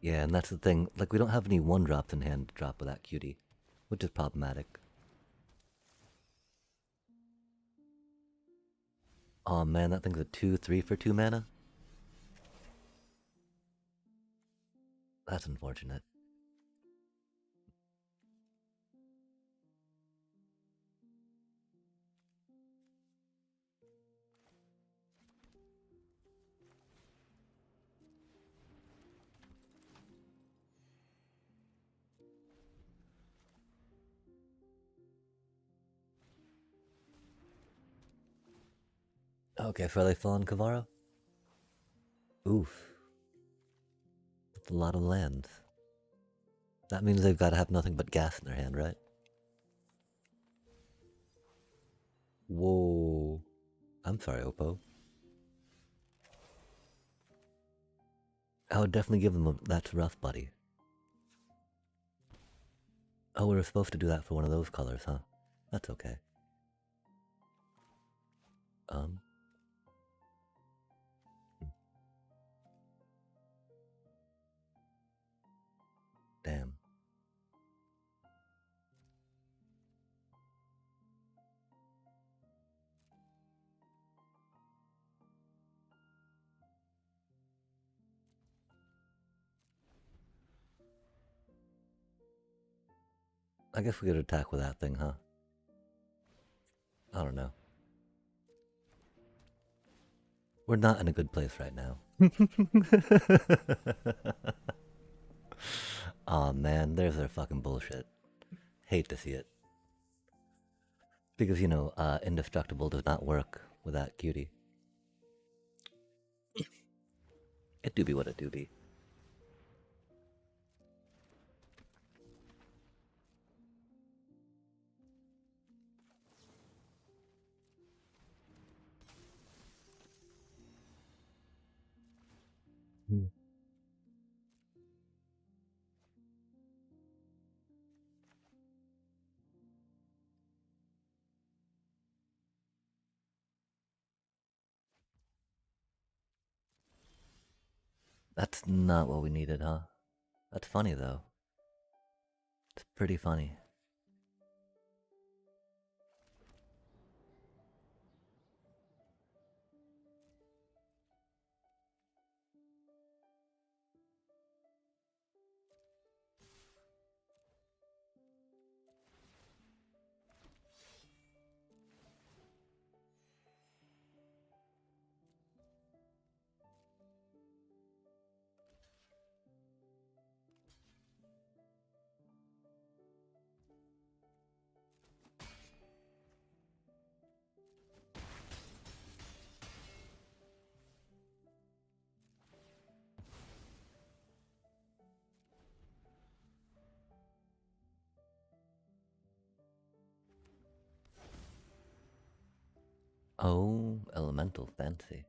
Yeah, and that's the thing. Like, we don't have any one drops in hand to drop with that cutie, which is problematic. Oh man, that thing's a 2/3 for 2 mana? That's unfortunate. Okay, so are they full on Kavara? Oof. That's a lot of lands. That means they've got to have nothing but gas in their hand, right? Whoa. I'm sorry, Oppo. I would definitely give them a that's rough, buddy. Oh, we were supposed to do that for one of those colors, huh? That's okay. Um, damn. I guess we could attack with that thing, huh? I don't know. We're not in a good place right now. Aw, man, there's their fucking bullshit. Hate to see it. Because, you know, indestructible does not work with that cutie. It do be what it do be. Hmm. That's not what we needed, huh? That's funny, though. It's pretty funny. Oh, elemental fancy.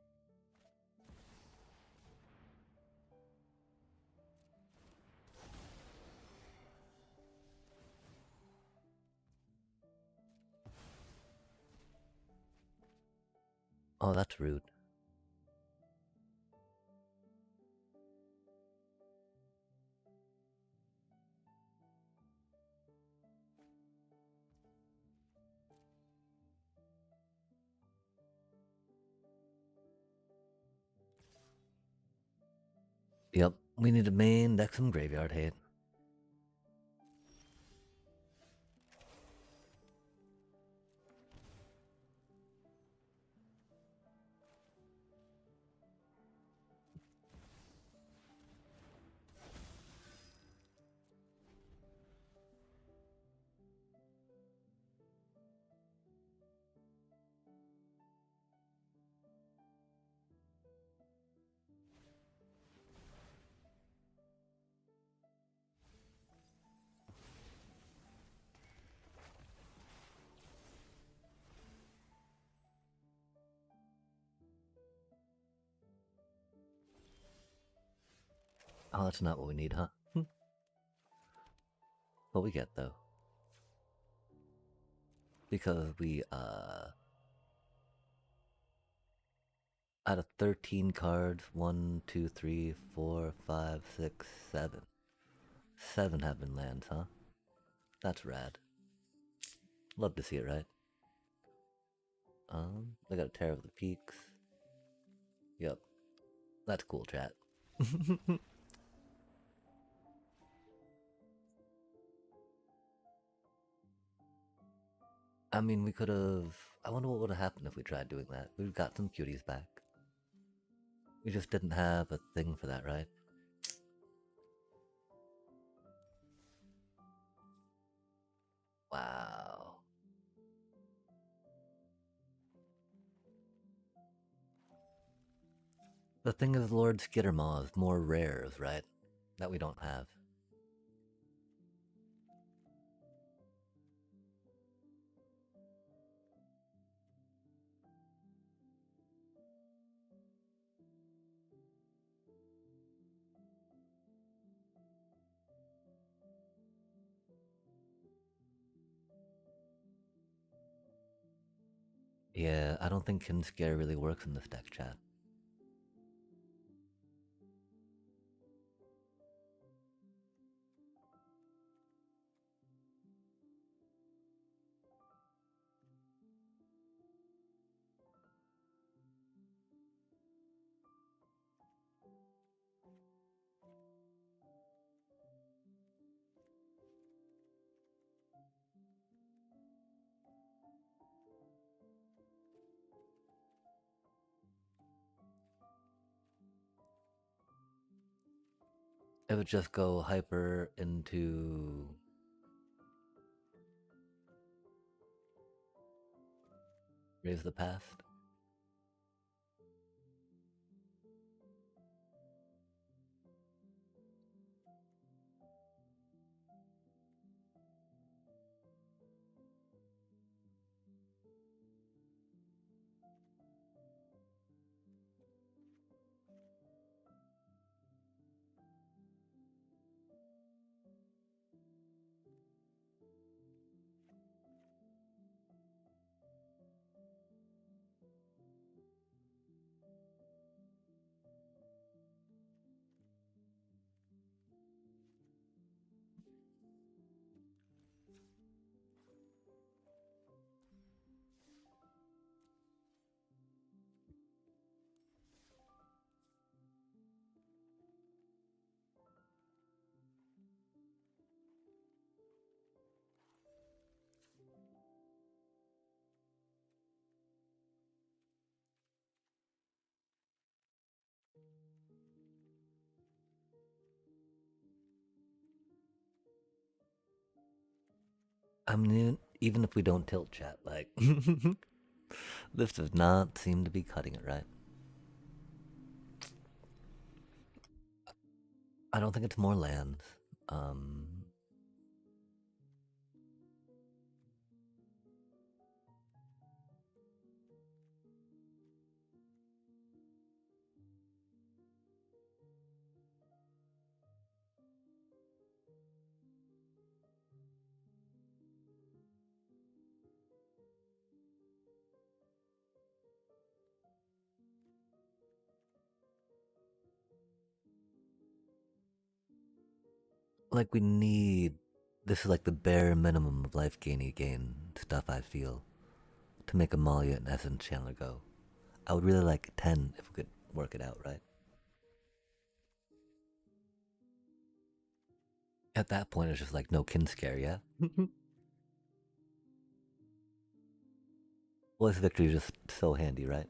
Oh, that's rude. Yep, we need to main deck some graveyard hate. Oh, that's not what we need, huh? What we get, though. Because we, out of 13 cards, 1, 2, 3, 4, 5, 6, 7. 7 have been lands, huh? That's rad. Love to see it, right? They got a Terror of the Peaks. Yep. That's cool, chat. I mean, we could have. I wonder what would have happened if we tried doing that. We've got some cuties back. We just didn't have a thing for that, right? Wow. The thing is, Lord Skittermaw is more rares, right? That we don't have. Yeah, I don't think Kin Scare really works in this deck, chat. It would just go hyper into Raise the Past. I mean, even if we don't tilt, chat, like, this does not seem to be cutting it, right? I don't think it's more lands. Um, like, we need. This is like the bare minimum of life gain stuff, I feel, to make Amalia and Essence Chandler go. I would really like 10 if we could work it out, right? At that point, it's just like no kin scare, yeah? Voice victory is just so handy, right?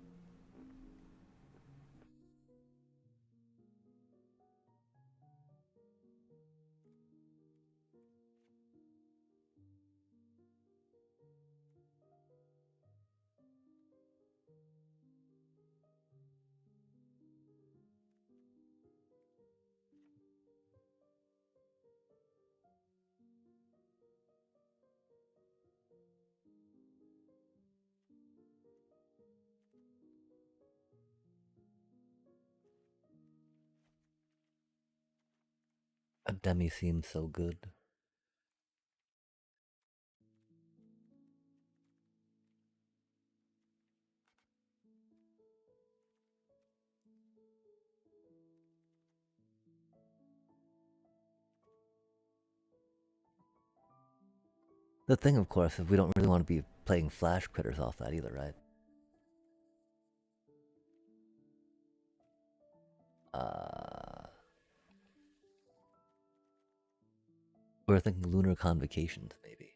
A demi seems so good. The thing, of course, is we don't really want to be playing flash critters off that either, right? We're thinking lunar convocations, maybe.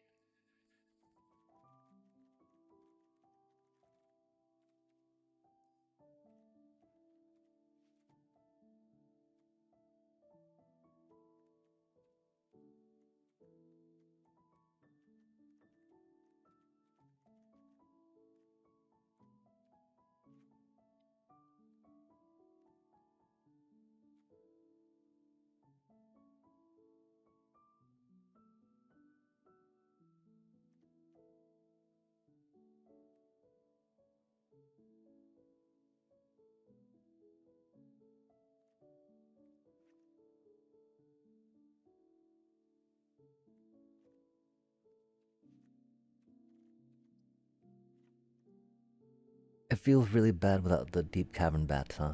It feels really bad without the deep cavern bats, huh?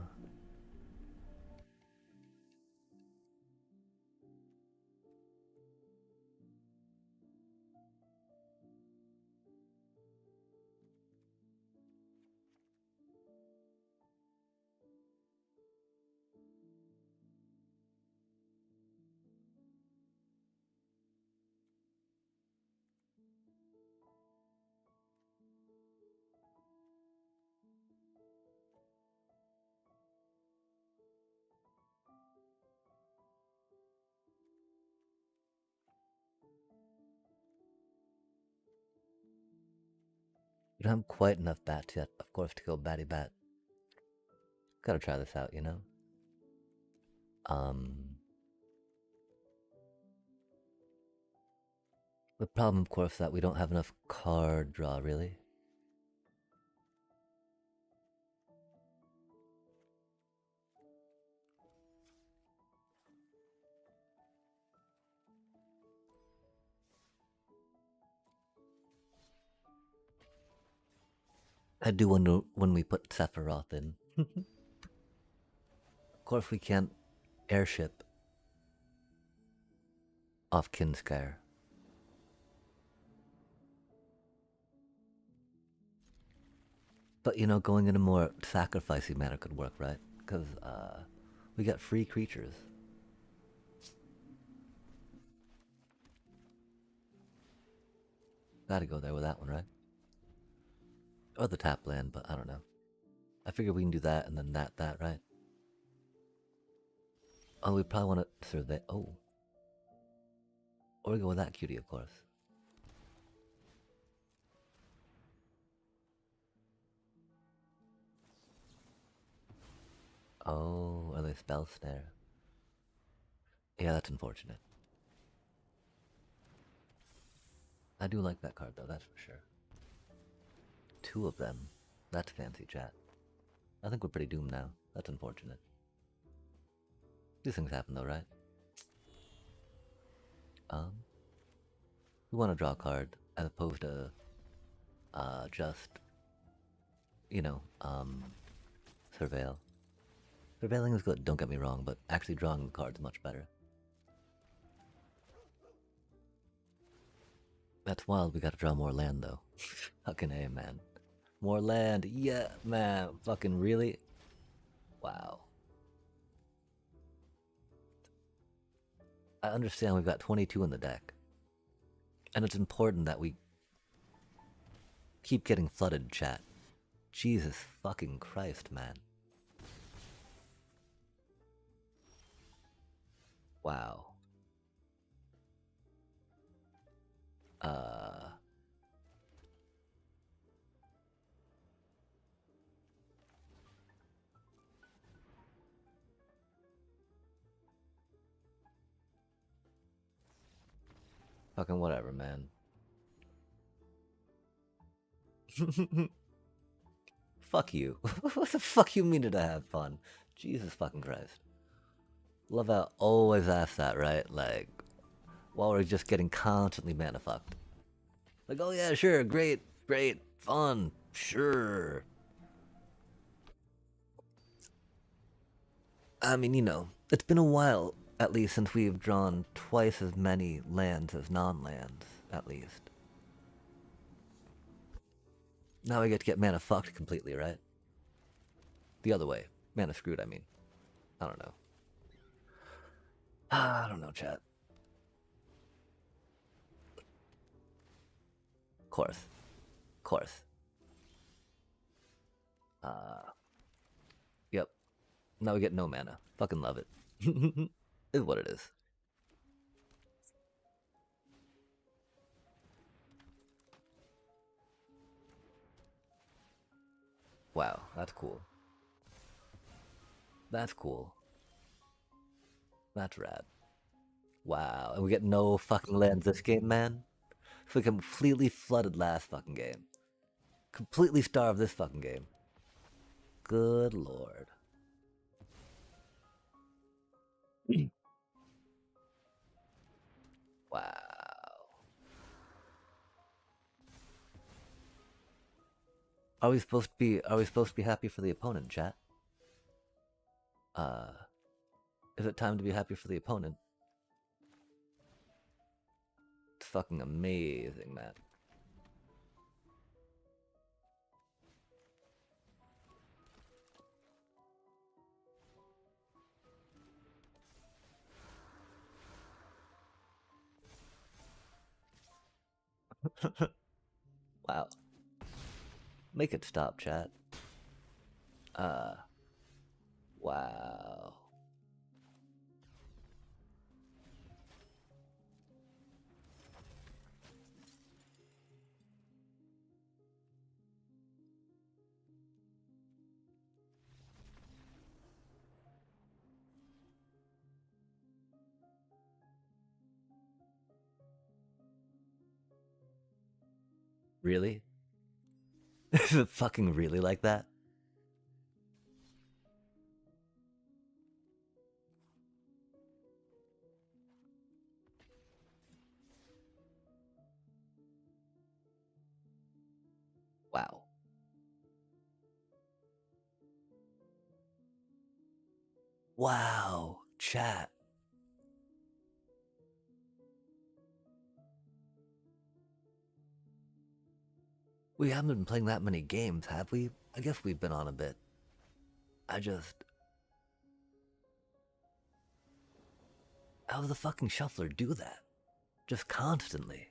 We don't have quite enough bats yet, of course, to go batty bat. Gotta try this out, you know? The problem, of course, is that we don't have enough card draw, really. I do wonder when we put Sephiroth in. Of course, we can't airship off Kinskar. But you know, going in a more sacrificey manner could work, right? Because we got free creatures. Gotta go there with that one, right? Or the tap land, but I don't know. I figure we can do that and then that, right? Oh, we probably want to survey. Oh. Or we go with that cutie, of course. Oh, are they spell snare? Yeah, that's unfortunate. I do like that card though, that's for sure. Two of them. That's fancy, chat. I think we're pretty doomed now. That's unfortunate. These things happen though, right? We want to draw a card as opposed to just, you know, surveil. Surveilling is good, don't get me wrong, but actually drawing the card's much better. That's wild, we gotta draw more land though. Fucking A, man. More land, yeah, man. Fucking really? Wow. I understand we've got 22 in the deck. And it's important that we keep getting flooded, chat. Jesus fucking Christ, man. Wow. Fucking whatever, man. Fuck you. What the fuck you mean to have fun? Jesus fucking Christ. Love how I always ask that, right? Like, while we're just getting constantly mana fucked. Like, oh yeah, sure, great, great, fun, sure. I mean, you know, it's been a while, at least, since we've drawn twice as many lands as non-lands, at least. Now we get to get mana fucked completely, right? The other way. Mana screwed, I mean. I don't know. I don't know, chat. Course. Course. Yep. Now we get no mana. Fucking love it. Is what it is. Wow, that's cool. That's cool. That's rad. Wow, and we get no fucking lands this game, man? So we completely flooded last fucking game. Completely starved this fucking game. Good lord. Wow. Are we supposed to be happy for the opponent, chat? Is it time to be happy for the opponent? It's fucking amazing, man. Wow. Make it stop, chat. Wow. Really? Is it fucking really like that? Wow. Wow, chat. We haven't been playing that many games, have we? I guess we've been on a bit. How does the fucking shuffler do that? Just constantly.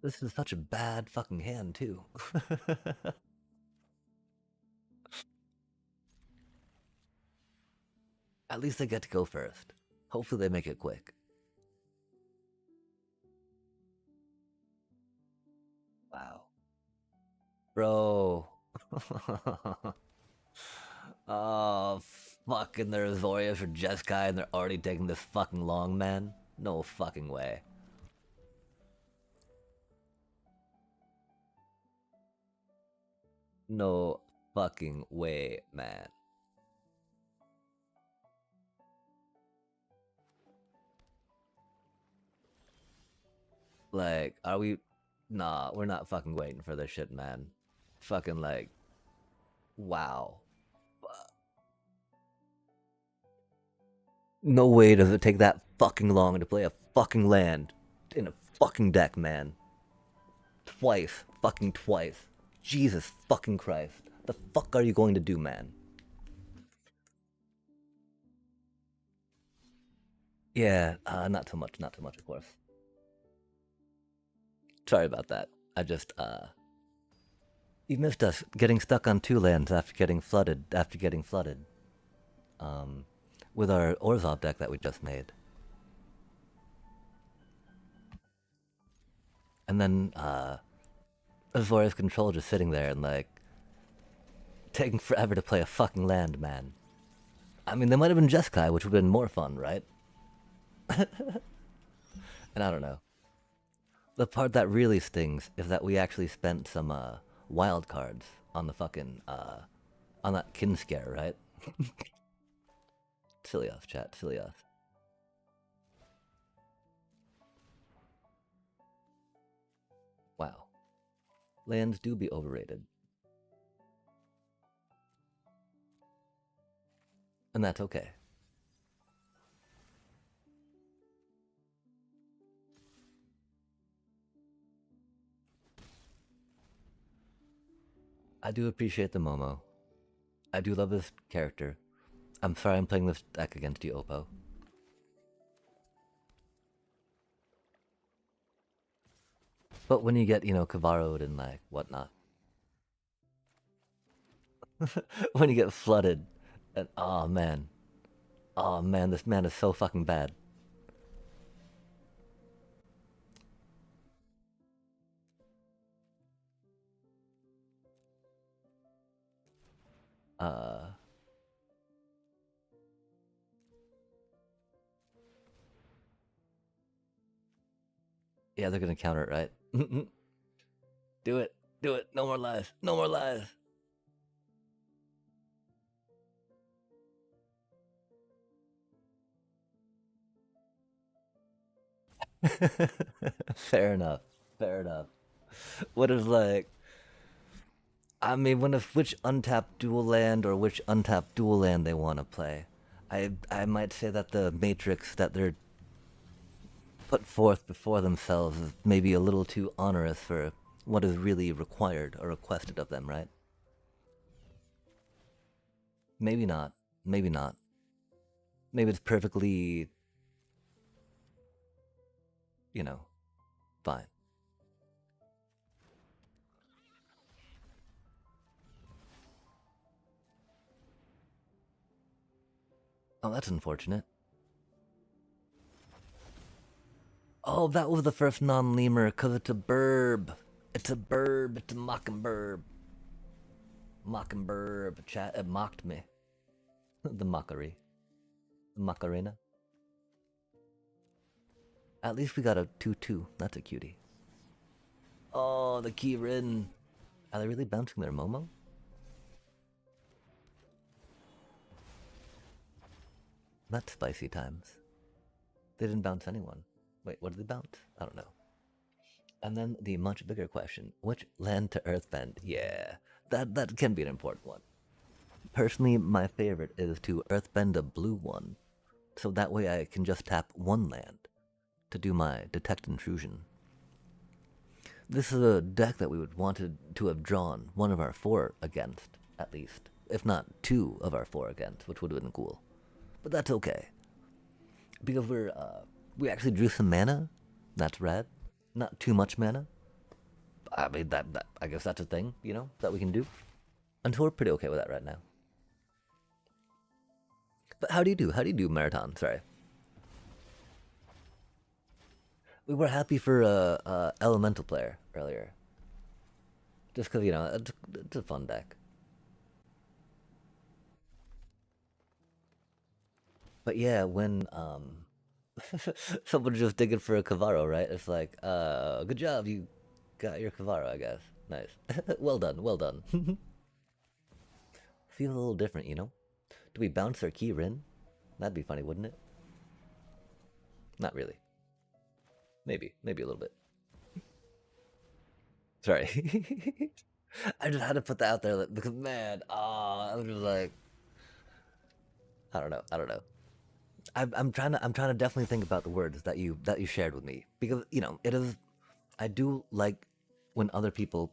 This is such a bad fucking hand, too. At least they get to go first. Hopefully they make it quick. Wow. Bro. Oh, fucking there's Zoria for Jeskai and they're already taking this fucking long, man. No fucking way. No fucking way, man. Like, are we... Nah, we're not fucking waiting for this shit, man. Fucking like... Wow. No way does it take that fucking long to play a fucking land in a fucking deck, man. Twice. Fucking twice. Jesus fucking Christ. The fuck are you going to do, man? Yeah, not too much, not too much, of course. Sorry about that. I just, You missed us getting stuck on two lands after getting flooded. Um, with our Orzhov deck that we just made. And then, Azorius Control just sitting there and, like, taking forever to play a fucking land, man. I mean, they might have been Jeskai, which would have been more fun, right? And I don't know. The part that really stings is that we actually spent some, wild cards on the fucking, on that kin scare, right? Silly us, chat, silly us. Wow. Lands do be overrated. And that's okay. I do appreciate the Momo. I do love this character. I'm sorry I'm playing this deck against you, Oppo. But when you get, Kavaro'd and, like, whatnot. When you get flooded, and oh man. Oh man, this man is so fucking bad. Uh. Yeah, they're gonna counter it, right? Do it. Do it. No more lies. No more lies. Fair enough. Fair enough. What is like? I mean, which untapped dual land or which untapped dual land they want to play, I might say that the matrix that they're put forth before themselves is maybe a little too onerous for what is really required or requested of them, right? Maybe not. Maybe not. Maybe it's perfectly, fine. Oh, that's unfortunate. Oh, that was the first non-lemur, because it's a burb. It's a burb. It's a mockingbird. Mockingbird. Chat, it mocked me. The mockery. The Macarena. At least we got a 2-2. That's a cutie. Oh, the Kirin. Are they really bouncing their Momo? That's spicy times. They didn't bounce anyone. Wait, what did they bounce? I don't know. And then the much bigger question, which land to earthbend? Yeah, that can be an important one. Personally, my favorite is to earthbend a blue one, so that way I can just tap one land to do my detect intrusion. This is a deck that we would wanted to have drawn one of our four against, at least. If not two of our four against, which would have been cool. But that's okay. Because we actually drew some mana. That's rad. Not too much mana. I mean, I guess that's a thing, that we can do. Until we're pretty okay with that right now. But how do you do? How do you do, Marathon? Sorry. We were happy for a elemental player earlier. Just because, it's a fun deck. But yeah, when someone's just digging for a Cavaro, right? It's like, good job, you got your Cavaro, I guess. Nice. Well done, well done. Feels a little different, Do we bounce our key Rin? That'd be funny, wouldn't it? Not really. Maybe a little bit. Sorry. I just had to put that out there because, man, I was just like, I don't know. I'm trying to definitely think about the words that you shared with me because it is. I do like when other people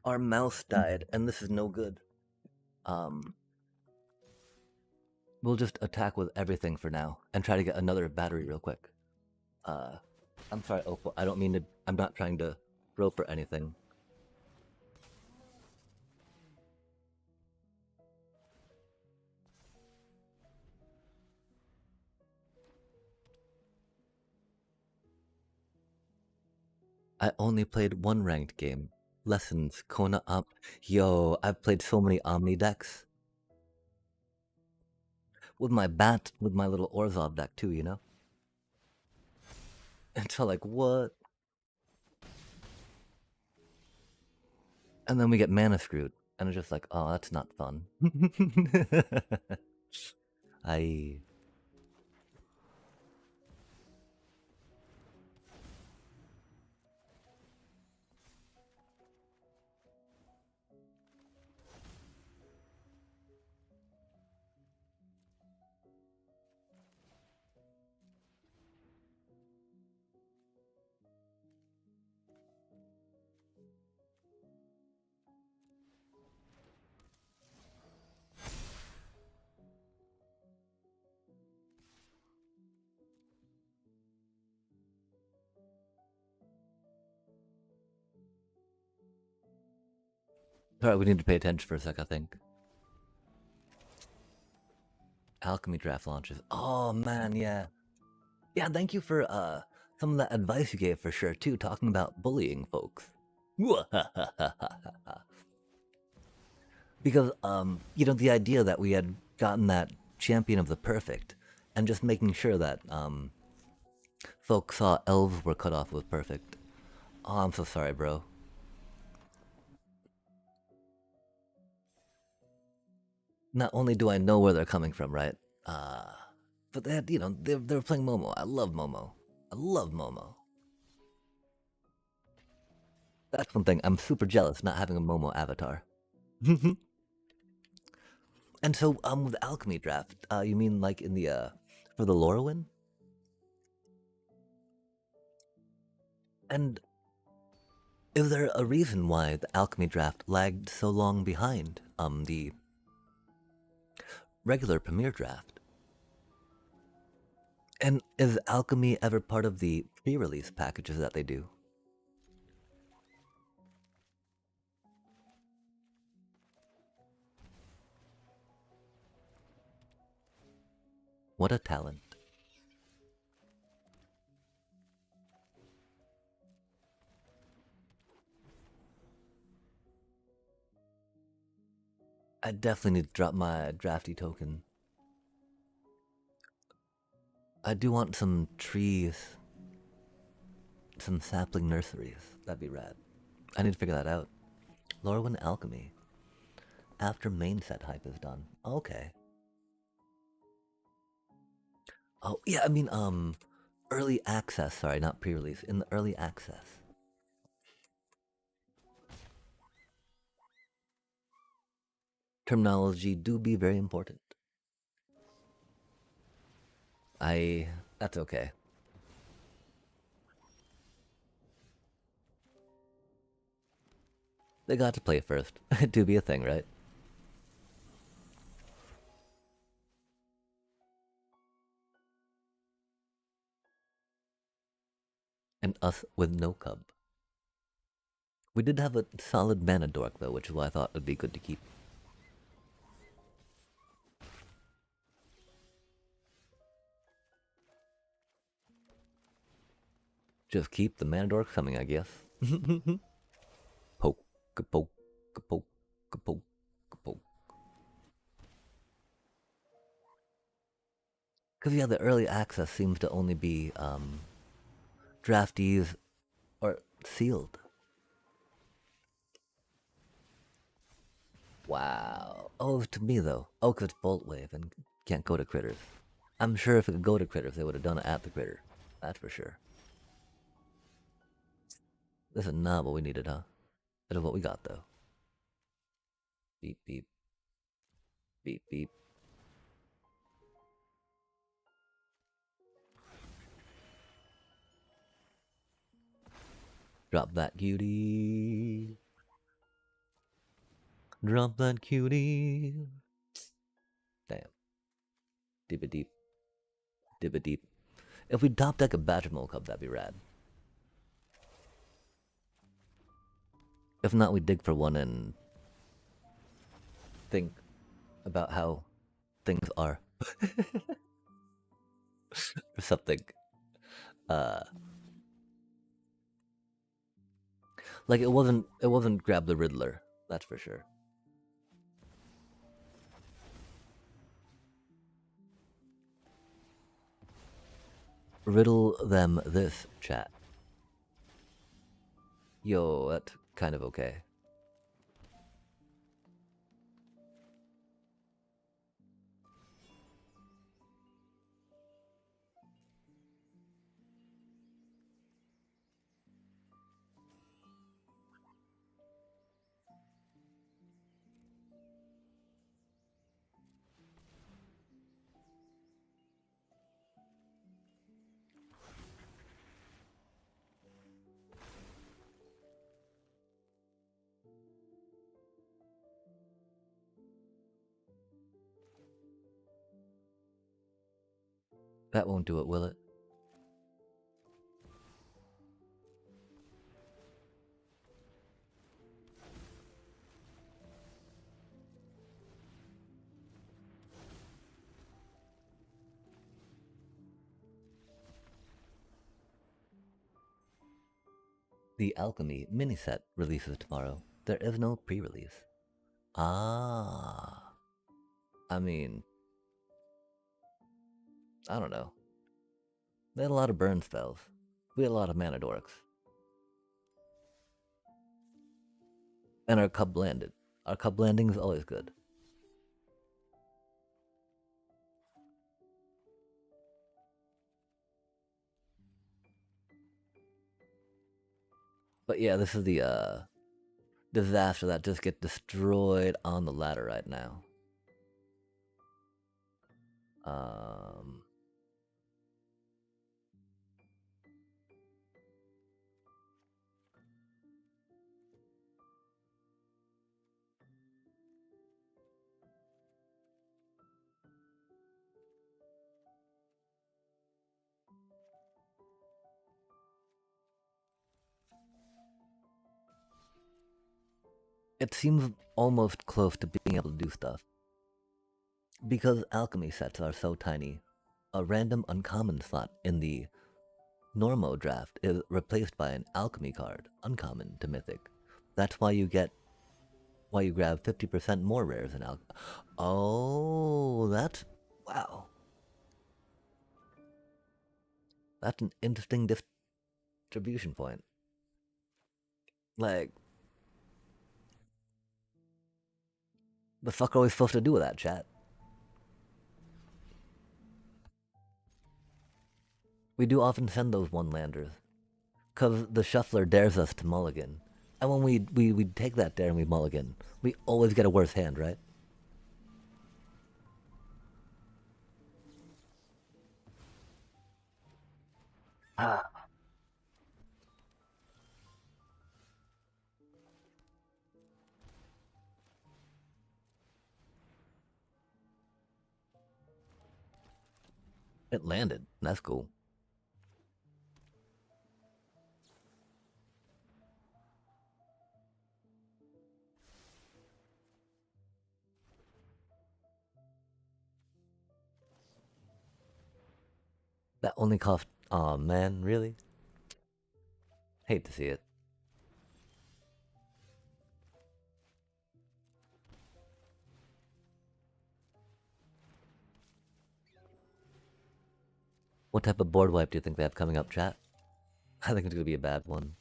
Our mouse died, and this is no good. Um, we'll just attack with everything for now, and try to get another battery real quick. I'm sorry, Opal. I don't mean to. I'm not trying to rope or anything. I only played one ranked game. Lessons, Kona up. Yo, I've played so many Omni decks. With my bat, with my little Orzhov deck too, you know? And so like, what? And then we get mana screwed. And it's just like, oh, that's not fun. I. Sorry, we need to pay attention for a sec, I think. Alchemy draft launches. Oh man, yeah. Yeah, thank you for some of that advice you gave for sure too, talking about bullying folks. Because you know, the idea that we had gotten that champion of the perfect and just making sure that folks saw elves were cut off was perfect. Oh, I'm so sorry, bro. Not only do I know where they're coming from, right? But they had, you know, they were playing Momo. I love Momo. I love Momo. That's one thing. I'm super jealous not having a Momo avatar. And so, with alchemy draft, you mean like in the for the Lorwyn? And is there a reason why the alchemy draft lagged so long behind the regular premiere draft? And is alchemy ever part of the pre-release packages that they do? What a talent. I definitely need to drop my drafty token. I do want some trees, some sapling nurseries. That'd be rad. I need to figure that out. Lorwyn Alchemy. After main set hype is done. Okay. Oh, yeah, I mean, early access. Sorry, not pre-release. In the early access. Terminology do be very important. That's okay. They got to play first. It do be a thing, right? And us with no cub. We did have a solid mana dork though, which is why I thought would be good to keep. Just keep the mana dork coming, I guess. Poke, poke, poke, poke, poke. Because yeah, the early access seems to only be draftees or sealed. Wow. Oh, to me though. Oh, 'cause it's Bolt Wave and can't go to critters. I'm sure if it could go to critters, they would have done it at the critter. That's for sure. This is not what we needed, huh? That is what we got though. Beep, beep. Beep, beep. Drop that cutie. Drop that cutie. Damn. Deep a deep. Dip a deep. If we top deck a Badgermole Cub, that'd be rad. If not, we dig for one and think about how things are. Or something. Like it wasn't grab the Riddler, that's for sure. Riddle them this, chat. Yo, that's kind of okay. That won't do it, will it? The Alchemy mini set releases tomorrow. There is no pre-release. Ah. I mean, I don't know. They had a lot of burn spells. We had a lot of mana dorks. And our cub landed. Our cub landing is always good. But yeah, this is the disaster that just get destroyed on the ladder right now. It seems almost close to being able to do stuff. Because alchemy sets are so tiny, a random uncommon slot in the Normo draft is replaced by an alchemy card, uncommon to mythic. That's why you grab 50% more rares in alchemy. Oh, that's wow. That's an interesting distribution point. Like, the fuck are we supposed to do with that, chat? We do often send those one-landers. Because the shuffler dares us to mulligan. And when we take that dare and we mulligan, we always get a worse hand, right? Ah. It landed. That's cool. That only cost... Aw, man, really? Hate to see it. What type of board wipe do you think they have coming up, chat? I think it's gonna be a bad one.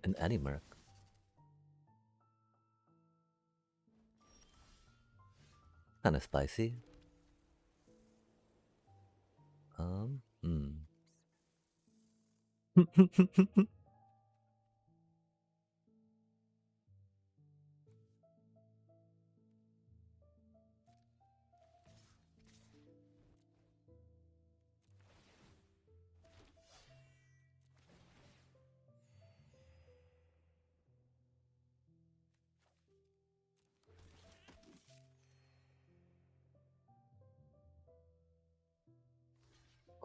An Animurk. Kinda spicy.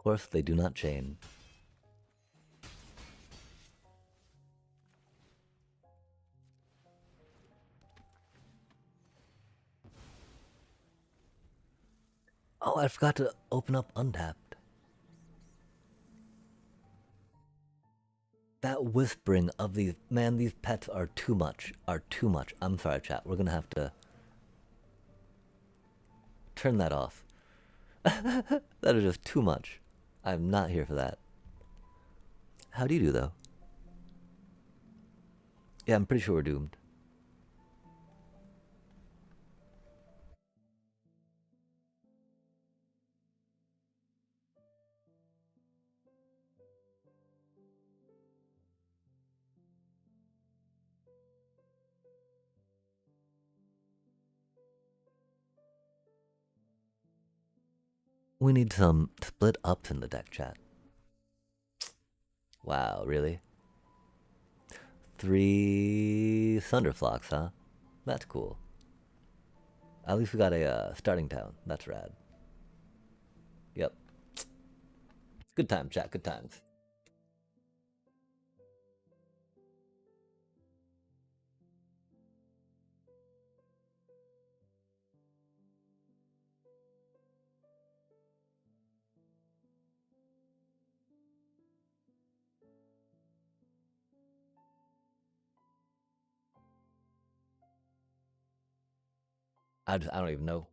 course, they do not chain. Oh, I forgot to open up Untapped. That whispering of these, man, these pets are too much. Are too much. I'm sorry, chat. We're gonna have to turn that off. That is just too much. I'm not here for that. How do you do, though? Yeah, I'm pretty sure we're doomed. We need some split ups in the deck, chat. Wow, really? 3 Thunderflocks, huh? That's cool. At least we got a starting town. That's rad. Yep. Good time, chat. Good times. I don't even know.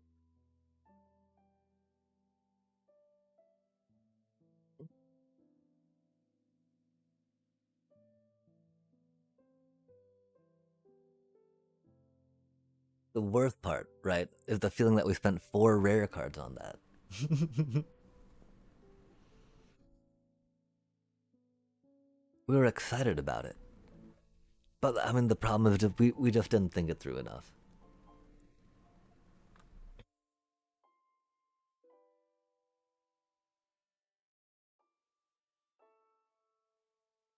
The worst part, right, is the feeling that we spent 4 rare cards on that. We were excited about it. But, I mean, the problem is that we just didn't think it through enough.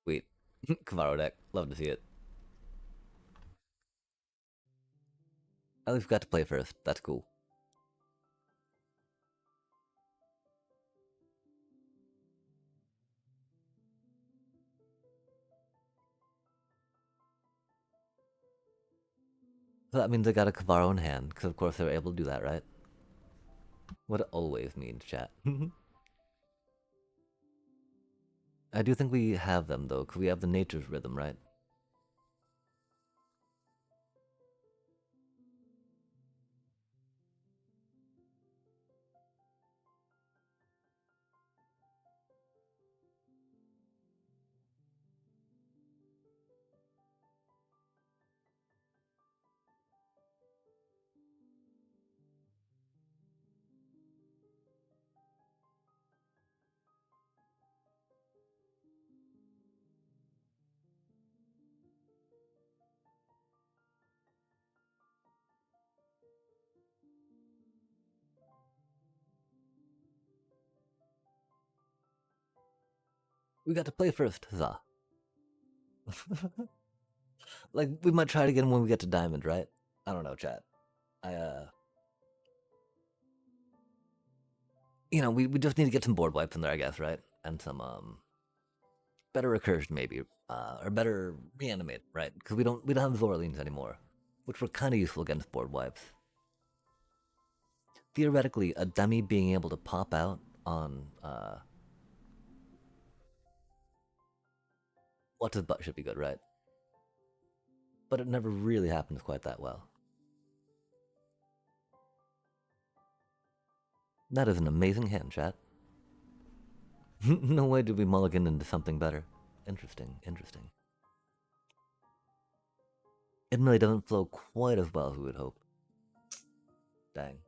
Sweet. Kavaro deck. Love to see it. At least we got to play first. That's cool. So that means they got a Kavaro in hand, because of course they were able to do that, right? What it always means, chat. I do think we have them, though, because we have the Nature's Rhythm, right? We got to play first, huzzah. Like, we might try it again when we get to Diamond, right? I don't know, chat. You know, we just need to get some board wipes in there, I guess, right? And some, better recursion, maybe. Or better reanimate, right? Because we don't have Zorlines anymore, which were kind of useful against board wipes. Theoretically, a dummy being able to pop out on, what's his butt should be good, right? But it never really happens quite that well. That is an amazing hand, chat. No way did we mulligan into something better. Interesting, interesting. It really doesn't flow quite as well as we would hope. Dang.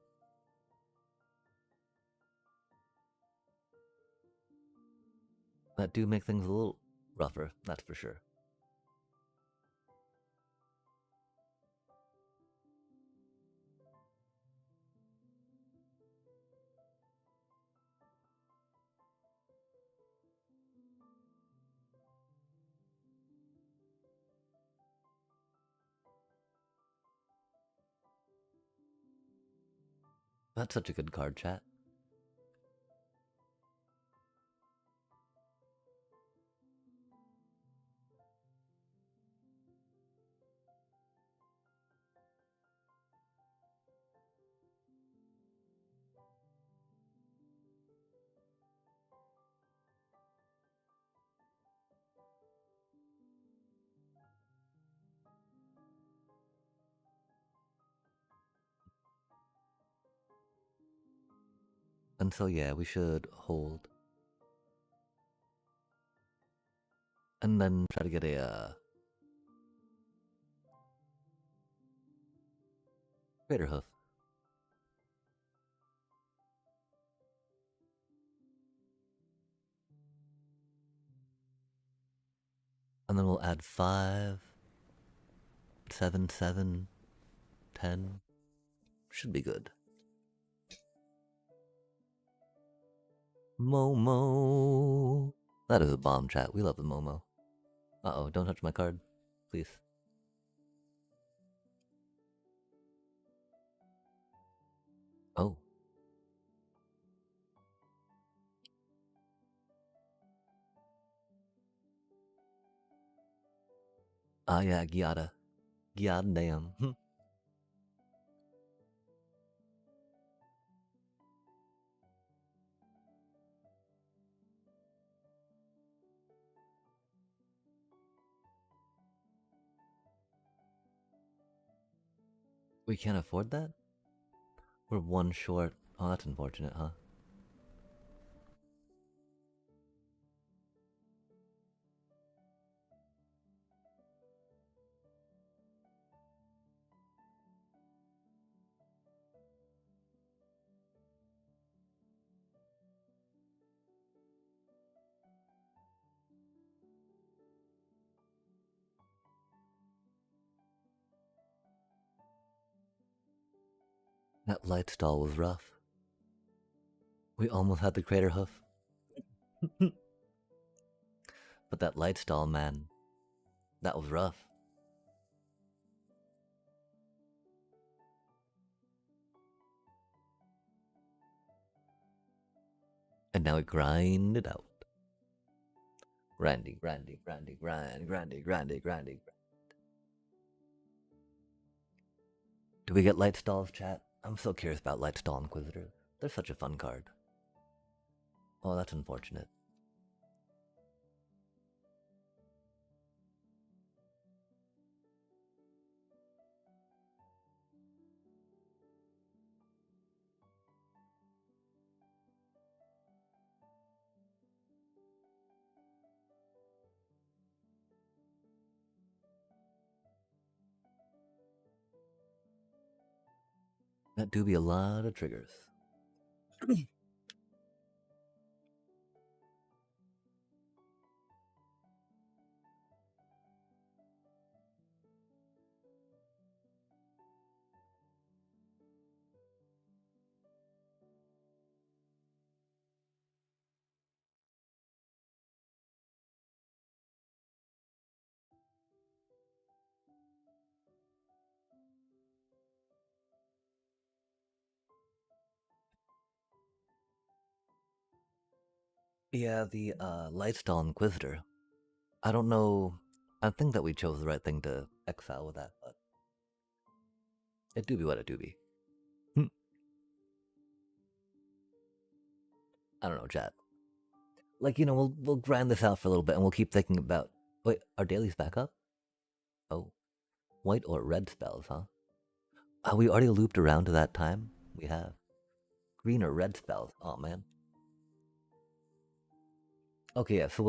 That do make things a little rougher, that's for sure. That's such a good card, chat. And so yeah, we should hold. And then try to get a crater hoof. And then we'll add 5, 7, 7, 10. Should be good. Momo. That is a bomb, chat. We love the Momo. Uh-oh, don't touch my card. Please. Oh. Ah, yeah, Giada. Giada, damn. We can't afford that? We're one short. Oh, that's unfortunate, huh? That light stall was rough. We almost had the crater hoof. But that light stall, man, that was rough. And now we grind it out. Grindy, grindy, grindy, grind, grindy, grindy, grindy. Do we get light stalls, chat? I'm so curious about light stall Inquisitors. They're such a fun card. Oh, that's unfortunate. That do be a lot of triggers. Yeah, the Lightstall Inquisitor. I don't know. I think that we chose the right thing to exile with that, but it do be what it do be. I don't know, chat. Like, you know, we'll grind this out for a little bit and we'll keep thinking about. Wait, are dailies back up? Oh, white or red spells, huh? We already looped around to that time. We have green or red spells. Oh man. Okay, yeah. So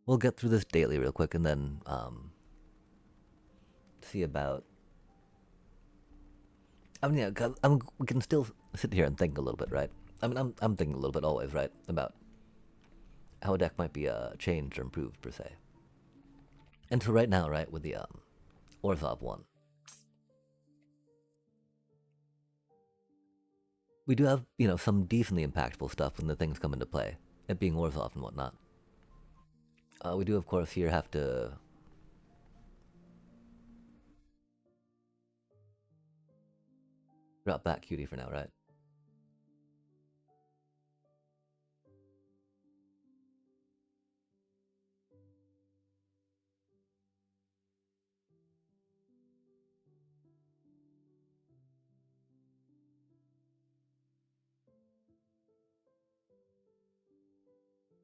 we'll get through this daily real quick and then see about. I mean, yeah, cause we can still sit here and think a little bit, right? I mean, I'm thinking a little bit always, right, about how a deck might be changed or improved per se. And so right now, right, with the Orzhov one, we do have, you know, some decently impactful stuff when the things come into play, it being Orzhov and whatnot. We do, of course, here have to drop back Cutie for now, right?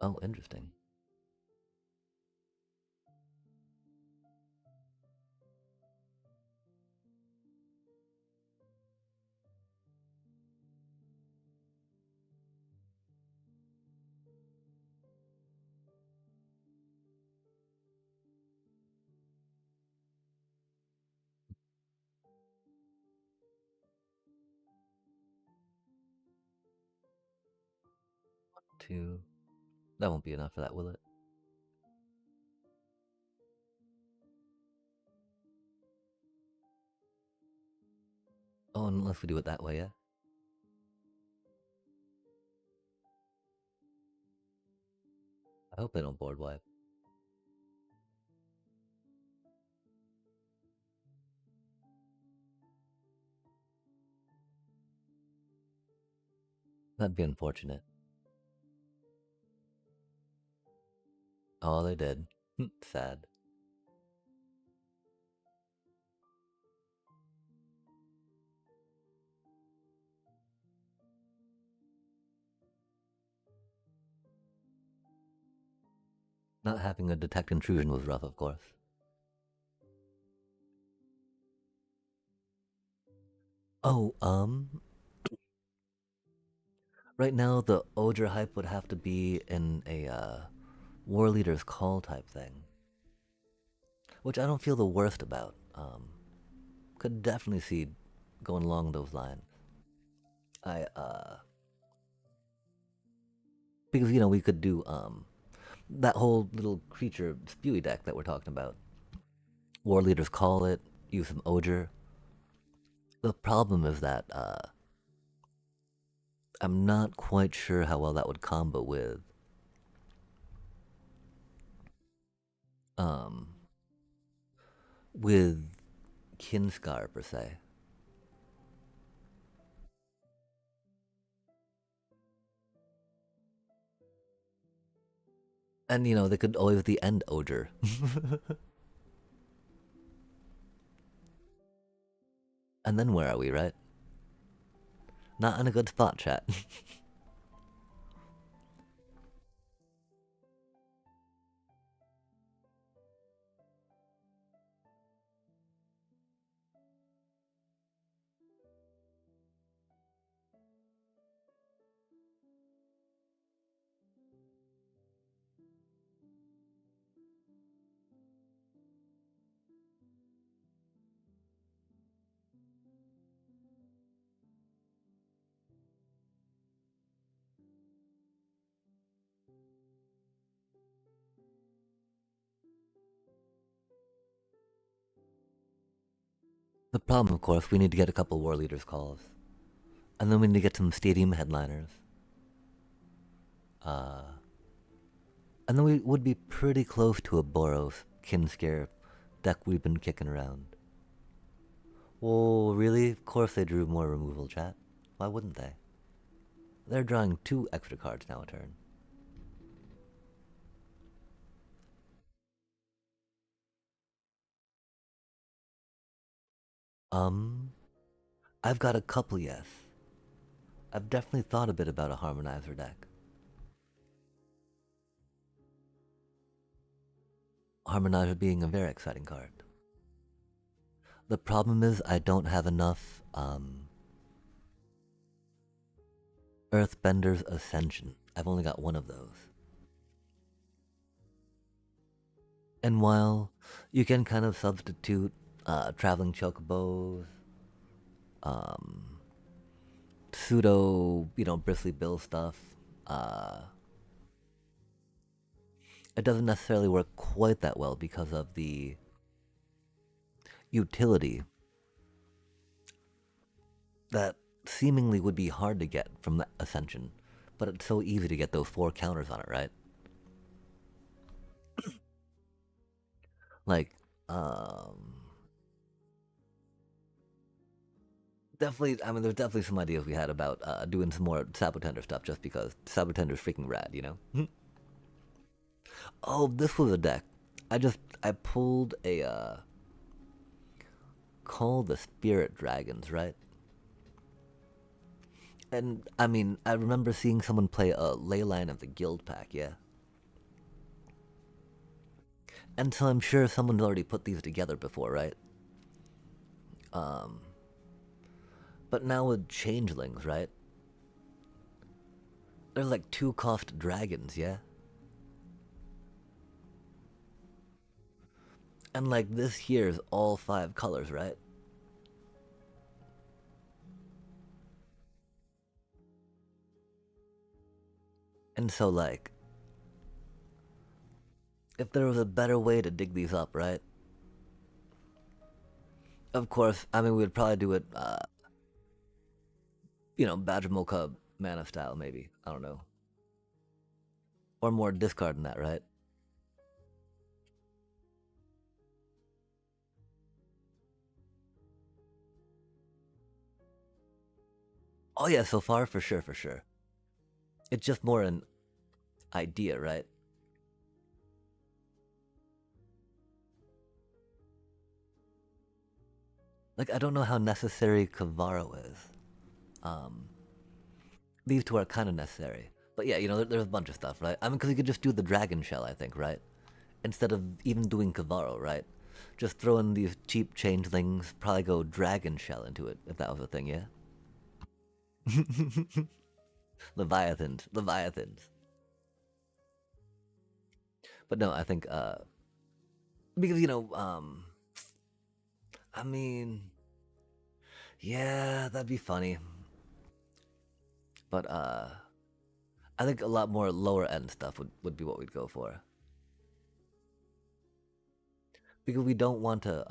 Oh, interesting. 2. That won't be enough for that, will it? Oh, unless we do it that way, yeah? I hope they don't board wipe. That'd be unfortunate. Oh, they did. Sad. Not having a detect intrusion was rough, of course. Oh, right now the Ogre hype would have to be in a War Leader's Call type thing, which I don't feel the worst about. Could definitely see going along those lines. I because you know we could do that whole little creature spewy deck that we're talking about. War Leaders Call it, use some Ogre. The problem is that I'm not quite sure how well that would combo um with Kinscar per se. And you know, they could always the end Ogre. And then where are we, right? Not in a good spot, chat. The problem, of course, we need to get a couple War Leaders calls. And then we need to get some stadium headliners. Uh, and then we would be pretty close to a Boros Kinscare deck we've been kicking around. Well, really? Of course they drew more removal, chat. Why wouldn't they? They're drawing 2 extra cards now a turn. I've got a couple, yes. I've definitely thought a bit about a Harmonizer deck. Harmonizer being a very exciting card. The problem is I don't have enough Earthbender's Ascension. I've only got one of those. And while you can kind of substitute traveling chocobos, pseudo, bristly bill stuff, it doesn't necessarily work quite that well because of the utility that seemingly would be hard to get from the Ascension, but it's so easy to get those 4 counters on it, right? Like, definitely, I mean, there's definitely some ideas we had about doing some more Sabotender stuff just because Sabotender's freaking rad, you know? Oh, this was a deck. I pulled a, Call the Spirit Dragons, right? And, I mean, I remember seeing someone play a Leyline of the Guild Pack, yeah? And so I'm sure someone's already put these together before, right? But now with Changelings, right? There's like 2-cost dragons, yeah? And like this here is all 5 colors, right? And so, like, if there was a better way to dig these up, right? Of course, I mean, we'd probably do it, Badger Cub mana style, maybe. I don't know. Or more discard than that, right? Oh, yeah, so far, for sure, for sure. It's just more an idea, right? Like, I don't know how necessary Kavaro is. Um, these two are kind of necessary. But yeah, there's a bunch of stuff, right? I mean, because you could just do the Dragon Shell, I think, right? Instead of even doing Kavaro, right? Just throw in these cheap changelings, probably go Dragon Shell into it, if that was a thing, yeah? Leviathans, Leviathans. But no, I think, because, I mean, yeah, that'd be funny. But, I think a lot more lower end stuff would be what we'd go for. Because we don't want to,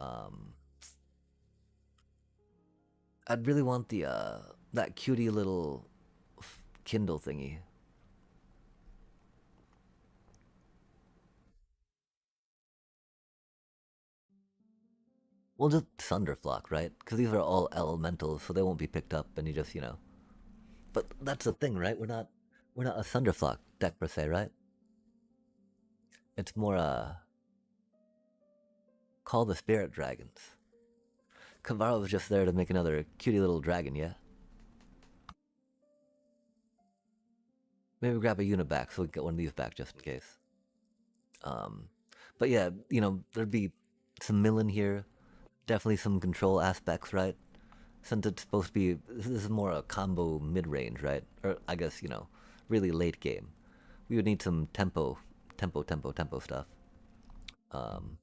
I'd really want the, that cutie little Kindle thingy. Well, just Thunderflock, right? Because these are all elementals, so they won't be picked up, and you just. But that's the thing, right? We're not a Thunderflock deck per se, right? It's more call the spirit dragons. Kavara was just there to make another cutie little dragon, yeah. Maybe grab a unit back so we can get one of these back just in case. Um, but yeah, there'd be some mill here, definitely some control aspects, right? Since it's supposed to be, this is more a combo mid range, right? Or I guess really late game. We would need some tempo stuff. Um,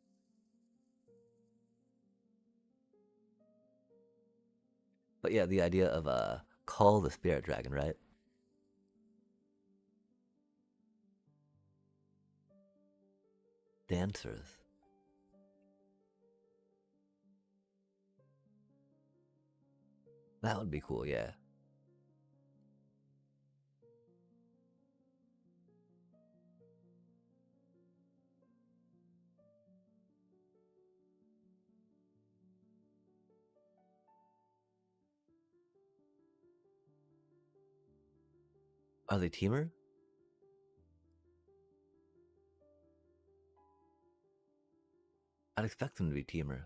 but yeah, the idea of call the spirit dragon, right? Dancers. That would be cool, yeah. Are they teamer? I'd expect them to be teamer.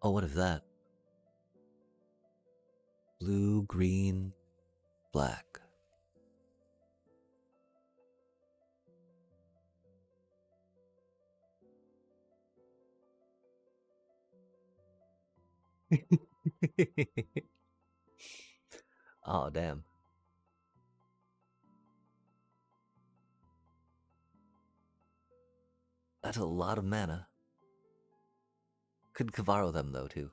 Oh, what is that? Blue, green, black. Oh, damn. That's a lot of mana. Could Kavaro them, though, too.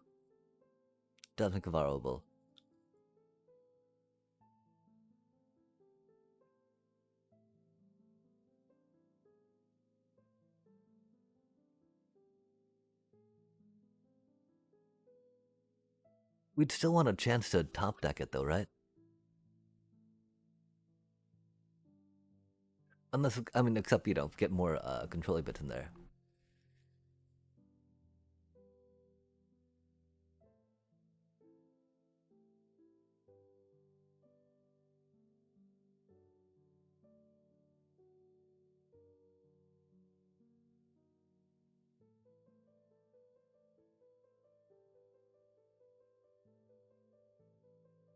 Definitely Kavaroable. We'd still want a chance to top deck it, though, right? Unless, I mean, except, get more controlling bits in there.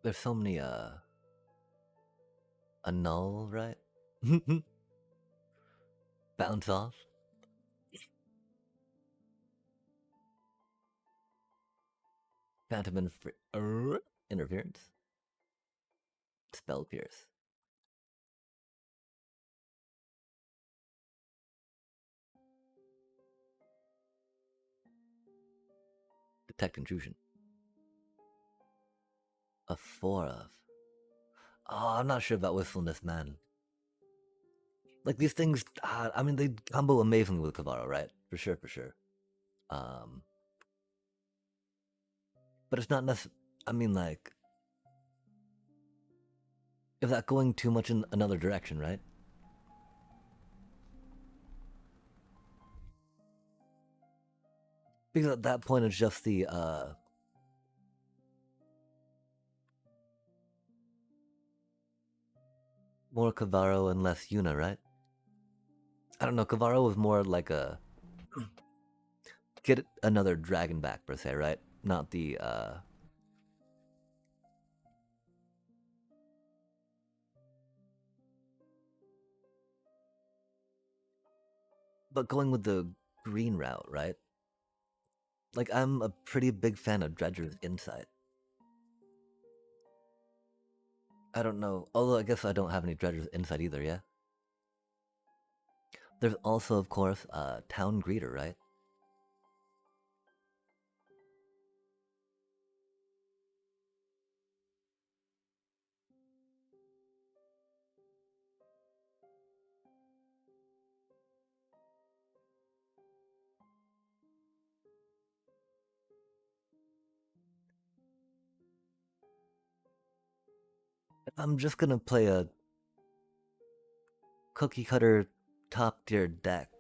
There's so many, annul, right? Bounce off. Phantom interference. Spell pierce. Detect intrusion. A 4 of. Oh, I'm not sure about Wistfulness, man. Like these things, I mean, they combo amazingly with Kavaro, right? For sure, for sure. Um, but it's not necessarily. I mean, like, if that going too much in another direction, right? Because at that point, it's just the more Kavaro and less Yuna, right? I don't know. Kavaro was more like a get another dragon back per se, right? Not the but going with the green route, right? Like I'm a pretty big fan of Dredger's insight. I don't know. Although I guess I don't have any Dredger's insight either, yeah? There's also, of course, Town Greeter, right? If I'm just gonna play a cookie cutter top tier deck,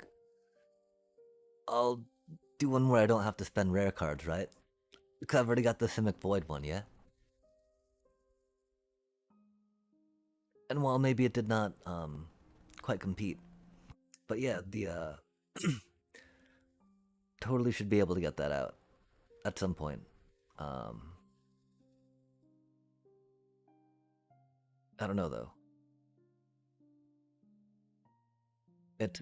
I'll do one where I don't have to spend rare cards, right? Because I've already got the Simic Void one, yeah? And while maybe it did not quite compete, but yeah, the totally should be able to get that out at some point. Um, I don't know though. It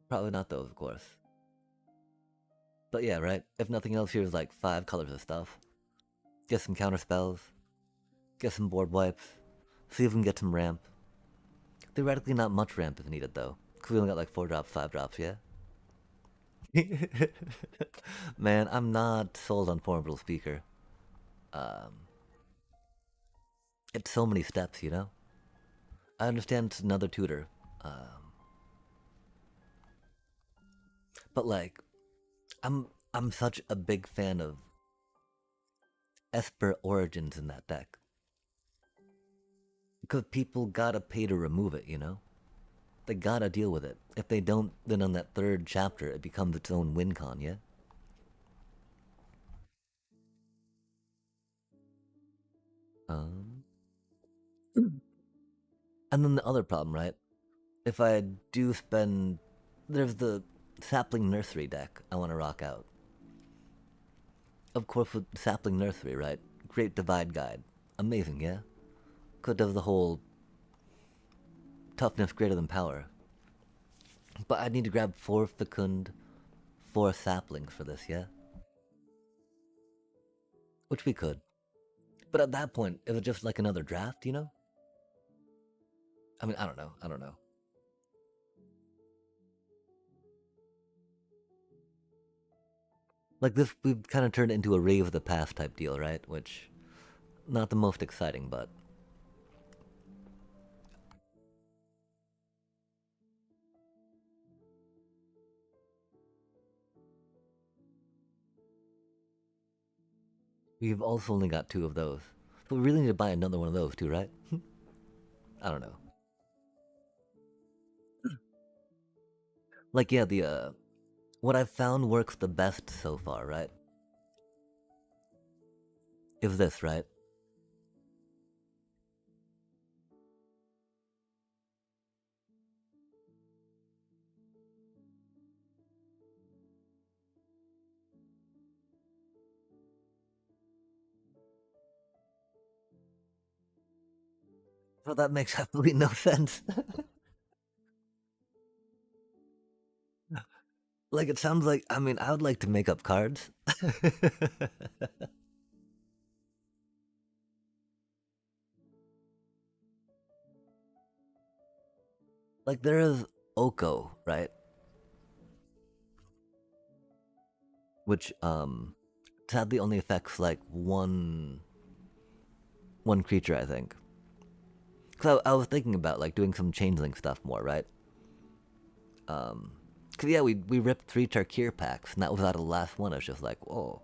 probably not those, of course. But yeah, right. If nothing else, here's like 5 colors of stuff. Get some counter spells. Get some board wipes. See if we can get some ramp. Theoretically, not much ramp if needed though, because we only got like 4 drops, 5 drops. Yeah. Man, I'm not sold on Formidable Speaker. Um, it's so many steps, you know. I understand it's another tutor, but like, I'm such a big fan of Esper Origins in that deck because people gotta pay to remove it, you know. They gotta deal with it. If they don't, then on that third chapter, it becomes its own win con, yeah. Um, and then the other problem, right? If I do spend, there's the sapling nursery deck I want to rock out. Of course, with sapling nursery, right? Great divide guide, amazing, yeah. Could does the whole toughness greater than power. But I need to grab 4 fecund, 4 saplings for this, yeah. Which we could. But at that point, is it just like another draft, you know? I mean, I don't know. I don't know. Like this, we've kind of turned it into a rave of the past type deal, right? Which, not the most exciting, but we've also only got 2 of those. So we really need to buy another one of those too, right? I don't know. Like, yeah, the, what I've found works the best so far, right? Is this, right? Well, that makes absolutely no sense. Like, it sounds like, I mean, I would like to make up cards. Like, there is Oko, right? which sadly only affects like one creature, I think. Cause I was thinking about like doing some changeling stuff more, right? Cause yeah, we ripped 3 Tarkir packs, and that was out of the last one. I was just like, whoa,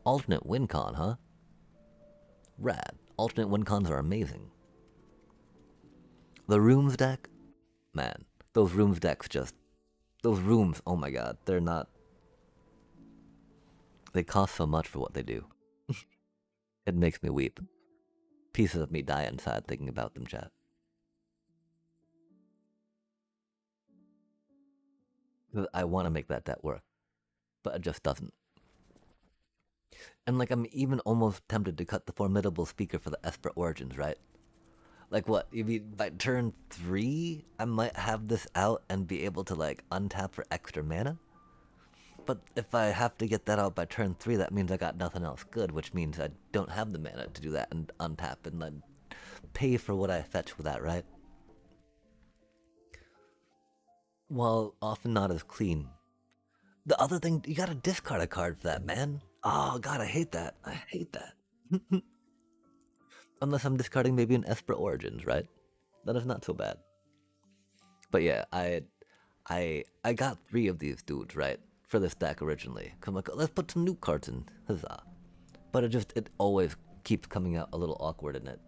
alternate win con, huh? Rad. Alternate win cons are amazing. The rooms deck, man, those rooms decks just those rooms. Oh my god, they're not. They cost so much for what they do. It makes me weep. Pieces of me die inside thinking about them, chat. 'Cause I want to make that deck work, but it just doesn't. And like I'm even almost tempted to cut the formidable speaker for the Esper Origins, right? Like what? You mean by turn 3, I might have this out and be able to like untap for extra mana? But if I have to get that out by turn 3, that means I got nothing else good, which means I don't have the mana to do that and untap and then pay for what I fetch with that, right? Well, often not as clean. The other thing, you gotta discard a card for that, man. Oh god, I hate that. I hate that. Unless I'm discarding maybe an Esper Origins, right? That is not so bad. But yeah, I got 3 of these dudes, right? For this deck originally. Cause I'm like, let's put some new cards in. Huzzah. But it always keeps coming out a little awkward in it.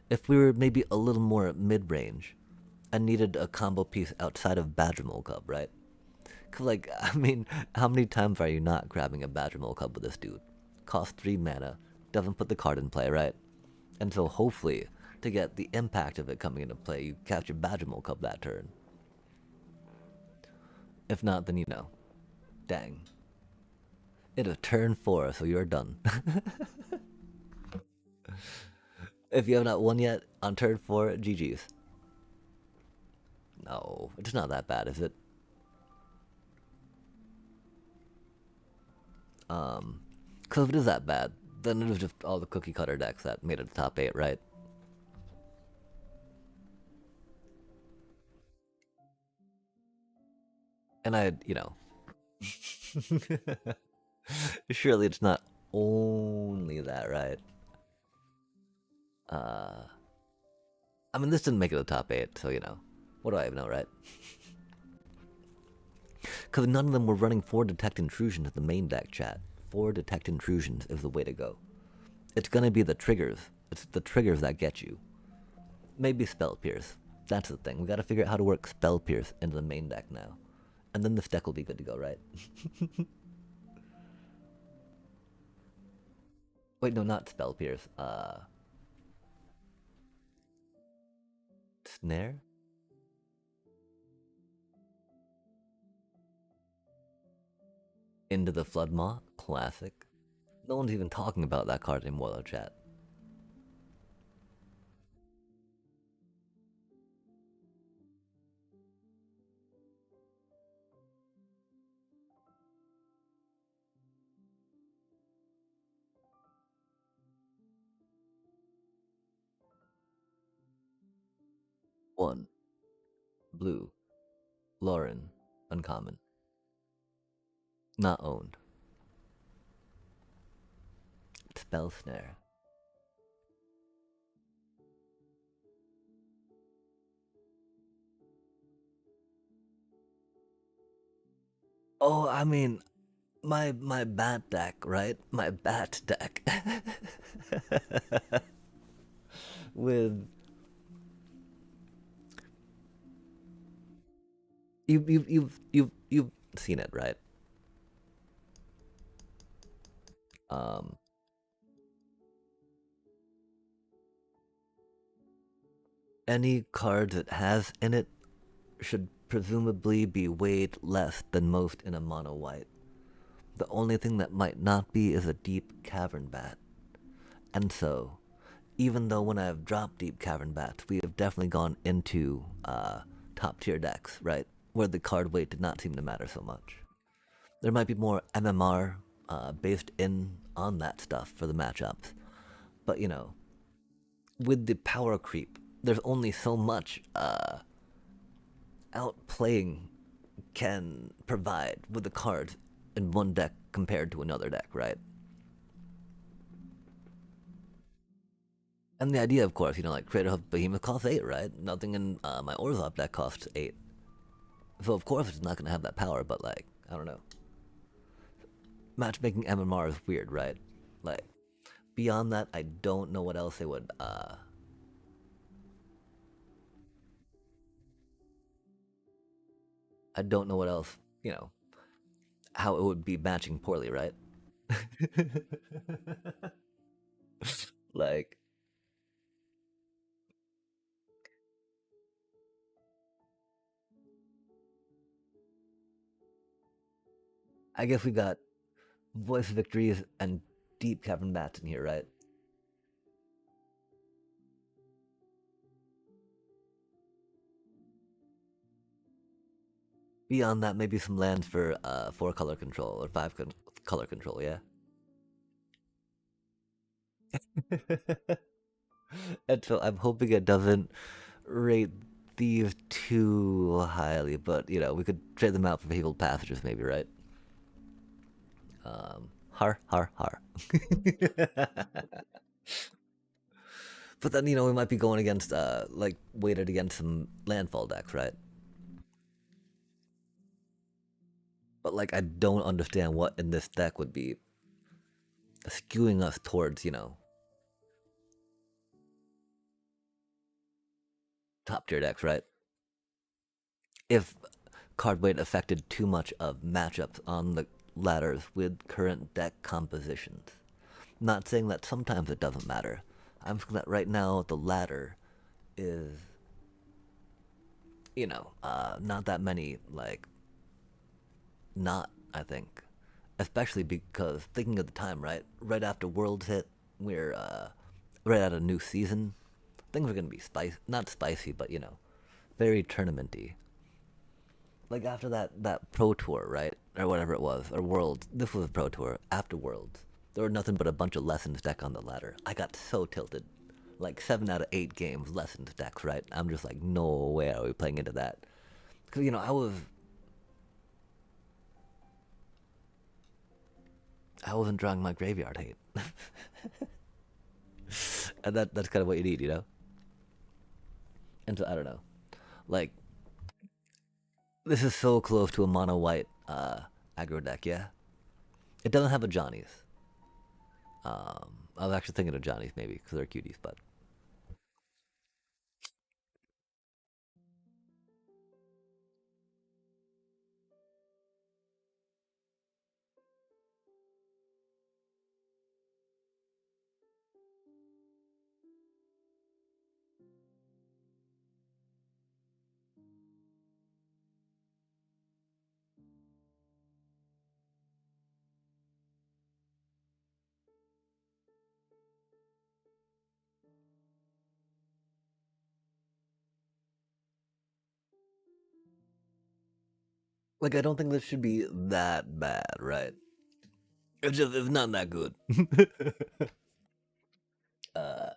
If we were maybe a little more mid-range, I needed a combo piece outside of Badgermole Cub, right? Cause like, I mean, how many times are you not grabbing a Badgermole Cub with this dude? Costs 3 mana, doesn't put the card in play, right? And so hopefully, to get the impact of it coming into play, you catch a Badgermole Cub that turn. If not, then you know. Dang. It is turn 4, so you're done. If you have not won yet on turn 4, GG's. No, it's not that bad, is it? Because if it is that bad, then it was just all the cookie cutter decks that made it the top 8, right? And surely it's not only that, right? Uh, I mean, this didn't make it the top 8, so what do I even know, right? Because none of them were running 4 Detect Intrusions in the main deck, chat. 4 Detect Intrusions is the way to go. It's gonna be the triggers. It's the triggers that get you. Maybe Spell Pierce. That's the thing. We gotta figure out how to work Spell Pierce into the main deck now. And then this deck will be good to go, right? Wait, no, not Spell Pierce. Snare? Into the Floodmaw? Classic. No one's even talking about that card anymore, though, chat. One. Blue. Lauren. Uncommon. Not owned. Spell Snare. Oh, I mean, my bat deck, right? My bat deck. With you've seen it, right? Um, any card that has in it should presumably be weighed less than most in a mono white. The only thing that might not be is a deep cavern bat. And so, even though when I've dropped deep cavern bats, we have definitely gone into top tier decks, right? Where the card weight did not seem to matter so much. There might be more MMR based in on that stuff for the matchups. But with the power creep, there's only so much outplaying can provide with the cards in one deck compared to another deck, right? And the idea, of course, like Crater of Behemoth costs 8, right? Nothing in my Orzhov deck costs 8. So of course it's not going to have that power, but like, I don't know. Matchmaking MMR is weird, right? Like, beyond that, I don't know what else they would, I don't know what else, how it would be matching poorly, right? Like, I guess we got Voice Victories and Deep Cavern Bats in here, right? Beyond that, maybe some lands for 4 color control or color control, yeah? And so I'm hoping it doesn't rate these too highly, but we could trade them out for fabled passages, maybe, right? Har har har. But then we might be going against like weighted against some landfall decks, right? But like I don't understand what in this deck would be skewing us towards top tier decks, right? If card weight affected too much of matchups on the ladders with current deck compositions. Not saying that sometimes it doesn't matter. I'm saying that right now the ladder is, not that many, like, not, I think. Especially because, thinking of the time, right? Right after Worlds hit, we're right at a new season. Things are going to be not spicy, but, very tournamenty. Like after that Pro Tour, right? Or whatever it was, or Worlds. This was a Pro Tour. After Worlds, there were nothing but a bunch of lessons deck on the ladder. I got so tilted. Like 7 out of 8 games lessons decks, right? I'm just like, no way are we playing into that. Because, I wasn't drawing my graveyard hate. And that's kind of what you need. And so, I don't know. Like, this is so close to a mono white aggro deck, yeah? It doesn't have a Johnny's. I was actually thinking of Johnny's maybe because they're cuties, but like I don't think this should be that bad, right? It's not that good. uh,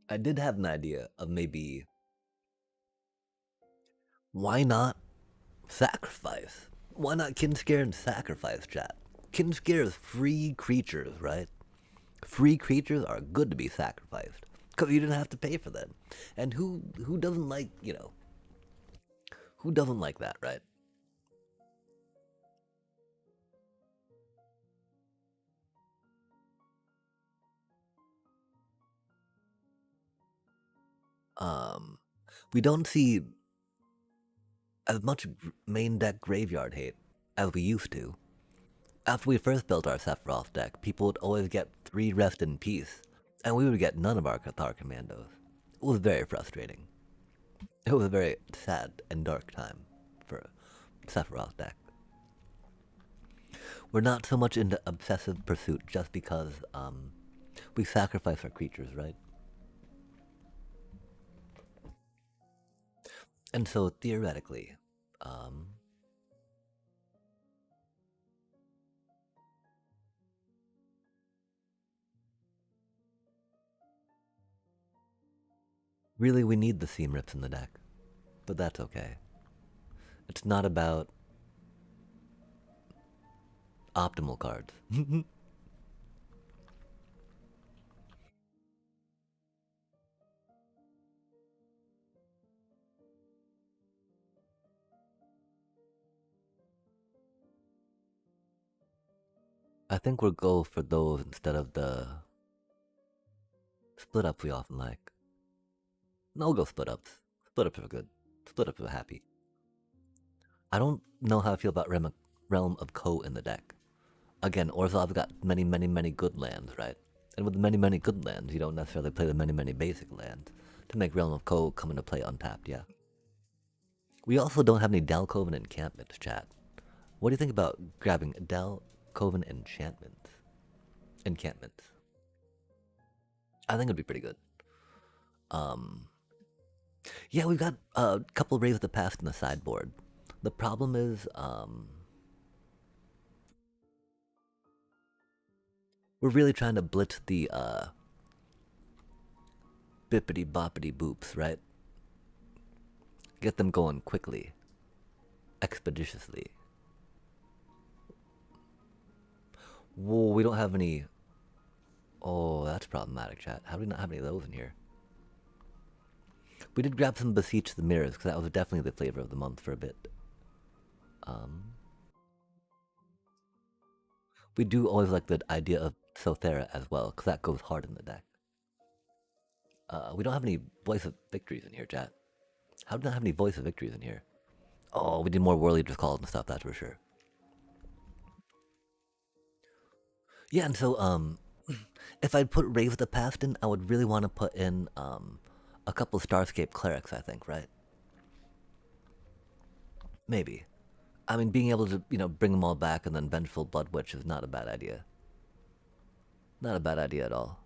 I did have an idea of maybe why not sacrifice? Why not Kinscare and sacrifice, chat? Kinscare is free creatures, right? Free creatures are good to be sacrificed because you didn't have to pay for them. And who doesn't like who doesn't like that, right? Um, we don't see as much main deck graveyard hate as we used to. After we first built our Sephiroth deck, people would always get 3 Rest in Peace, and we would get none of our Cathar Commandos. It was very frustrating. It was a very sad and dark time for Sephiroth deck. We're not so much into obsessive pursuit just because we sacrifice our creatures, right? And so theoretically, um, really we need the seam rips in the deck, but that's okay. It's not about Optimal cards. I think we'll go for those instead of the split ups we often like. No, we'll go split ups. Split ups are good. Split ups are happy. I don't know how I feel about Realm of Ko in the deck. Again, Orzhov's got many, many, many good lands, right? And with many, many good lands, you don't necessarily play the many, many basic lands to make Realm of Ko come into play untapped, yeah. We also don't have any Dalcoven encampments, chat. What do you think about grabbing Dalcoven enchantments? Encampments. I think it'd be pretty good. Um, yeah, we've got a couple Rays of the Past in the sideboard. The problem is, we're really trying to blitz the bippity boppity boops, right? Get them going quickly, expeditiously. Whoa, we don't have any. Oh, that's problematic, chat. How do we not have any of those in here? We did grab some Beseech the Mirrors, because that was definitely the flavor of the month for a bit. Um, we do always like the idea of Sothera as well, because that goes hard in the deck. We don't have any Voice of Victories in here, chat. How do we not have any Voice of Victories in here? Oh, we did more War Leaders calls and stuff, that's for sure. Yeah, and so, if I'd put Rave of the Past in, I would really want to put in, a couple Starscape Clerics, I think, right? Maybe. I mean, being able to, bring them all back and then Vengeful Blood Witch is not a bad idea. Not a bad idea at all.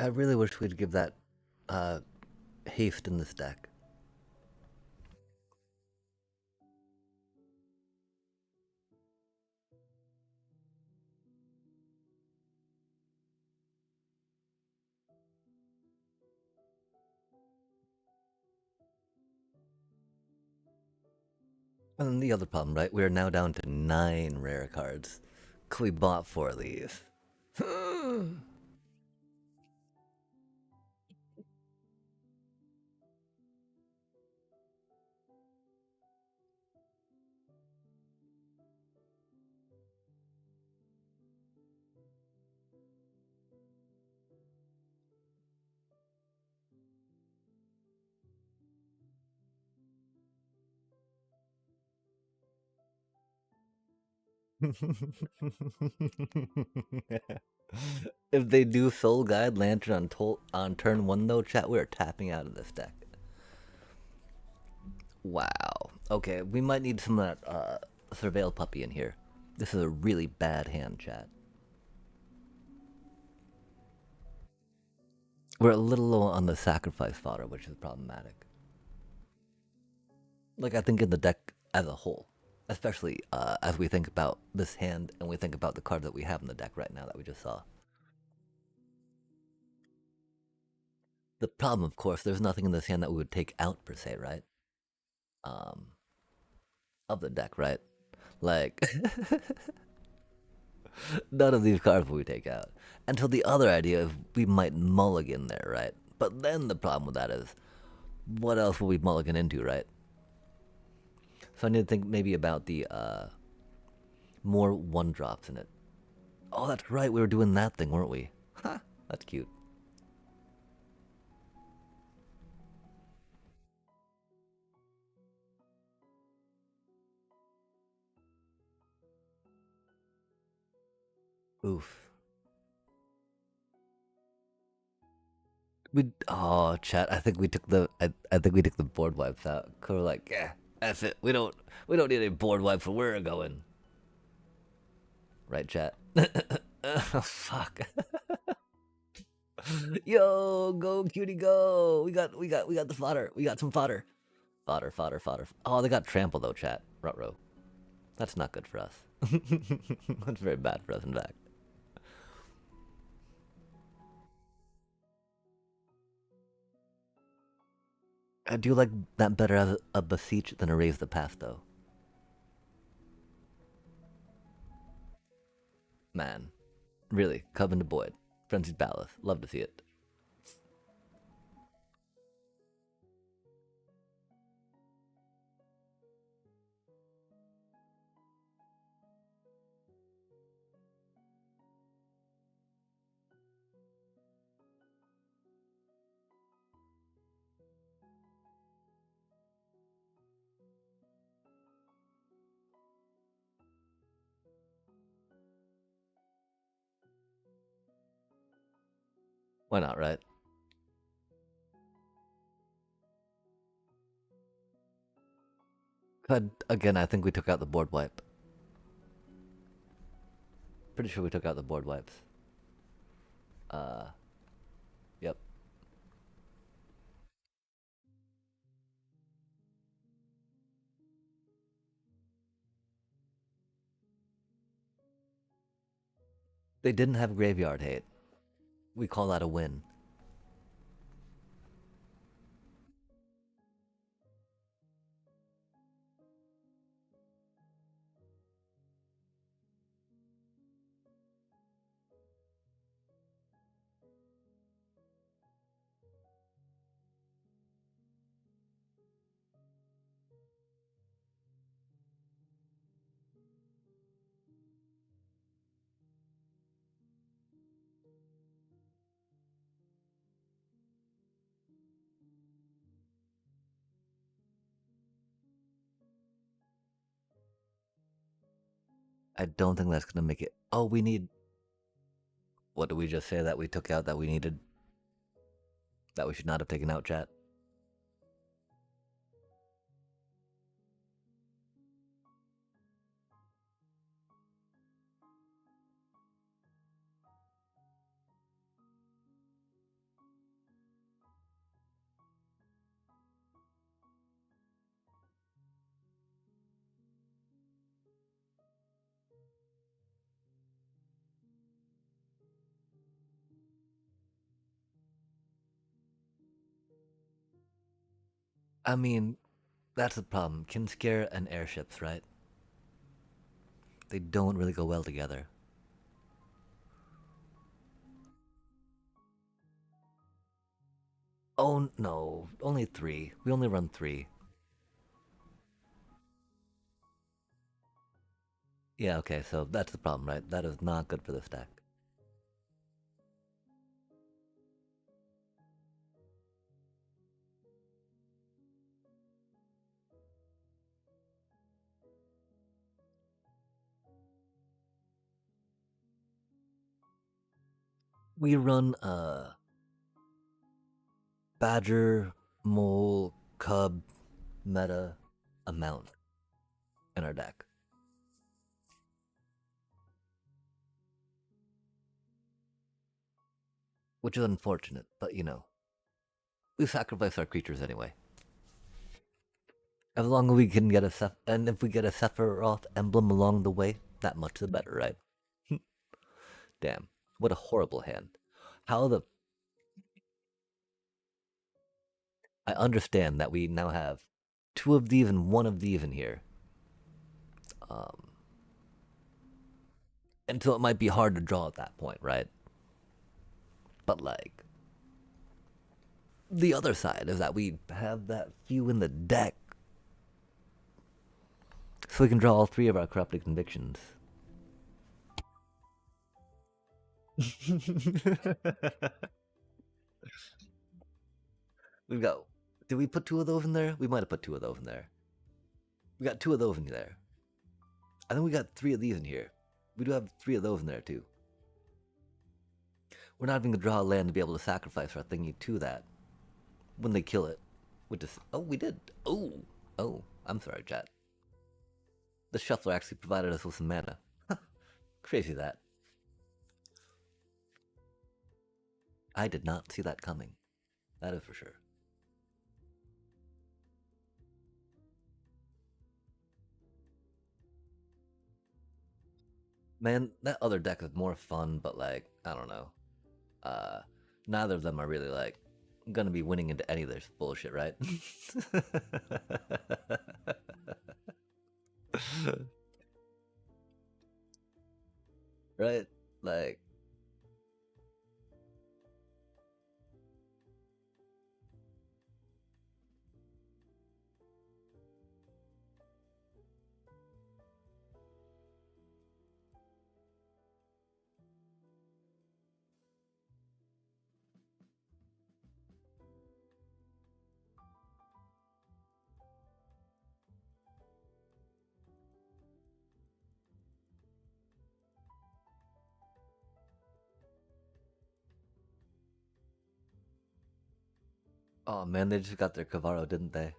I really wish we'd give that uh, haste in this deck. And then the other problem, right? We are now down to 9 rare cards. We bought 4 of these. If they do Soul Guide Lantern on turn 1 though, chat, we are tapping out of this deck. Wow. Okay, we might need some of that Surveil Puppy in here. This is a really bad hand, chat. We're a little low on the sacrifice fodder, which is problematic. Like, I think in the deck as a whole, especially as we think about this hand and we think about the card that we have in the deck right now that we just saw. The problem, of course, there's nothing in this hand that we would take out per se, right? Um, of the deck, right? Like, none of these cards will we take out. Until the other idea is we might mulligan there, right? But then the problem with that is, what else will we mulligan into, right? So I need to think maybe about the more one drops in it. Oh, that's right, we were doing that thing, weren't we? Ha, that's cute. Oof. Chat. I think we took I think we took the board wipes out. We're like, yeah, that's it. We don't need any board wipes where we're going. Right, chat. Oh, fuck. Yo, go cutie, go. We got the fodder. We got some fodder. Fodder. Oh, they got trample though, chat. Rutro. That's not good for us. That's very bad for us, in fact. I do like that better as a beseech than erase the past, though. Man, really, Coven to Boyd, Frenzied Palace. Love to see it. Why not, right? But again, I think we took out the board wipe. Pretty sure we took out the board wipes. Uh, yep. They didn't have graveyard hate. We call that a win. I don't think that's gonna make it. Oh, we need. What did we just say that we took out that we needed? That we should not have taken out, chat? I mean, that's the problem. Kinskare and airships, right? They don't really go well together. Oh no, only three. We only run three. Yeah, okay, so that's the problem, right? That is not good for this deck. We run badger, mole, cub, meta, amount in our deck. which is unfortunate, but you know, we sacrifice our creatures anyway. As long as we can get and if we get a Sephiroth emblem along the way, that much the better, right? Damn, what a horrible hand. How the... I understand that we now have two of these and one of these in here. Um, and so it might be hard to draw at that point, right? But like, the other side is that we have that few in the deck, so we can draw all three of our corrupted convictions. We've got. Did we put two of those in there? We might have put two of those in there. We got two of those in there. I think we got three of these in here. We do have three of those in there too. We're not even gonna draw a land to be able to sacrifice our thingy to that when they kill it. With this, oh, we did. Oh, I'm sorry, chat. The shuffler actually provided us with some mana. Crazy that. I did not see that coming. That is for sure. Man, that other deck is more fun, but like, I don't know. Neither of them are really like gonna be winning into any of this bullshit, right? Right? Like, oh man, they just got their Cavaro, didn't they?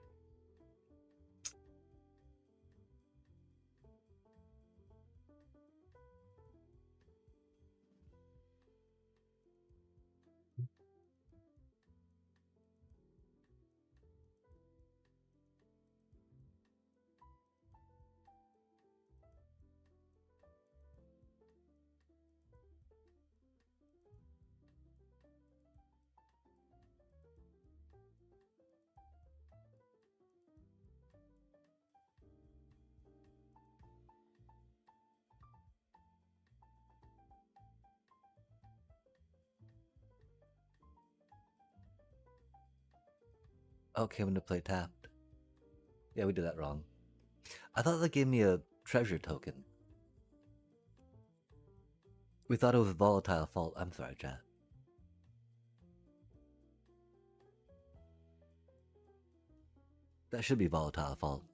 Oh, came into play tapped. Yeah, we did that wrong. I thought that gave me a treasure token. We thought it was volatile fault. I'm sorry, chat. That should be volatile fault.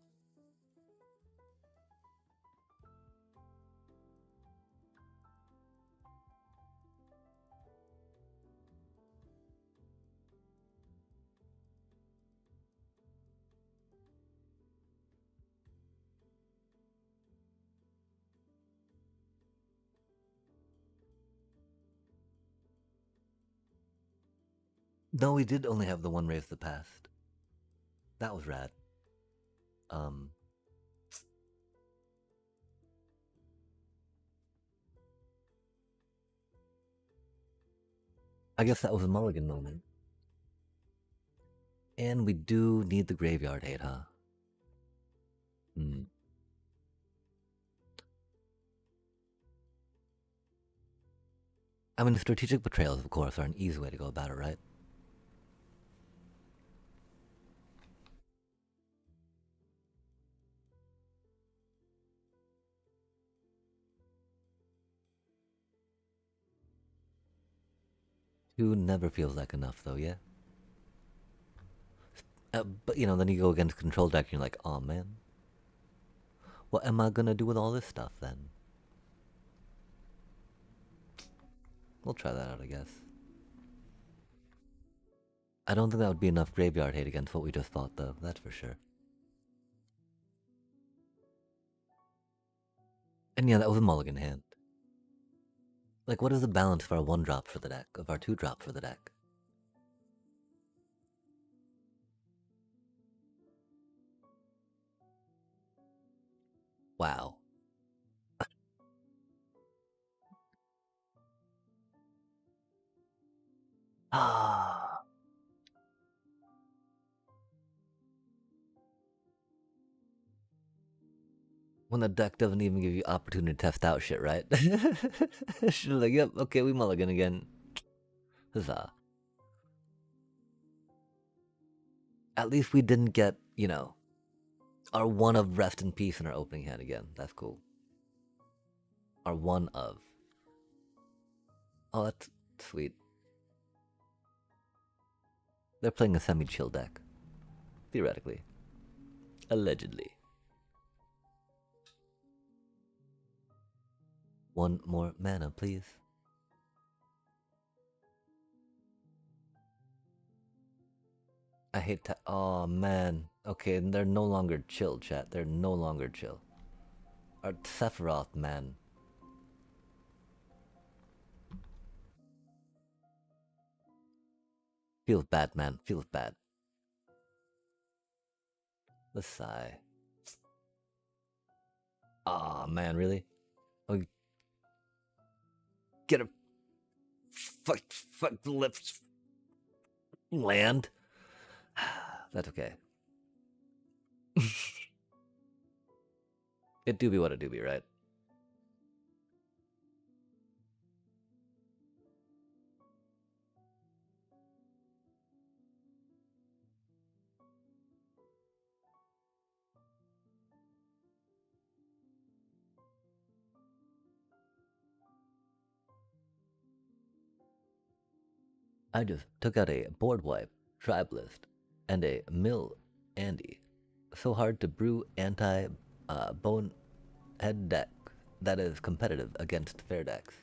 No, we did only have the one Raise the Past. That was rad. I guess that was a mulligan moment. And we do need the graveyard aid, huh? Hmm. I mean, strategic betrayals, of course, are an easy way to go about it, right? Two never feels like enough, though, yeah? But, you know, then you go against control deck and you're like, oh man. What am I gonna do with all this stuff, then? We'll try that out, I guess. I don't think that would be enough graveyard hate against what we just fought, though, that's for sure. And yeah, that was a mulligan hand. Like, what is the balance of our 1-drop for the deck, of our 2-drop for the deck? Wow. Ah. When the deck doesn't even give you opportunity to test out shit, right? She's like, yep, okay, we mulligan again. Huzzah. At least we didn't get, you know, our 1 of rest in peace in our opening hand again. That's cool. Our 1 of. Oh, that's sweet. They're playing a semi-chill deck. Theoretically. Allegedly. 1 more mana, please. I hate to. Oh, man. Okay, and they're no longer chill, chat. They're no longer chill. Our Sephiroth, man. Feels bad, man. Feels bad. The sigh. Aw, oh, man, really? Oh, get a fuck the lips. Land? That's okay. It do be what it do be, right? I just took out a board wipe, tribe list, and a mill Andy. So hard to brew anti bone head deck that is competitive against fair decks.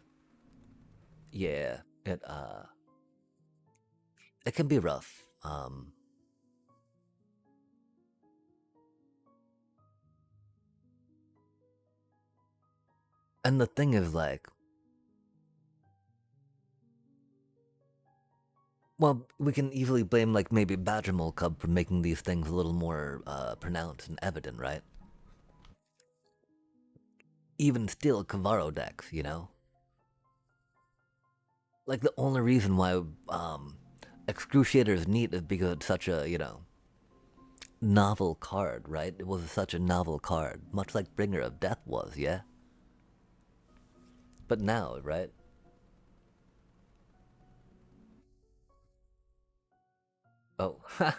Yeah, it can be rough. And the thing is, like, well, we can easily blame, like, maybe Badgermole Cub for making these things a little more pronounced and evident, right? Even still, Kavaro decks, you know? Like, the only reason why Excruciator is neat is because it's such a, you know, novel card, right? It was such a novel card, much like Bringer of Death was, yeah? But now, right? Oh, ha!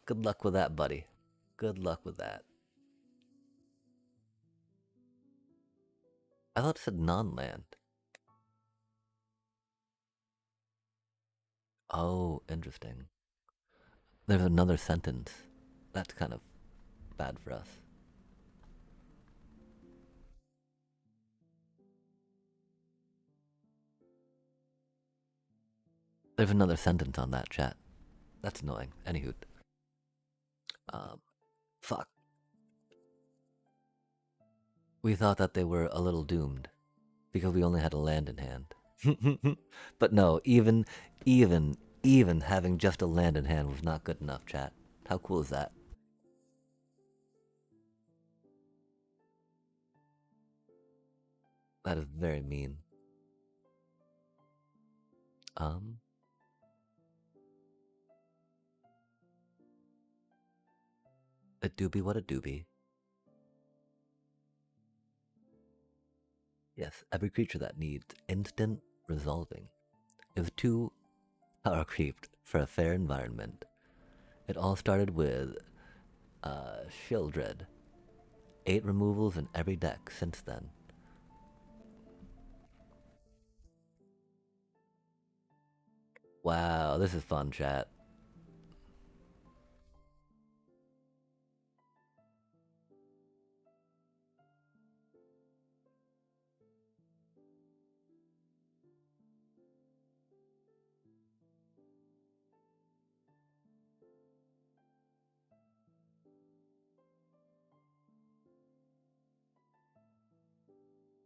Good luck with that, buddy. Good luck with that. I thought it said non-land. Oh, interesting. There's another sentence. That's kind of bad for us. There's another sentence on that chat. That's annoying. Anywho. Um, fuck. We thought that they were a little doomed because we only had a land in hand. But no, even having just a land in hand was not good enough, chat. How cool is that? That is very mean. Um, it do be what it do be. Yes, every creature that needs instant resolving is too power creeped for a fair environment. It all started with Shieldred. 8 removals in every deck since then. Wow, this is fun, chat.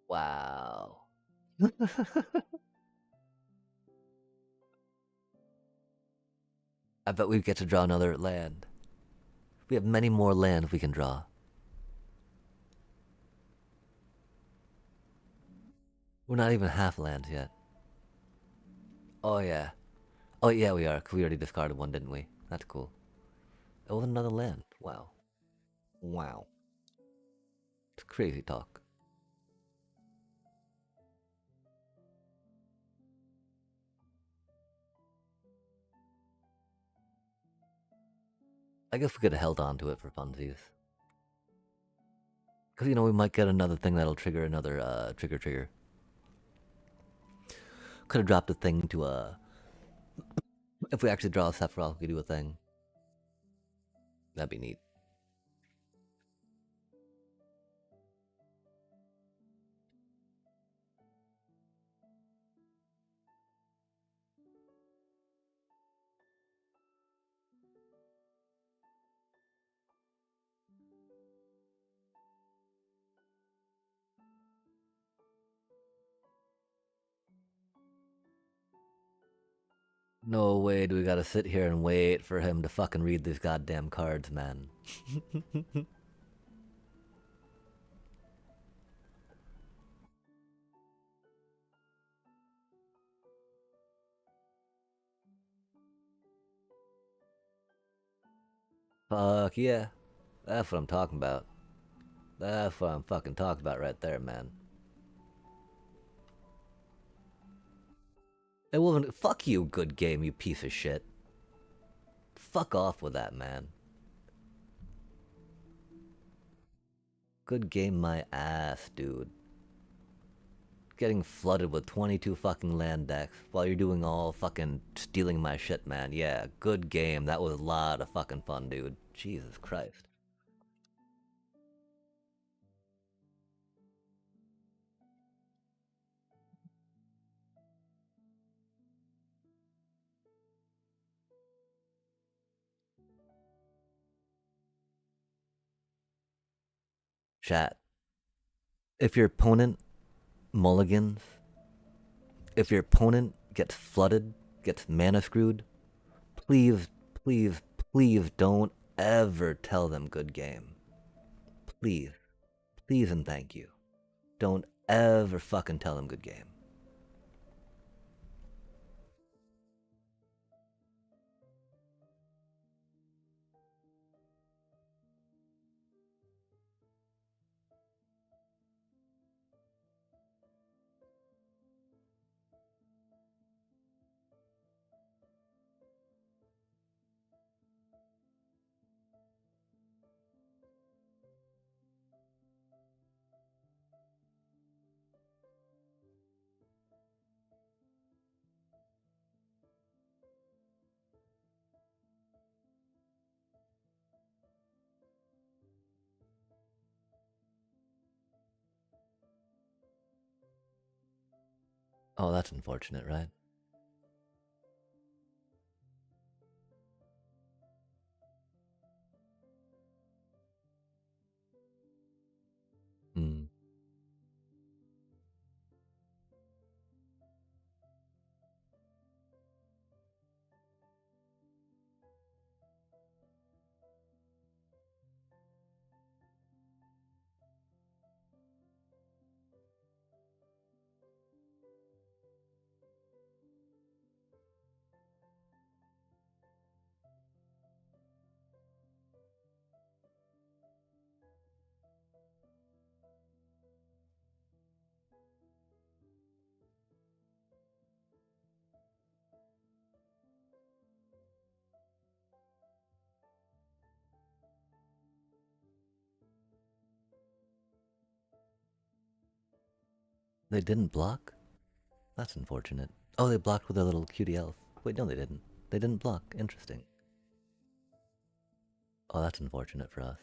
Wow. I bet we get to draw another land. We have many more land we can draw. We're not even half lands yet. Oh yeah. Oh yeah, we are. 'Cause we already discarded one, didn't we? That's cool. Oh, another land. Wow. Wow. It's crazy talk. I guess we could have held on to it for funsies. Because, you know, we might get another thing that'll trigger another, trigger. Could have dropped a thing to, if we actually draw a Sephiroth, we could do a thing. That'd be neat. No way do we gotta sit here and wait for him to fucking read these goddamn cards, man. Fuck yeah. That's what I'm talking about. That's what I'm fucking talking about right there, man. It wasn't. Fuck you, good game, you piece of shit. Fuck off with that, man. Good game, my ass, dude. Getting flooded with 22 fucking land decks while you're doing all fucking stealing my shit, man. Yeah, good game. That was a lot of fucking fun, dude. Jesus Christ. Chat. If your opponent mulligans, if your opponent gets flooded, gets mana screwed, please, please, please don't ever tell them good game. Please. Please and thank you. Don't ever fucking tell them good game. Oh, that's unfortunate, right? Hmm. They didn't block? That's unfortunate. Oh, they blocked with a little cutie elf. Wait, no, they didn't. They didn't block. Interesting. Oh, that's unfortunate for us.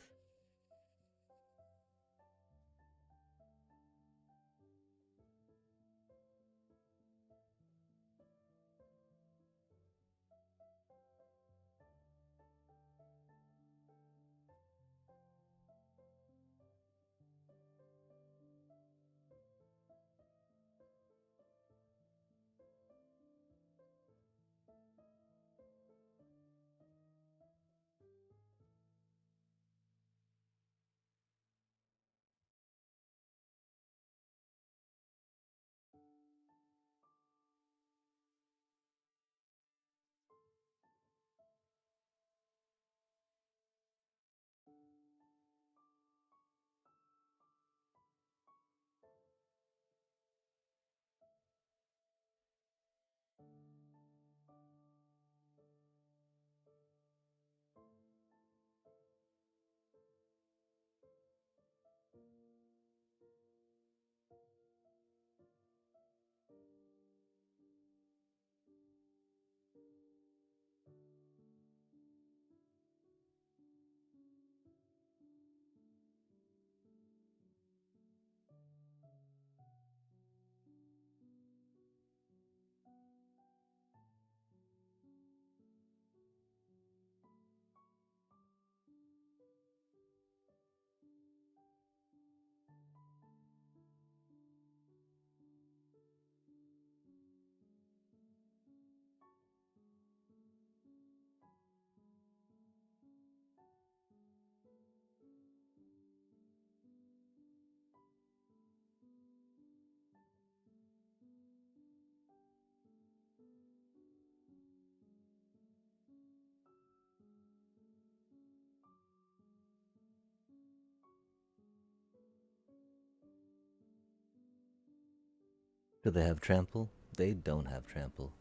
Do they have trample? They don't have trample.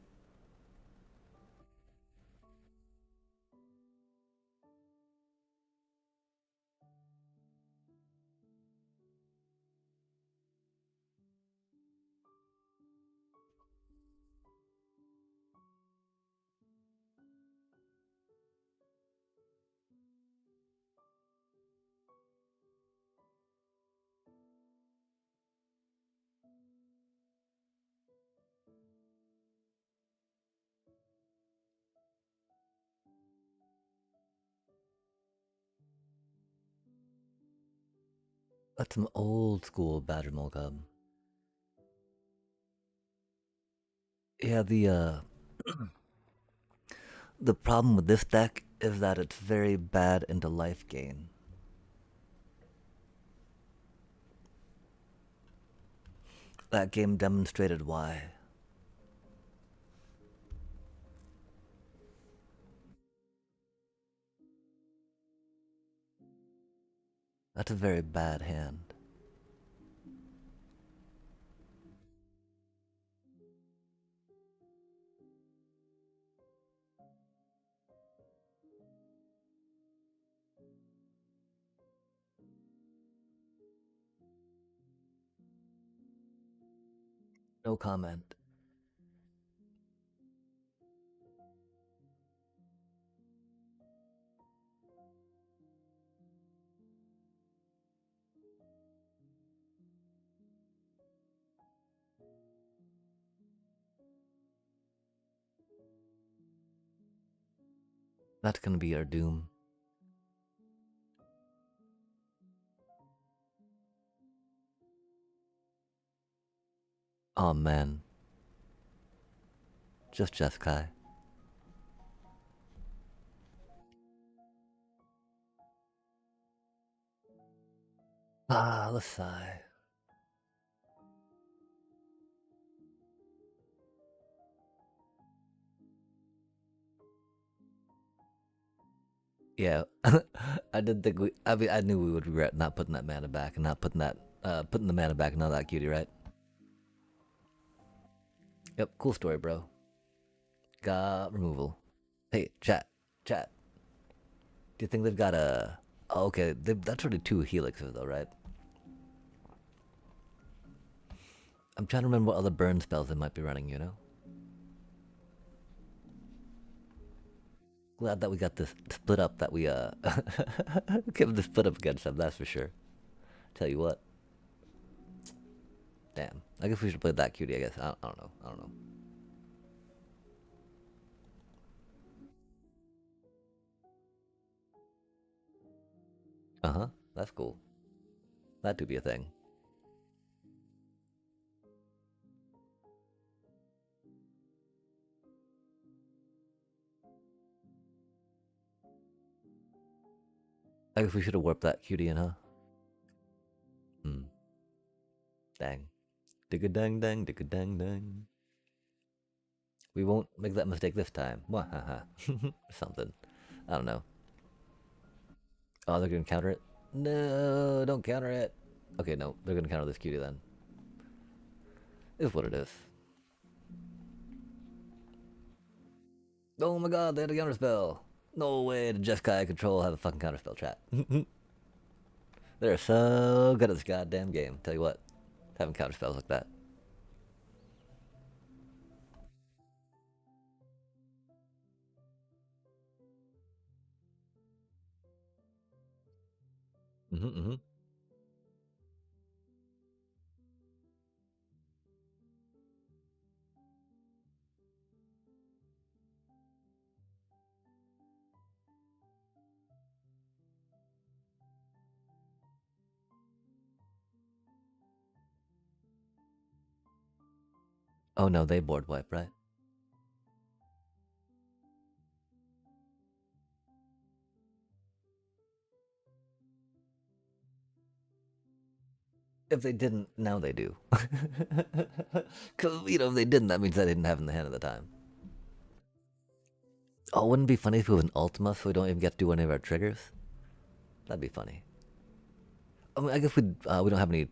That's some old school Badger Molcub. Yeah, the problem with this deck is that it's very bad into life gain. That game demonstrated why. That's a very bad hand. No comment. That's gonna be our doom. Oh man. Just Jeskai. Ah, let's sigh. Yeah, I did think we. I mean, I knew we would regret not putting that mana back and not putting that, putting the mana back and all that cutie, right? Yep, cool story, bro. Got removal. Hey, chat. Do you think they've got a? Oh, okay, that's already two helixes though, right? I'm trying to remember what other burn spells they might be running. You know. Glad that we got this split up. That we give the split up against them. That's for sure. Tell you what. Damn. I guess we should play that cutie. I guess. I don't know. I don't know. Uh huh. That's cool. That could be a thing. I guess we should have warped that cutie in, huh? Hmm. Dang. Dig a dang dang, dig a dang dang. We won't make that mistake this time. Wahaha. Something. I don't know. Oh, they're gonna counter it? No, don't counter it. Okay, no, they're gonna counter this cutie then. Is what it is. Oh my god, they had a counter spell. No way did Jeskai Control have a fucking counter spell, chat. They're so good at this goddamn game. Tell you what, having counter spells like that. Mm-hmm. Oh no, they board wipe, right? If they didn't, now they do. Because, you know, if they didn't, that means I didn't have in the hand at the time. Oh, wouldn't it be funny if it was an Ultima so we don't even get to do any of our triggers? That'd be funny. I mean, I guess we don't have any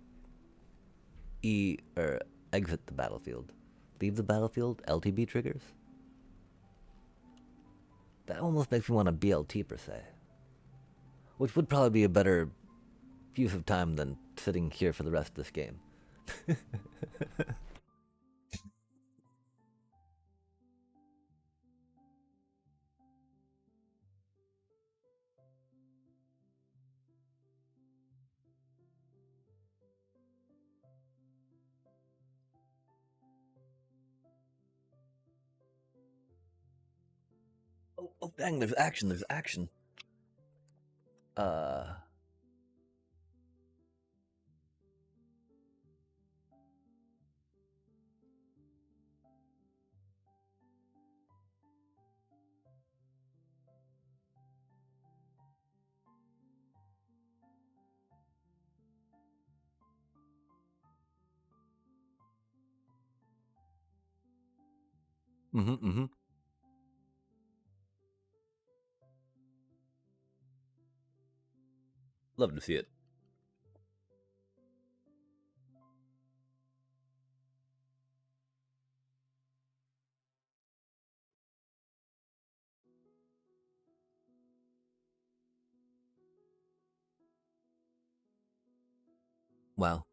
E or Exit the battlefield. Leave the battlefield. LTB triggers. That almost makes me want a BLT per se, which would probably be a better use of time than sitting here for the rest of this game. Oh, oh dang, there's action, there's action. Uh. Mm-hmm. Love to see it. Wow.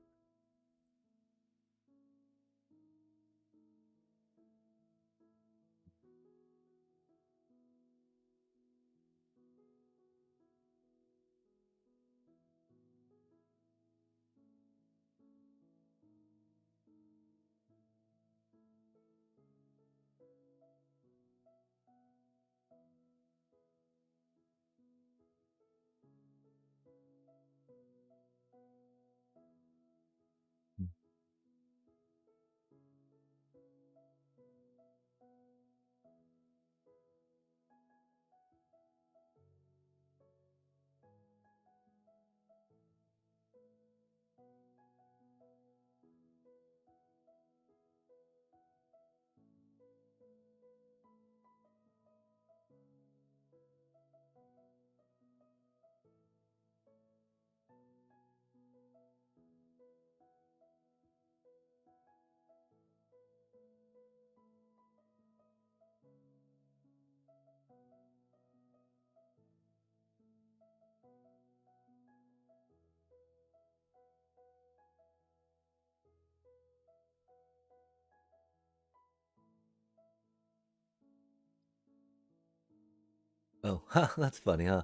Oh, that's funny, huh?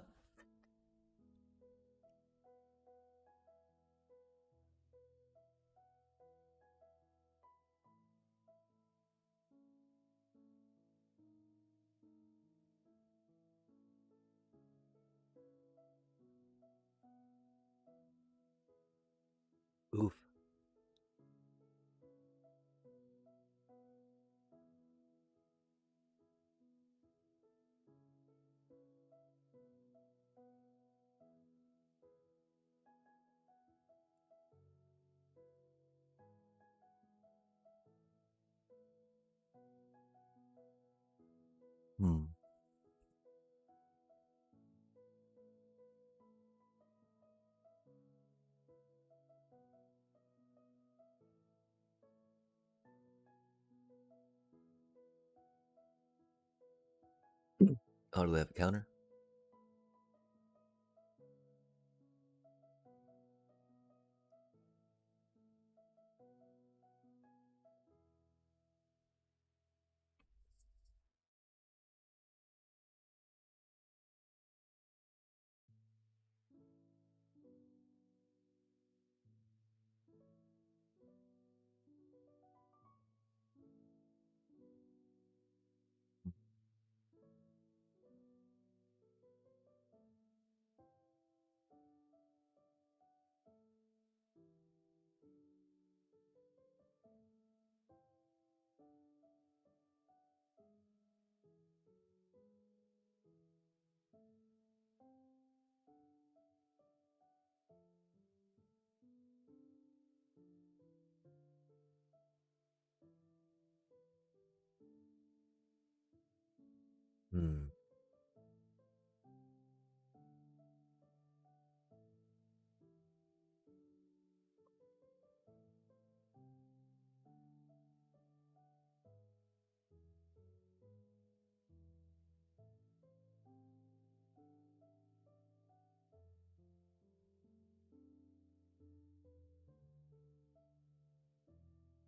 Oof. Hmm. Oh, do they have a counter? Hmm.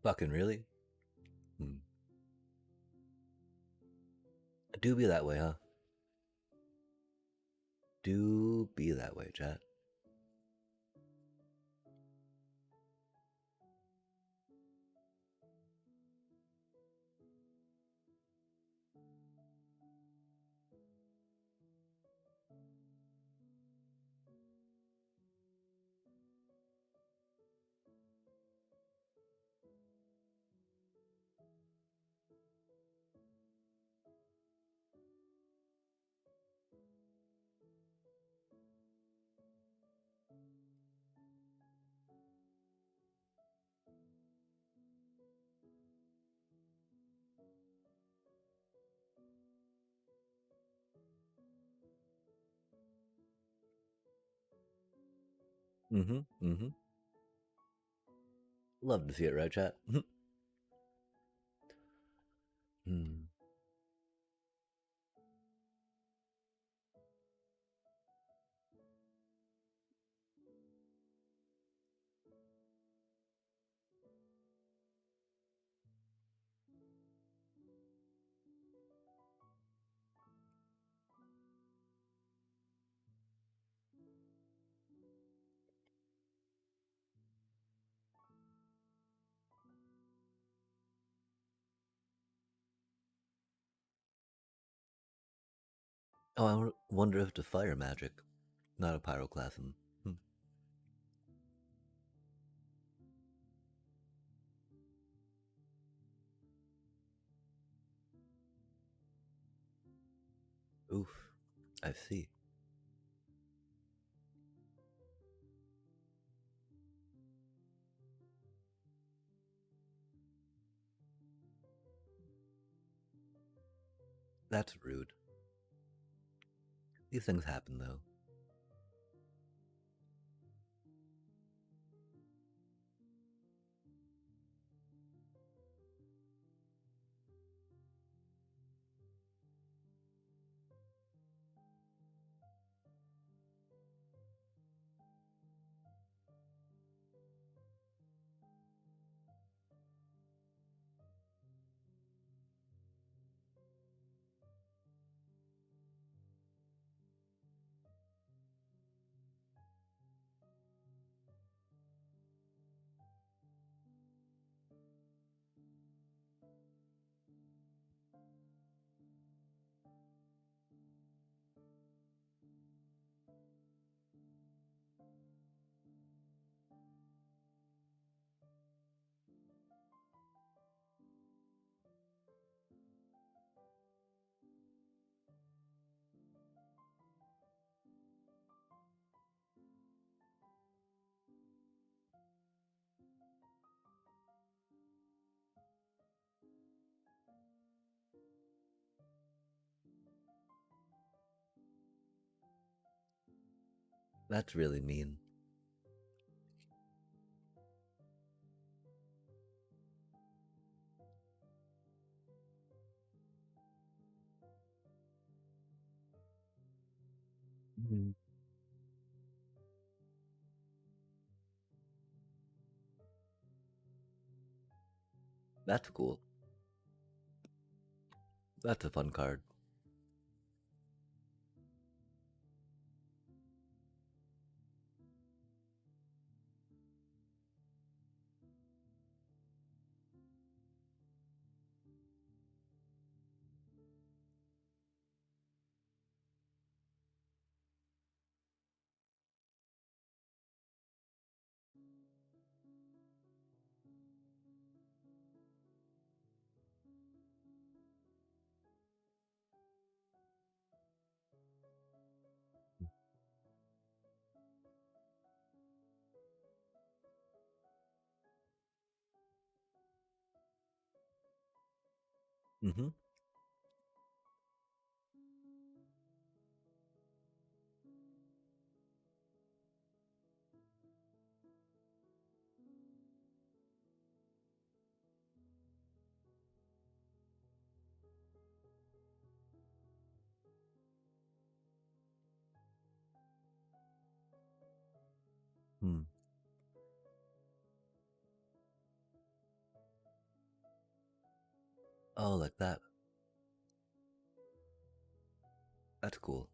Fucking really? Hmm. Do be that way, huh? Do be that way, chat. Mm-hmm. Mm-hmm. Love to see it, right, chat? Hmm. Oh, wonder if it's fire magic, not a pyroclasm. Hmm. Oof. I see. That's rude. These things happen, though. That's really mean. Mhm. That's cool. That's a fun card. Mm-hmm. Hmm. Oh, like that. That's cool.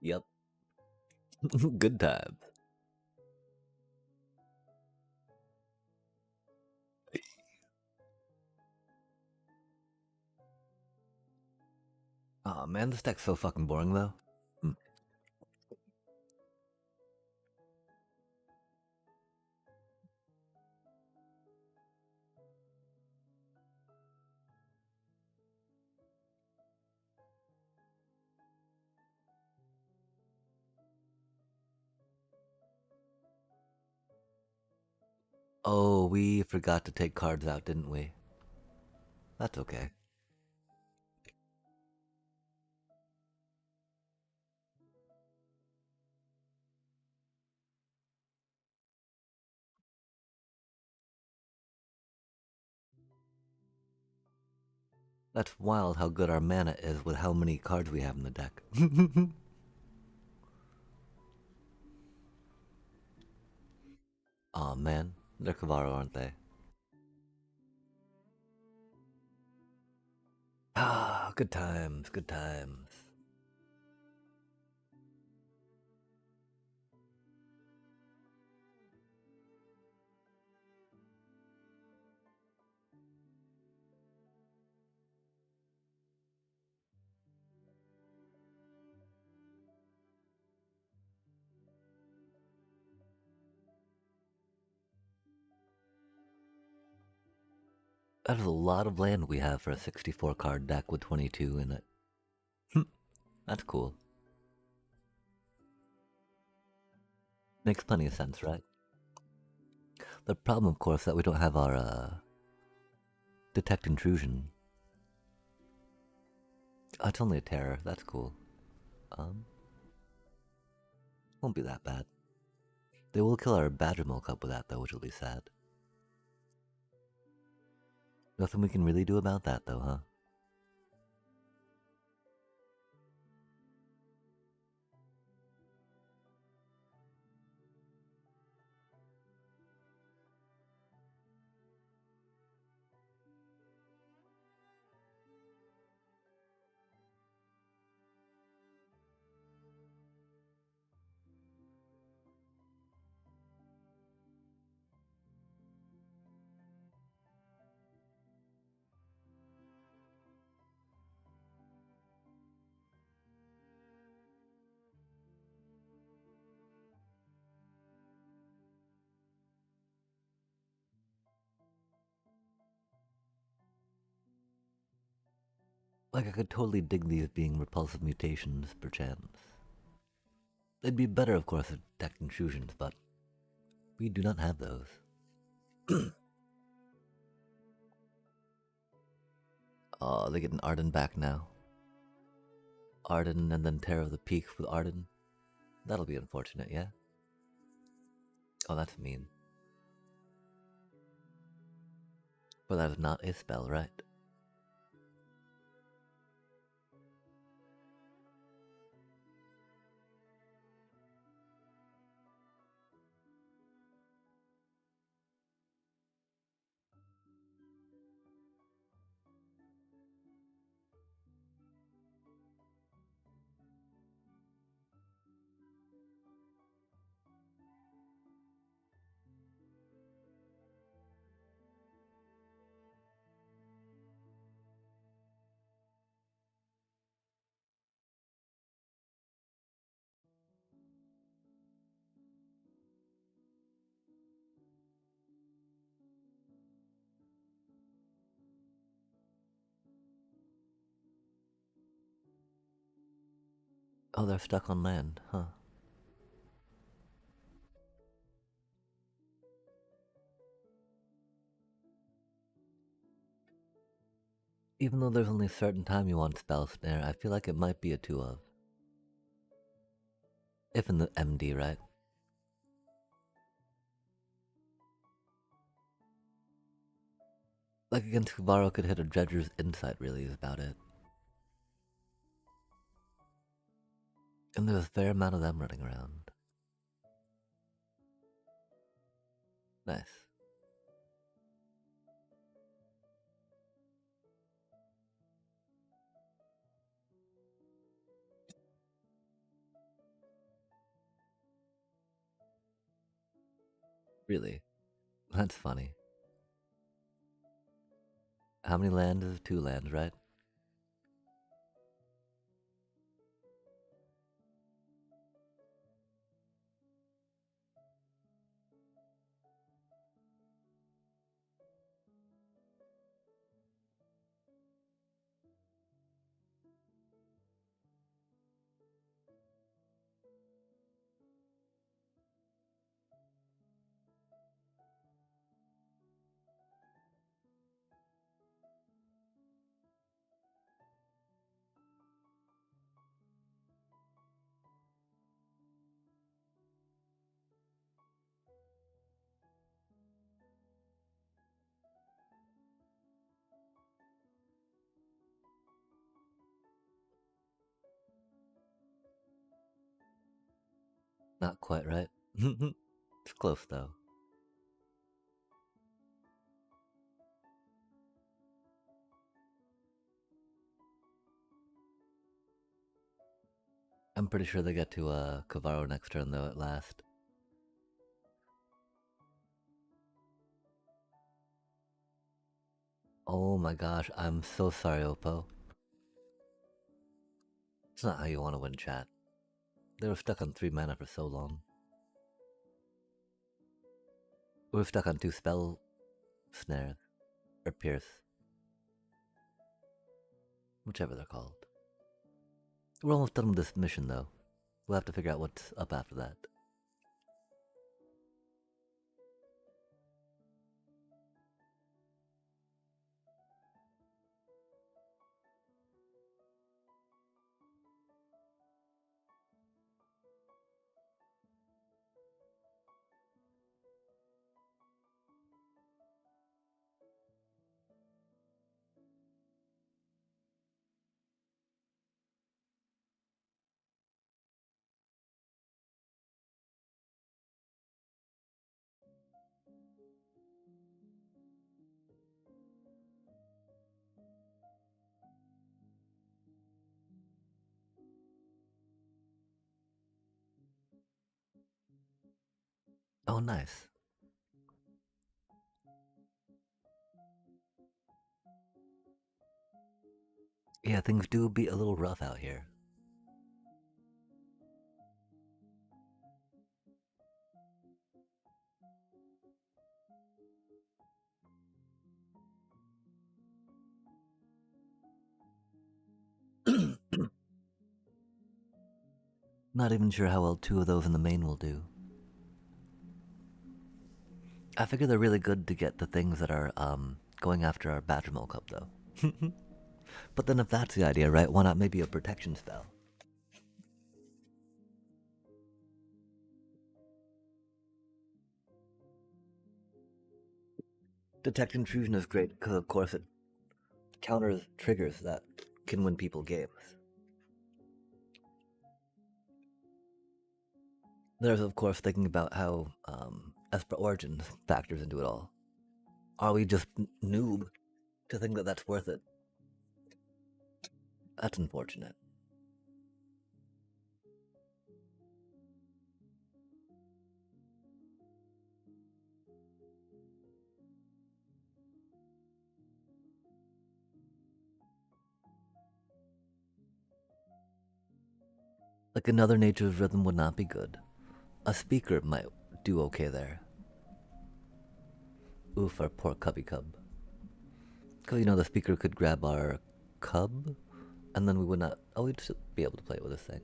Yep. Good times. Oh man, this deck's so fucking boring though. Mm. Oh, we forgot to take cards out, didn't we? That's okay. That's wild how good our mana is with how many cards we have in the deck. Aw man, they're Kavaro, aren't they? Ah, good times, good times. That is a lot of land we have for a 64 card deck with 22 in it. That's cool. Makes plenty of sense, right? The problem, of course, that we don't have our detect intrusion. Oh, it's only a terror. That's cool. Um, won't be that bad. They will kill our Badger Milk up with that, though, which will be sad. Nothing we can really do about that, though, huh? Like, I could totally dig these being repulsive mutations, perchance. They'd be better, of course, if detect intrusions, but we do not have those. Oh, they get an Arden back now. Arden and then Terror of the Peak with Arden. That'll be unfortunate, yeah? Oh, that's mean. But that is not a spell, right? Oh, they're stuck on land, huh? Even though there's only a certain time you want spell snare, I feel like it might be a 2 of. If in the MD, right? Like against Kuvaro could hit a Dredger's Insight, really, is about it. And there's a fair amount of them running around. Nice. Really? That's funny. How many lands is 2 lands, right? Not quite, right? It's close, though. I'm pretty sure they get to Kuvaro next turn, though, at last. Oh my gosh, I'm so sorry, Oppo. It's not how you want to win, chat. They were stuck on 3 mana for so long. We were stuck on 2 spell snares. Or pierce. Whichever they're called. We're almost done with this mission, though. We'll have to figure out what's up after that. Oh, nice. Yeah, things do be a little rough out here. Not even sure how well 2 of those in the main will do. I figure they're really good to get the things that are going after our Badgermole Cup, though. But then if that's the idea, right, why not maybe a protection spell? Detect Intrusion is great because, of course, it counters triggers that can win people games. There's, of course, thinking about how Esper Origins factors into it all. Are we just noob to think that that's worth it? That's unfortunate. Like another Nature's Rhythm would not be good. A speaker might do okay there. Oof, our poor cubby cub. Because, you know, the speaker could grab our cub, and then we would not... Oh, we'd still be able to play it with this thing.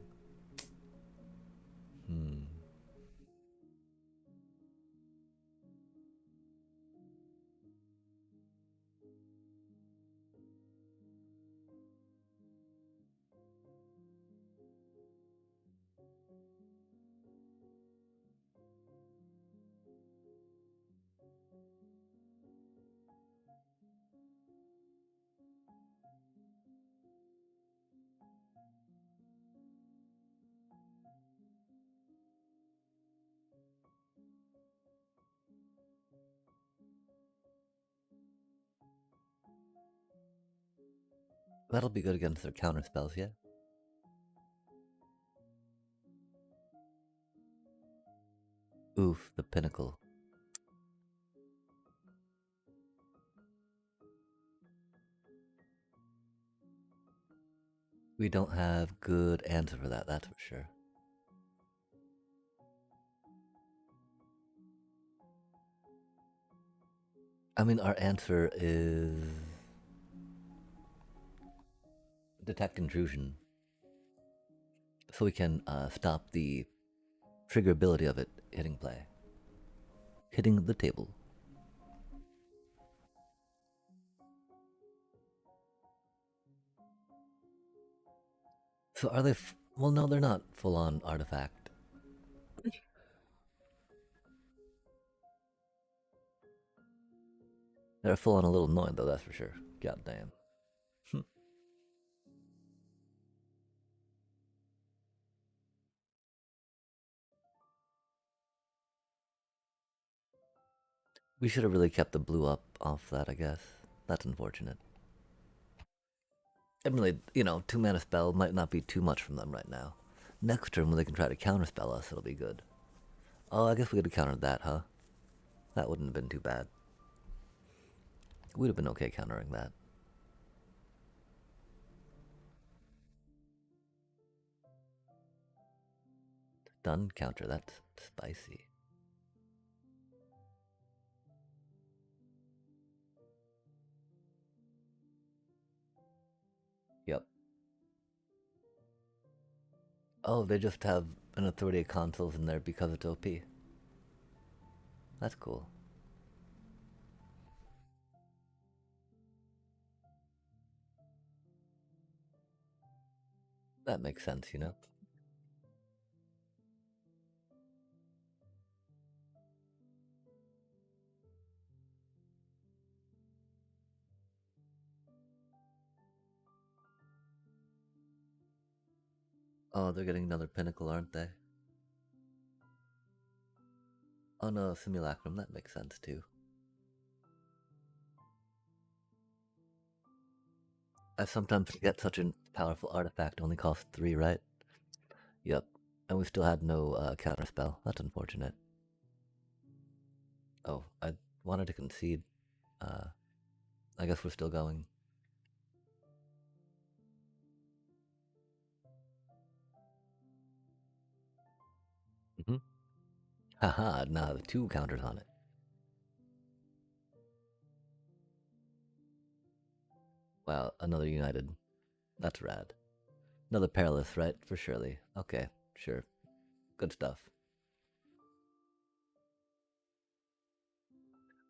Hmm. That'll be good against their counter spells, yeah? Oof, the pinnacle. We don't have good answer for that, that's for sure. I mean, our answer is detect intrusion, so we can stop the triggerability of it hitting play, hitting the table. So are they? Well, no, they're not full-on artifact. They're full-on a little annoying though, that's for sure. God damn. We should have really kept the blue up off that, I guess. That's unfortunate. I mean, you know, 2 mana spell might not be too much from them right now. Next turn, when they can try to counterspell us, it'll be good. Oh, I guess we could have countered that, huh? That wouldn't have been too bad. We'd have been okay countering that. Done counter, that's spicy. Yep. Oh, they just have an authority of consoles in there because it's OP. That's cool. That makes sense, you know? Oh, they're getting another pinnacle, aren't they? Oh no, simulacrum, that makes sense too. I sometimes forget such a powerful artifact only costs 3, right? Yep. And we still had no counter spell. That's unfortunate. Oh, I wanted to concede. Uh, I guess we're still going. Mm-hmm. Haha, now the 2 counters on it. Wow, another United. That's rad. Another Perilous, right? For surely. Okay, sure. Good stuff.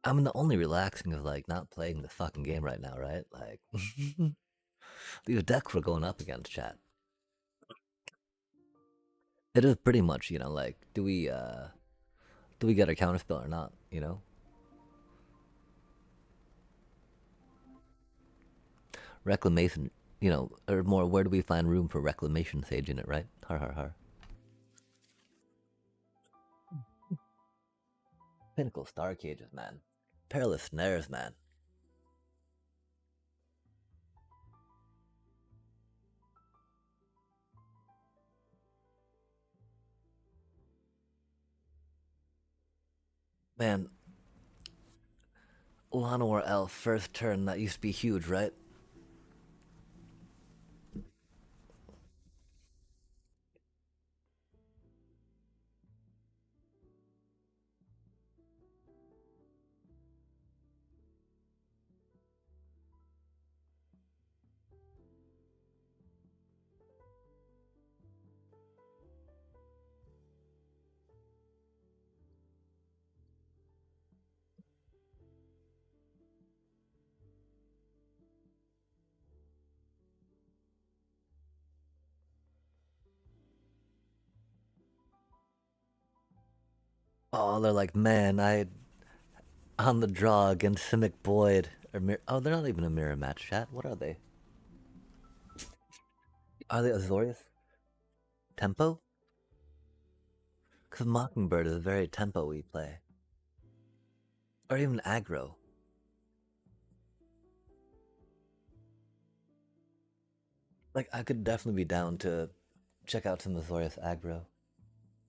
I mean, the only relaxing is like not playing this fucking game right now, right? Like, these decks we're going up against, chat. It is pretty much, you know, like, do we get a counterspell or not, you know? Reclamation, you know, or more, where do we find room for Reclamation Sage in it, right? Har har har. Pinnacle Star Cages, man. Perilous Snares, man. Man, Llanowar Elf, first turn, that used to be huge, right? Oh, they're like, man, I on the draw against Simic Boyd. Oh, they're not even a mirror match, chat. What are they? Are they Azorius? Tempo? Because Mockingbird is a very tempo-y play. Or even aggro. Like, I could definitely be down to check out some Azorius aggro.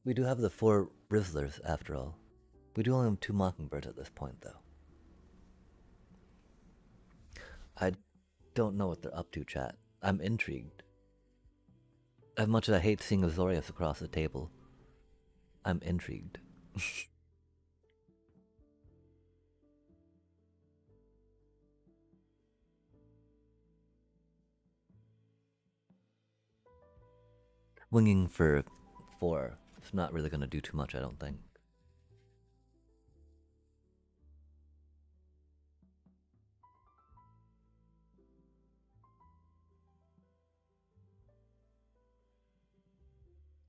We do have the 4 Rizzlers, after all. We do only have 2 Mockingbirds at this point, though. I don't know what they're up to, chat. I'm intrigued. As much as I hate seeing Azorius across the table, I'm intrigued. Winging for 4. It's not really going to do too much, I don't think.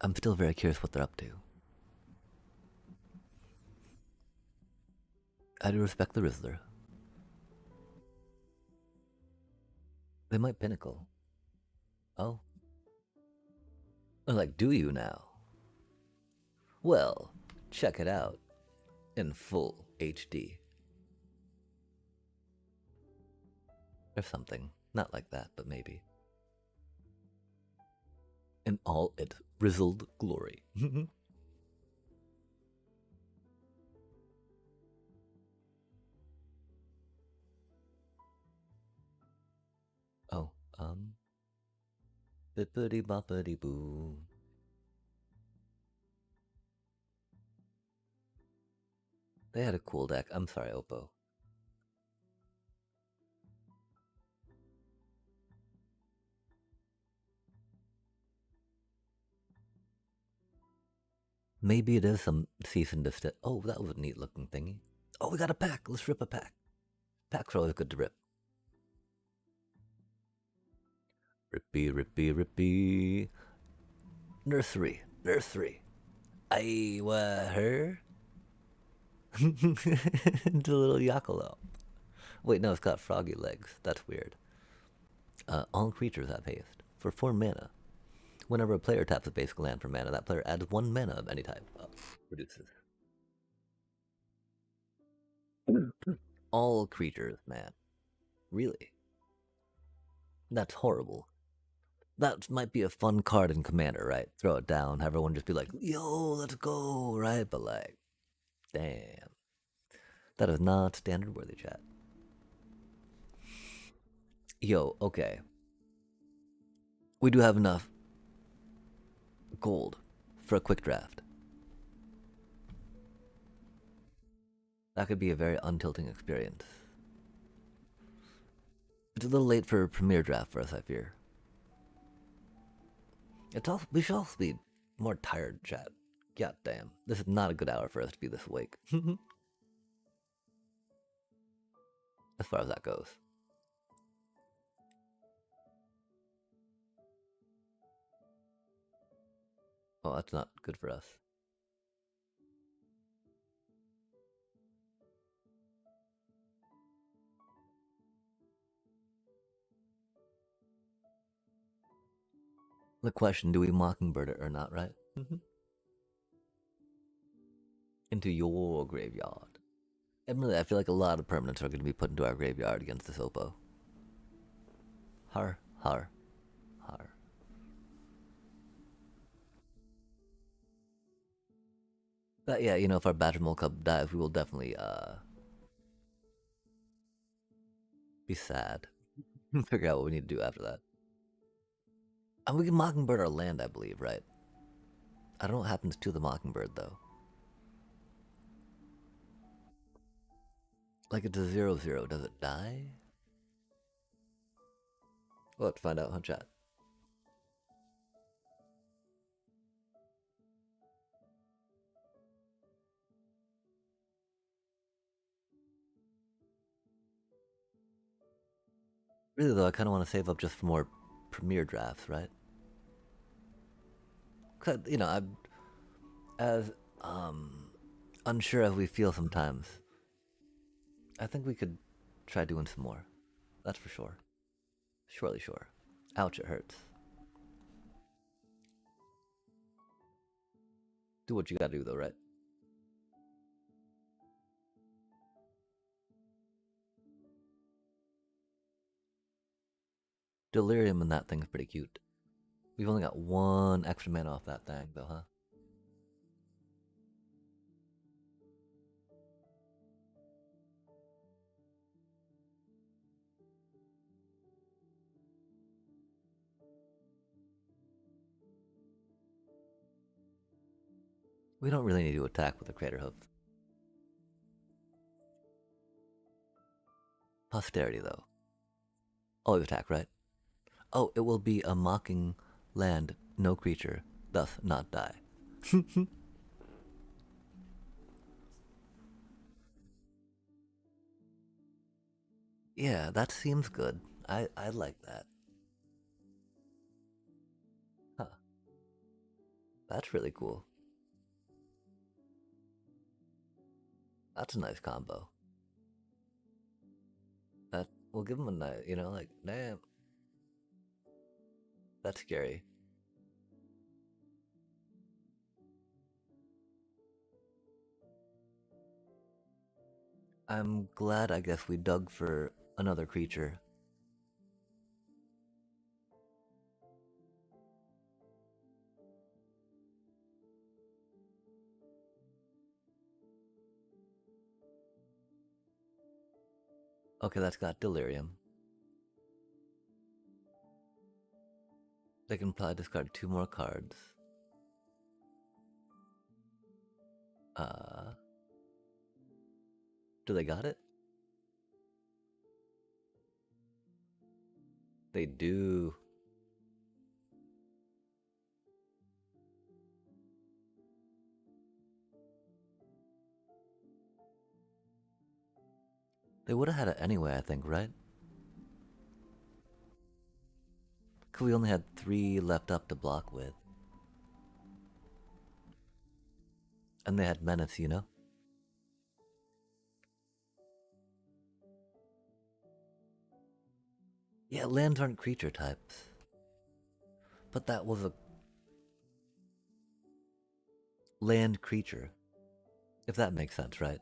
I'm still very curious what they're up to. I do respect the Rizzler. They might Pinnacle. Oh. Like, do you now? Well, check it out. In full HD. Or something. Not like that, but maybe. In all its rizzled glory. Oh, bippity boppity boo. They had a cool deck. I'm sorry, Oppo. Maybe it is some cease and desist. Oh, that was a neat looking thingy. Oh, we got a pack. Let's rip a pack. Packs are always good to rip. Rippy, rippy, rippy. Nursery, nursery. I her. The little Yakolo. Wait, no, it's got froggy legs. That's weird. All creatures have haste for 4 mana. Whenever a player taps a basic land for mana, that player adds 1 mana of any type. Produces. All creatures, man. Really? That's horrible. That might be a fun card in Commander, right? Throw it down, have everyone just be like, yo, let's go, right? But like, damn. That is not standard worthy, chat. Yo, okay. We do have enough gold for a quick draft. That could be a very untilting experience. It's a little late for a premier draft for us, I fear. It's also, we should also be more tired, chat. God damn. This is not a good hour for us to be this awake. As far as that goes. Oh, that's not good for us. The question, do we Mockingbird it or not, right? Into your graveyard. And really, I feel like a lot of permanents are going to be put into our graveyard against this Oppo. Har, har, har. But yeah, you know, if our Badgermole Cub dies, we will definitely be sad. Figure out what we need to do after that. And we can Mockingbird our land, I believe, right? I don't know what happens to the Mockingbird, though. Like it's a 0/0. Does it die? We'll have to find out, huh, chat? Really, though, I kind of want to save up just for more premier drafts, right? Cause, you know, as unsure as we feel sometimes, I think we could try doing some more. That's for sure. Surely sure. Ouch, it hurts. Do what you gotta do though, right? Delirium in that thing's pretty cute. We've only got one extra mana off that thing though, huh? We don't really need to attack with a crater hoof. Posterity though. Always attack, right? Oh, it will be a mocking land, no creature, thus not die. Yeah, that seems good. I like that. Huh. That's really cool. That's a nice combo. That will give him a nice, like, damn, that's scary. I'm glad, I guess, we dug for another creature. Okay, that's got Delirium. They can probably discard 2 more cards. Uh, do they got it? They do. They would have had it anyway, I think, right? Because we only had 3 left up to block with. And they had Menace. Yeah, lands aren't creature types. But that was a land creature. If that makes sense, right?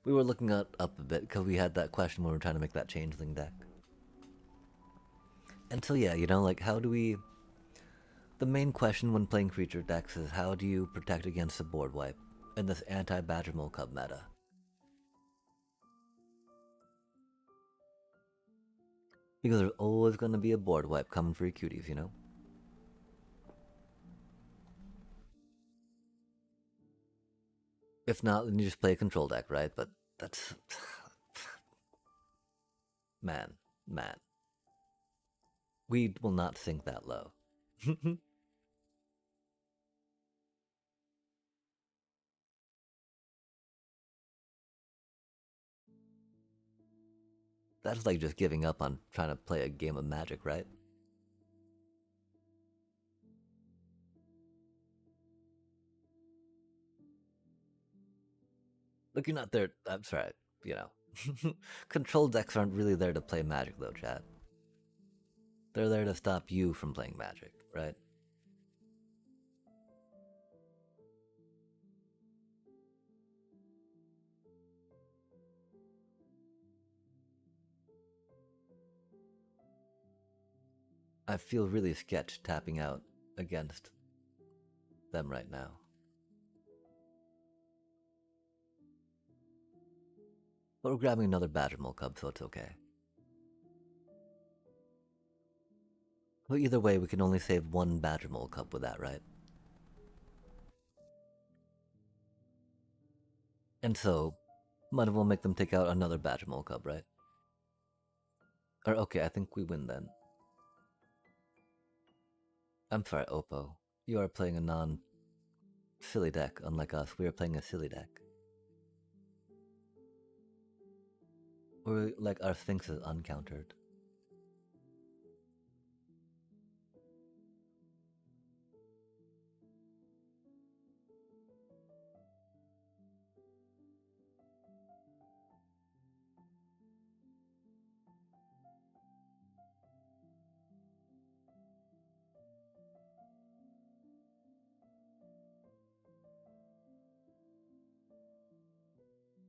We were looking up a bit because we had that question when we were trying to make that changeling deck. And so yeah, like how do we... The main question when playing creature decks is how do you protect against a board wipe in this anti-Badger Mole Cub meta? Because there's always going to be a board wipe coming for your cuties. If not, then you just play a control deck, right? But that's... Man, man. We will not sink that low. That's like just giving up on trying to play a game of Magic, right? Look, you're not there. I'm sorry, you know. Control decks aren't really there to play Magic, though, chat. They're there to stop you from playing Magic, right? I feel really sketch tapping out against them right now. But we're grabbing another Badgermole Cub, so it's okay. Well, either way, we can only save 1 Badgermole Cub with that, right? And so, might as well make them take out another Badgermole Cub, right? Or, okay, I think we win then. I'm sorry, Oppo. You are playing a non-silly deck, unlike us. We are playing a silly deck. We're like our Sphinx is uncountered.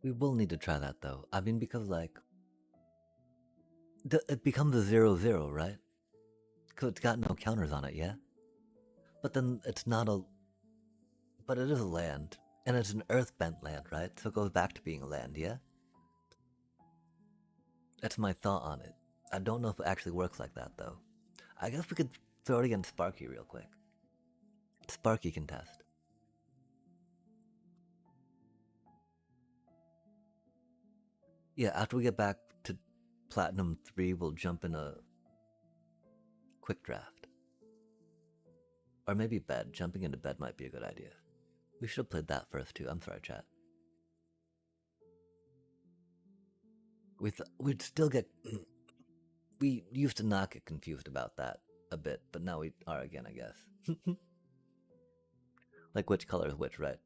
We will need to try that though. I mean, because like it becomes a 0-0, right? Because it's got no counters on it, yeah. But then it's not a. But it is a land, and it's an earth-bent land, right? So it goes back to being a land, yeah. That's my thought on it. I don't know if it actually works like that though. I guess we could throw it against Sparky real quick. Sparky can test. Yeah, after we get back to Platinum 3, we'll jump in a quick draft. Or maybe bed. Jumping into bed might be a good idea. We should have played that first too. I'm sorry, chat. We'd still get. We used to not get confused about that a bit, but now we are again, I guess. Like which color is which, right?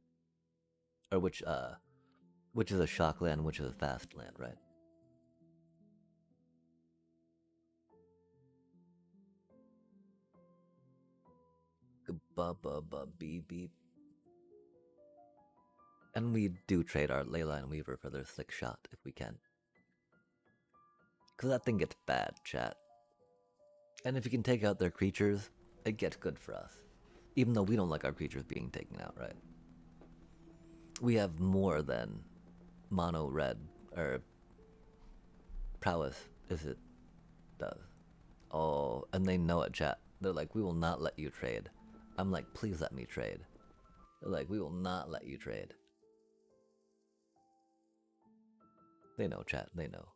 Or which is a shock land, which is a fast land, right? Beep beep. And we do trade our Layla and Weaver for their slick shot if we can. Because that thing gets bad, chat. And if you can take out their creatures, it gets good for us. Even though we don't like our creatures being taken out, right? We have more than mono red, or prowess, is it does. Oh, and they know it, chat. They're like, we will not let you trade. I'm like, please let me trade. They're like, we will not let you trade. They know, chat, they know.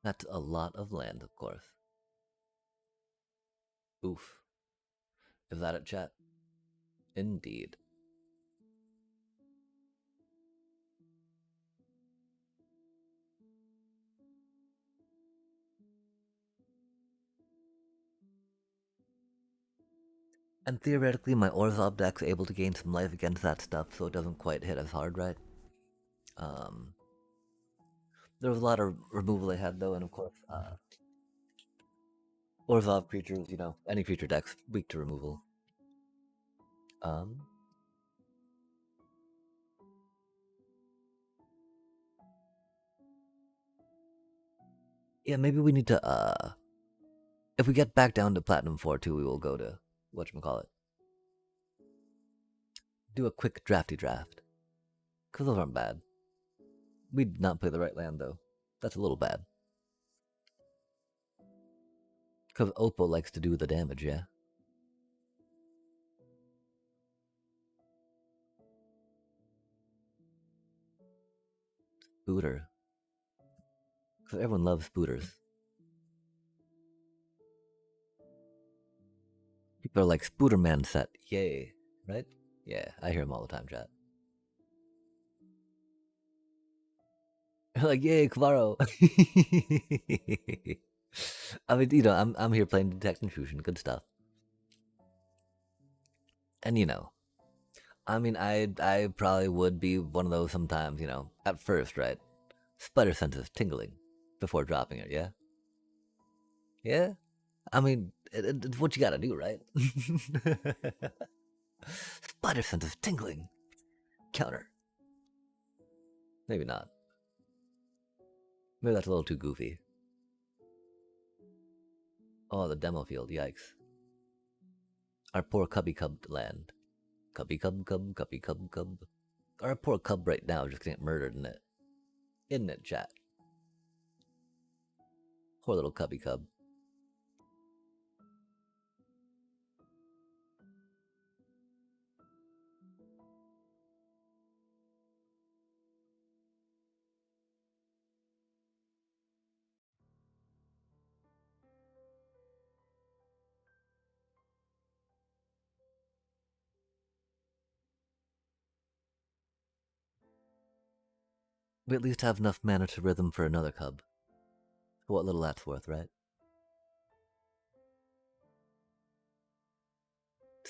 That's a lot of land, of course. Oof. Is that it, chat? Indeed. And theoretically, my Orzhov deck's able to gain some life against that stuff, so it doesn't quite hit as hard, right? Um, there was a lot of removal they had, though, and of course, Orzhov creatures, you know, any creature deck's weak to removal. Um, yeah, maybe we need to, if we get back down to Platinum 4 too, we will go to, whatchamacallit, do a quick drafty draft. Because those aren't bad. We did not play the right land, though. That's a little bad. Because Oppo likes to do the damage, yeah? Spooter. Because everyone loves spooters. People are like, Spooderman set, yay, right? Yeah, I hear them all the time, chat. Like, yay, Kvaro. I mean, you know, I'm here playing Detect Intrusion, good stuff. And you know, I mean, I probably would be one of those sometimes, you know, at first, right? Spider senses tingling before dropping it, yeah? Yeah? I mean, it's what you gotta do, right? Spider senses tingling. Counter. Maybe not. Maybe that's a little too goofy. Oh, the demo field, yikes. Our poor cubby cub land. Cubby cub cub, cubby cub cub. Our poor cub right now is just getting murdered in it. Isn't it, chat? Poor little cubby cub. We at least have enough mana to rhythm for another cub. For what little that's worth, right?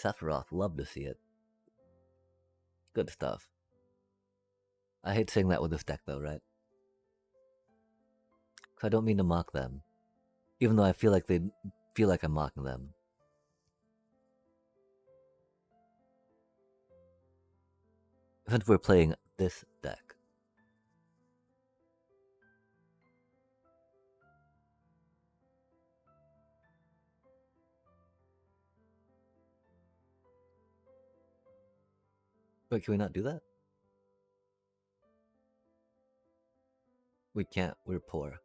Sephiroth, love to see it. Good stuff. I hate saying that with this deck though, right? Because I don't mean to mock them. Even though I feel like they feel like I'm mocking them. Since we're playing this deck. Wait, can we not do that? We can't, we're poor.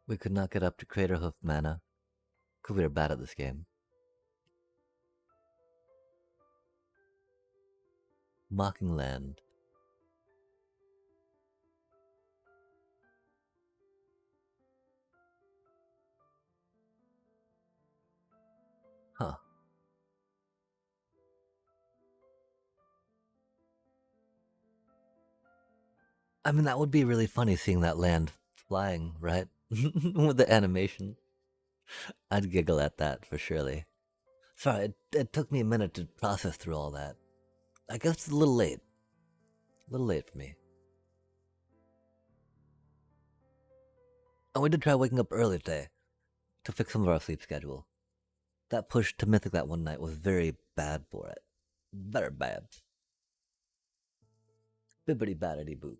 We could not get up to Craterhoof mana, because we are bad at this game. Mocking Land. Huh. I mean, that would be really funny seeing that land flying, right? With the animation. I'd giggle at that for surely. Sorry, it took me a minute to process through all that. I guess it's a little late. A little late for me. And we did try waking up early today to fix some of our sleep schedule. That push to Mythic that one night was very bad for it. Very bad. Bibbity baddity boot.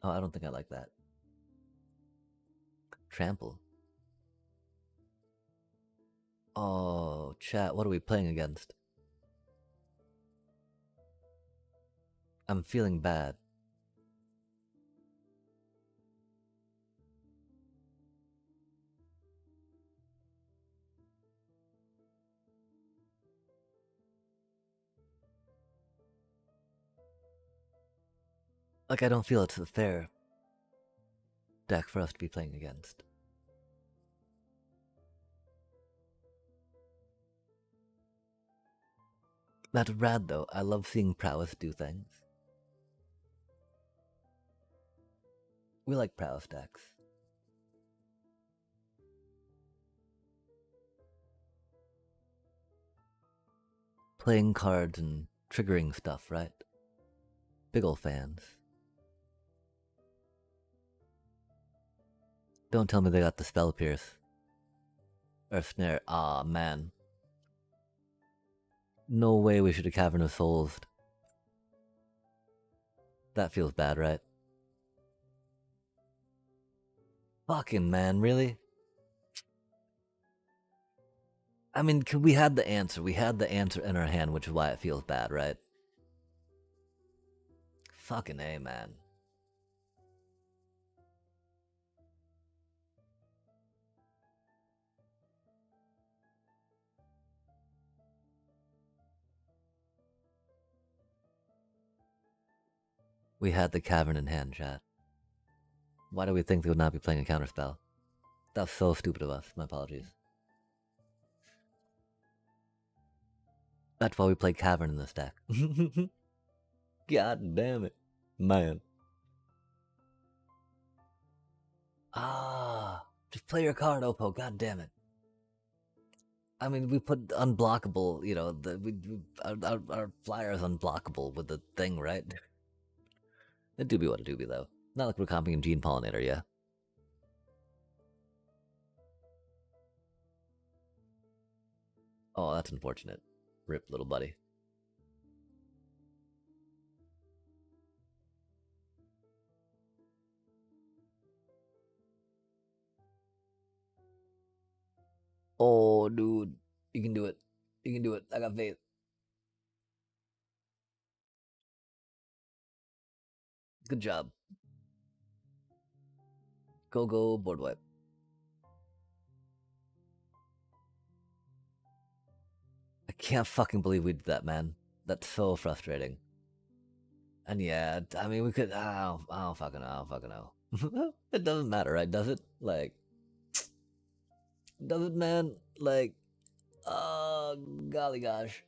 Oh, I don't think I like that. Trample. Oh, chat, what are we playing against? I'm feeling bad. Like, I don't feel it's a fair deck for us to be playing against. That's rad though. I love seeing prowess do things. We like prowess decks. Playing cards and triggering stuff, right? Big ol' fans. Don't tell me they got the spell pierce. Or snare. Aw, man. No way we should have Cavern of Souls. That feels bad, right? Fucking man, really? I mean, we had the answer. We had the answer in our hand, which is why it feels bad, right? Fucking A, man. We had the Cavern in hand, chat. Why do we think they would not be playing a counterspell? That's so stupid of us. My apologies. That's why we play Cavern in this deck. God damn it. Man. Ah, just play your card, Oppo. God damn it. I mean, we put unblockable, you know, our flyer is unblockable with the thing, right? It do be what it do be, though. Not like we're copying Gene Pollinator, yeah? Oh, that's unfortunate. Rip, little buddy. Oh, dude. You can do it. You can do it. I got faith. Good job. Go, go, board wipe. I can't fucking believe we did that, man. That's so frustrating. And yeah, I mean, we could. I don't fucking know. I don't fucking know. It doesn't matter, right? Does it? Like, does it, man? Like, golly gosh.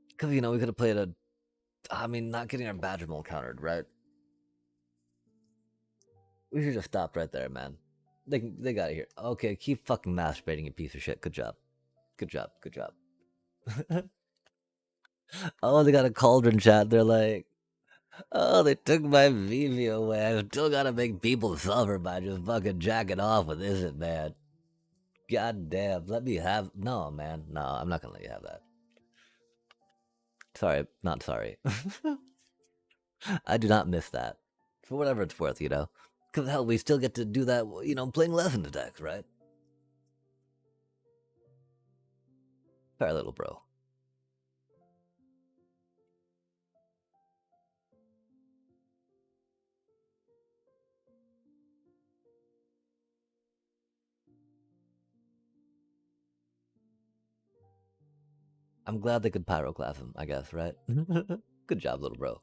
Because, you know, we could have played a. I mean, not getting our badger mole countered, right? We should have stopped right there, man. They got it here. Okay, keep fucking masturbating, you piece of shit. Good job. Good job. Good job. Oh, they got a cauldron chat. They're like, oh, they took my Vivi away. I still gotta make people suffer by just fucking jacking off with this, man. God damn, let me have. No, man. No, I'm not gonna let you have that. Sorry, not sorry. I do not miss that. For whatever it's worth, you know. Because hell, we still get to do that, you know, playing lesson attacks, right? Fair little bro. I'm glad they could pyroclast him, I guess, right? Good job, little bro.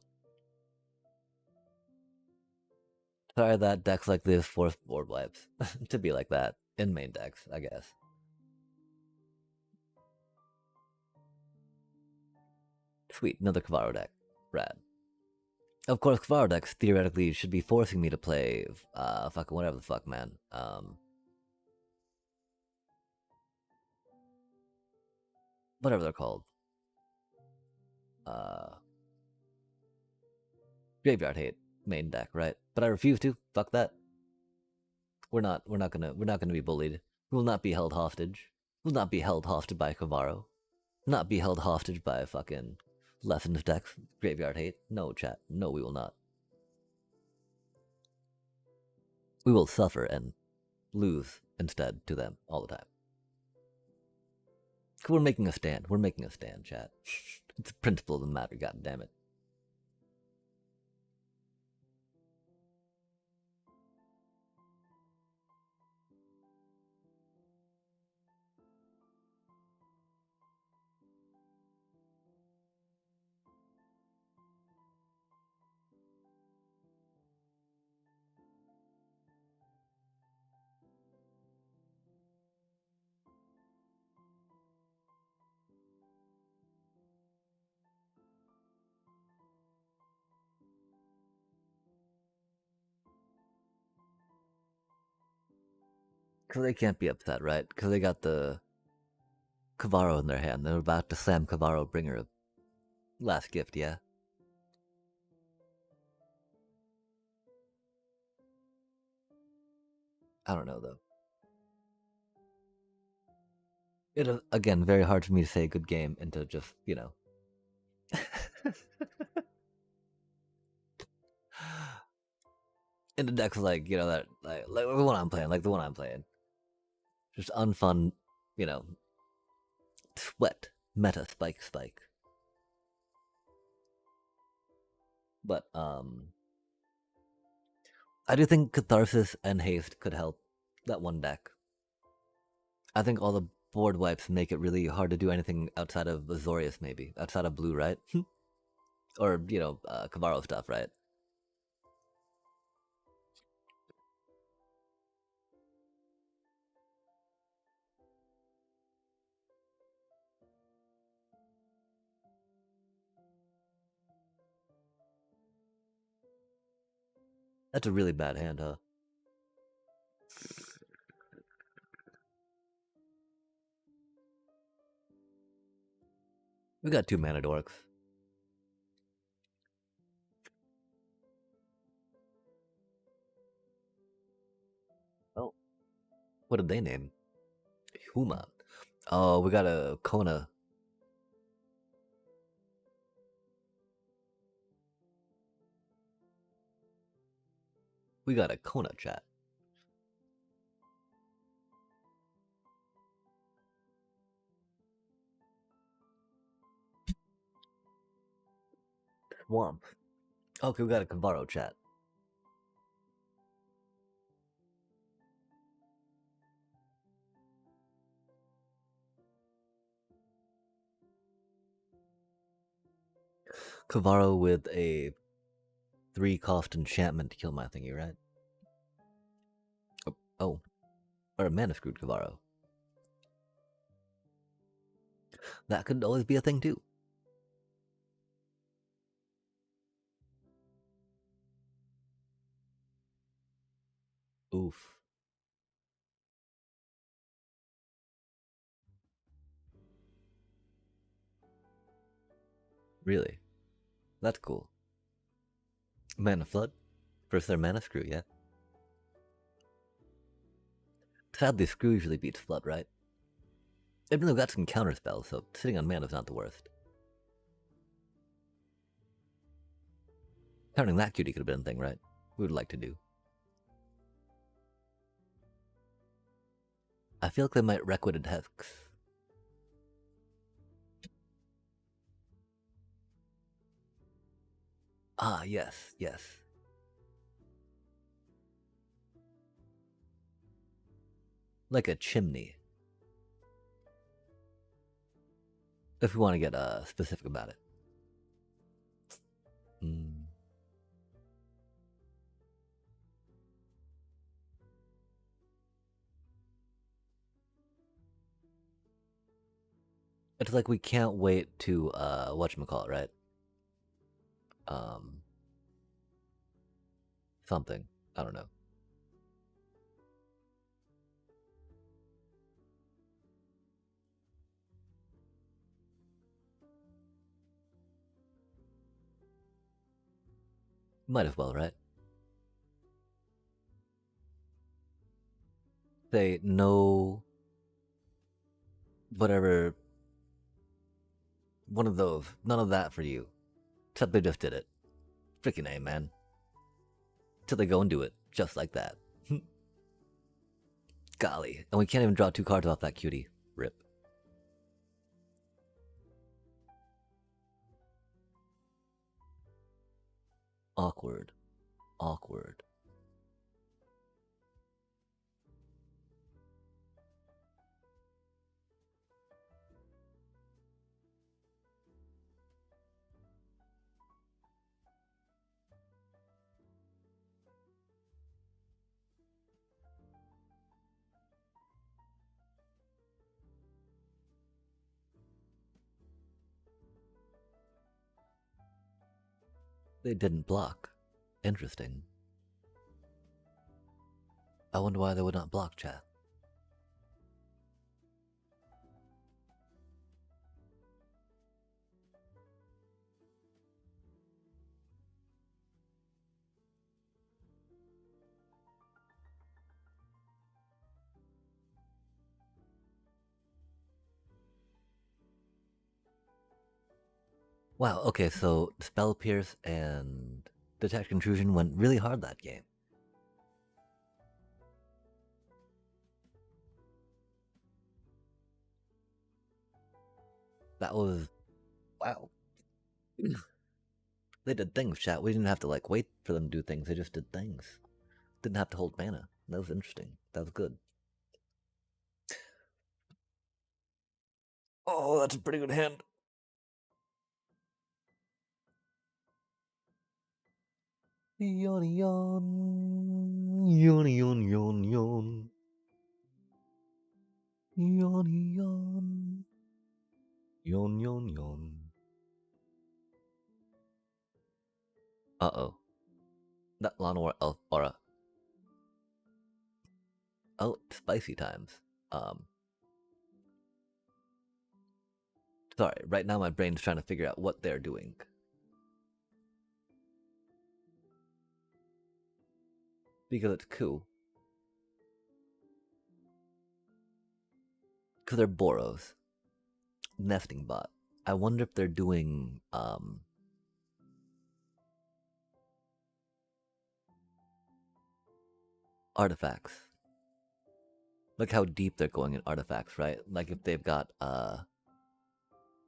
Sorry that decks like this force board wipes to be like that in main decks, I guess. Sweet, another Kavaro deck. Rad. Of course, Kavaro decks theoretically should be forcing me to play, fucking whatever the fuck, man. Whatever they're called. Uh, Graveyard Hate main deck, right? But I refuse to. Fuck that. We're not gonna be bullied. We will not be held hostage. We will not be held hostage by Kavaro. Not be held hostage by fucking Lessons decks. Graveyard Hate. No, chat. No, we will not. We will suffer and lose instead to them all the time. We're making a stand. We're making a stand, chat. It's a principle of the matter, god damn it. Because they can't be upset, right? Because they got the Kavaro in their hand. They're about to slam Kavaro, bring her a last gift, yeah? I don't know, though. It is, again, very hard for me to say good game and to just, you know. In the decks like, you know, that, like the one I'm playing, Just unfun, you know, sweat, meta spike. But, I do think Catharsis and Haste could help that one deck. I think all the board wipes make it really hard to do anything outside of Azorius, maybe. Outside of blue, right? Or, you know, Kavaro stuff, right? That's a really bad hand, huh? We got two mana dorks. Oh, what did they name? Huma. Oh, we got a Kona. We got a Kona chat. Swamp. Okay, we got a Kavaro chat. Kavaro with a 3-cost enchantment to kill my thingy, right? Oh. Or a mana screwed Kavaro. That could always be a thing too. Oof. Really? That's cool. Mana Flood? Versus their Mana Screw, yeah. Sadly, Screw usually beats Flood, right? Even though we got some counter spells, so sitting on mana is not the worst. Counting that cutie could have been a thing, right? We would like to do. I feel like they might Requited Hex. Ah, yes, yes. Like a chimney. If we want to get specific about it. It's like we can't wait to whatchamacallit, right? Something. I don't know. Might as well, right? Say no. Whatever. One of those. None of that for you. Except they just did it. Freaking A, man. Till they go and do it. Just like that. Golly. And we can't even draw 2 cards off that cutie. Rip. Awkward. Awkward. They didn't block. Interesting. I wonder why they would not block, chat. Wow, okay, so Spell Pierce and Detect Intrusion went really hard that game. That was... wow. They did things, chat. We didn't have to, like, wait for them to do things. They just did things. Didn't have to hold mana. That was interesting. That was good. Oh, that's a pretty good hand. Yawn, yawn. Yawn, yawn, yawn, yawn. Yawn, yawn. Yawn, yawn, yawn. Uh-oh. That Lawnmower Elf Aura. Oh, spicy times. Sorry, right now my brain's trying to figure out what they're doing. Because it's cool. Because they're Boros. Nesting bot. I wonder if they're doing, artifacts. Look how deep they're going in artifacts, right? Like if they've got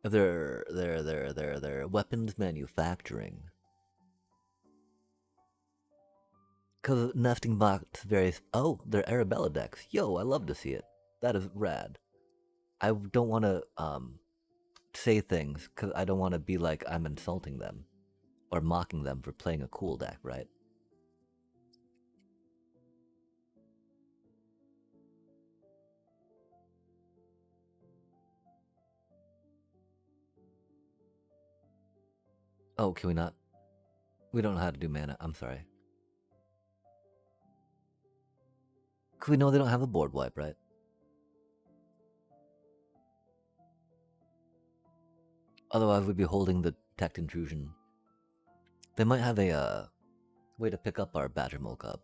if they're weapons manufacturing. Cause nesting box very oh, they're Arabella decks. Yo, I love to see it. That is rad. I don't wanna say things because I don't want to be like I'm insulting them or mocking them for playing a cool deck, right? Oh, can we not? We don't know how to do mana. I'm sorry. Cause we know they don't have a board wipe, right? Otherwise, we'd be holding the tech intrusion. They might have a way to pick up our Badger Milk up,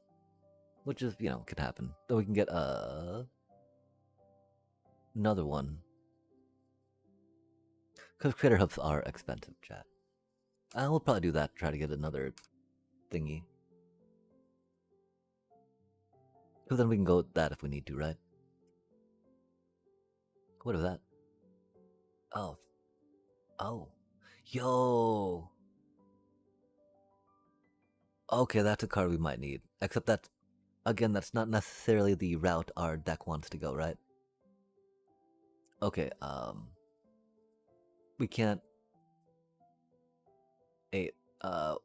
which is could happen. Then we can get another one. Cause Critter Hoops are expensive, chat. We'll probably do that. Try to get another thingy. Cause then we can go with that if we need to, right? What is that? Oh, oh, yo. Okay, that's a card we might need. Except that, again, that's not necessarily the route our deck wants to go, right? Okay, we can't. 8.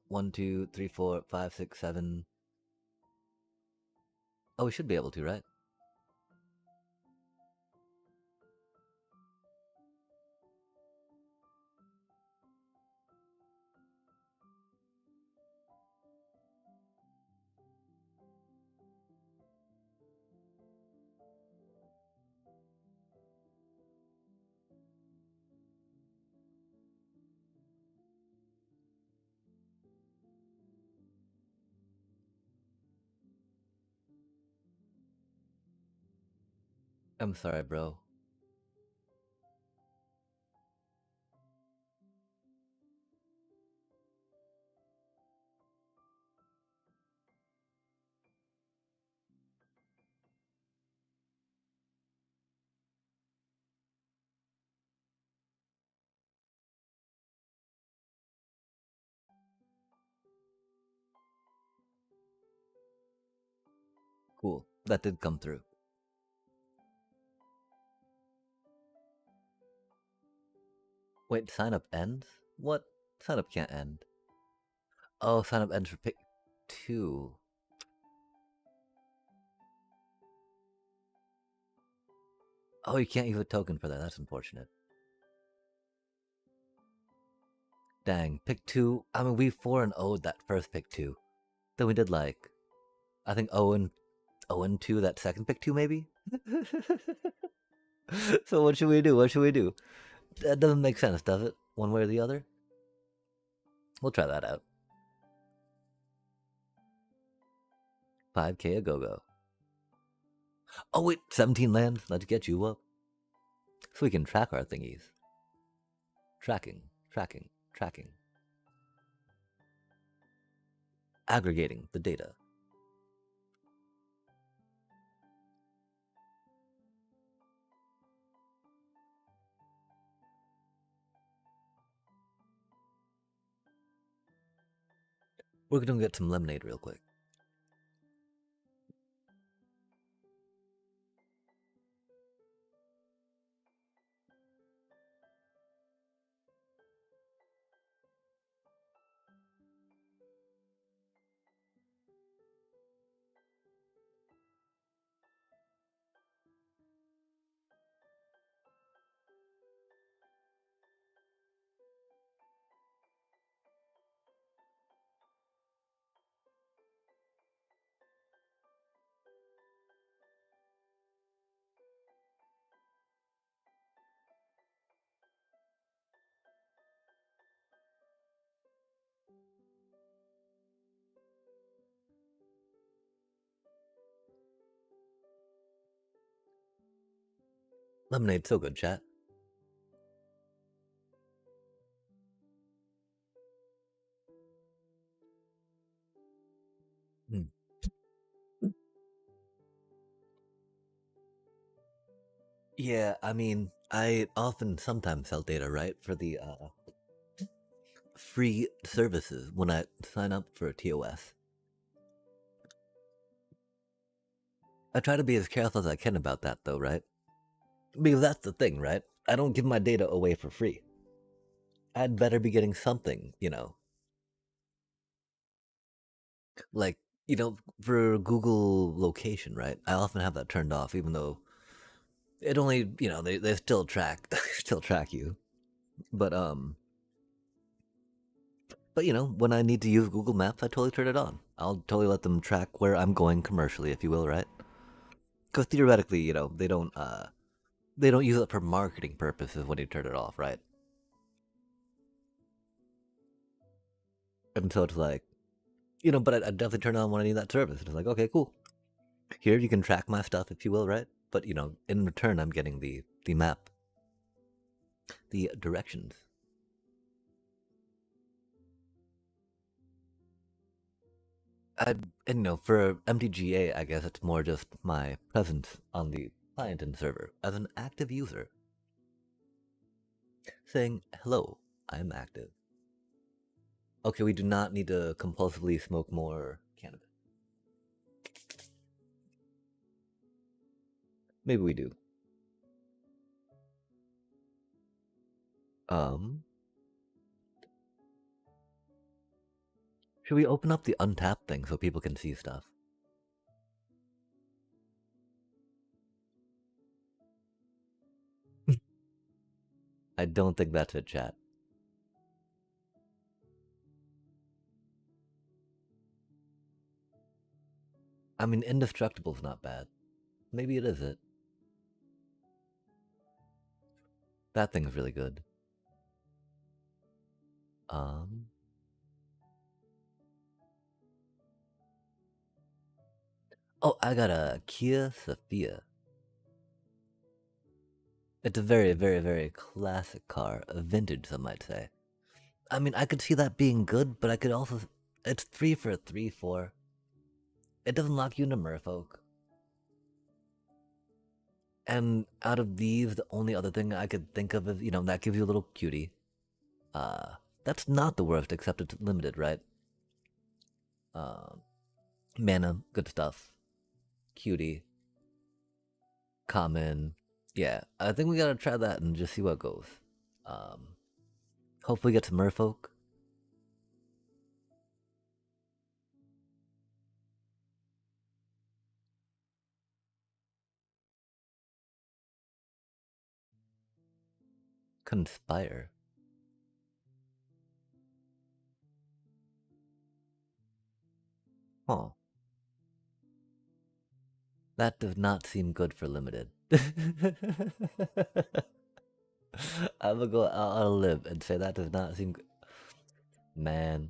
1, 2, 3, 4, 5, 6, 7. Oh, we should be able to, right? I'm sorry, bro. Cool. That did come through. Wait, sign up ends? What? Sign up can't end. Oh, sign up ends for pick 2. Oh, you can't use a token for that. That's unfortunate. Dang, pick 2. I mean, we 4 and 0'd that first pick 2. Then we did like, I think 0 and 2 that second pick 2, maybe? So what should we do? What should we do? That doesn't make sense, does it? One way or the other? We'll try that out. 5k a go-go. Oh wait, 17 lands. Let's get you up. So we can track our thingies. Tracking, tracking, tracking. Aggregating the data. We're gonna get some lemonade real quick. Lemonade's so good, chat. Yeah, I mean, I often sometimes sell data, right, for the free services when I sign up for a TOS. I try to be as careful as I can about that, though, right? Because that's the thing, right? I don't give my data away for free. I'd better be getting something, like, for Google location, right? I often have that turned off, even though it only, they still track, still track you. But, when I need to use Google Maps, I totally turn it on. I'll totally let them track where I'm going commercially, if you will, right? Because theoretically, they don't use it for marketing purposes when you turn it off, right? And so it's like, but I definitely turn it on when I need that service. It's like, okay, cool. Here you can track my stuff, if you will, right? But in return, I'm getting the map, the directions. For MTGA, I guess it's more just my presence on the client and server as an active user, saying, hello, I'm active. Okay, we do not need to compulsively smoke more cannabis. Maybe we do. Um, should we open up the untapped thing so people can see stuff? I don't think that's it, chat. I mean, indestructible's not bad. Maybe it is it. That thing's really good. Um, oh, I got a Kia Sophia. It's a very, very, very classic car, a vintage, some might say. I mean, I could see that being good, but I could also. It's 3 for a 3-4. It doesn't lock you into Merfolk. And out of these, the only other thing I could think of is, that gives you a little cutie. Uh, that's not the worst, except it's limited, right? Um, Mana, good stuff. Cutie, common. Yeah, I think we gotta try that and just see what goes. Um, hopefully get some Merfolk. Conspire. Huh. That does not seem good for limited. I'm gonna go out on a limb and say that does not seem good. Man.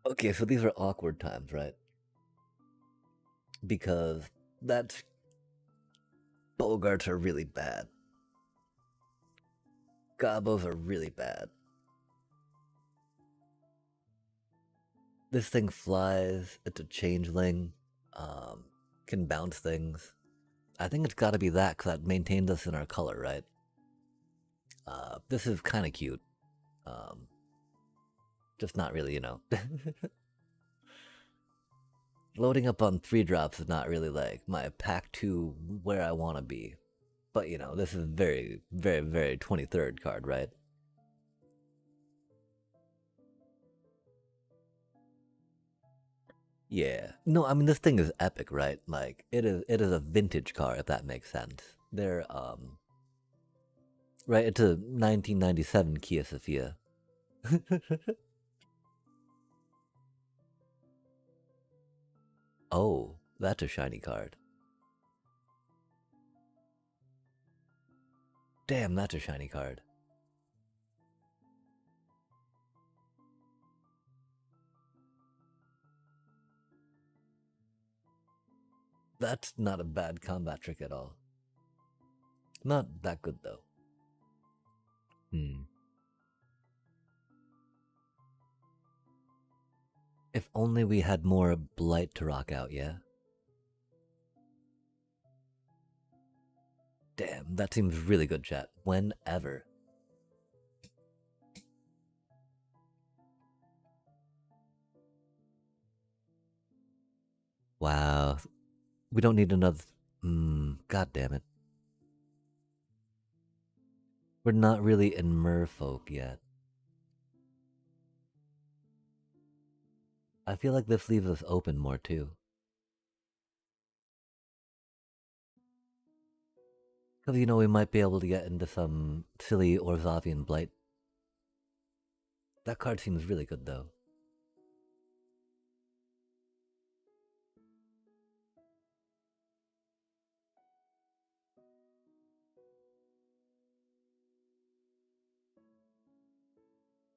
Okay, so these are awkward times, right? Because that's Bogarts are really bad. Gobos are really bad. This thing flies. It's a changeling. Um, can bounce things. I think it's got to be that because that maintains us in our color, right? This is kind of cute. Um, just not really, Loading up on 3 drops is not really like my pack 2 where I want to be. But this is very, very, very 23rd card, right? Yeah. No, I mean this thing is epic, right? Like it is a vintage car if that makes sense. They're right, it's a 1997 Kia Sophia. Oh, that's a shiny card. Damn, that's a shiny card. That's not a bad combat trick at all. Not that good though. Hmm. If only we had more blight to rock out, yeah? Damn, that seems really good, chat. Whenever. Wow. We don't need another. God damn it. We're not really in merfolk yet. I feel like this leaves us open more too. Because, you know, we might be able to get into some silly Orzavian blight. That card seems really good though.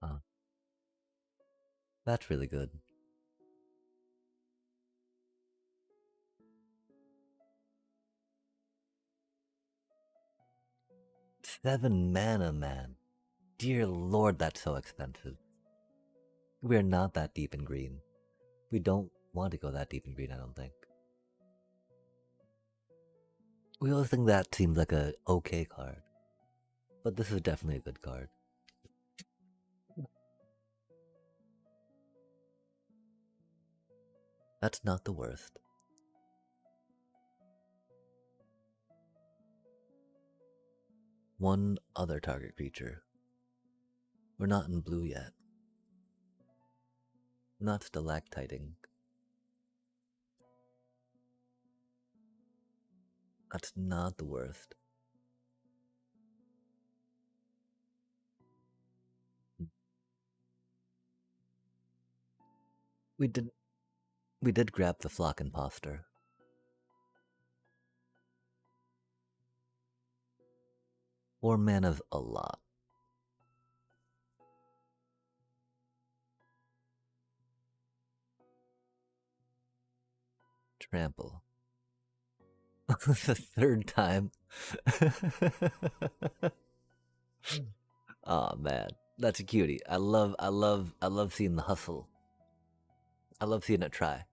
Huh. That's really good. 7 mana, man. Dear lord, that's so expensive. We're not that deep in green. We don't want to go that deep in green, I don't think. We always think that seems like a okay card. But this is definitely a good card. That's not the worst. One other target creature. We're not in blue yet. Not stalactiting. That's not the worst. We did grab the flock imposter. 4 mana's a lot. Trample. The third time. Oh man, that's a cutie. I love seeing the hustle. I love seeing it try.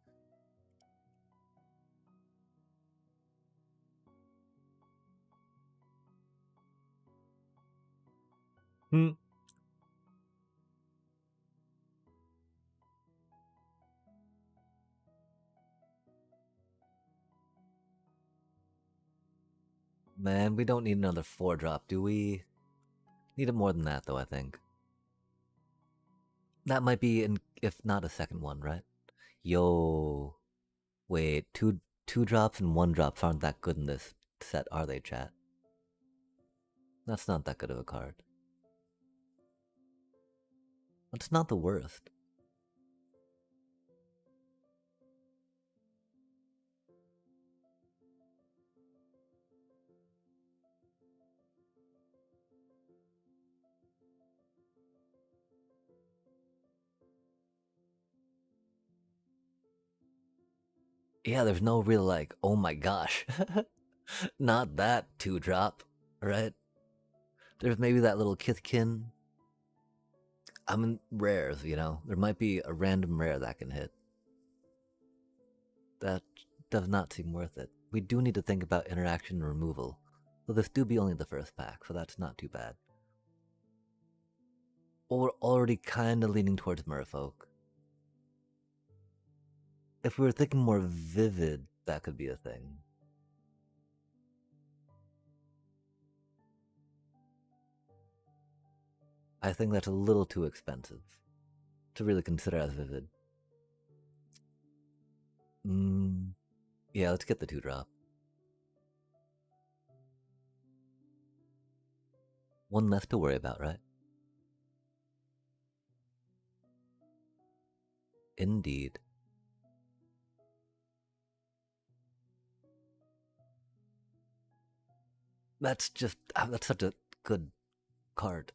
Hmm. Man, we don't need another 4-drop, do we? Need it more than that, though, I think. That might be, if not a second one, right? Yo. Wait, two drops and 1-drops aren't that good in this set, are they, chat? That's not that good of a card. That's not the worst. Yeah, there's no real, like, oh my gosh. Not that 2-drop, right? There's maybe that little Kithkin. I mean, rares, you know? There might be a random rare that can hit. That does not seem worth it. We do need to think about interaction and removal. So this do be only the first pack, so that's not too bad. Well, we're already kind of leaning towards merfolk. If we were thinking more vivid, that could be a thing. I think that's a little too expensive to really consider as vivid. Yeah, let's get the 2-drop. One less to worry about, right? Indeed. That's just, that's such a good card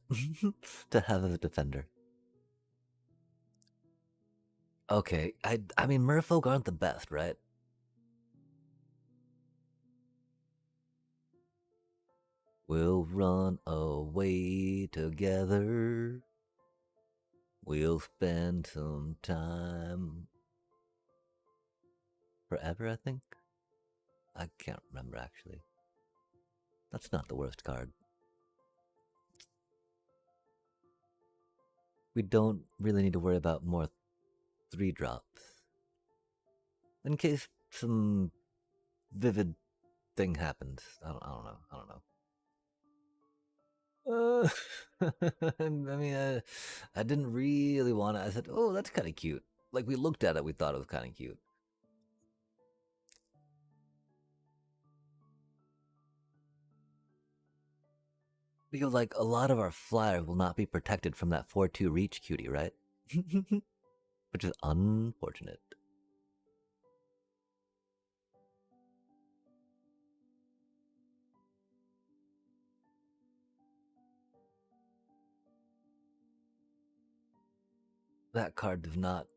to have as a defender. Okay, I mean, merfolk aren't the best, right? We'll run away together. We'll spend some time. Forever, I think? I can't remember, actually. That's not the worst card. We don't really need to worry about more 3-drops. In case some vivid thing happens. I don't know. I mean, I didn't really want it. I said, oh, that's kind of cute. Like, we looked at it, we thought it was kind of cute. Because, like, a lot of our flyers will not be protected from that 4-2 reach cutie, right? Which is unfortunate. That card does not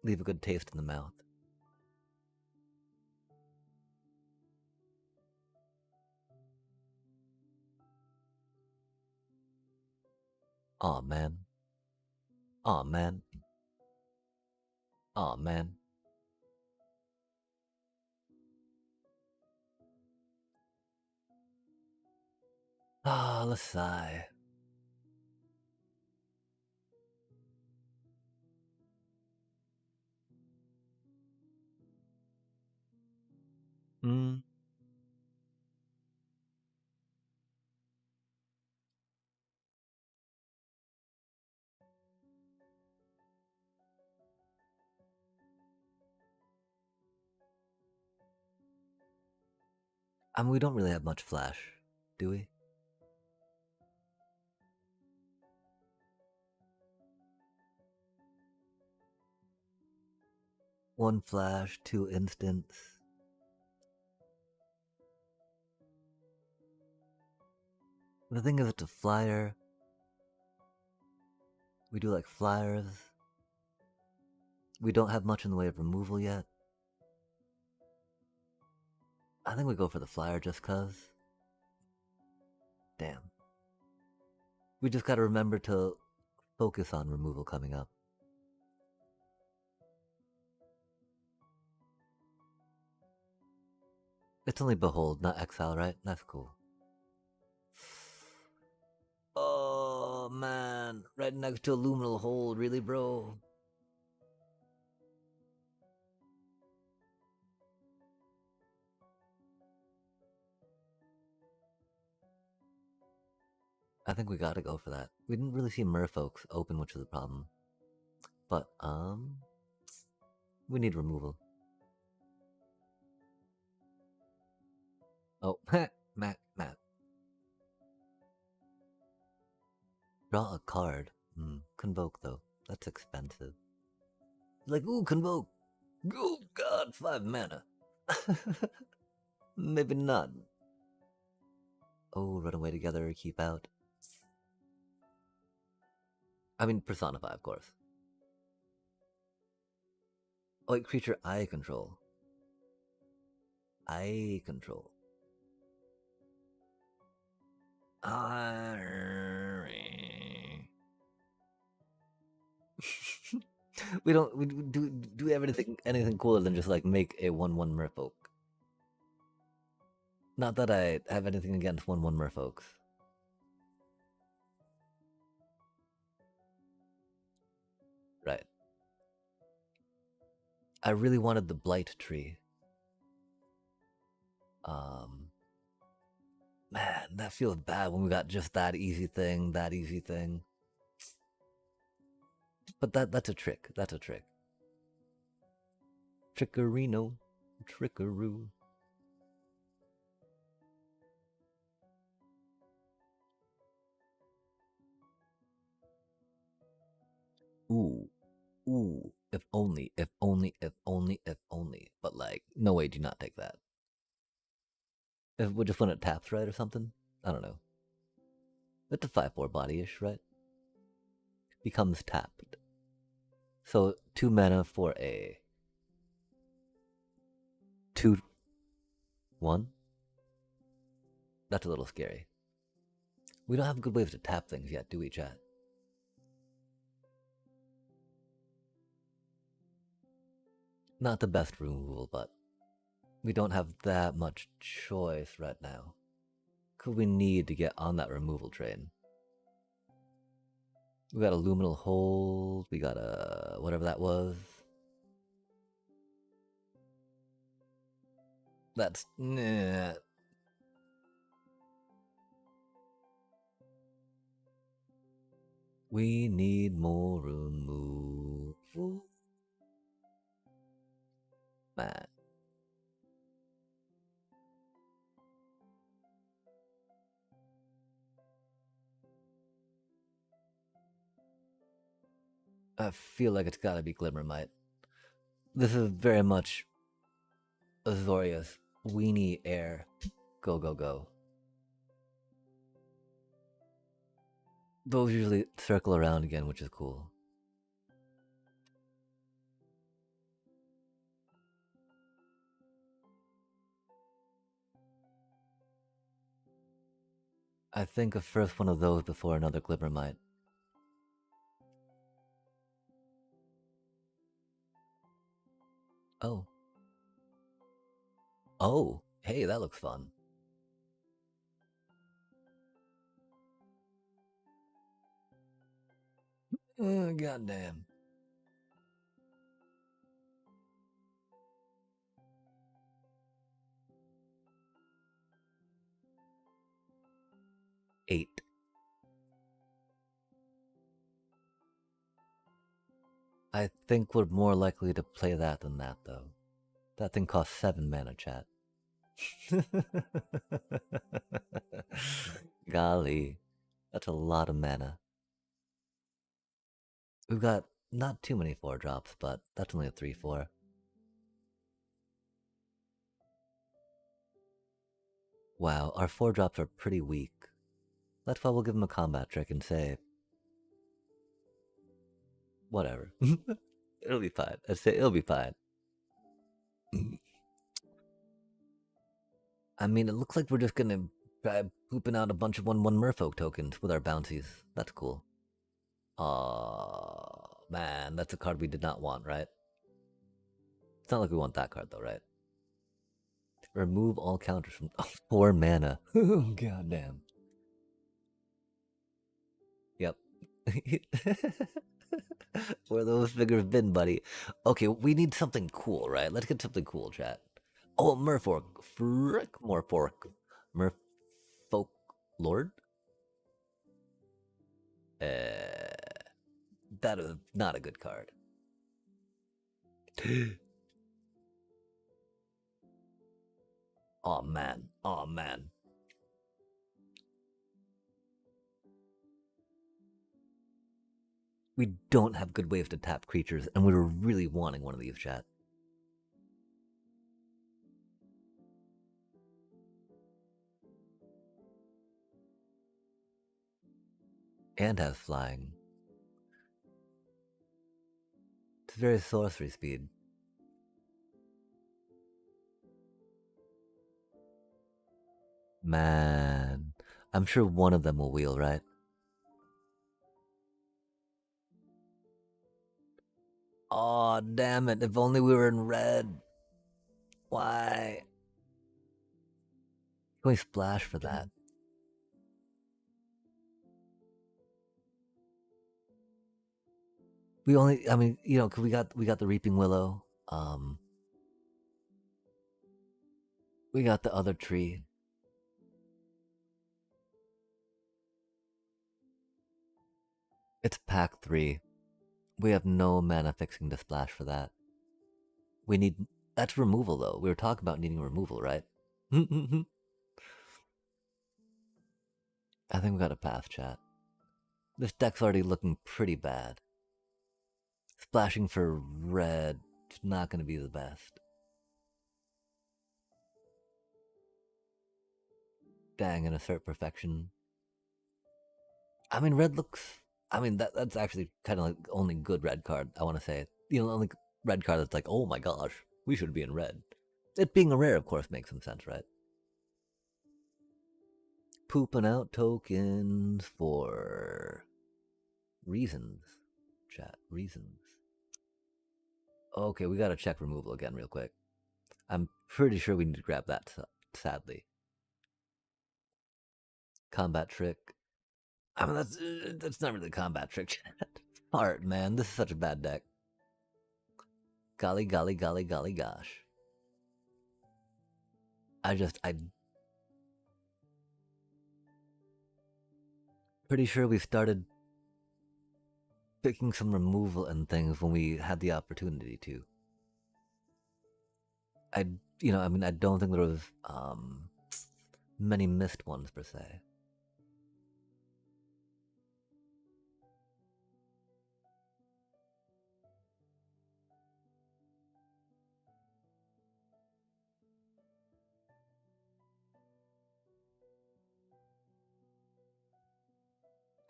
leave a good taste in the mouth. Aw, man. Aw, man. Aw, man. Ah, let's sigh. Hmm. I mean, we don't really have much flash, do we? One flash, 2 instants. The thing is, it's a flyer. We do like flyers. We don't have much in the way of removal yet. I think we go for the flyer just cuz. Damn. We just gotta remember to focus on removal coming up. It's only Behold, not Exile, right? That's cool. Oh, man. Right next to a Luminal Hold, really, bro? I think we gotta go for that. We didn't really see Merfolks open, which is a problem. But, we need removal. Oh, Matt. Draw a card. Convoke, though. That's expensive. Like, ooh, Convoke! Oh, God, 5 mana. Maybe not. Oh, run away together, keep out. I mean, Personify, of course. Oh, wait, creature I control. I control. We don't we do anything cooler than just like make a 1/1 merfolk. Not that I have anything against 1/1 merfolks. Right. I really wanted the blight tree. Man, that feels bad when we got just that easy thing. But that's a trick. That's a trick. Trickerino. Trickaroo. Ooh. Ooh. If only, if only, if only, if only. But like, no way, do not take that. If we just when it taps, right, or something? I don't know. It's a 5/4 body-ish, right? Becomes tapped. So 2 mana for a 2/1. That's a little scary. We don't have good ways to tap things yet, do we, chat? Not the best removal, but we don't have that much choice right now. Could we need to get on that removal train? We got a luminal hold, we got a whatever that was. That's nah. We need more removal. Man. I feel like it's gotta be Glimmermite. This is very much Azorius. Weenie air. Go, go, go. Those usually circle around again, which is cool. I think a first one of those before another Glimmermite. Oh. Oh, hey, that looks fun. Oh, goddamn. Eight. I think we're more likely to play that than that, though. That thing costs 7 mana, chat. Golly, that's a lot of mana. We've got not too many 4-drops, but that's only a 3-4. Wow, our 4-drops are pretty weak. That's why we'll give him a combat trick and say, whatever. It'll be fine. I say it'll be fine. I mean, it looks like we're just gonna try pooping out a bunch of 1/1 Merfolk tokens with our bounties. That's cool. Aw, man, that's a card we did not want, right? It's not like we want that card, though, right? Remove all counters from 4 mana. Oh, goddamn. Yep. Where those figures been, buddy? Okay, we need something cool, right? Let's get something cool, chat. Oh, Merfolk. Frick, Merfolk. Merfolk Lord? That is not a good card. Oh man, oh man. We don't have good ways to tap creatures, and we were really wanting one of these, chat. And has flying. It's very sorcery speed. Man, I'm sure one of them will wheel, right? Oh, damn it. If only we were in red. Why? Can we splash for that? We only, I mean, you know, cause we got the Reaping Willow. We got the other tree. It's pack 3. We have no mana fixing to splash for that. We need, that's removal though. We were talking about needing removal, right? I think we got a path, chat. This deck's already looking pretty bad. Splashing for red is not going to be the best. Dang, and assert perfection. I mean, red looks. I mean, that's actually kind of like the only good red card, I want to say. You know, the only red card that's like, oh my gosh, we should be in red. It being a rare, of course, makes some sense, right? pooping out tokens for reasons. Chat, reasons. Okay, we gotta check removal again real quick. I'm pretty sure we need to grab that, sadly. Combat trick. I mean, that's not really a combat trick, chat. Art, man. This is such a bad deck. Golly, golly, golly, golly, gosh. Pretty sure we started picking some removal and things when we had the opportunity to. I don't think there was many missed ones per se.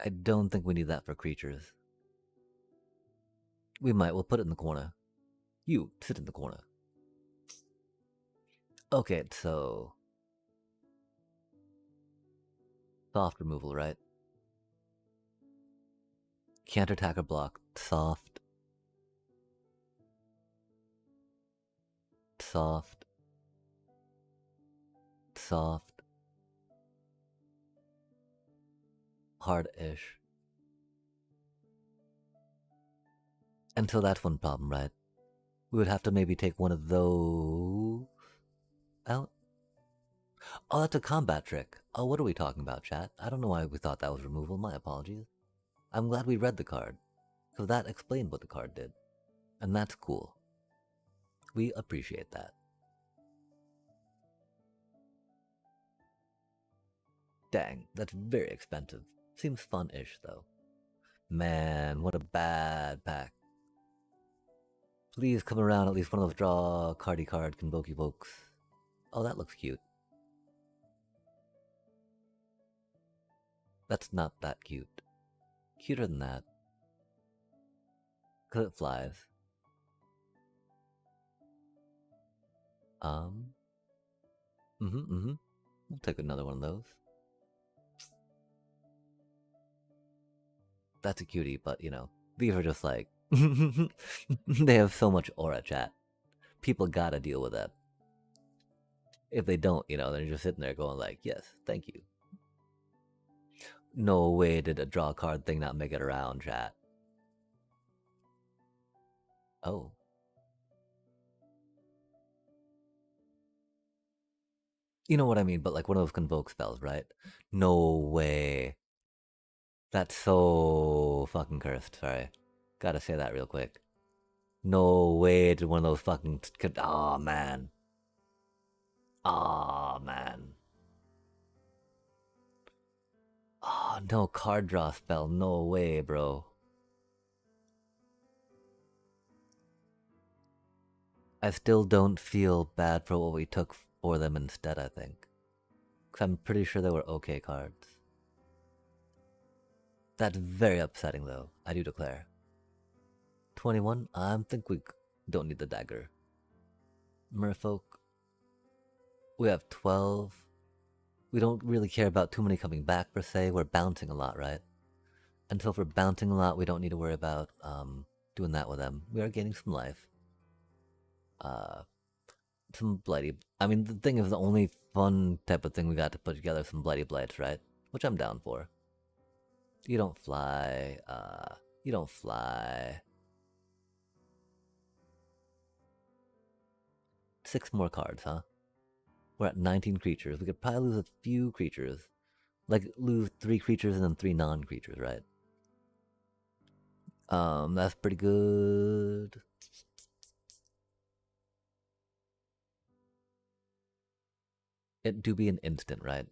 I don't think we need that for creatures. We might. We'll put it in the corner. You, sit in the corner. Okay, so... soft removal, right? Can't attack or block. Soft. Soft. Soft. Hard-ish. And so that's one problem, right? We would have to maybe take one of those out. Oh, that's a combat trick. Oh, what are we talking about, chat? I don't know why we thought that was removal. My apologies. I'm glad we read the card, because that explained what the card did. And that's cool. We appreciate that. Dang, that's very expensive. Seems fun-ish, though. Man, what a bad pack. Please come around at least one of those draw cardy card Convoke Evokes. Oh, that looks cute. That's not that cute. Cuter than that. Because it flies. We'll take another one of those. That's a cutie, but you know, these are just like... they have so much aura, chat. People gotta deal with that. If they don't, you know, they're just sitting there going like, yes, thank you. No way did a draw card thing not make it around, chat. Oh. You know what I mean, but like one of those convoke spells, right? No way. That's so fucking cursed, sorry. Gotta say that real quick. No way did one of those fucking... Aw, man. Aw, man. Oh, no card draw spell. No way, bro. I still don't feel bad for what we took for them instead, I think. Because I'm pretty sure they were okay cards. That's very upsetting, though, I do declare. 21? I think we don't need the dagger. Merfolk. We have 12. We don't really care about too many coming back, per se. We're bouncing a lot, right? And so if we're bouncing a lot, we don't need to worry about doing that with them. We are gaining some life. Some Blighty... I mean, the thing is, the only fun type of thing we got to put together is some Blighty Blights, right? Which I'm down for. You don't fly. You don't fly. 6 more cards, huh? We're at 19 creatures. We could probably lose a few creatures. Like, lose 3 creatures and then 3 non-creatures, right? That's pretty good. It do be an instant, right?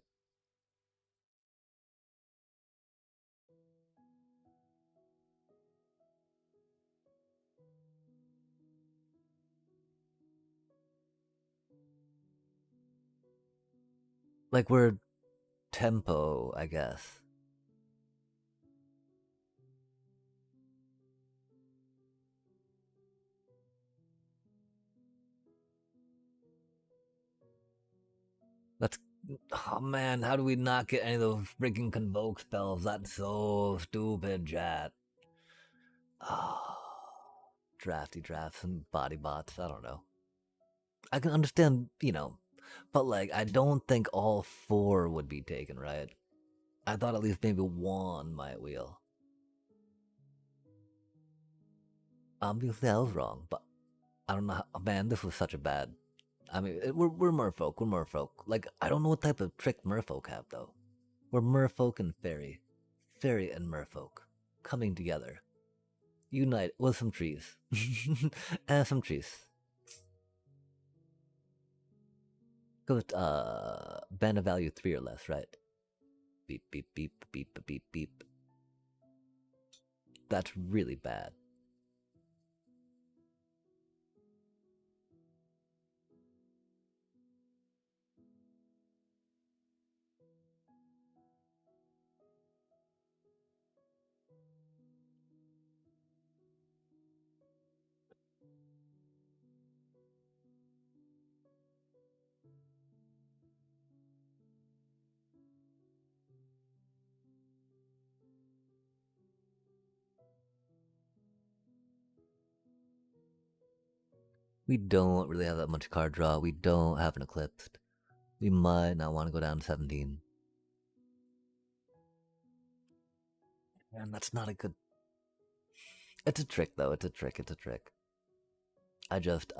Like, we're tempo, I guess. Let's Oh man, how do we not get any of those freaking convoke spells? That's so stupid, chat. Oh, drafty drafts and body bots. I don't know. I can understand, but like, I don't think all four would be taken, right? I thought at least maybe one might wheel. Obviously, I was wrong, but I don't know. Man, this was such a bad. I mean, we're merfolk. We're merfolk. Like, I don't know what type of trick merfolk have though. We're merfolk and fairy, fairy and merfolk coming together, unite with some trees, and some trees. Go with band of value 3 or less, right? Beep beep beep beep beep beep. That's really bad. We don't really have that much card draw. We don't have an eclipsed. We might not want to go down to 17. And that's not a good. It's a trick though. It's a trick. It's a trick. I just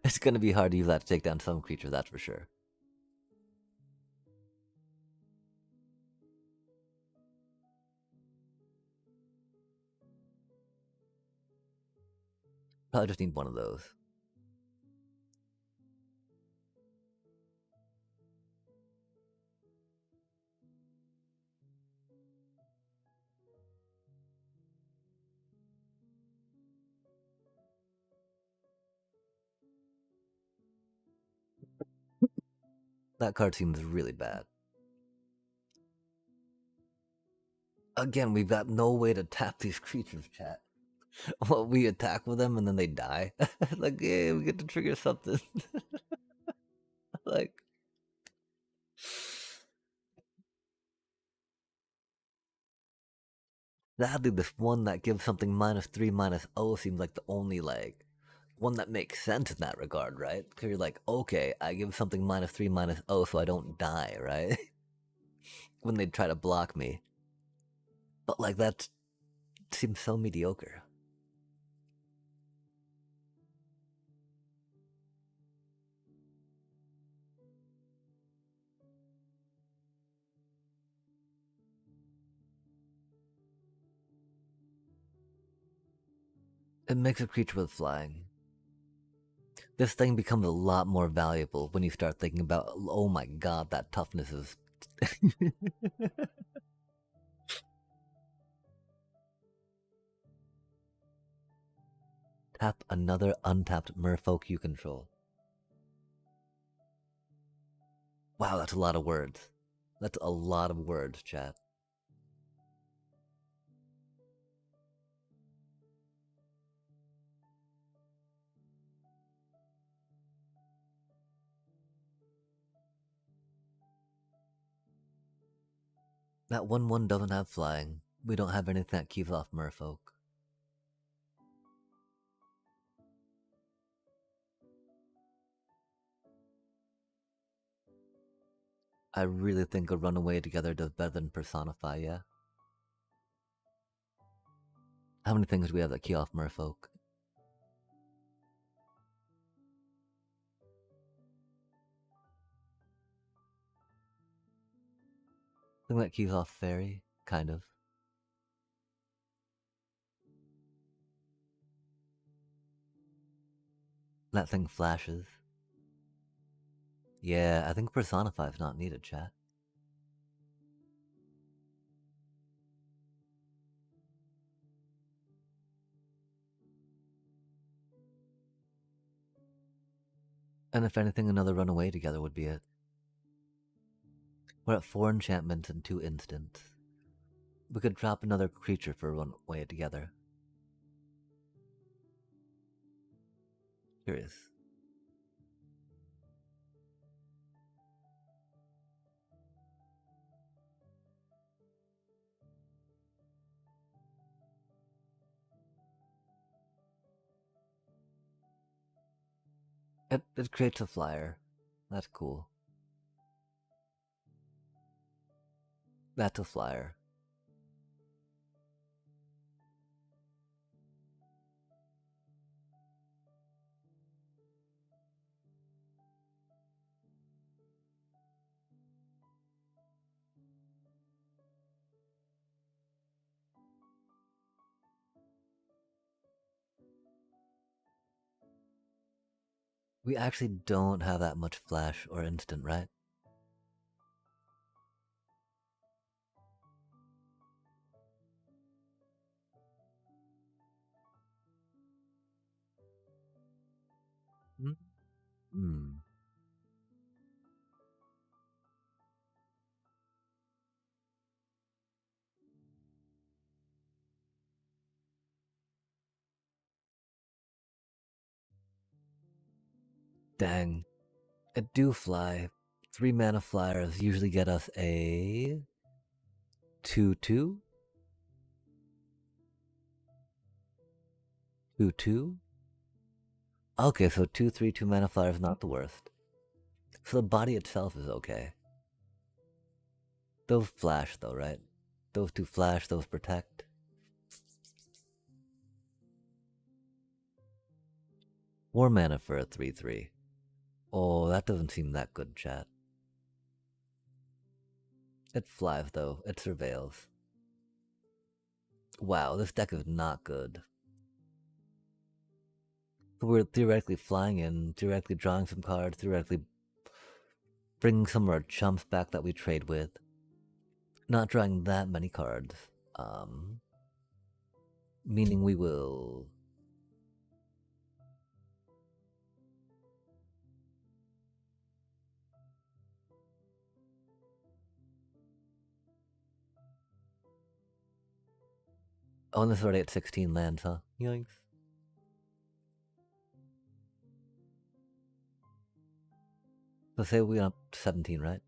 it's gonna be hard to use that to take down some creature, that's for sure. Probably just need one of those. That card seems really bad. Again, we've got no way to tap these creatures, chat. Well, we attack with them and then they die. Like, yeah, we get to trigger something. Like, sadly, this one that gives something -3 -0 seems like the only, like, one that makes sense in that regard, right? Because you're like, okay, I give something -3 -0 so I don't die, right? When they try to block me. But, like, that seems so mediocre. It makes a creature with flying. This thing becomes a lot more valuable when you start thinking about, oh my god, that toughness is. Tap another untapped merfolk you control. Wow, that's a lot of words. That's a lot of words, chat. That 1/1 doesn't have flying. We don't have anything that keeps off merfolk. I really think a runaway together does better than personify, yeah? How many things do we have that key off merfolk? Thing that keys off fairy? Kind of. That thing flashes. Yeah, I think personify is not needed, chat. And if anything, another runaway together would be it. We're at 4 enchantments and 2 instants. We could drop another creature for runaway together. Curious. It creates a flyer. That's cool. That's a flyer. We actually don't have that much flash or instant, right? Hmm. Dang. It do fly. 3 mana flyers usually get us a 2/2? 2/2? Okay, so 2/3 2 mana flyer is not the worst. So the body itself is okay. Those flash though, right? Those two flash, those protect. More mana for a 3/3. Oh, that doesn't seem that good, chat. It flies though, it surveils. Wow, this deck is not good. So we're theoretically flying in, theoretically drawing some cards, theoretically bringing some of our chumps back that we trade with. Not drawing that many cards. Meaning we will. Oh, and this is already at 16 lands, huh? Yoinks. So say we up 17, right?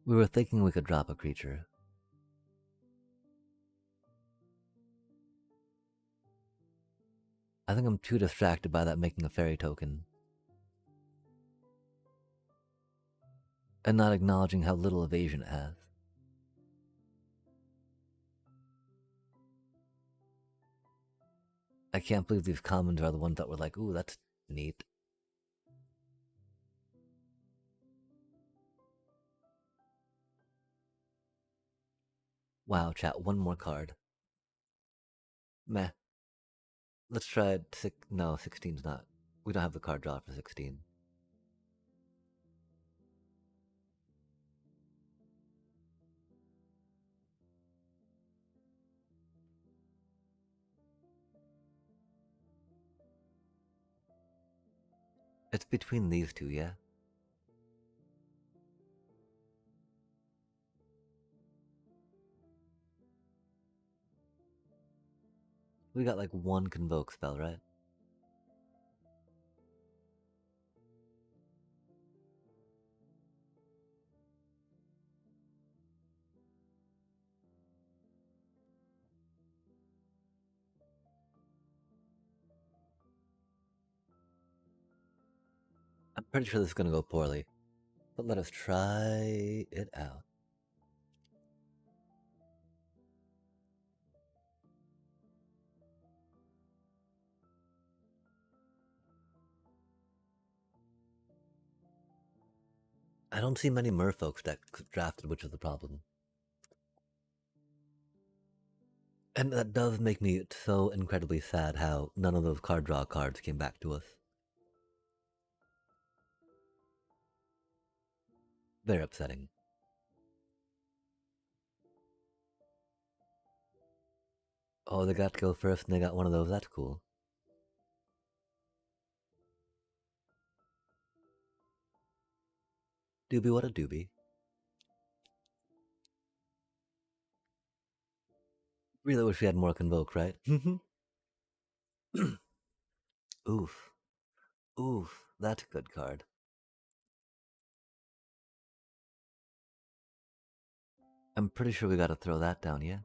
We were thinking we could drop a creature. I think I'm too distracted by that making a fairy token. And not acknowledging how little evasion it has. I can't believe these commons are the ones that were like, ooh, that's neat. Wow, chat, one more card. Meh. Let's try it. No, 16's not. We don't have the card draw for 16. It's between these two, yeah? We got like one Convoke spell, right? I'm pretty sure this is gonna go poorly. But let us try it out. I don't see many merfolk decks drafted, which is the problem. And that does make me so incredibly sad how none of those card draw cards came back to us. Very upsetting. Oh, they got to go first and they got one of those. That's cool. Doobie, what a doobie. Really wish we had more Convoke, right? Oof. Oof. That's a good card. I'm pretty sure we gotta throw that down, yeah?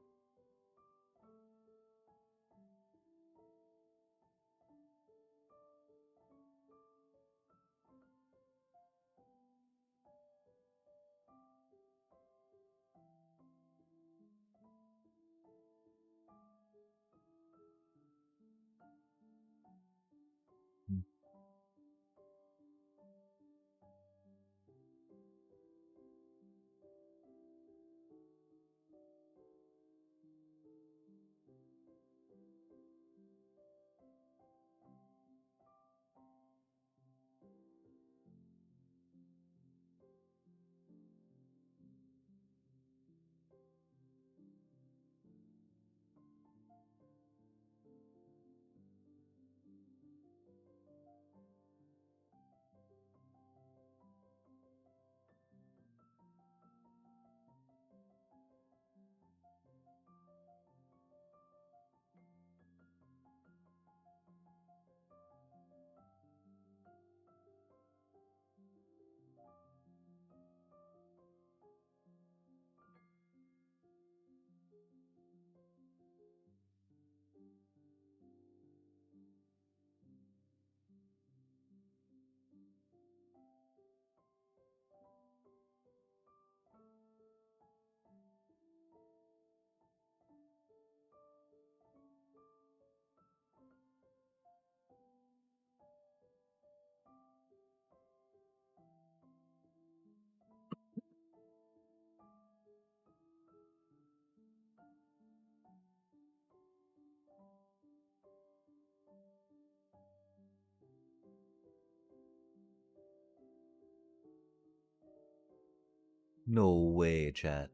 No way, chat.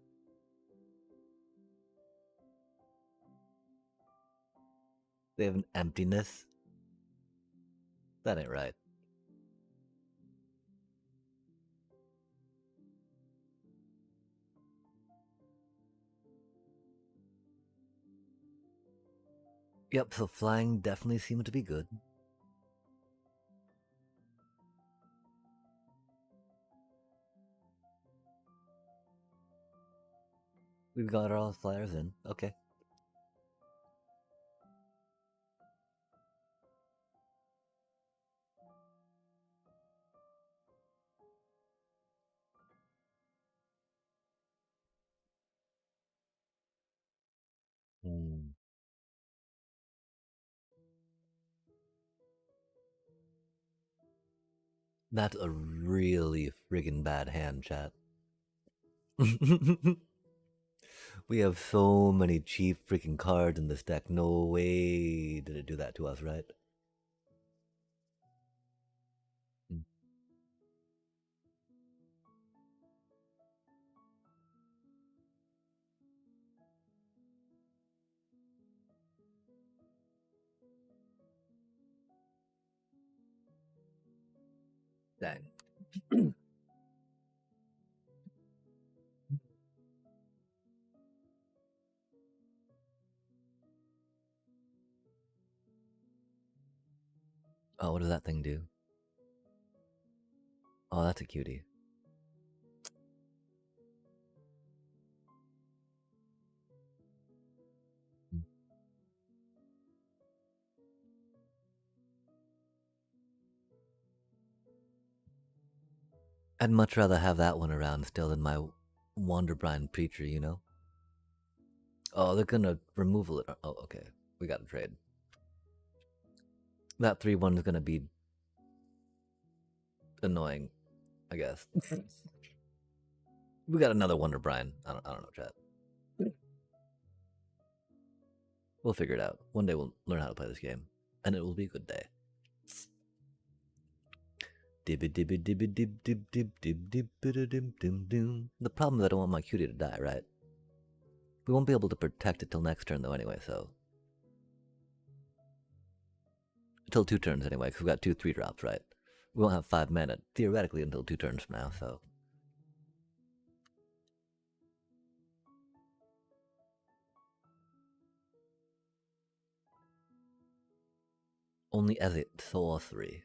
They have an emptiness? That ain't right. Yep, so flying definitely seemed to be good. We've got all flyers in. Okay. Hmm. That's a really friggin' bad hand, chat. We have so many cheap freaking cards in this deck. No way did it do that to us, right? Mm. Dang. Oh, what does that thing do? Oh, that's a cutie. Mm. I'd much rather have that one around still than my Wanderbrine Preacher, you know? Oh, they're gonna removal it. Oh, okay. We gotta trade. That 3/1 is gonna be annoying, I guess. We got another Wonderbrine. I don't know, chat. We'll figure it out. One day we'll learn how to play this game, and it will be a good day. Dibby dibby dibby dib dib dib dib dib dim dim dim. The problem is I don't want my cutie to die, right? We won't be able to protect it till next turn though anyway, so. Until 2 turns anyway, because we've got 2 3-drops, right? We won't have 5 mana, theoretically, until 2 turns from now, so. Only as it saw 3.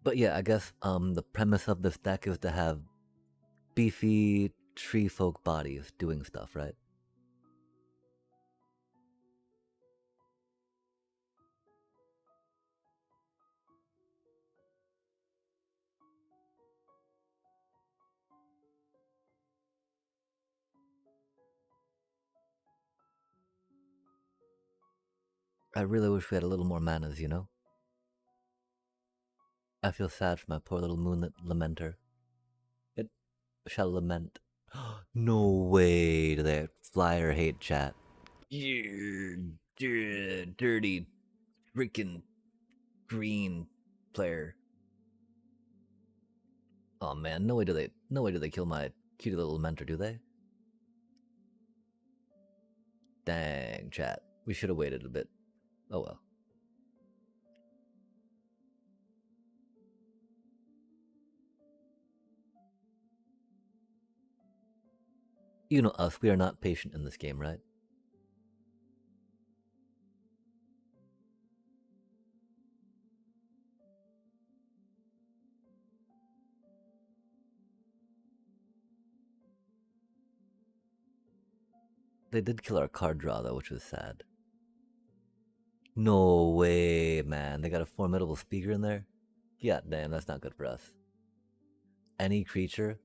But yeah, I guess the premise of this deck is to have beefy tree folk bodies doing stuff, right? I really wish we had a little more manas, you know? I feel sad for my poor little moonlit lamenter. It shall lament. No way do they flyer hate chat. Yeah, dirty freaking green player. Oh man, no way do they kill my cute little mentor, do they? Dang, chat. We should have waited a bit. Oh well. You know us, we are not patient in this game, right? They did kill our card draw though, which was sad. No way, man. They got a formidable speaker in there? Yeah, damn, that's not good for us. Any creature?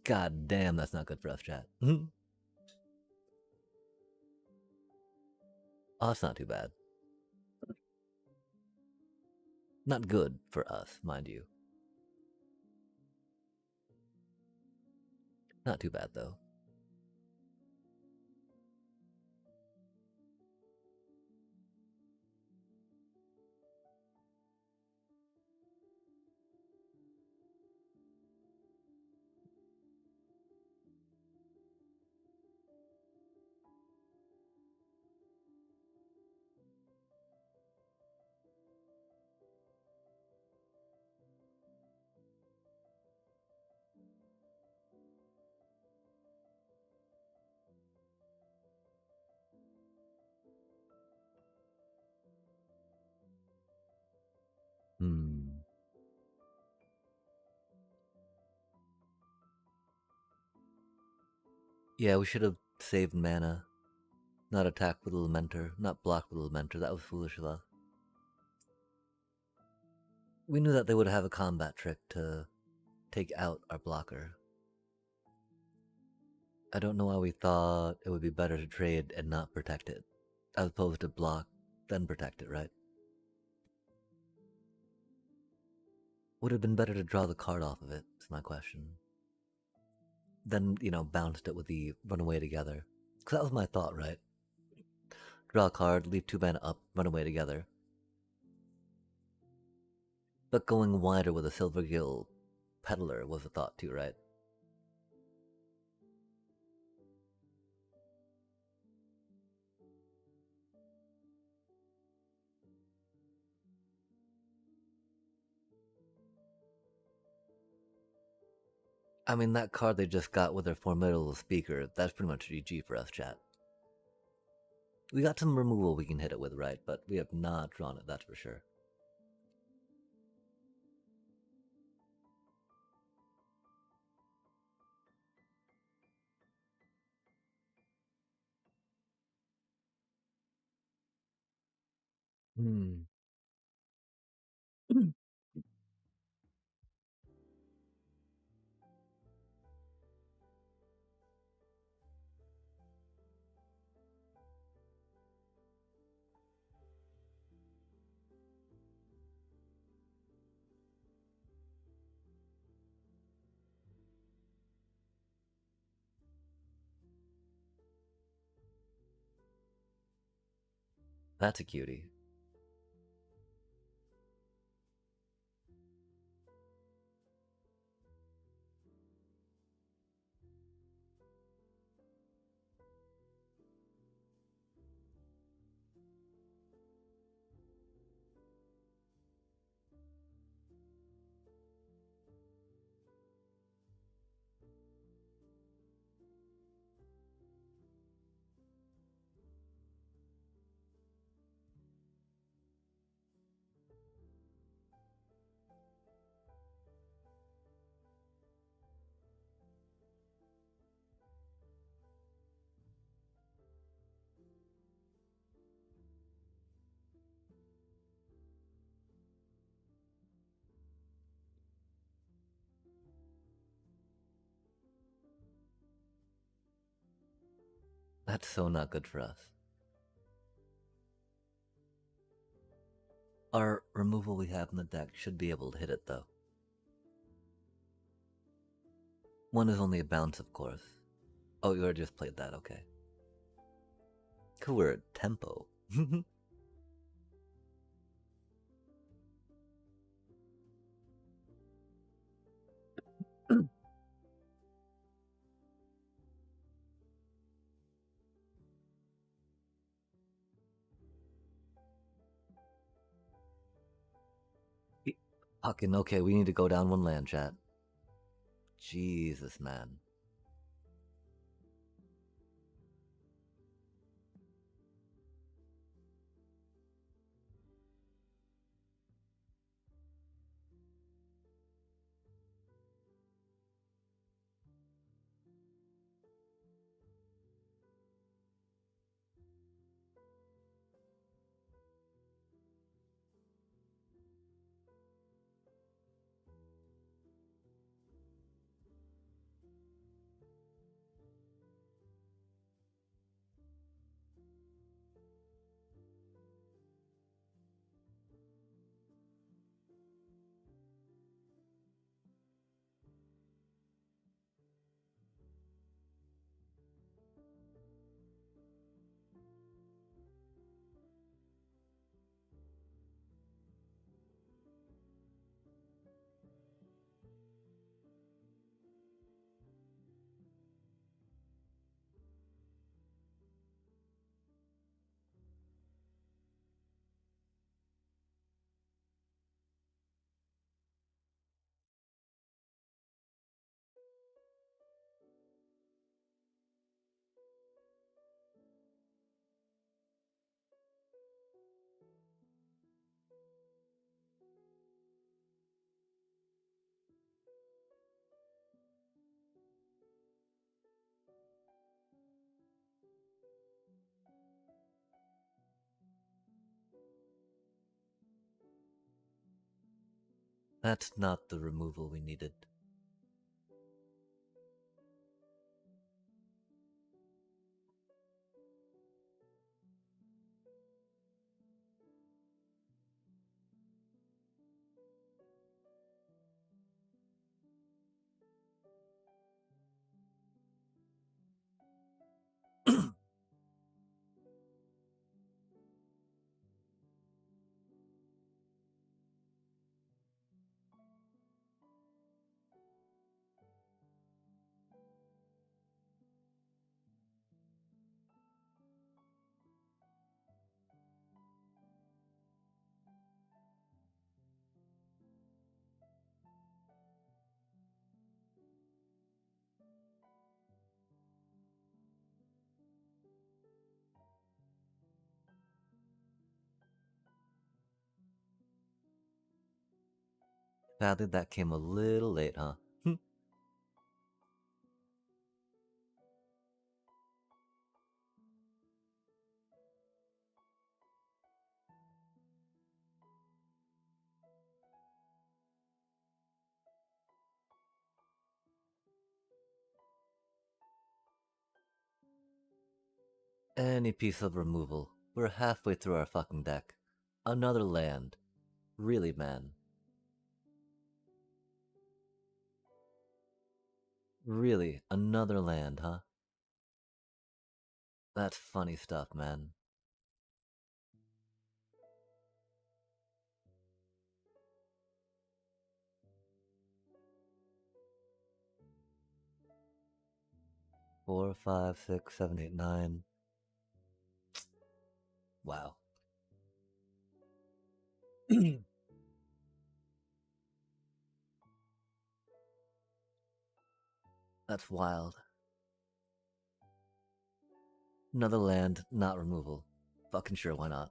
God damn, that's not good for us, chat. Oh, that's not too bad. Not good for us, mind you. Not too bad though. Hmm. Yeah, we should have saved mana. Not attack with a Lamentor, not block with a Lamentor. That was foolish of us. We knew that they would have a combat trick to take out our blocker. I don't know why we thought it would be better to trade and not protect it, as opposed to block, then protect it, right? Would have been better to draw the card off of it, is my question. Then, bounced it with the run away together. Because that was my thought, right? Draw a card, leave 2 mana up, run away together. But going wider with a Silver Gill Peddler was a thought too, right? I mean, that card they just got with their formidable speaker, that's pretty much GG for us, chat. We got some removal we can hit it with, right? But we have not drawn it, that's for sure. Hmm. That's a cutie. That's so not good for us. Our removal we have in the deck should be able to hit it though. One is only a bounce, of course. Oh, you already just played that, okay. Cool, we're at tempo. Fucking okay, we need to go down one land, chat. Jesus, man. That's not the removal we needed. Sadly, that came a little late, huh? Any piece of removal. We're halfway through our fucking deck. Another land. Really, man. Really, another land, huh? That's funny stuff, man. Four, five, six, seven, eight, nine. Wow. That's wild. Another land, not removal. Fucking sure, why not?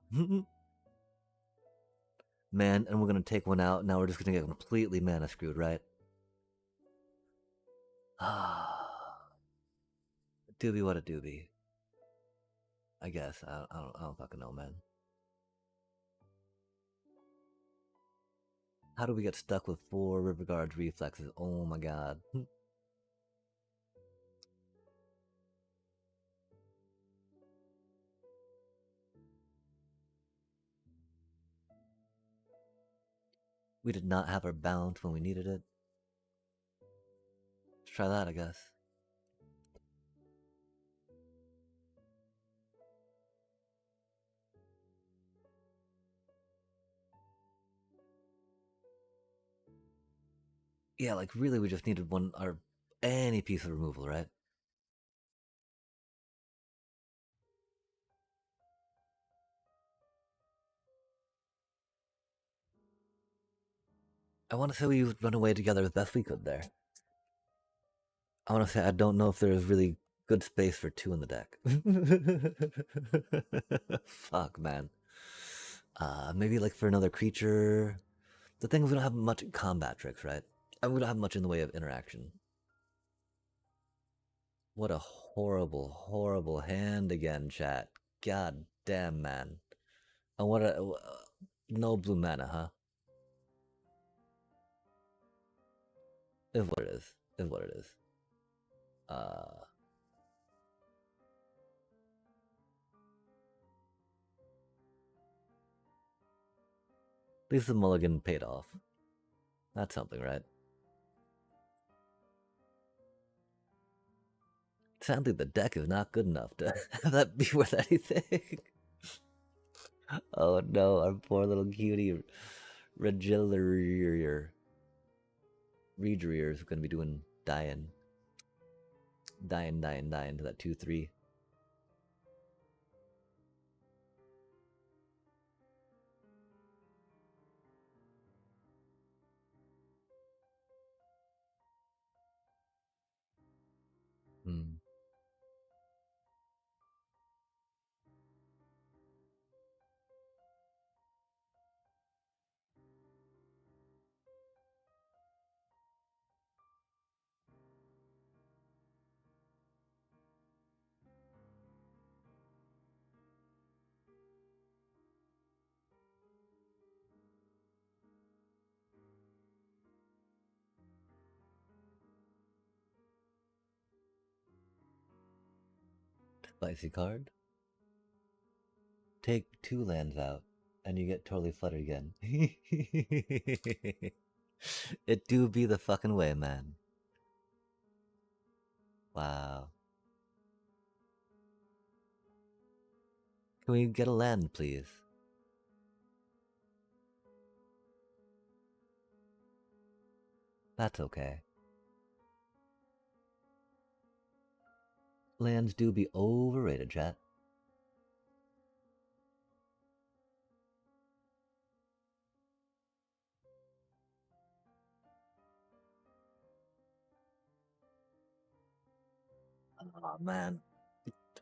Man, and we're gonna take one out, now we're just gonna get completely mana screwed, right? Doobie what a doobie. I guess. I don't fucking know, man. How do we get stuck with 4 River Guards reflexes? Oh my god. We did not have our balance when we needed it. Let's try that, I guess. Yeah, like really we just needed any piece of removal, right? I want to say we run away together as best we could there. I want to say I don't know if there's really good space for 2 in the deck. Fuck, man. Maybe like for another creature. The thing is we don't have much combat tricks, right? And we don't have much in the way of interaction. What a horrible, horrible hand again, chat. God damn, man. And what a... no blue mana, huh? Is what it is. Is what it is. At least the mulligan paid off. That's something, right? Sadly, the deck is not good enough to have that be worth anything. Oh no, our poor little cutie Regillerier. Regrier is going to be doing dying to that 2-3. Hmm. Spicy card. Take 2 lands out, and you get totally fluttered again. It do be the fucking way, man. Wow. Can we get a land, please? That's okay. Lands do be overrated, chat. Oh man.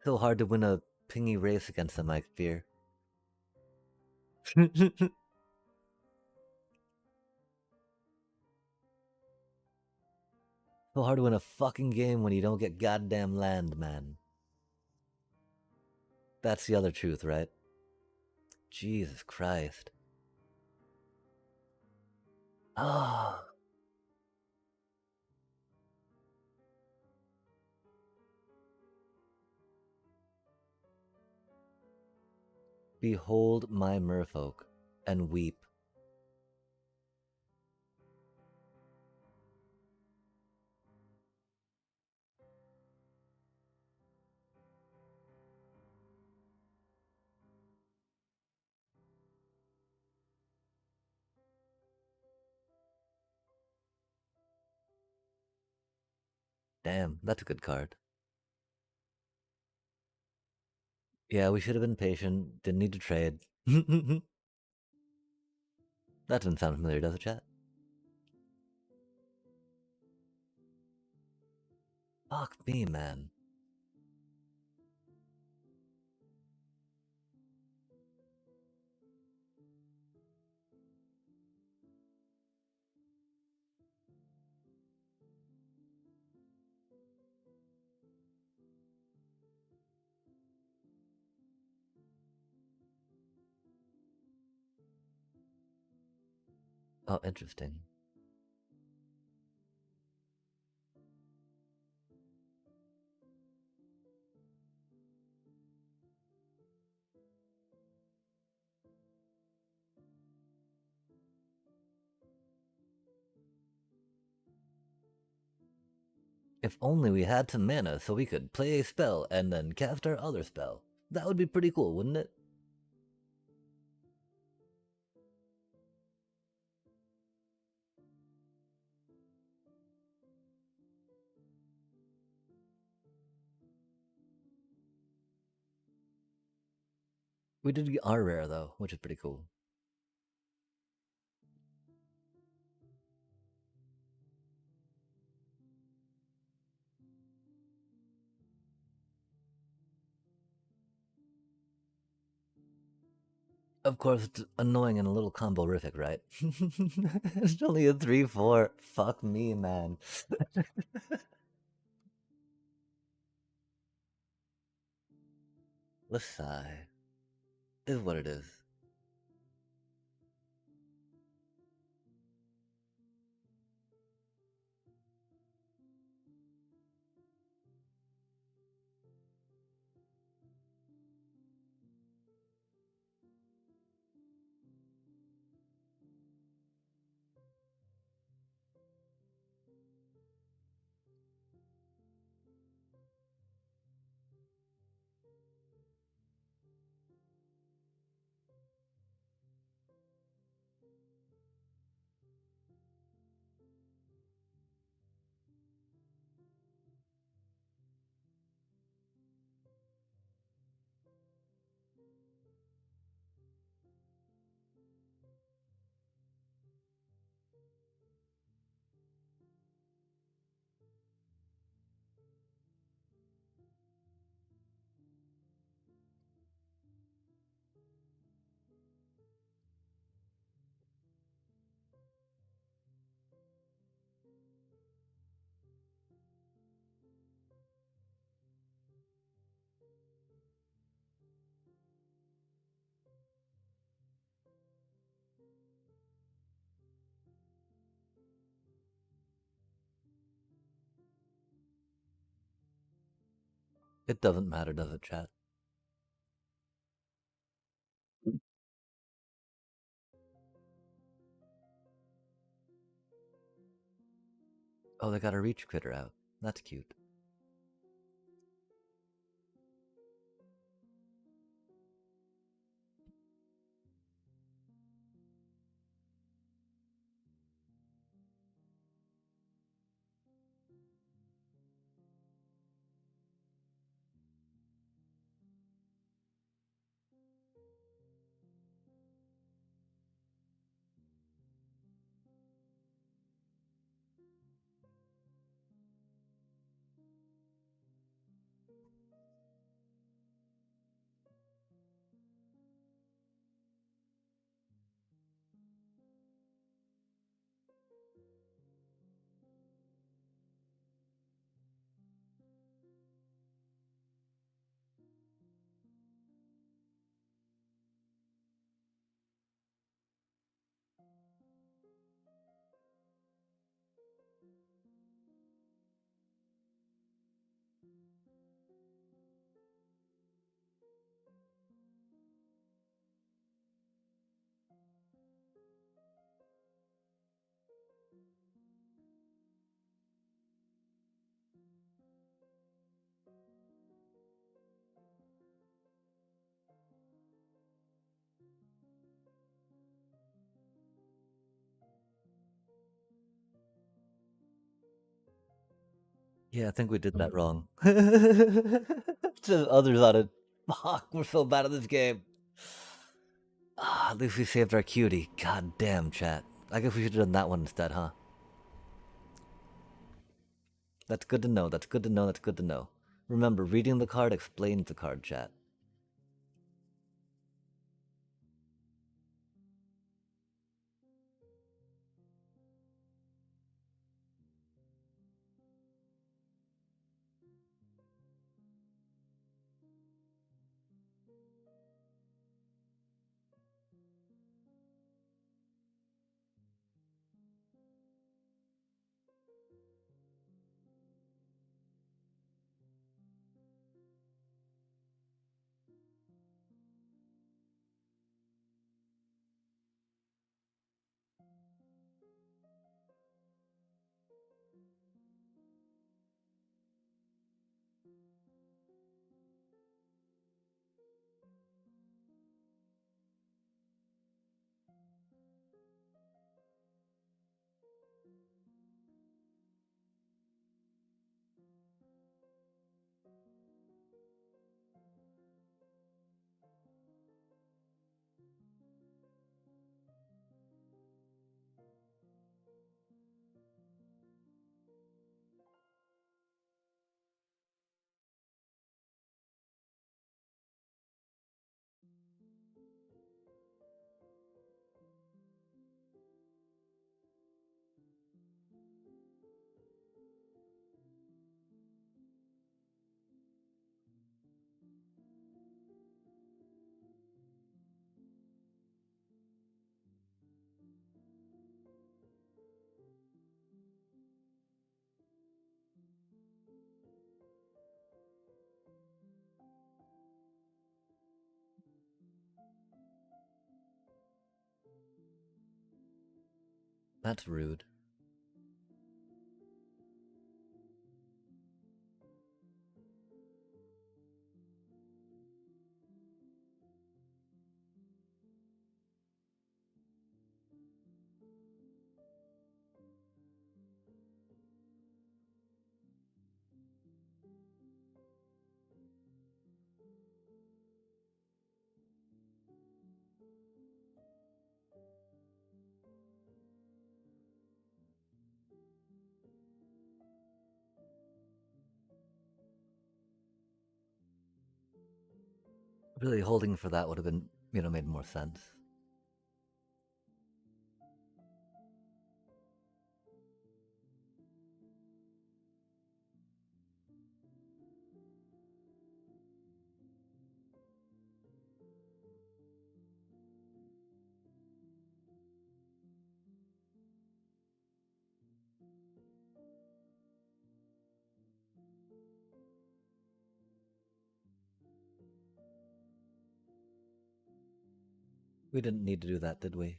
So hard to win a pingy race against them, I fear. So hard to win a fucking game when you don't get goddamn land, man. That's the other truth, right? Jesus Christ. Ah. Oh. Behold my merfolk and weep. Damn, that's a good card. Yeah, we should have been patient. Didn't need to trade. That doesn't sound familiar, does it, chat? Fuck me, man. Oh, interesting. If only we had some mana so we could play a spell and then cast our other spell. That would be pretty cool, wouldn't it? We did get our rare though, which is pretty cool. Of course, it's annoying and a little combo-rific, right? It's only a 3/4. Fuck me, man. Let's sigh. Is what it is. It doesn't matter, does it, chat? Oh, they got a reach critter out. That's cute. Yeah, I think we did that wrong. To others on it. Fuck, we're so bad at this game. Ah, at least we saved our cutie. God damn, chat. I guess we should have done that one instead, huh? That's good to know. That's good to know. That's good to know. Remember, reading the card explains the card, chat. That's rude. Really holding for that would have been, made more sense. We didn't need to do that, did we?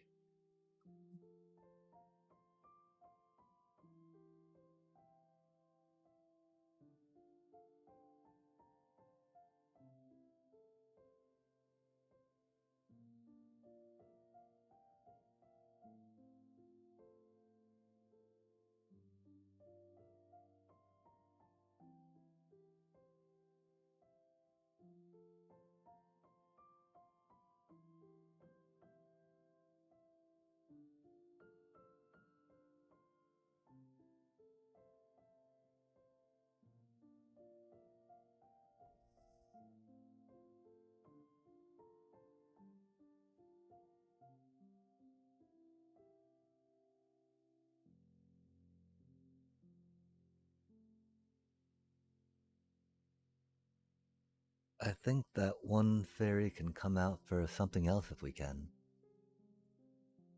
I think that one fairy can come out for something else if we can.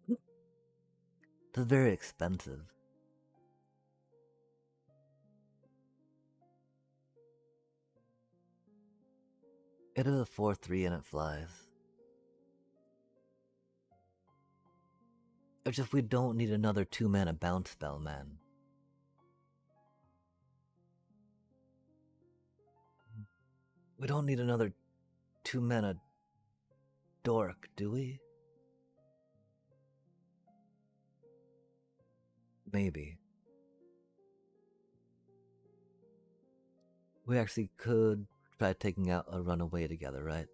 It's very expensive. It is a 4/3 and it flies. It's just we don't need another 2-mana bounce spell, man. We don't need another 2-mana dork, do we? Maybe. We actually could try taking out a runaway together, right?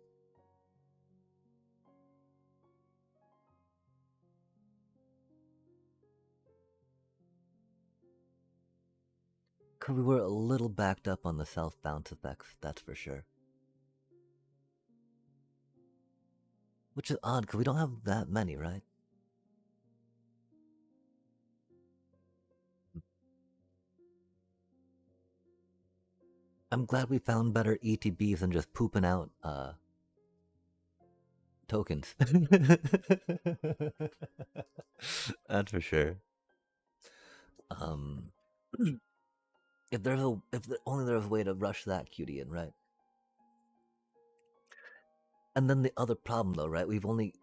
Cause we were a little backed up on the self-bounce effects, that's for sure. Which is odd, cause we don't have that many, right? I'm glad we found better ETBs than just pooping out tokens. That's for sure. If only there was a way to rush that cutie in, right? And then the other problem though, right?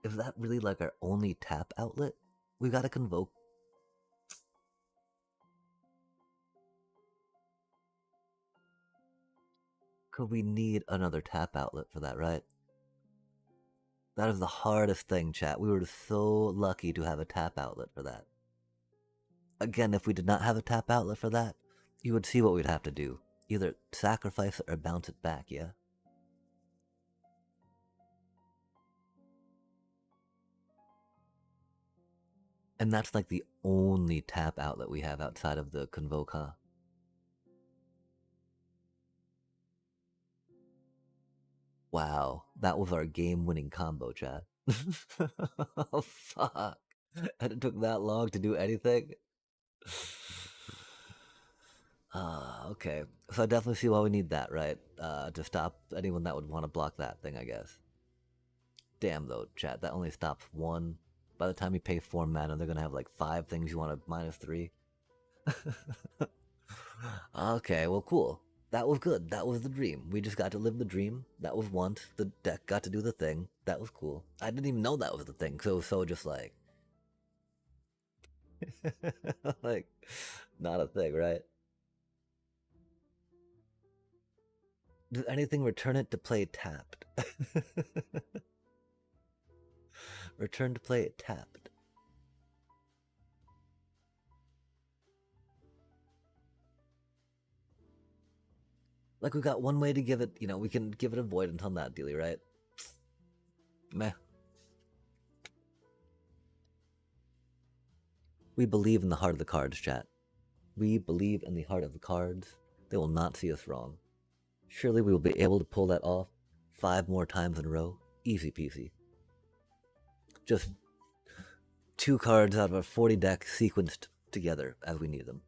Is that really like our only tap outlet? We gotta convoke. Could we need another tap outlet for that, right? That is the hardest thing, chat. We were so lucky to have a tap outlet for that. Again, if we did not have a tap outlet for that, you would see what we'd have to do. Either sacrifice it or bounce it back, yeah? And that's like the only tap outlet we have outside of the convoke, huh? Wow, that was our game-winning combo, chat. Oh, fuck. And it took that long to do anything? Okay. So I definitely see why we need that, right? To stop anyone that would want to block that thing, I guess. Damn, though, chat, that only stops one. By the time you pay 4 mana, they're gonna have like 5 things you want to -3. Okay, well, cool. That was good. That was the dream. We just got to live the dream. That was once. The deck got to do the thing. That was cool. I didn't even know that was the thing. So just like, Like, not a thing, right? Does anything return it to play tapped? Return to play it tapped. Like, we got one way to give it, you know, we can give it avoidance on that dealy, right? Meh. We believe in the heart of the cards, chat. We believe in the heart of the cards. They will not see us wrong. Surely we will be able to pull that off 5 more times in a row. Easy peasy. Just 2 cards out of a 40 deck sequenced together as we need them.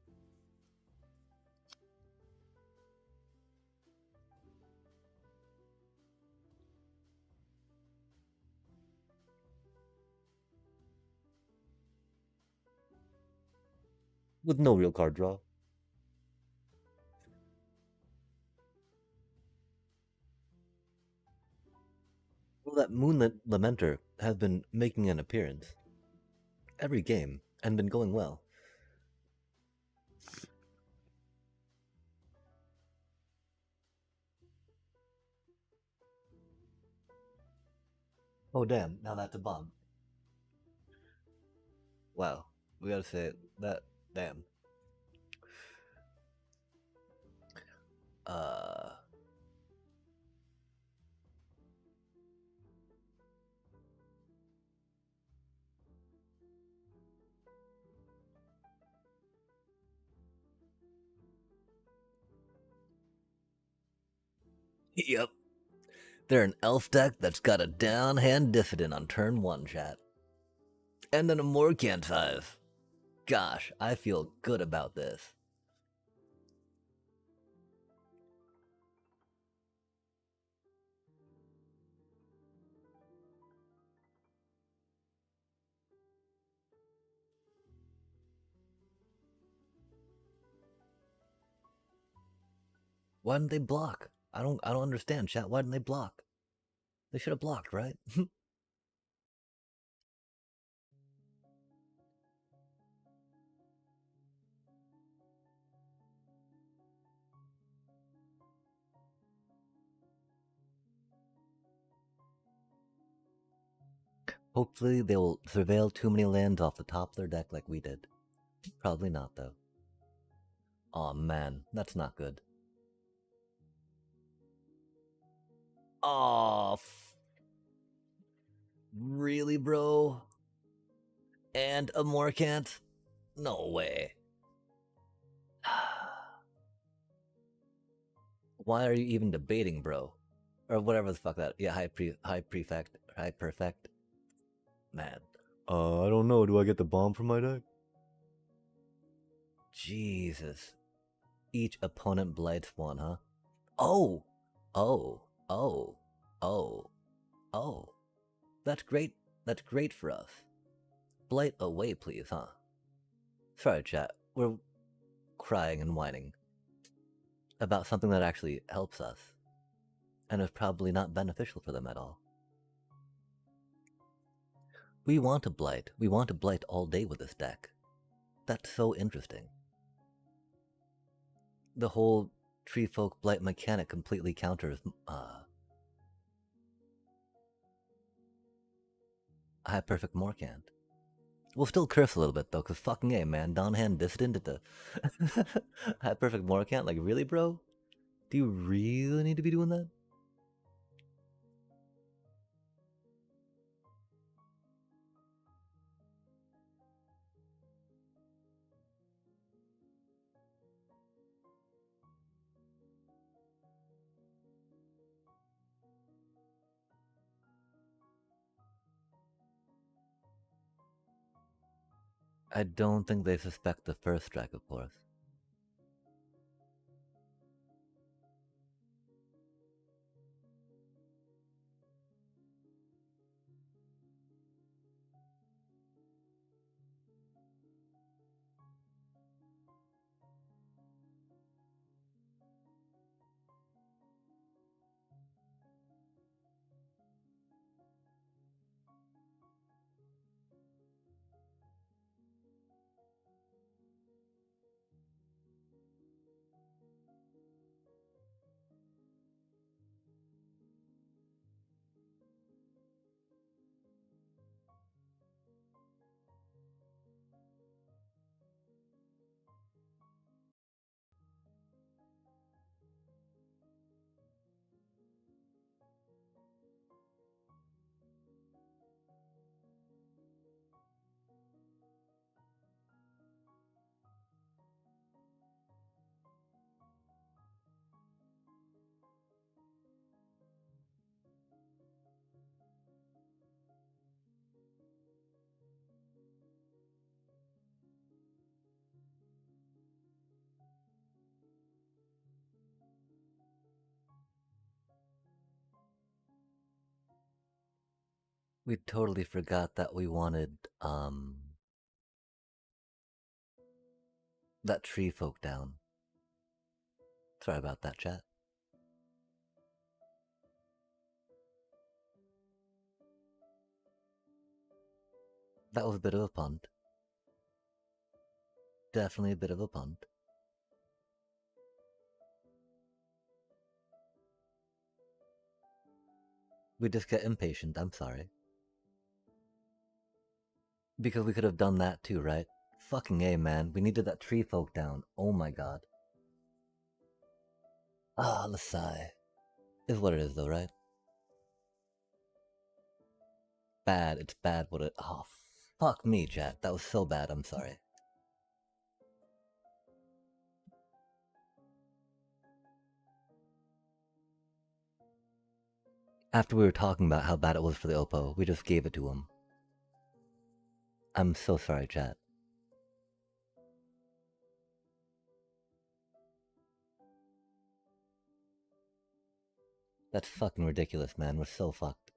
With no real card draw. Well, that Moonlit Lamenter has been making an appearance every game and been going well. Oh damn, now that's a bomb. Wow, we gotta say that, damn. Uh, yep. They're an elf deck that's got a downhand Diffident on turn 1, chat. And then a Morcant 5. Gosh, I feel good about this. Why didn't they block? I don't understand, chat. Why didn't they block? They should have blocked, right? Hopefully they will surveil too many lands off the top of their deck like we did. Probably not, though. Aw, man. That's not good. Aw, really, bro? And a Morcant? No way. Why are you even debating, bro? Or whatever the fuck that. Yeah, high perfect. Man. I don't know. Do I get the bomb from my deck? Jesus. Each opponent blights one, huh? Oh! Oh! Oh! Oh! Oh! That's great. That's great for us. Blight away, please, huh? Sorry, chat. We're crying and whining about something that actually helps us and is probably not beneficial for them at all. We want to blight. We want to blight all day with this deck. That's so interesting. The whole tree folk blight mechanic completely counters High Perfect Morcant. We'll still curse a little bit though, cause fucking A, man, downhand dissident at the High Perfect Morcant. Like, really, bro? Do you really need to be doing that? I don't think they suspect the first strike, of course. We totally forgot that we wanted, that tree folk down. Sorry about that, chat. That was a bit of a punt. Definitely a bit of a punt. We just get impatient, I'm sorry. Because we could have done that too, right? Fucking A, man. We needed that tree folk down. Oh my god. Ah, the sigh. Is what it is though, right? Bad, it's bad what it. Oh, fuck me, chat. That was so bad, I'm sorry. After we were talking about how bad it was for the Oppo, we just gave it to him. I'm so sorry, chat. That's fucking ridiculous, man. We're so fucked.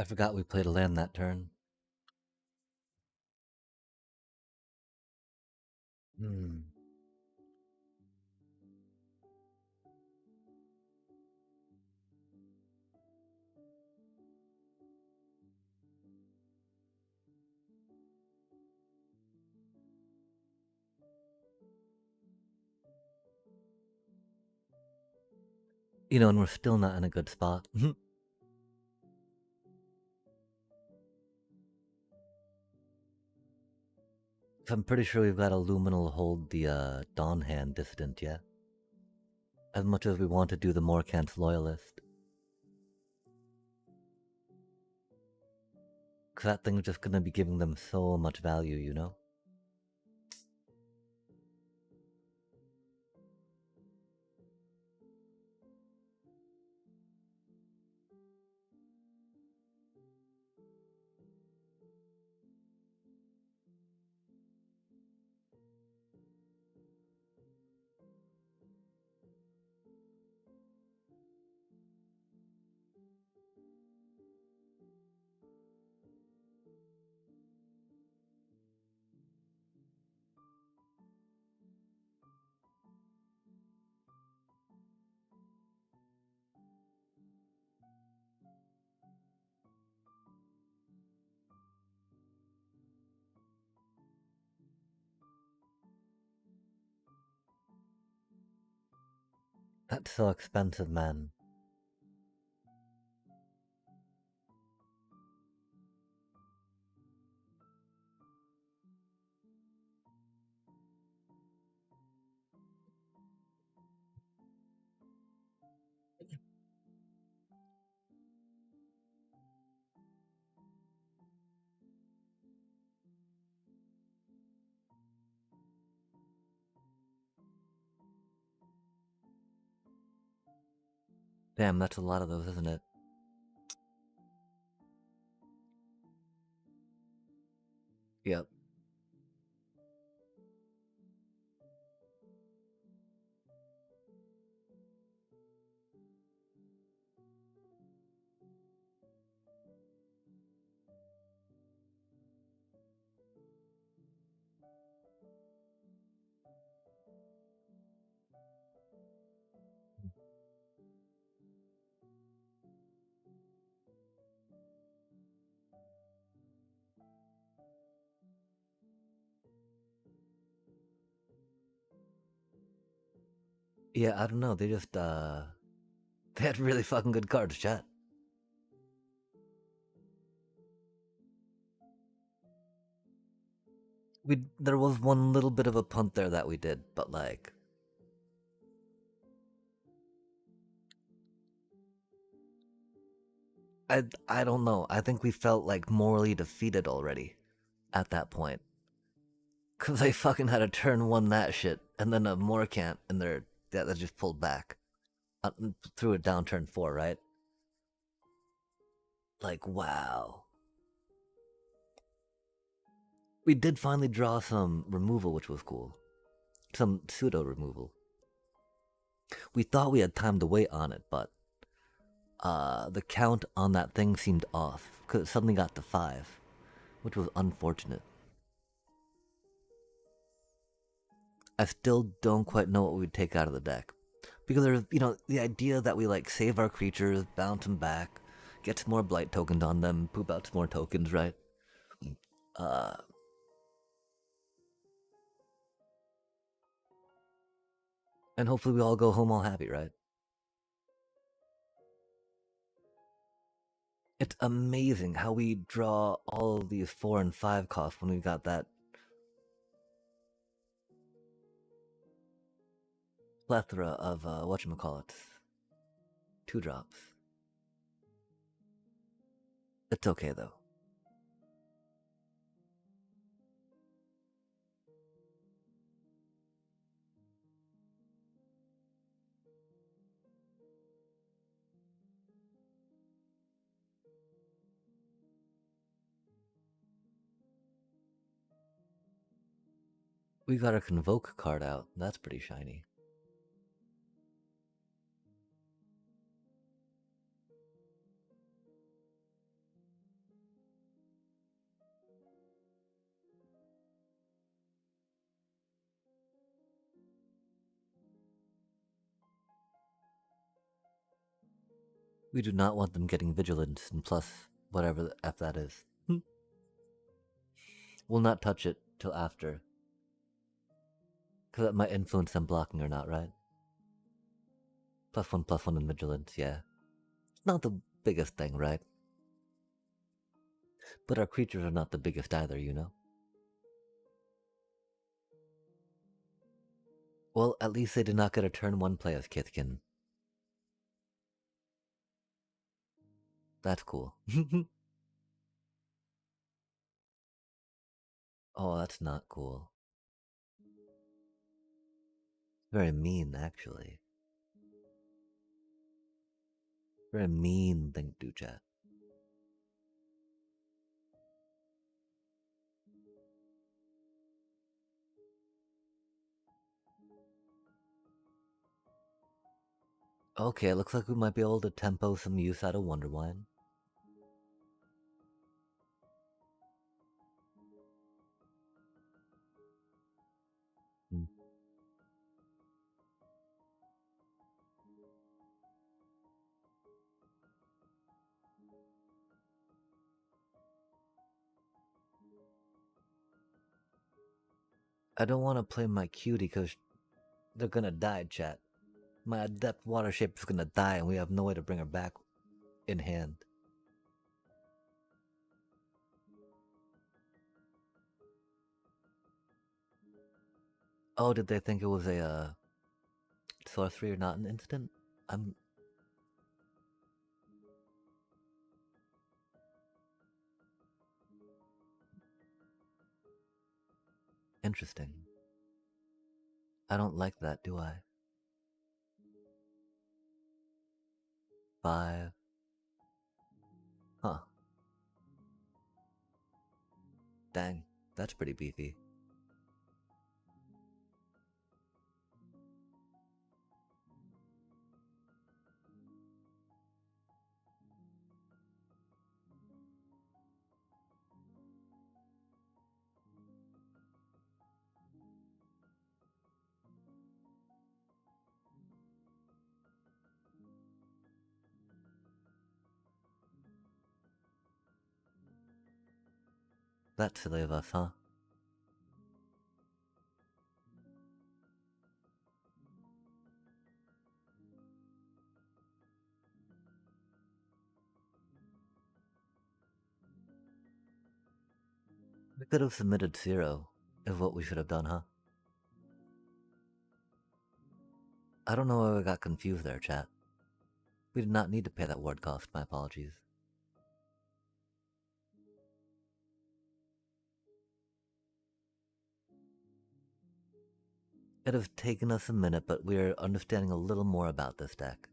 I forgot we played a land that turn. Hmm. You know, and we're still not in a good spot. I'm pretty sure we've got a Luminal hold the Dawn Hand Dissident, yeah? As much as we want to do the Morkant's Loyalist. Because that thing's just gonna be giving them so much value, you know? That's so expensive, man. Damn, that's a lot of those, isn't it? Yep. Yeah, I don't know. They just they had really fucking good cards, chat. There was one little bit of a punt there that we did, but like I don't know. I think we felt like morally defeated already at that point. Cause they fucking had a turn one that shit, and then a Morcant in there that just pulled back. Through a down turn 4, right? Like, wow. We did finally draw some removal, which was cool. Some pseudo removal. We thought we had time to wait on it, but the count on that thing seemed off because it suddenly got to 5, which was unfortunate. I still don't quite know what we'd take out of the deck. Because there's, the idea that we like save our creatures, bounce them back, get some more blight tokens on them, poop out some more tokens, right? Uh, and hopefully we all go home all happy, right? It's amazing how we draw all of these 4 and 5 costs when we got that plethora of whatchamacallits. 2 drops. It's okay though. We got our Convoke card out. That's pretty shiny. We do not want them getting vigilance and plus whatever the F that is. We'll not touch it till after. Because that might influence them blocking or not, right? +1/+1 in vigilance, yeah. Not the biggest thing, right? But our creatures are not the biggest either, you know? Well, at least they did not get a turn 1 play as Kithkin. That's cool. Oh, that's not cool. Very mean, actually. Very mean thing to do, chat. Okay, it looks like we might be able to tempo some use out of Wonderwine. Hmm. I don't want to play my cutie because they're gonna die, chat. My Adept Water Shape is gonna die and we have no way to bring her back in hand. Oh, did they think it was a sorcery or not an instant? I'm interesting. I don't like that, do I? 5. Huh. Dang, that's pretty beefy. That's silly of us, huh? We could have submitted 0, is what we should have done, huh? I don't know why we got confused there, chat. We did not need to pay that ward cost, my apologies. It has taken us a minute, but we're understanding a little more about this deck.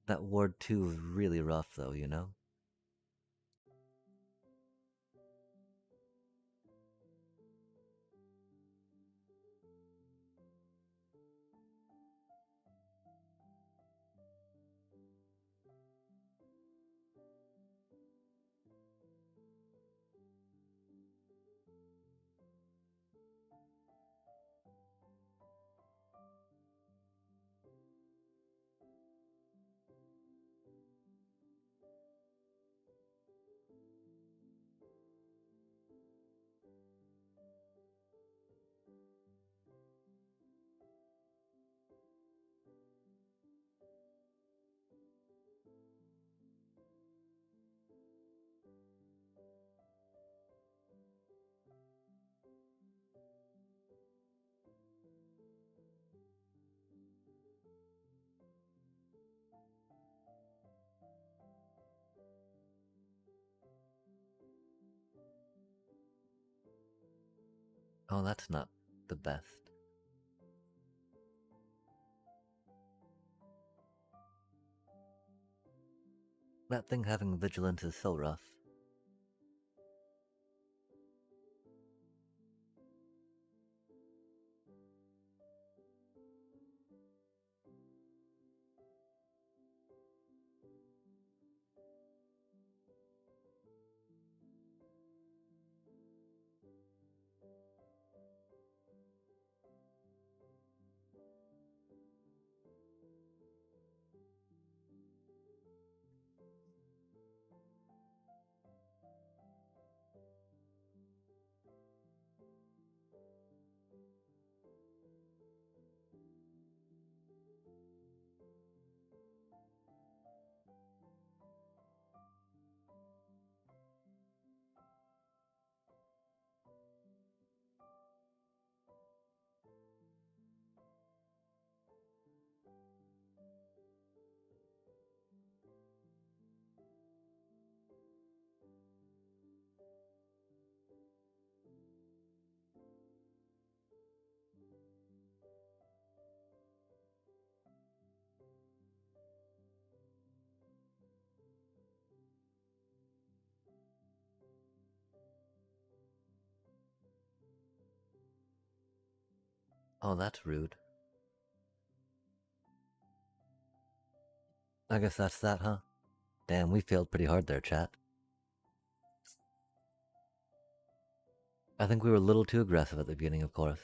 That ward 2 is really rough, though, you know? Oh, that's not the best. That thing having vigilance is so rough. Oh, that's rude. I guess that's that, huh? Damn, we failed pretty hard there, chat. I think we were a little too aggressive at the beginning, of course.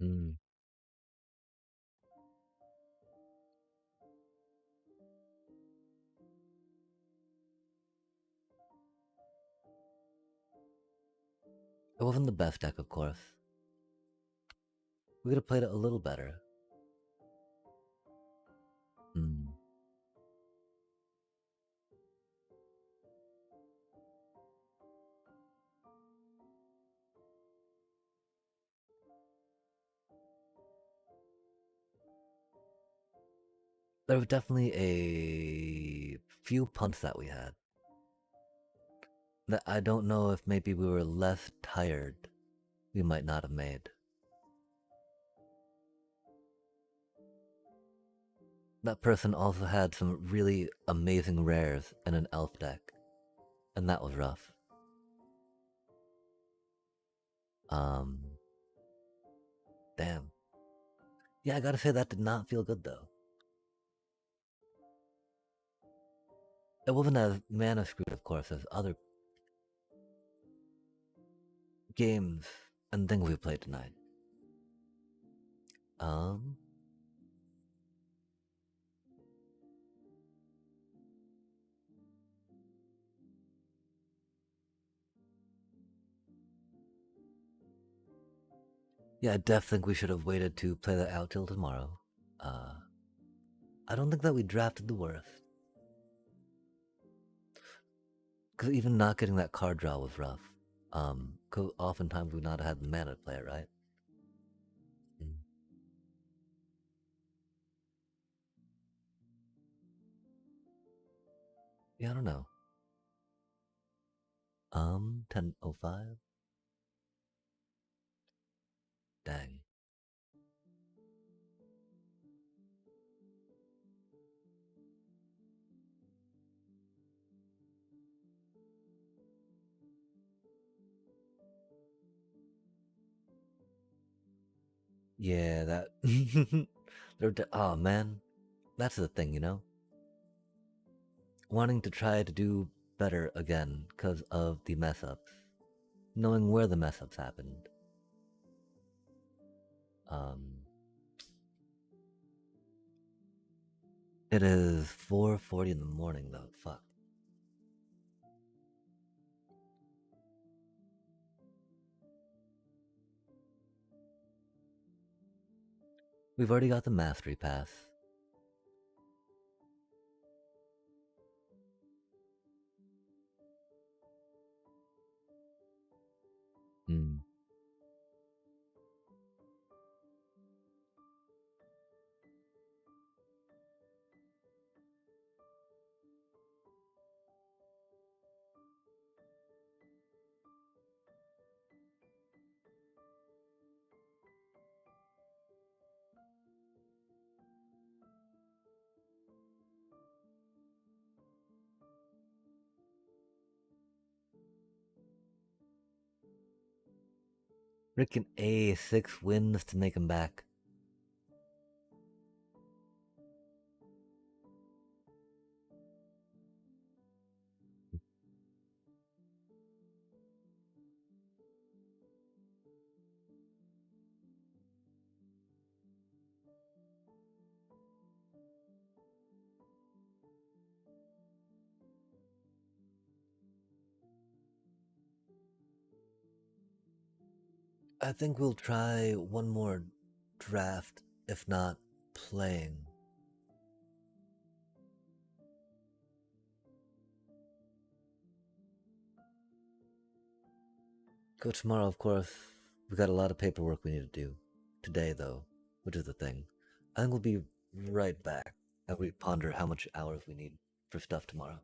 Hmm. It wasn't the best deck, of course. We could have played it a little better. Hmm. There was definitely a few punts that we had that I don't know if maybe we were less tired, we might not have made. That person also had some really amazing rares in an elf deck, and that was rough. Damn. Yeah, I gotta say that did not feel good though. It wasn't as mana screwed, of course, as other games and things we played tonight. Yeah, I definitely think we should have waited to play that out till tomorrow. I don't think that we drafted the worst. Because even not getting that card draw was rough. Because oftentimes we not had the mana to play it, right? Mm. Yeah, I don't know. 10:05? Dang. Yeah, that... oh, man. That's the thing, you know? Wanting to try to do better again because of the mess-ups. Knowing where the mess-ups happened. It is 4:40 in the morning, though. Fuck. We've already got the Mastery Pass. Hmm. Frickin' A, 6 wins to make him back. I think we'll try one more draft, if not playing. Go tomorrow, of course. We got a lot of paperwork we need to do. Today, though, which is the thing. I think we'll be right back as we ponder how much hours we need for stuff tomorrow.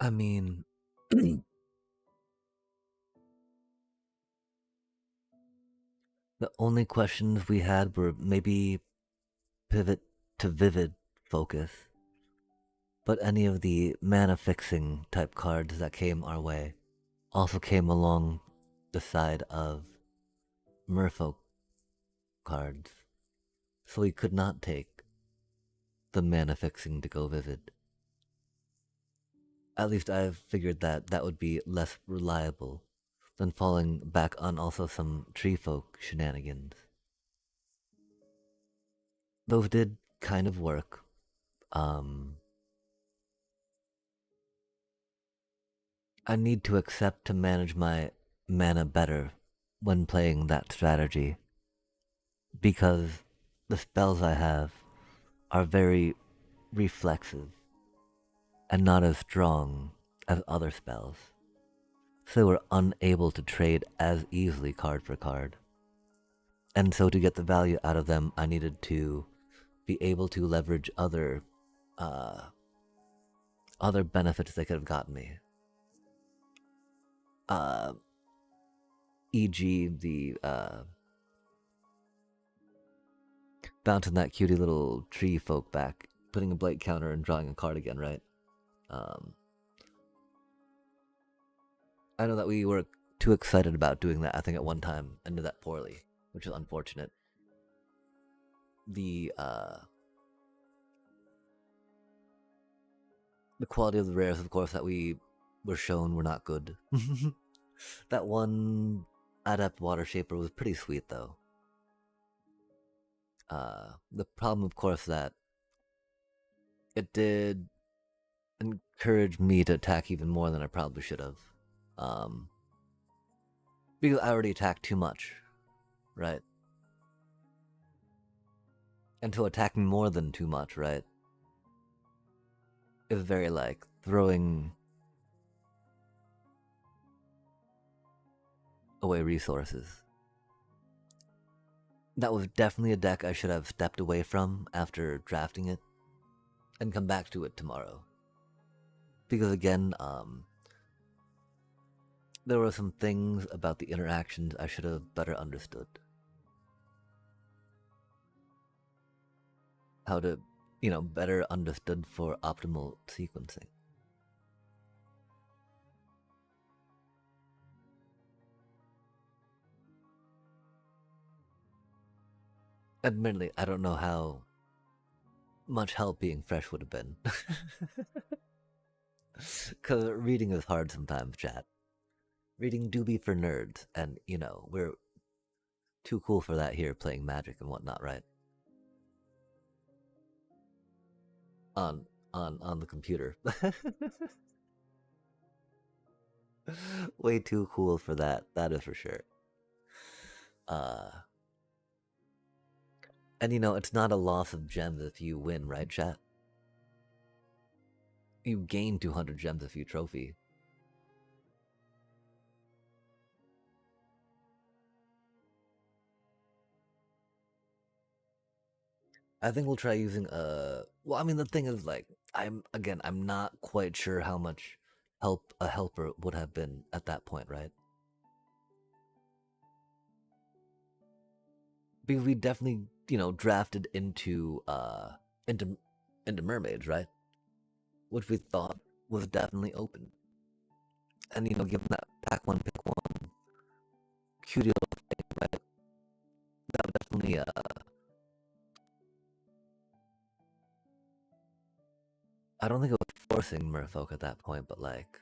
I mean, the only questions we had were maybe pivot to vivid focus, but any of the mana fixing type cards that came our way also came along the side of merfolk cards, so we could not take the mana fixing to go vivid. At least I've figured that that would be less reliable than falling back on also some tree folk shenanigans. Those did kind of work. Um, I need to accept to manage my mana better when playing that strategy because the spells I have are very reflexive and not as strong as other spells. So we're unable to trade as easily card for card. And so to get the value out of them, I needed to be able to leverage uh, other benefits they could have gotten me. Uh, e.g. the bouncing that cutie little tree folk back, putting a blight counter and drawing a card again, right? Um, I know that we were too excited about doing that, I think, at one time, and did that poorly, which is unfortunate. The quality of the rares, of course, that we were shown were not good. That one Adept Water Shaper was pretty sweet, though. The problem, of course, that it did encourage me to attack even more than I probably should have. Because I already attacked too much, right? And so attacking more than too much, right, is very like throwing away resources. That was definitely a deck I should have stepped away from after drafting it and come back to it tomorrow. Because again, there were some things about the interactions I should have better understood. How to, better understood for optimal sequencing. Admittedly, I don't know how much help being fresh would have been. Because reading is hard sometimes, chat. Reading do be for nerds, and, we're too cool for that here playing Magic and whatnot, right? On the computer. Way too cool for that is for sure. And it's not a loss of gems if you win, right, chat? You gain 200 gems if you trophy. I think we'll try using well, I mean, the thing is, like, I'm not quite sure how much help a helper would have been at that point, right? Because we definitely, drafted into into mermaids, right? Which we thought was definitely open. And given that pack one, pick one, cutie little thing, right? That would definitely I don't think it was forcing merfolk at that point, but like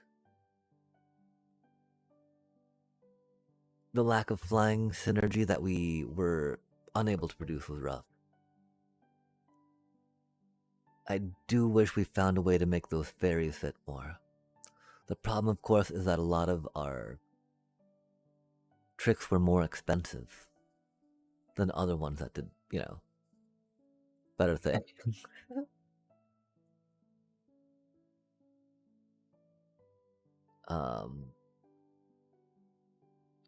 the lack of flying synergy that we were unable to produce was rough. I do wish we found a way to make those fairies fit more. The problem, of course, is that a lot of our tricks were more expensive than other ones that did, better things.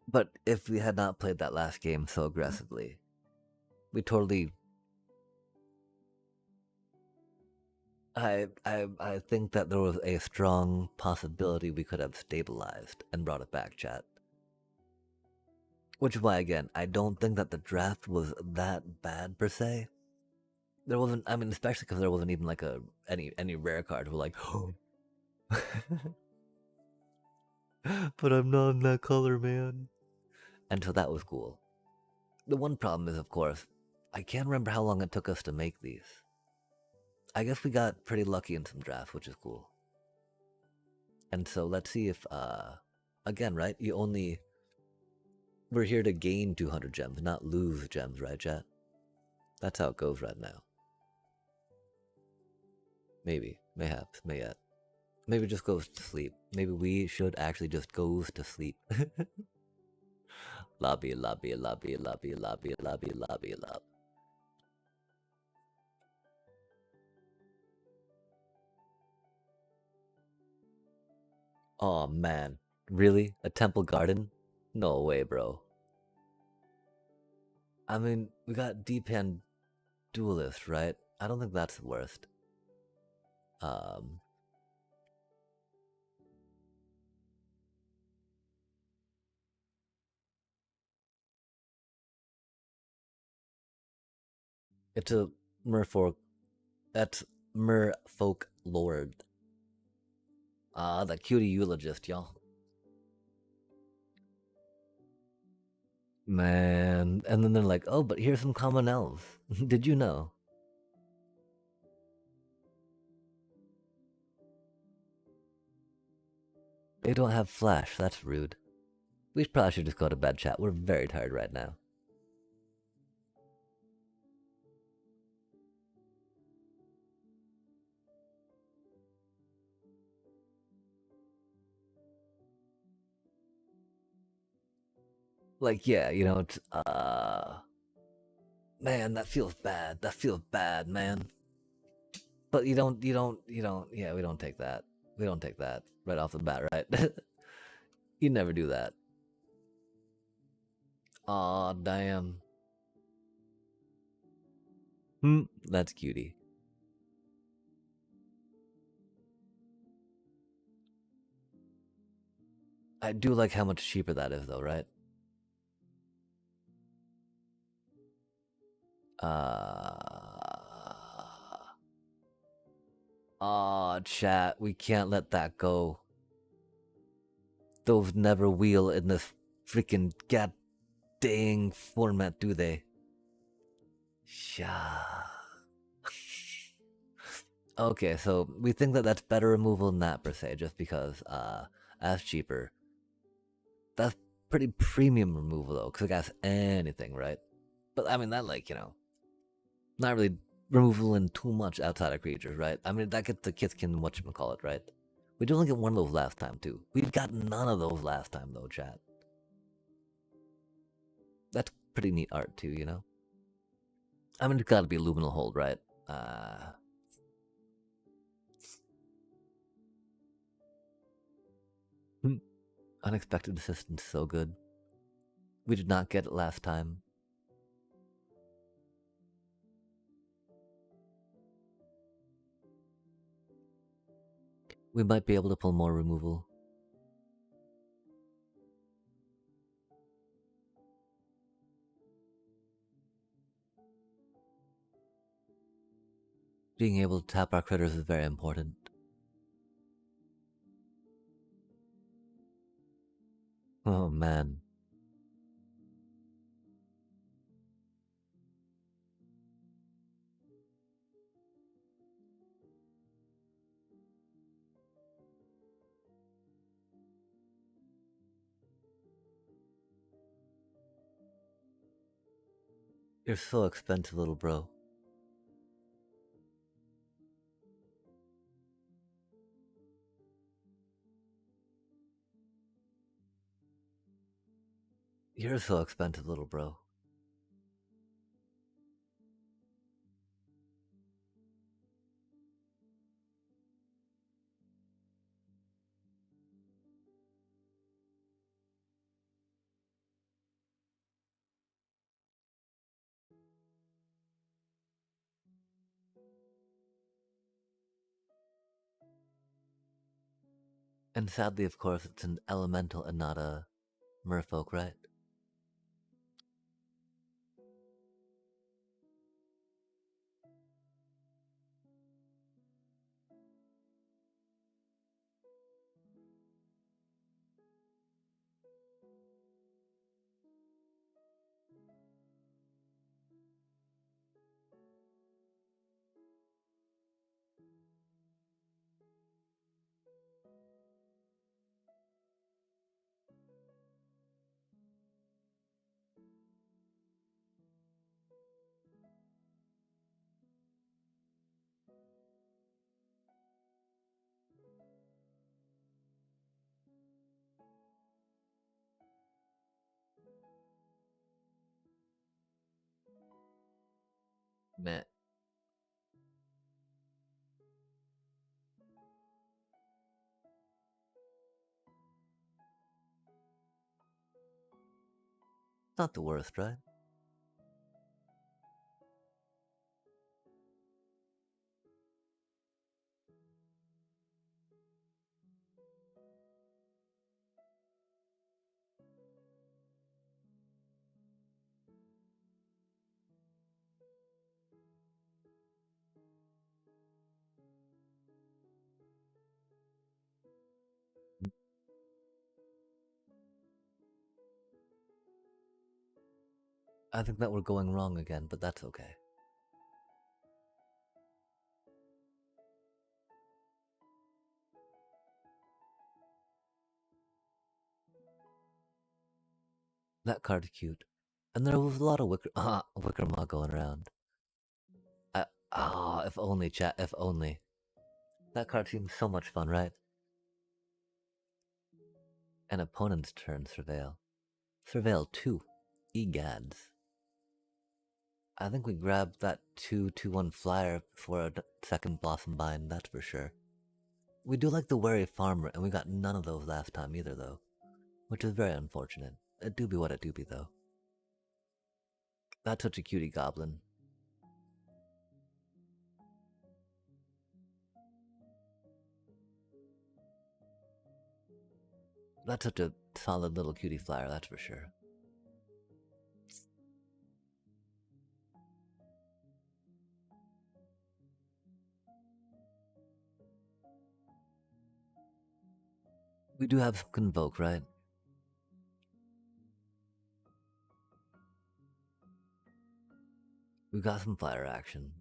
But if we had not played that last game so aggressively, we totally I think that there was a strong possibility we could have stabilized and brought it back, chat. Which is why, again, I don't think that the draft was that bad per se. There wasn't. I mean, especially because there wasn't even like any rare card. We're like, oh, but I'm not in that color, man. And so that was cool. The one problem is, of course, I can't remember how long it took us to make these. I guess we got pretty lucky in some drafts, which is cool. And so let's see if, again, right? We're here to gain 200 gems, not lose gems, right, chat? That's how it goes right now. Maybe, mayhaps, mayet. Maybe just goes to sleep. Maybe we should actually just goes to sleep. Lobby, lobby, lobby, lobby, lobby, lobby, lobby, lobby. Oh man, really? A temple garden? No way, bro. I mean, we got D-Pan Duelist, right? I don't think that's the worst. Um, it's a merfolk. That's merfolk lord. Ah, the cutie eulogist, y'all. Man, and then they're like, "Oh, but here's some common elves. Did you know?" They don't have flash. That's rude. We probably should just go to bed, chat. We're very tired right now. Like, yeah, you know, it's man, that feels bad. That feels bad, man. But you don't. Yeah, we don't take that. We don't take that right off the bat, right? You never do that. Aw, damn. That's cutie. I do like how much cheaper that is, though, right? Chat, we can't let that go. Those never wheel in this freaking god dang format, do they? Sha. Okay, so we think that that's better removal than that per se, just because that's cheaper. That's pretty premium removal though, because it got anything, right? But I mean that like, not really removal in too much outside of creatures, right? I mean that gets the Kitskin whatchamacallit, right? We did only get one of those last time too. We got none of those last time though, chat. That's pretty neat art too, you know? I mean it's gotta be Luminal Hold, right? Hmm, unexpected assistance, so good. We did not get it last time. We might be able to pull more removal. Being able to tap our critters is very important. Oh man. You're so expensive, little bro. You're so expensive, little bro. And sadly, of course, it's an elemental and not a merfolk, right? Meh. Not the worst, right? I think that we're going wrong again, but that's okay. That card's cute. And there was a lot of Wickermaw going around. If only, chat, if only. That card seems so much fun, right? An opponent's turn, Surveil. Surveil 2. Egads. I think we grabbed that 2/2/1 flyer for a second Blossom Bind, that's for sure. We do like the Wary Farmer, and we got none of those last time either, though. Which is very unfortunate. It do be what it do be, though. That's such a cutie goblin. That's such a solid little cutie flyer, that's for sure. We do have Convoke, right? We got some flyer action.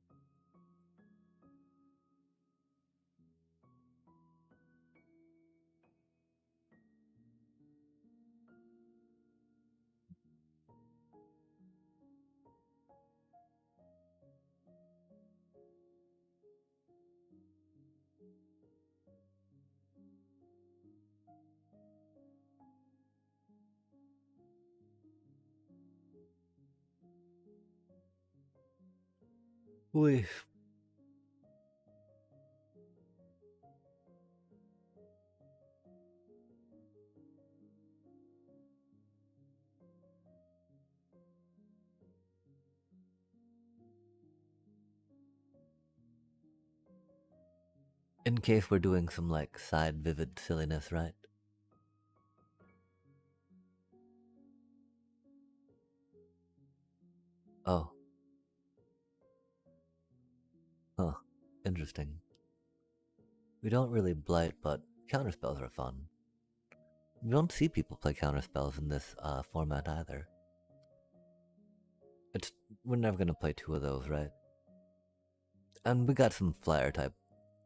Wait. In case we're doing some like side vivid silliness, right? Oh. Huh. Interesting. We don't really blight, but counterspells are fun. We don't see people play counterspells in this format either. It's we're never gonna play two of those, right? And we got some flyer type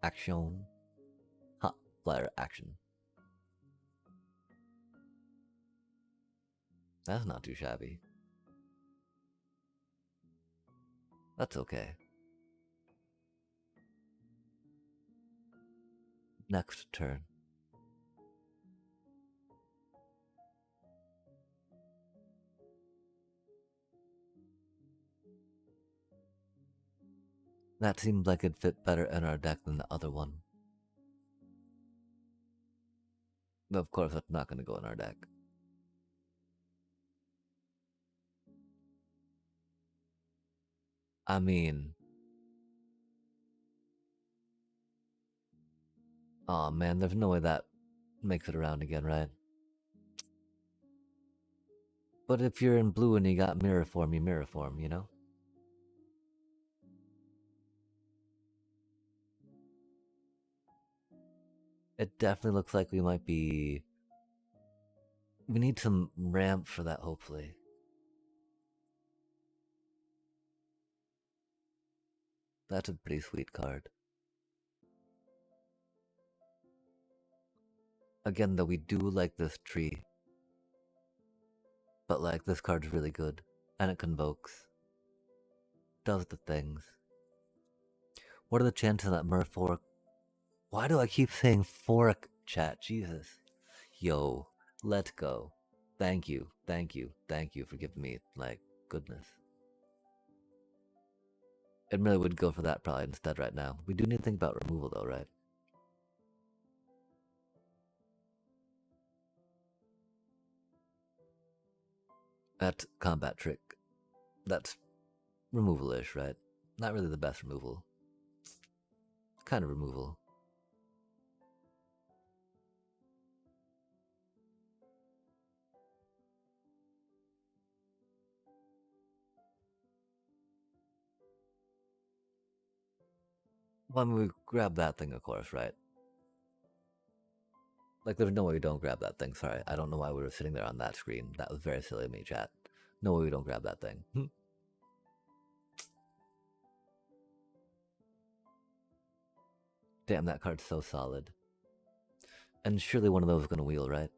action. Ha, flyer action. That's not too shabby. That's okay. Next turn. That seems like it'd fit better in our deck than the other one. Of course, that's not gonna go in our deck. I mean... Aw man, there's no way that Makes it around again, right? But if you're in blue and you got mirror form, you mirror form, you know? It definitely looks like we might be... We need some ramp for that, hopefully. That's a pretty sweet card. Again, though, we do like this tree. But, like, this card's really good. And it convokes. Does the things. What are the chances that Merfolk... Why do I keep saying fork, chat? Jesus. Yo, let's go. Thank you, thank you, thank you for giving me, like, goodness. It really would go for that probably instead right now. We do need to think about removal though, right? That's combat trick. That's removal-ish, right? Not really the best removal. Kind of removal. Well, I mean, we grab that thing, of course, right? Like, there's no way we don't grab that thing. Sorry, I don't know why we were sitting there on that screen. That was very silly of me, chat. No way we don't grab that thing. Damn, that card's so solid. And surely one of those is gonna wheel, right?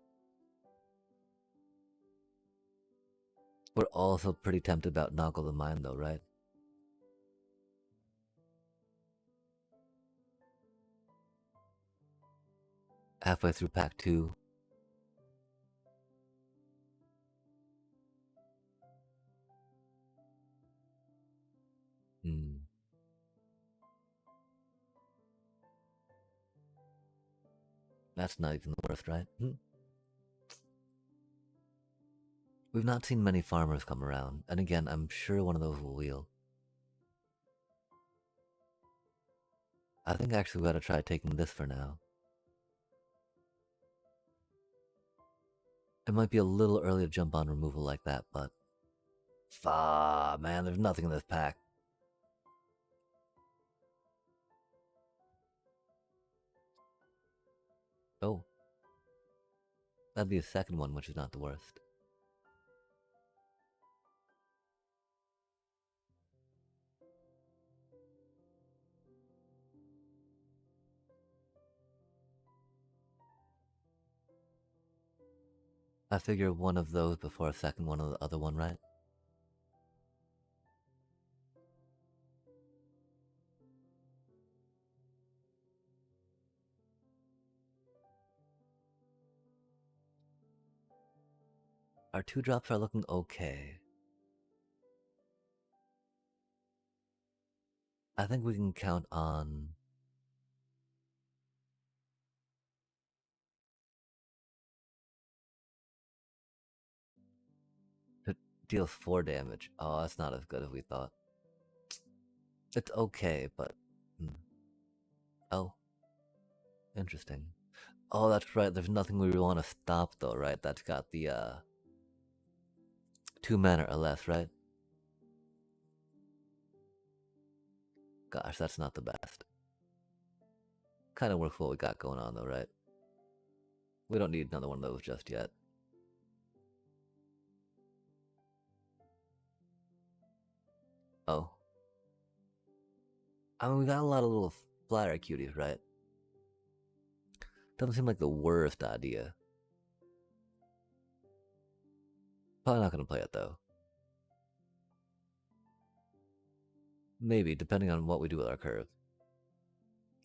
We're also pretty tempted about Noggle the Mind, though, right? Halfway through pack 2. Hmm. That's not even the worst, right? We've not seen many farmers come around, and again, I'm sure one of those will wheel. I think actually we gotta try taking this for now. It might be a little early to jump on removal like that, but... Man, there's nothing in this pack. Oh. That'd be a second one, which is not the worst. I figure one of those before a second one of the other one, right? Our 2-drops are looking okay. I think we can count on... It deals 4 damage. Oh, that's not as good as we thought. It's okay, but... Oh. Interesting. Oh, that's right. There's nothing we want to stop, though, right? That's got the, 2 mana or less, right? Gosh, that's not the best. Kind of works what we got going on, though, right? We don't need another one of those just yet. Oh. I mean, we got a lot of little flyer cuties, right? Doesn't seem like the worst idea. Probably not gonna play it, though. Maybe, depending on what we do with our curve.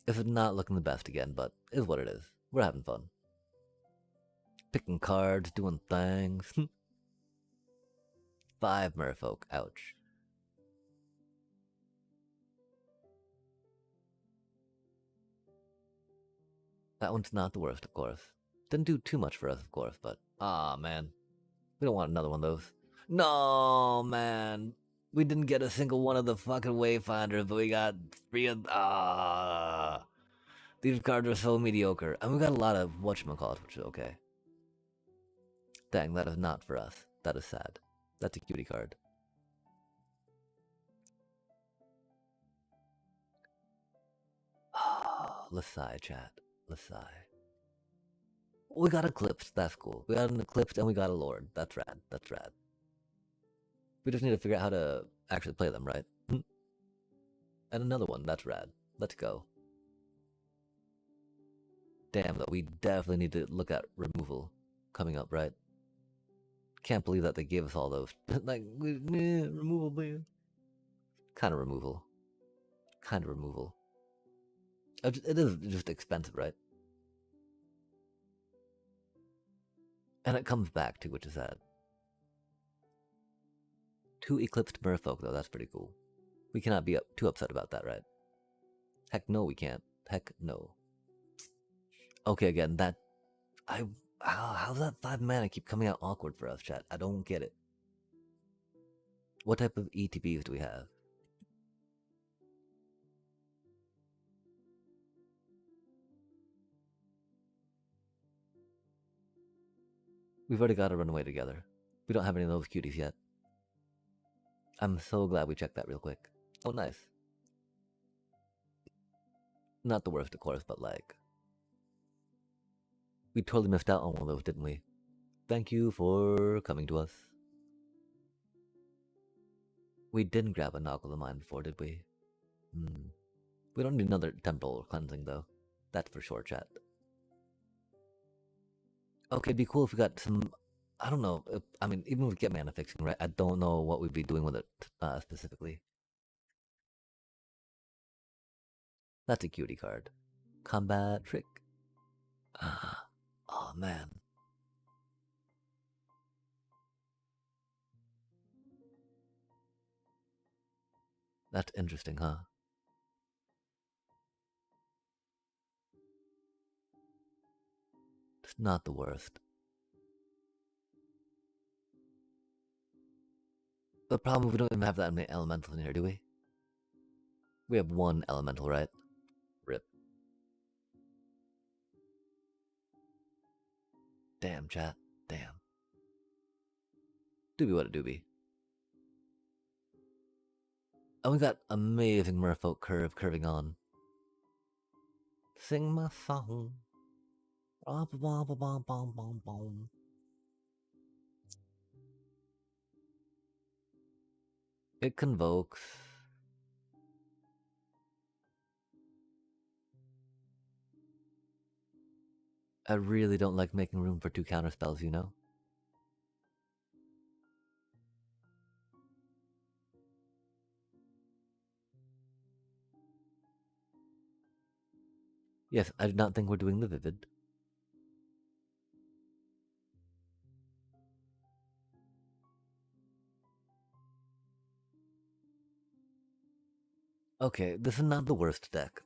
If it's not looking the best again, but is what it is. We're having fun. Picking cards, doing things. 5 merfolk, ouch. That one's not the worst, of course. Didn't do too much for us, of course, but... man. We don't want another one of those. No, man. We didn't get a single one of the fucking Wayfinders, but we got 3 of... These cards are so mediocre. And we got a lot of whatchamacallit, which is okay. Dang, that is not for us. That is sad. That's a cutie card. Let's sigh, chat. Let's sigh. We got Eclipsed. That's cool. We got an Eclipsed and we got a Lord. That's rad. That's rad. We just need to figure out how to actually play them, right? And another one. That's rad. Let's go. Damn, though. We definitely need to look at removal coming up, right? Can't believe that they gave us all those. Like, removal, man. Kind of removal. Kind of removal. It is just expensive, right? And it comes back too, which is sad. 2 Eclipsed Merfolk, though. That's pretty cool. We cannot be too upset about that, right? Heck no, we can't. Heck no. Okay, again, that... How's that 5 mana keep coming out awkward for us, chat? I don't get it. What type of ETBs do we have? We've already got to run away together. We don't have any of those cuties yet. I'm so glad we checked that real quick. Oh, nice. Not the worst, of course, but like... We totally missed out on one of those, didn't we? Thank you for coming to us. We didn't grab a Knock of the Mind before, did we? We don't need another temple cleansing, though. That's for sure, chat. Okay, it'd be cool if we got some... I don't know. I mean, even if we get mana fixing, right? I don't know what we'd be doing with it specifically. That's a cutie card. Combat Trick. Oh, man. That's interesting, huh? It's not the worst. The problem is we don't even have that many elementals in here, do we? We have 1 elemental, right? Rip. Damn, chat. Damn. Doobie what a doobie. And we got amazing merfolk curving on. Sing my song. It convokes. I really don't like making room for 2 counterspells, you know? Yes, I do not think we're doing the Vivid. Okay, this is not the worst deck.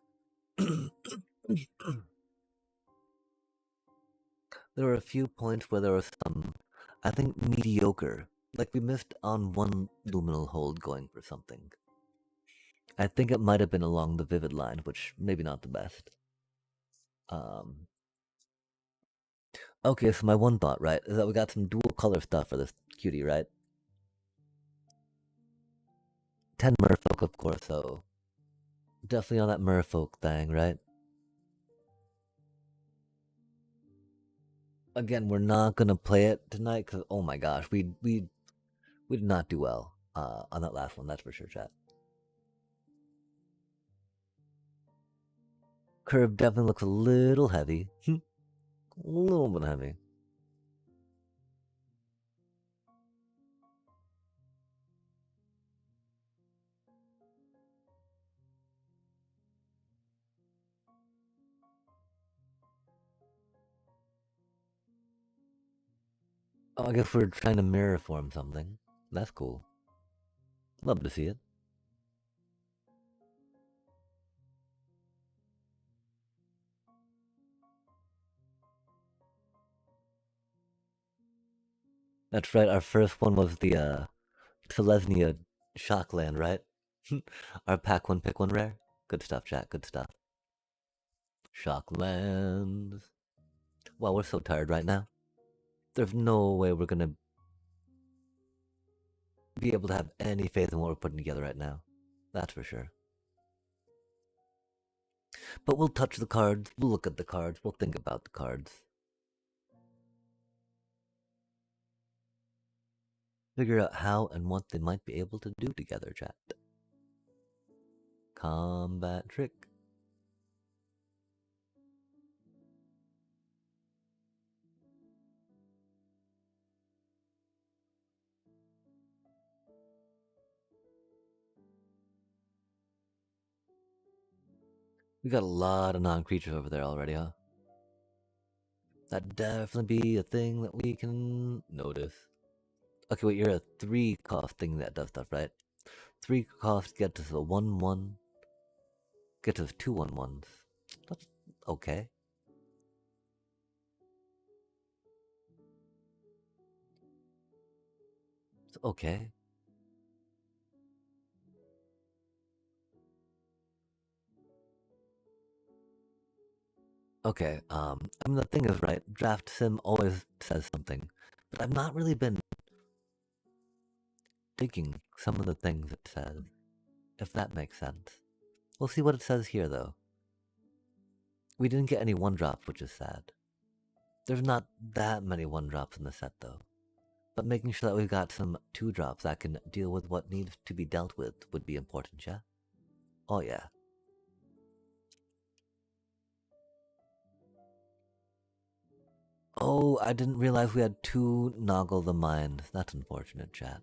There were a few points where there was some, I think, mediocre. Like we missed on 1 luminal hold going for something. I think it might have been along the Vivid line, which maybe not the best. Okay, so my one thought, right, is that we got some dual color stuff for this cutie, right? 10 merfolk, of course, so definitely on that merfolk thing, right? Again, we're not gonna play it tonight because oh my gosh, we did not do well on that last one. That's for sure, chat. Curve definitely looks a little heavy, a little bit heavy. Oh, I guess we're trying to mirror form something. That's cool. Love to see it. That's right. Our first one was the Selesnya Shockland, right? Our pack one, pick one rare. Good stuff, chat. Good stuff. Shocklands. Wow, we're so tired right now. There's no way we're gonna be able to have any faith in what we're putting together right now. That's for sure. But we'll touch the cards, we'll look at the cards, we'll think about the cards. Figure out how and what they might be able to do together, chat. Combat trick. We got a lot of non-creatures over there already, huh? That'd definitely be a thing that we can notice. Okay, wait, you're a 3-cost thing that does stuff, right? 3 cost get us a 1/1. Get us 2 1/1s. That's okay. It's okay. Okay, I mean the thing is, right, Draft Sim always says something, but I've not really been digging some of the things it says, if that makes sense. We'll see what it says here, though. We didn't get any 1-drops, which is sad. There's not that many 1-drops in the set, though. But making sure that we've got some 2-drops that can deal with what needs to be dealt with would be important, yeah? Oh yeah. Oh, I didn't realize we had 2 Noggle the Mind. That's unfortunate, chat.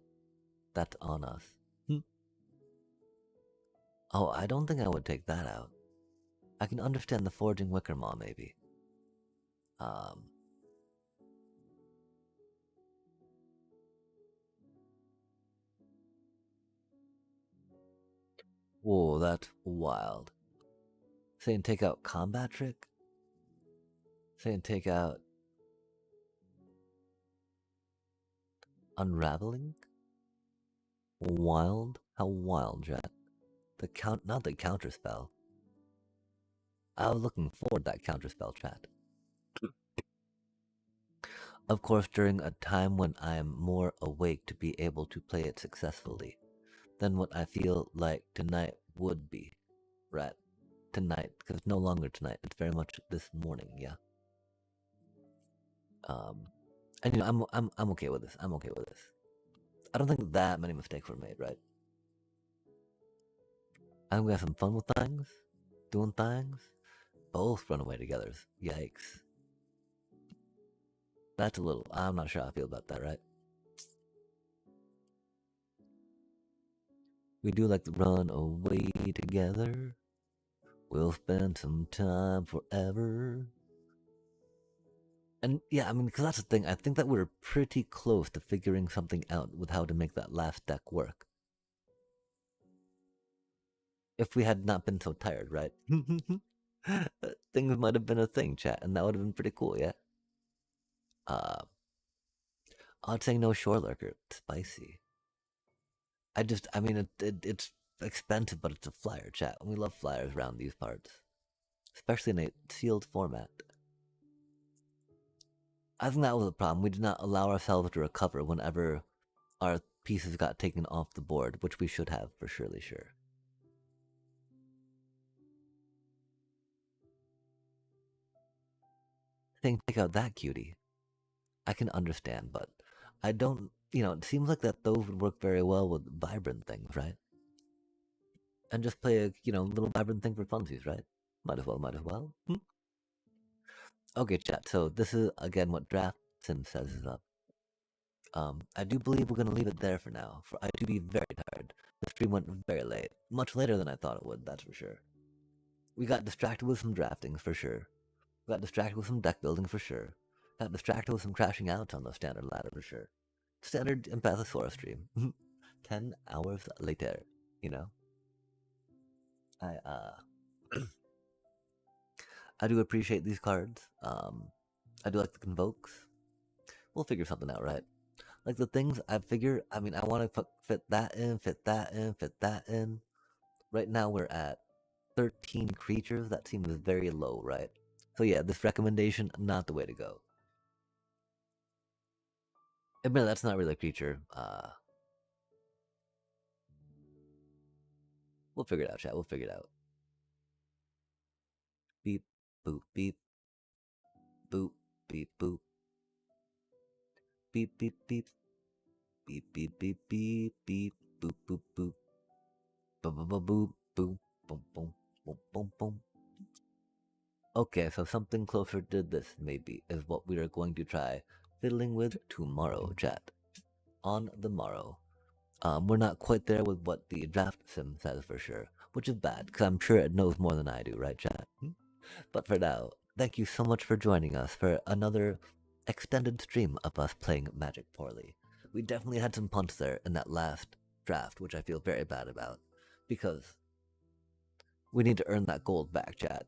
That's on us. Oh, I don't think I would take that out. I can understand the Forging Wicker Maw, maybe. Um. Whoa, that's wild. Saying take out Combat Trick? Saying take out Unraveling? Wild? How wild, chat. Not the counterspell. I was looking forward to that counterspell, chat. Of course, during a time when I am more awake to be able to play it successfully than what I feel like tonight would be. Right. Tonight, because it's no longer tonight. It's very much this morning, yeah. And you know, I'm okay with this. I'm okay with this. I don't think that many mistakes were made, right? I think we have some fun with things, doing things. Both run away together. Yikes. That's a little. I'm not sure how I feel about that, right? We do like to run away together. We'll spend some time forever. And yeah, I mean, because that's the thing. I think that we're pretty close to figuring something out with how to make that last deck work. If we had not been so tired, right? Things might have been a thing, chat, and that would have been pretty cool, yeah? Uh, I'd say no shore lurker. Spicy. I mean, it's expensive, but it's a flyer, chat. And we love flyers around these parts, especially in a sealed format. I think that was the problem. We did not allow ourselves to recover whenever our pieces got taken off the board, which we should have for surely sure. Saying take out that cutie, I can understand, but I don't. You know, it seems like that those would work very well with vibrant things, right? And just play a little vibrant thing for funsies, right? Might as well, might as well. Okay, chat. So this is again what Draft Sim says is up. I do believe we're gonna leave it there for now. For I do be very tired. The stream went very late, much later than I thought it would. That's for sure. We got distracted with some drafting for sure. We got distracted with some deck building for sure. Got distracted with some crashing out on the standard ladder for sure. Standard Empathosaurus stream. 10 hours later, you know. I I do appreciate these cards. I do like the convokes. We'll figure something out, right? Like the things I figure. I mean, I want to fit that in, fit that in, fit that in. Right now we're at 13 creatures, that seems very low, right? So yeah, this recommendation, not the way to go. Admit that's not really a creature. We'll figure it out, chat. We'll figure it out. Beep, boop, beep, boop, beep, boop, beep, beep, beep, beep, beep, beep, beep, beep, boop, boop, boop, boop, boop, boop, boop, boom, boom, boom, boom, boom, boom. Okay, so something closer to this, maybe, is what we are going to try fiddling with tomorrow, chat. On the morrow. We're not quite there with what the draft sim says for sure, which is bad, because I'm sure it knows more than I do, right, chat? But for now, thank you so much for joining us for another extended stream of us playing Magic poorly. We definitely had some punts there in that last draft, which I feel very bad about, because we need to earn that gold back, chat.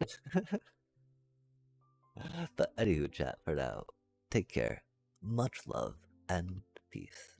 But anywho, chat, for now, take care, much love, and peace.